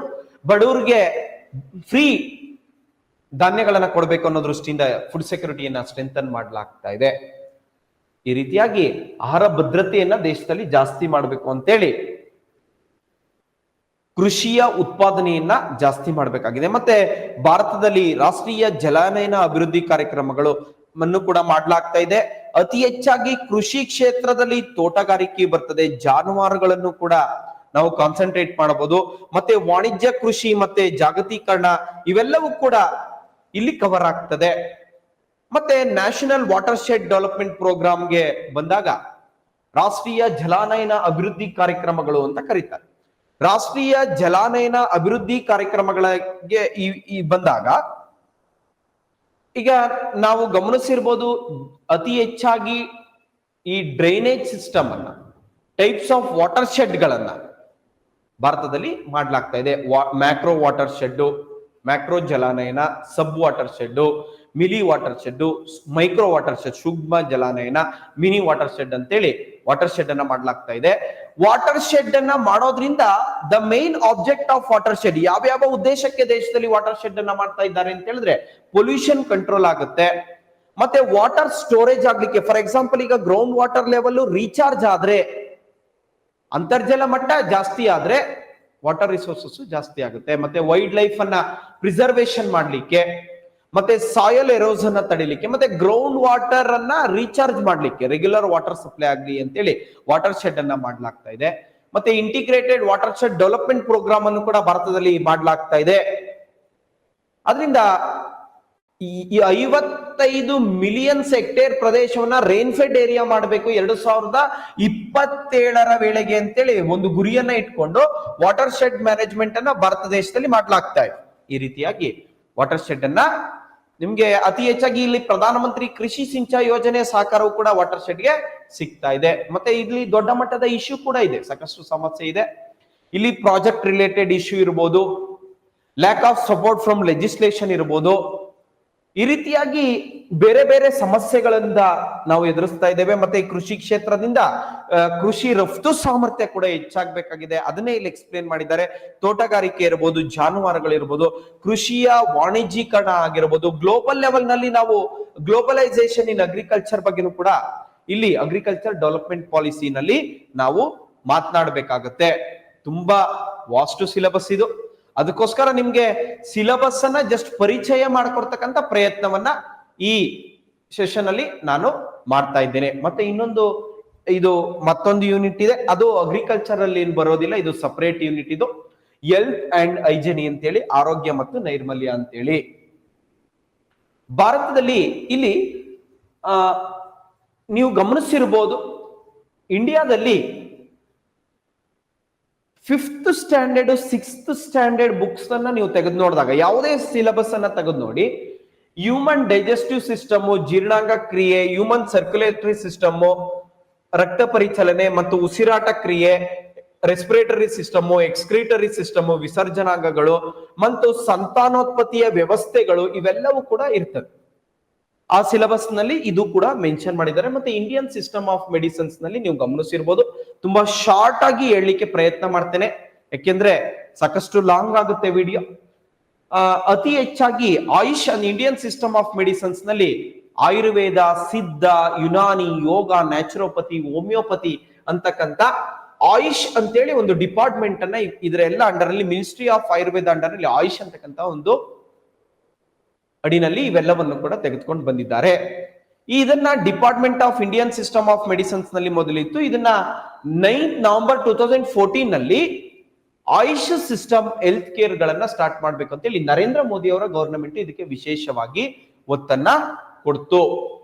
ಬಡವರಿಗೆ ಫ್ರೀ ಧಾನ್ಯಗಳನ್ನ ಕೊಡಬೇಕು ಅನ್ನೋ ದೃಷ್ಟಿಯಿಂದ ಫುಡ್ ಸೆಕ್ಯೂರಿಟಿಯನ್ನ ಸ್ಟ್ರೆಂಥನ್ ಮಾಡಲಾಗ್ತಾ ಇದೆ. ಈ ರೀತಿಯಾಗಿ ಆಹಾರ ಭದ್ರತೆಯನ್ನ ದೇಶದಲ್ಲಿ ಜಾಸ್ತಿ ಮಾಡಬೇಕು ಅಂತೇಳಿ ಕೃಷಿಯ ಉತ್ಪಾದನೆಯನ್ನ ಜಾಸ್ತಿ ಮಾಡಬೇಕಾಗಿದೆ. ಮತ್ತೆ ಭಾರತದಲ್ಲಿ ರಾಷ್ಟ್ರೀಯ ಜಲಾನಯನ ಅಭಿವೃದ್ಧಿ ಕಾರ್ಯಕ್ರಮಗಳು ಅನ್ನು ಕೂಡ ಮಾಡಲಾಗ್ತಾ ಇದೆ. ಅತಿ ಹೆಚ್ಚಾಗಿ ಕೃಷಿ ಕ್ಷೇತ್ರದಲ್ಲಿ ತೋಟಗಾರಿಕೆ ಬರ್ತದೆ, ಜಾನುವಾರುಗಳನ್ನು ಕೂಡ ನಾವು ಕಾನ್ಸಂಟ್ರೇಟ್ ಮಾಡಬಹುದು. ಮತ್ತೆ ವಾಣಿಜ್ಯ ಕೃಷಿ ಮತ್ತೆ ಜಾಗತೀಕರಣ ಇವೆಲ್ಲವೂ ಕೂಡ ಇಲ್ಲಿ ಕವರ್ ಆಗ್ತದೆ. ಮತ್ತೆ ನ್ಯಾಷನಲ್ ವಾಟರ್ ಶೆಡ್ ಡೆವಲಪ್ಮೆಂಟ್ ಪ್ರೋಗ್ರಾಮ್ಗೆ ಬಂದಾಗ ರಾಷ್ಟ್ರೀಯ ಜಲಾನಯನ ಅಭಿವೃದ್ಧಿ ಕಾರ್ಯಕ್ರಮಗಳು ಅಂತ ಕರೀತಾರೆ. ರಾಷ್ಟ್ರೀಯ ಜಲಾನಯನ ಅಭಿವೃದ್ಧಿ ಕಾರ್ಯಕ್ರಮಗಳಿಗೆ ಈ ಬಂದಾಗ ಈಗ ನಾವು ಗಮನಿಸಿರ್ಬೋದು, ಅತಿ ಹೆಚ್ಚಾಗಿ ಈ ಡ್ರೈನೇಜ್ ಸಿಸ್ಟಮ್ ಅನ್ನ, ಟೈಪ್ಸ್ ಆಫ್ ವಾಟರ್ ಶೆಡ್ ಗಳನ್ನ ಭಾರತದಲ್ಲಿ ಮಾಡ್ಲಾಗ್ತಾ ಇದೆ. ಮ್ಯಾಕ್ರೋ ವಾಟರ್ ಶೆಡ್, ಮ್ಯಾಕ್ರೋ ಜಲಾನಯನ, sub watershed, milli watershed, micro watershed, ಸೂಕ್ಷ್ಮ ಜಲಾನಯನ, ಮಿನಿ ವಾಟರ್ ಶೆಡ್ ಅಂತೇಳಿ ವಾಟರ್ ಶೆಡ್ ಅನ್ನ ಮಾಡ್ಲಾಗ್ತಾ ಇದೆ. ವಾಟರ್ ಶೆಡ್ ಅನ್ನ ಮಾಡೋದ್ರಿಂದ the main object of watershed, ಯಾವ್ಯಾವ ಉದ್ದೇಶಕ್ಕೆ ದೇಶದಲ್ಲಿ ವಾಟರ್ ಶೆಡ್ ಅನ್ನ ಮಾಡ್ತಾ ಇದ್ದಾರೆ ಅಂತ ಹೇಳಿದ್ರೆ, ಪೊಲ್ಯೂಷನ್ ಕಂಟ್ರೋಲ್ ಆಗುತ್ತೆ, ಮತ್ತೆ ವಾಟರ್ ಸ್ಟೋರೇಜ್ ಆಗ್ಲಿಕ್ಕೆ. ಫಾರ್ ಎಕ್ಸಾಂಪಲ್, ಈಗ ಗ್ರೌಂಡ್ ವಾಟರ್ ಲೆವೆಲ್ ರೀಚಾರ್ಜ್ ಆದ್ರೆ, ಅಂತರ್ಜಲ ಮಟ್ಟ ಜಾಸ್ತಿ ಆದ್ರೆ ವಾಟರ್ ರಿಸೋರ್ಸಸ್ ಜಾಸ್ತಿ ಆಗುತ್ತೆ. ಮತ್ತೆ ವೈಲ್ಡ್ ಲೈಫ್ ಅನ್ನ ಪ್ರಿಸರ್ವೇಶನ್ ಮಾಡ್ಲಿಕ್ಕೆ, ಮತ್ತೆ ಸಾಯಿಲ್ ಎರೋಷನ್ ತಡಿಲಿಕ್ಕೆ, ಮತ್ತೆ ಗ್ರೌಂಡ್ ವಾಟರ್ ಅನ್ನ ರೀಚಾರ್ಜ್ ಮಾಡ್ಲಿಕ್ಕೆ, ರೆಗ್ಯುಲರ್ ವಾಟರ್ ಸಪ್ಲೈ ಆಗ್ಲಿ ಅಂತೇಳಿ ವಾಟರ್ ಶೆಡ್ ಅನ್ನ ಮಾಡ್ಲಾಗ್ತಾ ಇದೆ. ಮತ್ತೆ integrated watershed development programme ಅನ್ನು ಕೂಡ ಭಾರತದಲ್ಲಿ ಮಾಡ್ಲಾಗ್ತಾ ಇದೆ. ಅದರಿಂದ ಈ 55 ಮಿಲಿಯನ್ ಹೆಕ್ಟೇರ್ ಪ್ರದೇಶವನ್ನ ರೈನ್ಫೆಡ್ ಏರಿಯಾ ಮಾಡಬೇಕು 2027ರ ವೇಳೆಗೆ ಅಂತೇಳಿ ಒಂದು ಗುರಿಯನ್ನ ಇಟ್ಕೊಂಡು ವಾಟರ್ ಶೆಡ್ ಮ್ಯಾನೇಜ್ಮೆಂಟ್ ಅನ್ನ ಭಾರತ ದೇಶದಲ್ಲಿ ಮಾಡ್ಲಾಗ್ತಾ ಇದೆ. ಈ ರೀತಿಯಾಗಿ ವಾಟರ್ ಶೆಡ್ ಅನ್ನ ನಿಮ್ಗೆ ಅತಿ ಹೆಚ್ಚಾಗಿ ಇಲ್ಲಿ ಪ್ರಧಾನಮಂತ್ರಿ ಕೃಷಿ ಸಿಂಚಾಯಿ ಯೋಜನೆ ಸಹಕಾರವು ಕೂಡ ವಾಟರ್ ಶೆಡ್ಗೆ ಸಿಗ್ತಾ ಇದೆ. ಮತ್ತೆ ಇಲ್ಲಿ ದೊಡ್ಡ ಮಟ್ಟದ ಇಶ್ಯೂ ಕೂಡ ಇದೆ, ಸಾಕಷ್ಟು ಸಮಸ್ಯೆ ಇದೆ. ಇಲ್ಲಿ ಪ್ರಾಜೆಕ್ಟ್ ರಿಲೇಟೆಡ್ ಇಶ್ಯೂ ಇರ್ಬೋದು, lack of support from legislation ಇರ್ಬೋದು. ಈ ರೀತಿಯಾಗಿ ಬೇರೆ ಬೇರೆ ಸಮಸ್ಯೆಗಳಿಂದ ನಾವು ಎದುರಿಸ್ತಾ ಇದ್ದೇವೆ. ಮತ್ತೆ ಈ ಕೃಷಿ ಕ್ಷೇತ್ರದಿಂದ ಕೃಷಿ ರಫ್ತು ಸಾಮರ್ಥ್ಯ ಕೂಡ ಹೆಚ್ಚಾಗಬೇಕಾಗಿದೆ. ಅದನ್ನೇ ಇಲ್ಲಿ ಎಕ್ಸ್ಪ್ಲೇನ್ ಮಾಡಿದ್ದಾರೆ. ತೋಟಗಾರಿಕೆ ಇರಬಹುದು, ಜಾನುವಾರುಗಳಿರ್ಬೋದು, ಕೃಷಿಯ ವಾಣಿಜ್ಯೀಕರಣ ಆಗಿರ್ಬೋದು, ಗ್ಲೋಬಲ್ ಲೆವೆಲ್ ನಲ್ಲಿ ನಾವು ಗ್ಲೋಬಲೈಸೇಷನ್ ಇನ್ ಅಗ್ರಿಕಲ್ಚರ್ ಬಗ್ಗೆನೂ ಕೂಡ ಇಲ್ಲಿ ಅಗ್ರಿಕಲ್ಚರ್ ಡೆವಲಪ್ಮೆಂಟ್ ಪಾಲಿಸಿನಲ್ಲಿ ನಾವು ಮಾತನಾಡಬೇಕಾಗತ್ತೆ. ತುಂಬಾ ವಾಸ್ಟ್ ಸಿಲೆಬಸ್ ಇದು. ಅದಕ್ಕೋಸ್ಕರ ನಿಮ್ಗೆ ಸಿಲೆಬಸ್ ಅನ್ನ ಜಸ್ಟ್ ಪರಿಚಯ ಮಾಡ್ಕೊಡ್ತಕ್ಕಂಥ ಪ್ರಯತ್ನವನ್ನ ಈ ಸೆಷನ್ ಅಲ್ಲಿ ನಾನು ಮಾಡ್ತಾ ಇದ್ದೇನೆ. ಮತ್ತೆ ಇದು ಮತ್ತೊಂದು ಯೂನಿಟ್ ಇದೆ, ಅದು ಅಗ್ರಿಕಲ್ಚರ್ ಅಲ್ಲಿ ಏನ್ ಬರೋದಿಲ್ಲ, ಇದು ಸಪರೇಟ್ ಯೂನಿಟ್. ಇದು ಹೆಲ್ತ್ ಅಂಡ್ ಹೈಜಿನಿ ಅಂತೇಳಿ, ಆರೋಗ್ಯ ಮತ್ತು ನೈರ್ಮಲ್ಯ ಅಂತೇಳಿ. ಭಾರತದಲ್ಲಿ ಇಲ್ಲಿ ನೀವು ಗಮನಿಸಿರ್ಬೋದು, ಇಂಡಿಯಾದಲ್ಲಿ 5th standard 6th standard books ಅನ್ನ ನೀವು ತೆಗೆದು ನೋಡಿದಾಗ, ಯಾವುದೇ ಸಿಲೆಬಸ್ ಅನ್ನ ತೆಗೆದು ನೋಡಿ, ಹ್ಯೂಮನ್ ಡೈಜೆಸ್ಟಿವ್ ಸಿಸ್ಟಮ್, ಜೀರ್ಣಾಂಗ ಕ್ರಿಯೆ, ಹ್ಯೂಮನ್ ಸರ್ಕ್ಯುಲೇಟರಿ ಸಿಸ್ಟಮ್, ರಕ್ತ ಪರಿಚಲನೆ ಮತ್ತು ಉಸಿರಾಟ ಕ್ರಿಯೆ, ರೆಸ್ಪಿರೇಟರಿ ಸಿಸ್ಟಮ್, ಎಕ್ಸ್ಕ್ರೀಟರಿ ಸಿಸ್ಟಮ್, ವಿಸರ್ಜನಾಂಗಗಳು ಮತ್ತು ಸಂತಾನೋತ್ಪತ್ತಿಯ ವ್ಯವಸ್ಥೆಗಳು, ಇವೆಲ್ಲವೂ ಕೂಡ ಇರ್ತವೆ. ಆ ಸಿಲೆಬಸ್ ನಲ್ಲಿ ಇದು ಕೂಡ ಮೆನ್ಷನ್ ಮಾಡಿದ್ದಾರೆ. ಮತ್ತೆ ಇಂಡಿಯನ್ ಸಿಸ್ಟಮ್ ಆಫ್ ಮೆಡಿಸಿನ್ಸ್ ನಲ್ಲಿ ನೀವು ಗಮನಿಸಿರ್ಬೋದು. ತುಂಬಾ ಶಾರ್ಟ್ ಆಗಿ ಹೇಳಲಿಕ್ಕೆ ಪ್ರಯತ್ನ ಮಾಡ್ತೇನೆ, ಯಾಕೆಂದ್ರೆ ಸಾಕಷ್ಟು ಲಾಂಗ್ ಆಗುತ್ತೆ ವಿಡಿಯೋ. ಅತಿ ಹೆಚ್ಚಾಗಿ AYUSH Indian system of medicines ನಲ್ಲಿ ಆಯುರ್ವೇದ, ಸಿದ್ಧ, ಯುನಾನಿ, ಯೋಗ, ನ್ಯಾಚುರೋಪತಿ, ಹೋಮಿಯೋಪತಿ ಅಂತಕ್ಕಂಥ ಆಯುಷ್ ಅಂತೇಳಿ ಒಂದು ಡಿಪಾರ್ಟ್ಮೆಂಟ್ ಅನ್ನ ಇದರೆಲ್ಲ ಅಂಡರ್ ಅಲ್ಲಿ, ಮಿನಿಸ್ಟ್ರಿ ಆಫ್ ಆಯುರ್ವೇದ ಅಂಡರ್ ಅಲ್ಲಿ ಆಯುಷ್ ಅಂತಕ್ಕಂಥ ಒಂದು ಅಡಿನಲ್ಲಿ ಇವೆಲ್ಲವನ್ನು ಕೂಡ ತೆಗೆದುಕೊಂಡು ಬಂದಿದ್ದಾರೆ. ಇದನ್ನ department of Indian system of medicines ನಲ್ಲಿ ಮೊದಲಿತ್ತು. ಇದನ್ನ 9th November 2014 ನಲ್ಲಿ ಆಯುಷ್ ಸಿಸ್ಟಮ್ ಹೆಲ್ತ್ ಕೇರ್ ಗಳನ್ನ ಸ್ಟಾರ್ಟ್ ಮಾಡ್ಬೇಕು ಅಂತ ಹೇಳಿ ನರೇಂದ್ರ ಮೋದಿ ಅವರ ಗವರ್ನಮೆಂಟ್ ಇದಕ್ಕೆ ವಿಶೇಷವಾಗಿ ಒತ್ತನ್ನ ಕೊಡ್ತು.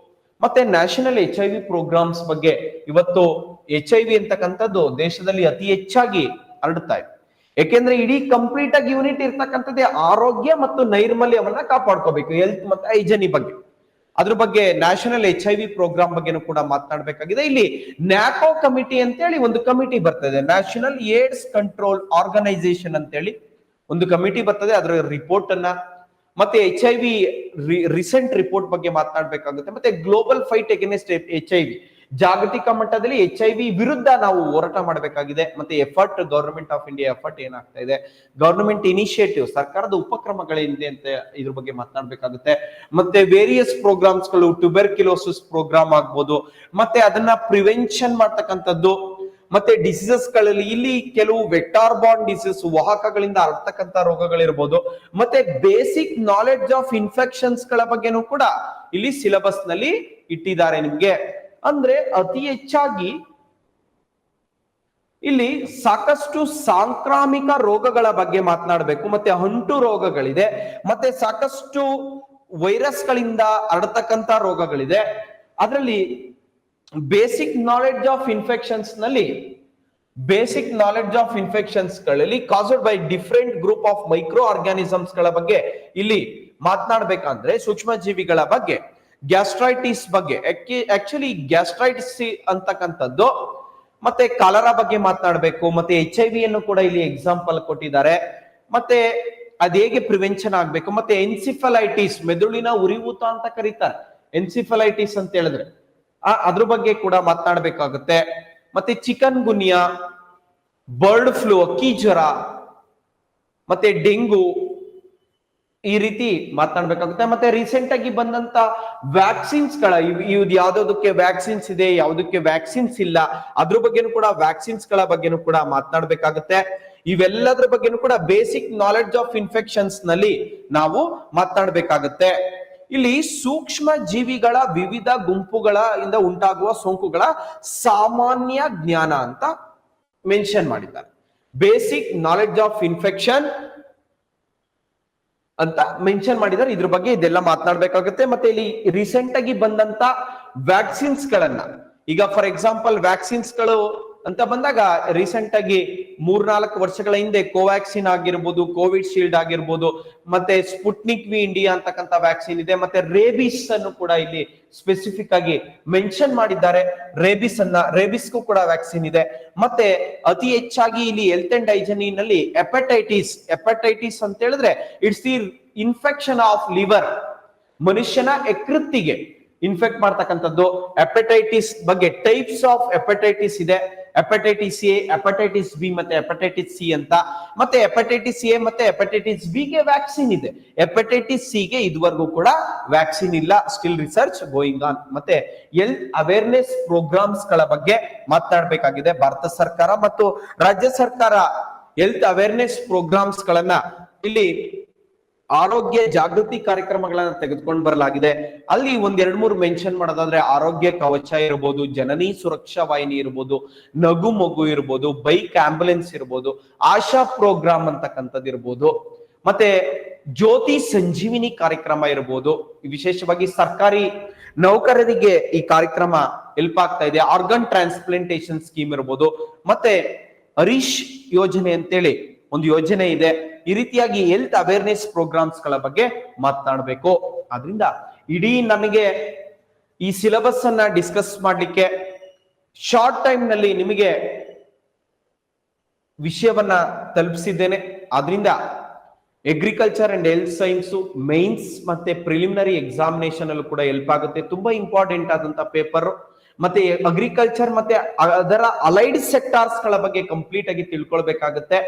ಮತ್ತೆ ನ್ಯಾಷನಲ್ HIV ಪ್ರೋಗ್ರಾಮ್ಸ್ ಬಗ್ಗೆ, ಇವತ್ತು HIV ಅಂತಕ್ಕಂಥದ್ದು ದೇಶದಲ್ಲಿ ಅತಿ ಹೆಚ್ಚಾಗಿ ಹರಡ್ತಾ ಇದೆ. ಯಾಕೆಂದ್ರೆ ಇಡೀ ಕಂಪ್ಲೀಟ್ ಆಗಿ ಯೂನಿಟ್ ಇರ್ತಕ್ಕಂಥದ್ದೇ ಆರೋಗ್ಯ ಮತ್ತು ನೈರ್ಮಲ್ಯವನ್ನ ಕಾಪಾಡ್ಕೋಬೇಕು, ಹೆಲ್ತ್ ಮತ್ತು ಹೈಜಿನಿ ಬಗ್ಗೆ. ಅದ್ರ ಬಗ್ಗೆ ನ್ಯಾಷನಲ್ HIV ಪ್ರೋಗ್ರಾಮ್ ಬಗ್ಗೆನೂ ಕೂಡ ಮಾತನಾಡಬೇಕಾಗಿದೆ. ಇಲ್ಲಿ ನ್ಯಾಕೋ ಕಮಿಟಿ ಅಂತೇಳಿ ಒಂದು ಕಮಿಟಿ ಬರ್ತದೆ, ನ್ಯಾಷನಲ್ ಏಡ್ಸ್ ಕಂಟ್ರೋಲ್ ಆರ್ಗನೈಸೇಷನ್ ಅಂತೇಳಿ ಒಂದು ಕಮಿಟಿ ಬರ್ತದೆ. ಅದರ ರಿಪೋರ್ಟ್ ಅನ್ನ ಮತ್ತೆ HIV ರೀಸೆಂಟ್ ರಿಪೋರ್ಟ್ ಬಗ್ಗೆ ಮಾತನಾಡಬೇಕಾಗುತ್ತೆ. ಮತ್ತೆ ಗ್ಲೋಬಲ್ ಫೈಟ್ ಅಗೇನ್ಸ್ಟ್ HIV, ಜಾಗತಿಕ ಮಟ್ಟದಲ್ಲಿ HIV ವಿರುದ್ಧ ನಾವು ಹೋರಾಟ ಮಾಡಬೇಕಾಗಿದೆ. ಮತ್ತೆ effort, government of India effort ಏನಾಗ್ತಾ ಇದೆ, ಗವರ್ನಮೆಂಟ್ ಇನಿಷಿಯೇಟಿವ್, ಸರ್ಕಾರದ ಉಪಕ್ರಮಗಳೇನಿದೆ ಅಂತ ಇದ್ರ ಬಗ್ಗೆ ಮಾತನಾಡಬೇಕಾಗುತ್ತೆ. ಮತ್ತೆ ವೇರಿಯಸ್ ಪ್ರೋಗ್ರಾಮ್ಸ್ ಗಳು, ಟ್ಯೂಬರ್ಕ್ಯುಲೋಸಿಸ್ ಪ್ರೋಗ್ರಾಮ್ ಆಗ್ಬೋದು, ಮತ್ತೆ ಅದನ್ನ ಪ್ರಿವೆನ್ಷನ್ ಮಾಡ್ತಕ್ಕಂಥದ್ದು. ಮತ್ತೆ ಡಿಸೀಸಸ್ ಗಳಲ್ಲಿ ಇಲ್ಲಿ ಕೆಲವು ವೆಕ್ಟಾರ್ ಬಾರ್ನ್ ಡಿಸೀಸ್, ವಾಹಕಗಳಿಂದ ಹರಡ್ತಕ್ಕಂಥ ರೋಗಗಳಿರ್ಬೋದು. ಮತ್ತೆ ಬೇಸಿಕ್ ನಾಲೆಡ್ಜ್ ಆಫ್ ಇನ್ಫೆಕ್ಷನ್ಸ್ ಗಳ ಬಗ್ಗೆನೂ ಕೂಡ ಇಲ್ಲಿ ಸಿಲೆಬಸ್ ನಲ್ಲಿ ಇಟ್ಟಿದ್ದಾರೆ ನಿಮ್ಗೆ. ಅಂದ್ರೆ ಅತಿ ಹೆಚ್ಚಾಗಿ ಇಲ್ಲಿ ಸಾಕಷ್ಟು ಸಾಂಕ್ರಾಮಿಕ ರೋಗಗಳ ಬಗ್ಗೆ ಮಾತನಾಡಬೇಕು. ಮತ್ತೆ ಅಂಟು ರೋಗಗಳಿದೆ, ಮತ್ತೆ ಸಾಕಷ್ಟು ವೈರಸ್ ಗಳಿಂದ ಹರಡತಕ್ಕಂತ ರೋಗಗಳಿದೆ. ಅದರಲ್ಲಿ ಬೇಸಿಕ್ ನಾಲೆಡ್ಜ್ ಆಫ್ ಇನ್ಫೆಕ್ಷನ್ಸ್ ಗಳಲ್ಲಿ caused by different group of micro organisms ಗಳ ಬಗ್ಗೆ ಇಲ್ಲಿ ಮಾತನಾಡಬೇಕಂದ್ರೆ, ಸೂಕ್ಷ್ಮ ಜೀವಿಗಳ ಬಗ್ಗೆ, ಗ್ಯಾಸ್ಟ್ರೈಟಿಸ್ ಬಗ್ಗೆ, ಆಕ್ಚುಲಿ ಗ್ಯಾಸ್ಟ್ರೈಟಿಸ್ ಅಂತಕ್ಕಂಥದ್ದು, ಮತ್ತೆ ಕಾಲರಾ ಬಗ್ಗೆ ಮಾತನಾಡಬೇಕು. ಮತ್ತೆ HIV ಅನ್ನು ಕೂಡ ಇಲ್ಲಿ ಎಕ್ಸಾಂಪಲ್ ಕೊಟ್ಟಿದ್ದಾರೆ. ಮತ್ತೆ ಅದ್ ಹೇಗೆ ಪ್ರಿವೆನ್ಷನ್ ಆಗ್ಬೇಕು. ಮತ್ತೆ ಎನ್ಸಿಫಲೈಟಿಸ್, ಮೆದುಳಿನ ಉರಿಯೂತ ಅಂತ ಕರೀತಾರೆ ಎನ್ಸಿಫಲೈಟಿಸ್ ಅಂತ ಹೇಳಿದ್ರೆ, ಅದ್ರ ಬಗ್ಗೆ ಕೂಡ ಮಾತನಾಡಬೇಕಾಗುತ್ತೆ. ಮತ್ತೆ ಚಿಕನ್ ಗುನ್ಯಾ, ಬರ್ಡ್ ಫ್ಲೂ, ಅಕ್ಕಿ ಜ್ವರ, ಮತ್ತೆ ಡೆಂಗು, ಈ ರೀತಿ ಮಾತನಾಡಬೇಕಾಗುತ್ತೆ. ಮತ್ತೆ ರೀಸೆಂಟ್ ಆಗಿ ಬಂದಂತ ವ್ಯಾಕ್ಸಿನ್ಸ್ ಗಳ, ಇವ್ದು ಯಾವ್ದಕ್ಕೆ ವ್ಯಾಕ್ಸಿನ್ಸ್ ಇದೆ, ಯಾವ್ದಕ್ಕೆ ವ್ಯಾಕ್ಸಿನ್ಸ್ ಇಲ್ಲ, ಅದ್ರ ಬಗ್ಗೆನೂ ಕೂಡ, ವ್ಯಾಕ್ಸಿನ್ಸ್ ಗಳ ಬಗ್ಗೆನೂ ಕೂಡ ಮಾತನಾಡಬೇಕಾಗುತ್ತೆ. ಇವೆಲ್ಲದ್ರ ಬಗ್ಗೆನೂ ಕೂಡ ಬೇಸಿಕ್ ನಾಲೆಡ್ಜ್ ಆಫ್ ಇನ್ಫೆಕ್ಷನ್ಸ್ ನಲ್ಲಿ ನಾವು ಮಾತನಾಡಬೇಕಾಗುತ್ತೆ. ಇಲ್ಲಿ ಸೂಕ್ಷ್ಮ ಜೀವಿಗಳ ವಿವಿಧ ಗುಂಪುಗಳ ಇಂದ ಉಂಟಾಗುವ ಸೋಂಕುಗಳ ಸಾಮಾನ್ಯ ಜ್ಞಾನ ಅಂತ ಮೆನ್ಷನ್ ಮಾಡಿದ್ದಾರೆ. ಬೇಸಿಕ್ ನಾಲೆಡ್ಜ್ ಆಫ್ ಇನ್ಫೆಕ್ಷನ್ ಅಂತ ಮೆನ್ಷನ್ ಮಾಡಿದ್ದಾರೆ. ಇದ್ರ ಬಗ್ಗೆ ಇದೆಲ್ಲ ಮಾತನಾಡಬೇಕಾಗುತ್ತೆ. ಮತ್ತೆ ಇಲ್ಲಿ ರೀಸೆಂಟ್ ಆಗಿ ಬಂದಂತ ವ್ಯಾಕ್ಸಿನ್ಸ್ ಗಳನ್ನ, ಈಗ ಫಾರ್ ಎಕ್ಸಾಂಪಲ್ ವ್ಯಾಕ್ಸಿನ್ಸ್ ಗಳು ಅಂತ ಬಂದಾಗ, ರೀಸೆಂಟ್ ಆಗಿ 3-4 ವರ್ಷಗಳ ಹಿಂದೆ ಕೋವ್ಯಾಕ್ಸಿನ್ ಆಗಿರ್ಬೋದು, ಕೋವಿಡ್ ಶೀಲ್ಡ್ ಆಗಿರ್ಬೋದು, ಮತ್ತೆ ಸ್ಪುಟ್ನಿಕ್ ವಿ ಇಂಡಿಯಾ ಅಂತಕ್ಕಂಥ ವ್ಯಾಕ್ಸಿನ್ ಇದೆ. ಮತ್ತೆ ರೇಬಿಸ್ ಅನ್ನು ಕೂಡ ಇಲ್ಲಿ ಸ್ಪೆಸಿಫಿಕ್ ಆಗಿ ಮೆನ್ಷನ್ ಮಾಡಿದ್ದಾರೆ. ರೇಬಿಸ್ಗೂ ಕೂಡ ವ್ಯಾಕ್ಸಿನ್ ಇದೆ. ಮತ್ತೆ ಅತಿ ಹೆಚ್ಚಾಗಿ ಇಲ್ಲಿ ಹೆಲ್ತ್ ಅಂಡ್ ಹೈಜಿನಿ ನಲ್ಲಿ ಹೆಪಟೈಟಿಸ್ ಅಂತ ಹೇಳಿದ್ರೆ, it's the infection of liver, ಮನುಷ್ಯನ ಯಕೃತ್ತಿಗೆ ಇನ್ಫೆಕ್ಟ್ ಮಾಡ್ತಕ್ಕಂಥದ್ದು. ಹೆಪಟೈಟಿಸ್ ಬಗ್ಗೆ ಟೈಪ್ಸ್ ಆಫ್ ಹೆಪಟೈಟಿಸ್ ಇದೆ. ಹೆಪಟೈಟಿಸ್ ಎ, ಹೆಪಟೈಟಿಸ್ ಬಿ ಮತ್ತೆ ಹೆಪಟೈಟಿಸ್ ಸಿ ಅಂತ. ಮತ್ತೆ ಹೆಪಟೈಟಿಸ್ ಎ ಮತ್ತೆ ಹೆಪಟೈಟಿಸ್ ಬಿ ಗೆ ವ್ಯಾಕ್ಸಿನ್ ಇದೆ. ಹೆಪಟೈಟಿಸ್ ಸಿ ಗೆ ಇದುವರೆಗೂ ಕೂಡ ವ್ಯಾಕ್ಸಿನ್ ಇಲ್ಲ, ಸ್ಟಿಲ್ ರಿಸರ್ಚ್ ಗೋಯಿಂಗ್ ಆನ್. ಮತ್ತೆ ಹೆಲ್ತ್ ಅವೇರ್ನೆಸ್ ಪ್ರೋಗ್ರಾಮ್ಸ್ ಗಳ ಬಗ್ಗೆ ಮಾತನಾಡಬೇಕಾಗಿದೆ. ಭಾರತ ಸರ್ಕಾರ ಮತ್ತು ರಾಜ್ಯ ಸರ್ಕಾರ ಹೆಲ್ತ್ ಅವೇರ್ನೆಸ್ ಪ್ರೋಗ್ರಾಮ್ಸ್ ಗಳನ್ನ ಇಲ್ಲಿ ಆರೋಗ್ಯ ಜಾಗೃತಿ ಕಾರ್ಯಕ್ರಮಗಳನ್ನ ತೆಗೆದುಕೊಂಡು ಬರಲಾಗಿದೆ. ಅಲ್ಲಿ ಒಂದ್ 2-3 ಮೆನ್ಷನ್ ಮಾಡೋದಾದ್ರೆ ಆರೋಗ್ಯ ಕವಚ ಇರ್ಬೋದು, ಜನನಿ ಸುರಕ್ಷಾ ವಾಹಿನಿ ಇರ್ಬೋದು, ನಗು ಮಗು ಇರ್ಬೋದು, ಬೈಕ್ ಆಂಬ್ಯುಲೆನ್ಸ್ ಇರ್ಬೋದು, ಆಶಾ ಪ್ರೋಗ್ರಾಮ್ ಅಂತಕ್ಕಂಥದ್ದು ಇರ್ಬೋದು, ಮತ್ತೆ ಜ್ಯೋತಿ ಸಂಜೀವಿನಿ ಕಾರ್ಯಕ್ರಮ ಇರ್ಬೋದು. ವಿಶೇಷವಾಗಿ ಸರ್ಕಾರಿ ನೌಕರರಿಗೆ ಈ ಕಾರ್ಯಕ್ರಮ ಹೆಲ್ಪ್ ಆಗ್ತಾ ಇದೆ. ಆರ್ಗನ್ ಟ್ರಾನ್ಸ್ಪ್ಲಾಂಟೇಶನ್ ಸ್ಕೀಮ್ ಇರ್ಬೋದು, ಮತ್ತೆ ಹರೀಶ್ ಯೋಜನೆ ಅಂತೇಳಿ ಒಂದು ಯೋಜನೆ ಇದೆ. ಈ ರೀತಿಯಾಗಿ ಹೆಲ್ತ್ ಅವೇರ್ನೆಸ್ ಪ್ರೋಗ್ರಾಮ್ಸ್ ಗಳ ಬಗ್ಗೆ ಮಾತನಾಡಬೇಕು. ಆದ್ರಿಂದ ಇಡೀ ನನಗೆ ಈ ಸಿಲೆಬಸ್ ಅನ್ನ ಡಿಸ್ಕಸ್ ಮಾಡ್ಲಿಕ್ಕೆ ಶಾರ್ಟ್ ಟೈಮ್ ನಲ್ಲಿ ನಿಮಗೆ ವಿಷಯವನ್ನ ತಲುಪಿಸಿದ್ದೇನೆ. ಆದ್ರಿಂದ agriculture and health science mains ಮತ್ತೆ ಪ್ರಿಲಿಮಿನರಿ ಎಕ್ಸಾಮಿನೇಷನ್ ಅಲ್ಲೂ ಕೂಡ ಹೆಲ್ಪ್ ಆಗುತ್ತೆ. ತುಂಬಾ ಇಂಪಾರ್ಟೆಂಟ್ ಆದಂತ ಪೇಪರ್. ಮತ್ತೆ ಅಗ್ರಿಕಲ್ಚರ್ ಮತ್ತೆ ಅದರ ಅಲೈಡ್ ಸೆಕ್ಟಾರ್ಸ್ ಗಳ ಬಗ್ಗೆ ಕಂಪ್ಲೀಟ್ ಆಗಿ ತಿಳ್ಕೊಳ್ಬೇಕಾಗುತ್ತೆ.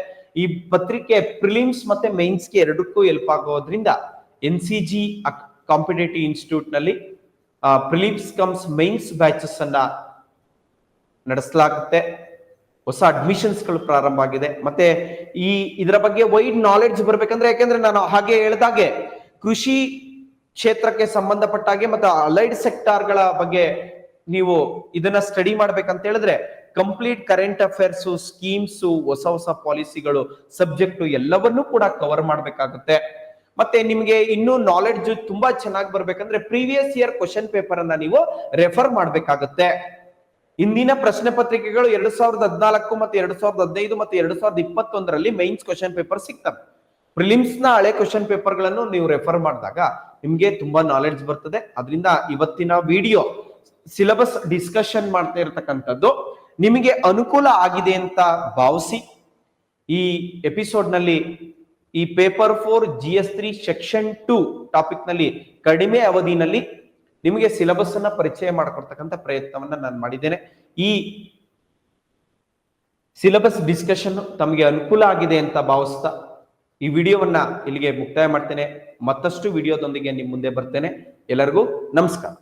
ಈ ಪತ್ರಿಕೆ ಪ್ರಿಲಿಮ್ಸ್ ಮತ್ತೆ ಮೈನ್ಸ್ ಗೆ ಎರಡಕ್ಕೂ ಹೆಲ್ಪ್ ಆಗೋದ್ರಿಂದ NCG ಕಾಂಪಿಟೇಟಿವ್ ಇನ್ಸ್ಟಿಟ್ಯೂಟ್ ನಲ್ಲಿ ಪ್ರಿಲಿಮ್ಸ್ ಕಮ್ಸ್ ಮೈನ್ಸ್ ಬ್ಯಾಚಸ್ ಅನ್ನ ನಡೆಸಲಾಗುತ್ತೆ. ಹೊಸ ಅಡ್ಮಿಷನ್ಸ್ ಗಳು ಪ್ರಾರಂಭ ಆಗಿದೆ. ಮತ್ತೆ ಇದರ ಬಗ್ಗೆ ವೈಡ್ ನಾಲೆಡ್ಜ್ ಬರ್ಬೇಕಂದ್ರೆ, ಯಾಕೆಂದ್ರೆ ನಾನು ಹಾಗೆ ಹೇಳಿದಾಗೆ ಕೃಷಿ ಕ್ಷೇತ್ರಕ್ಕೆ ಸಂಬಂಧಪಟ್ಟ ಹಾಗೆ ಮತ್ತೆ ಅಲೈಡ್ ಸೆಕ್ಟಾರ್ ಗಳ ಬಗ್ಗೆ ನೀವು ಇದನ್ನ ಸ್ಟಡಿ ಮಾಡ್ಬೇಕಂತ ಹೇಳಿದ್ರೆ ಕಂಪ್ಲೀಟ್ ಕರೆಂಟ್ ಅಫೇರ್ಸ್, ಸ್ಕೀಮ್ಸ್, ಹೊಸ ಪಾಲಿಸಿಗಳು, ಸಬ್ಜೆಕ್ಟ್ ಎಲ್ಲವನ್ನೂ ಕೂಡ ಕವರ್ ಮಾಡ್ಬೇಕಾಗುತ್ತೆ. ಮತ್ತೆ ನಿಮ್ಗೆ ಇನ್ನೂ ನಾಲೆಡ್ಜ್ ತುಂಬಾ ಚೆನ್ನಾಗಿ ಬರ್ಬೇಕಂದ್ರೆ ಪ್ರೀವಿಯಸ್ ಇಯರ್ ಕ್ವಶನ್ ಪೇಪರ್ ಅನ್ನ ನೀವು ರೆಫರ್ ಮಾಡ್ಬೇಕಾಗುತ್ತೆ. ಇಂದಿನ ಪ್ರಶ್ನೆ ಪತ್ರಿಕೆಗಳು 2014 ಮತ್ತೆ 2015 ಮತ್ತೆ 2021ರಲ್ಲಿ ಮೈನ್ಸ್ ಕ್ವಶನ್ ಪೇಪರ್ ಸಿಗ್ತವೆ. ಪ್ರಿಲಿಮ್ಸ್ ನ ಹಳೆ ಕ್ವಶನ್ ಪೇಪರ್ ಗಳನ್ನು ನೀವು ರೆಫರ್ ಮಾಡಿದಾಗ ನಿಮ್ಗೆ ತುಂಬಾ ನಾಲೆಡ್ಜ್ ಬರ್ತದೆ. ಅದರಿಂದ ಇವತ್ತಿನ ವಿಡಿಯೋ ಸಿಲೆಬಸ್ ಡಿಸ್ಕಷನ್ ಮಾಡ್ತಾ ಇರತಕ್ಕಂಥದ್ದು ನಿಮಗೆ ಅನುಕೂಲ ಆಗಿದೆ ಅಂತ ಭಾವಿಸಿ ಈ ಎಪಿಸೋಡ್ ನಲ್ಲಿ ಈ ಪೇಪರ್ 4 GS3 ಸೆಕ್ಷನ್ 2 ಟಾಪಿಕ್ ನಲ್ಲಿ ಕಡಿಮೆ ಅವಧಿನಲ್ಲಿ ನಿಮಗೆ ಸಿಲೆಬಸ್ ಅನ್ನ ಪರಿಚಯ ಮಾಡಿಕೊಡ್ತಕ್ಕಂಥ ಪ್ರಯತ್ನವನ್ನ ನಾನು ಮಾಡಿದ್ದೇನೆ. ಈ ಸಿಲೆಬಸ್ ಡಿಸ್ಕಷನ್ ತಮಗೆ ಅನುಕೂಲ ಆಗಿದೆ ಅಂತ ಭಾವಿಸ್ತಾ ಈ ವಿಡಿಯೋವನ್ನ ಇಲ್ಲಿಗೆ ಮುಕ್ತಾಯ ಮಾಡ್ತೇನೆ. ಮತ್ತಷ್ಟು ವಿಡಿಯೋದೊಂದಿಗೆ ನಿಮ್ಮ ಮುಂದೆ ಬರ್ತೇನೆ. ಎಲ್ಲರಿಗೂ ನಮಸ್ಕಾರ.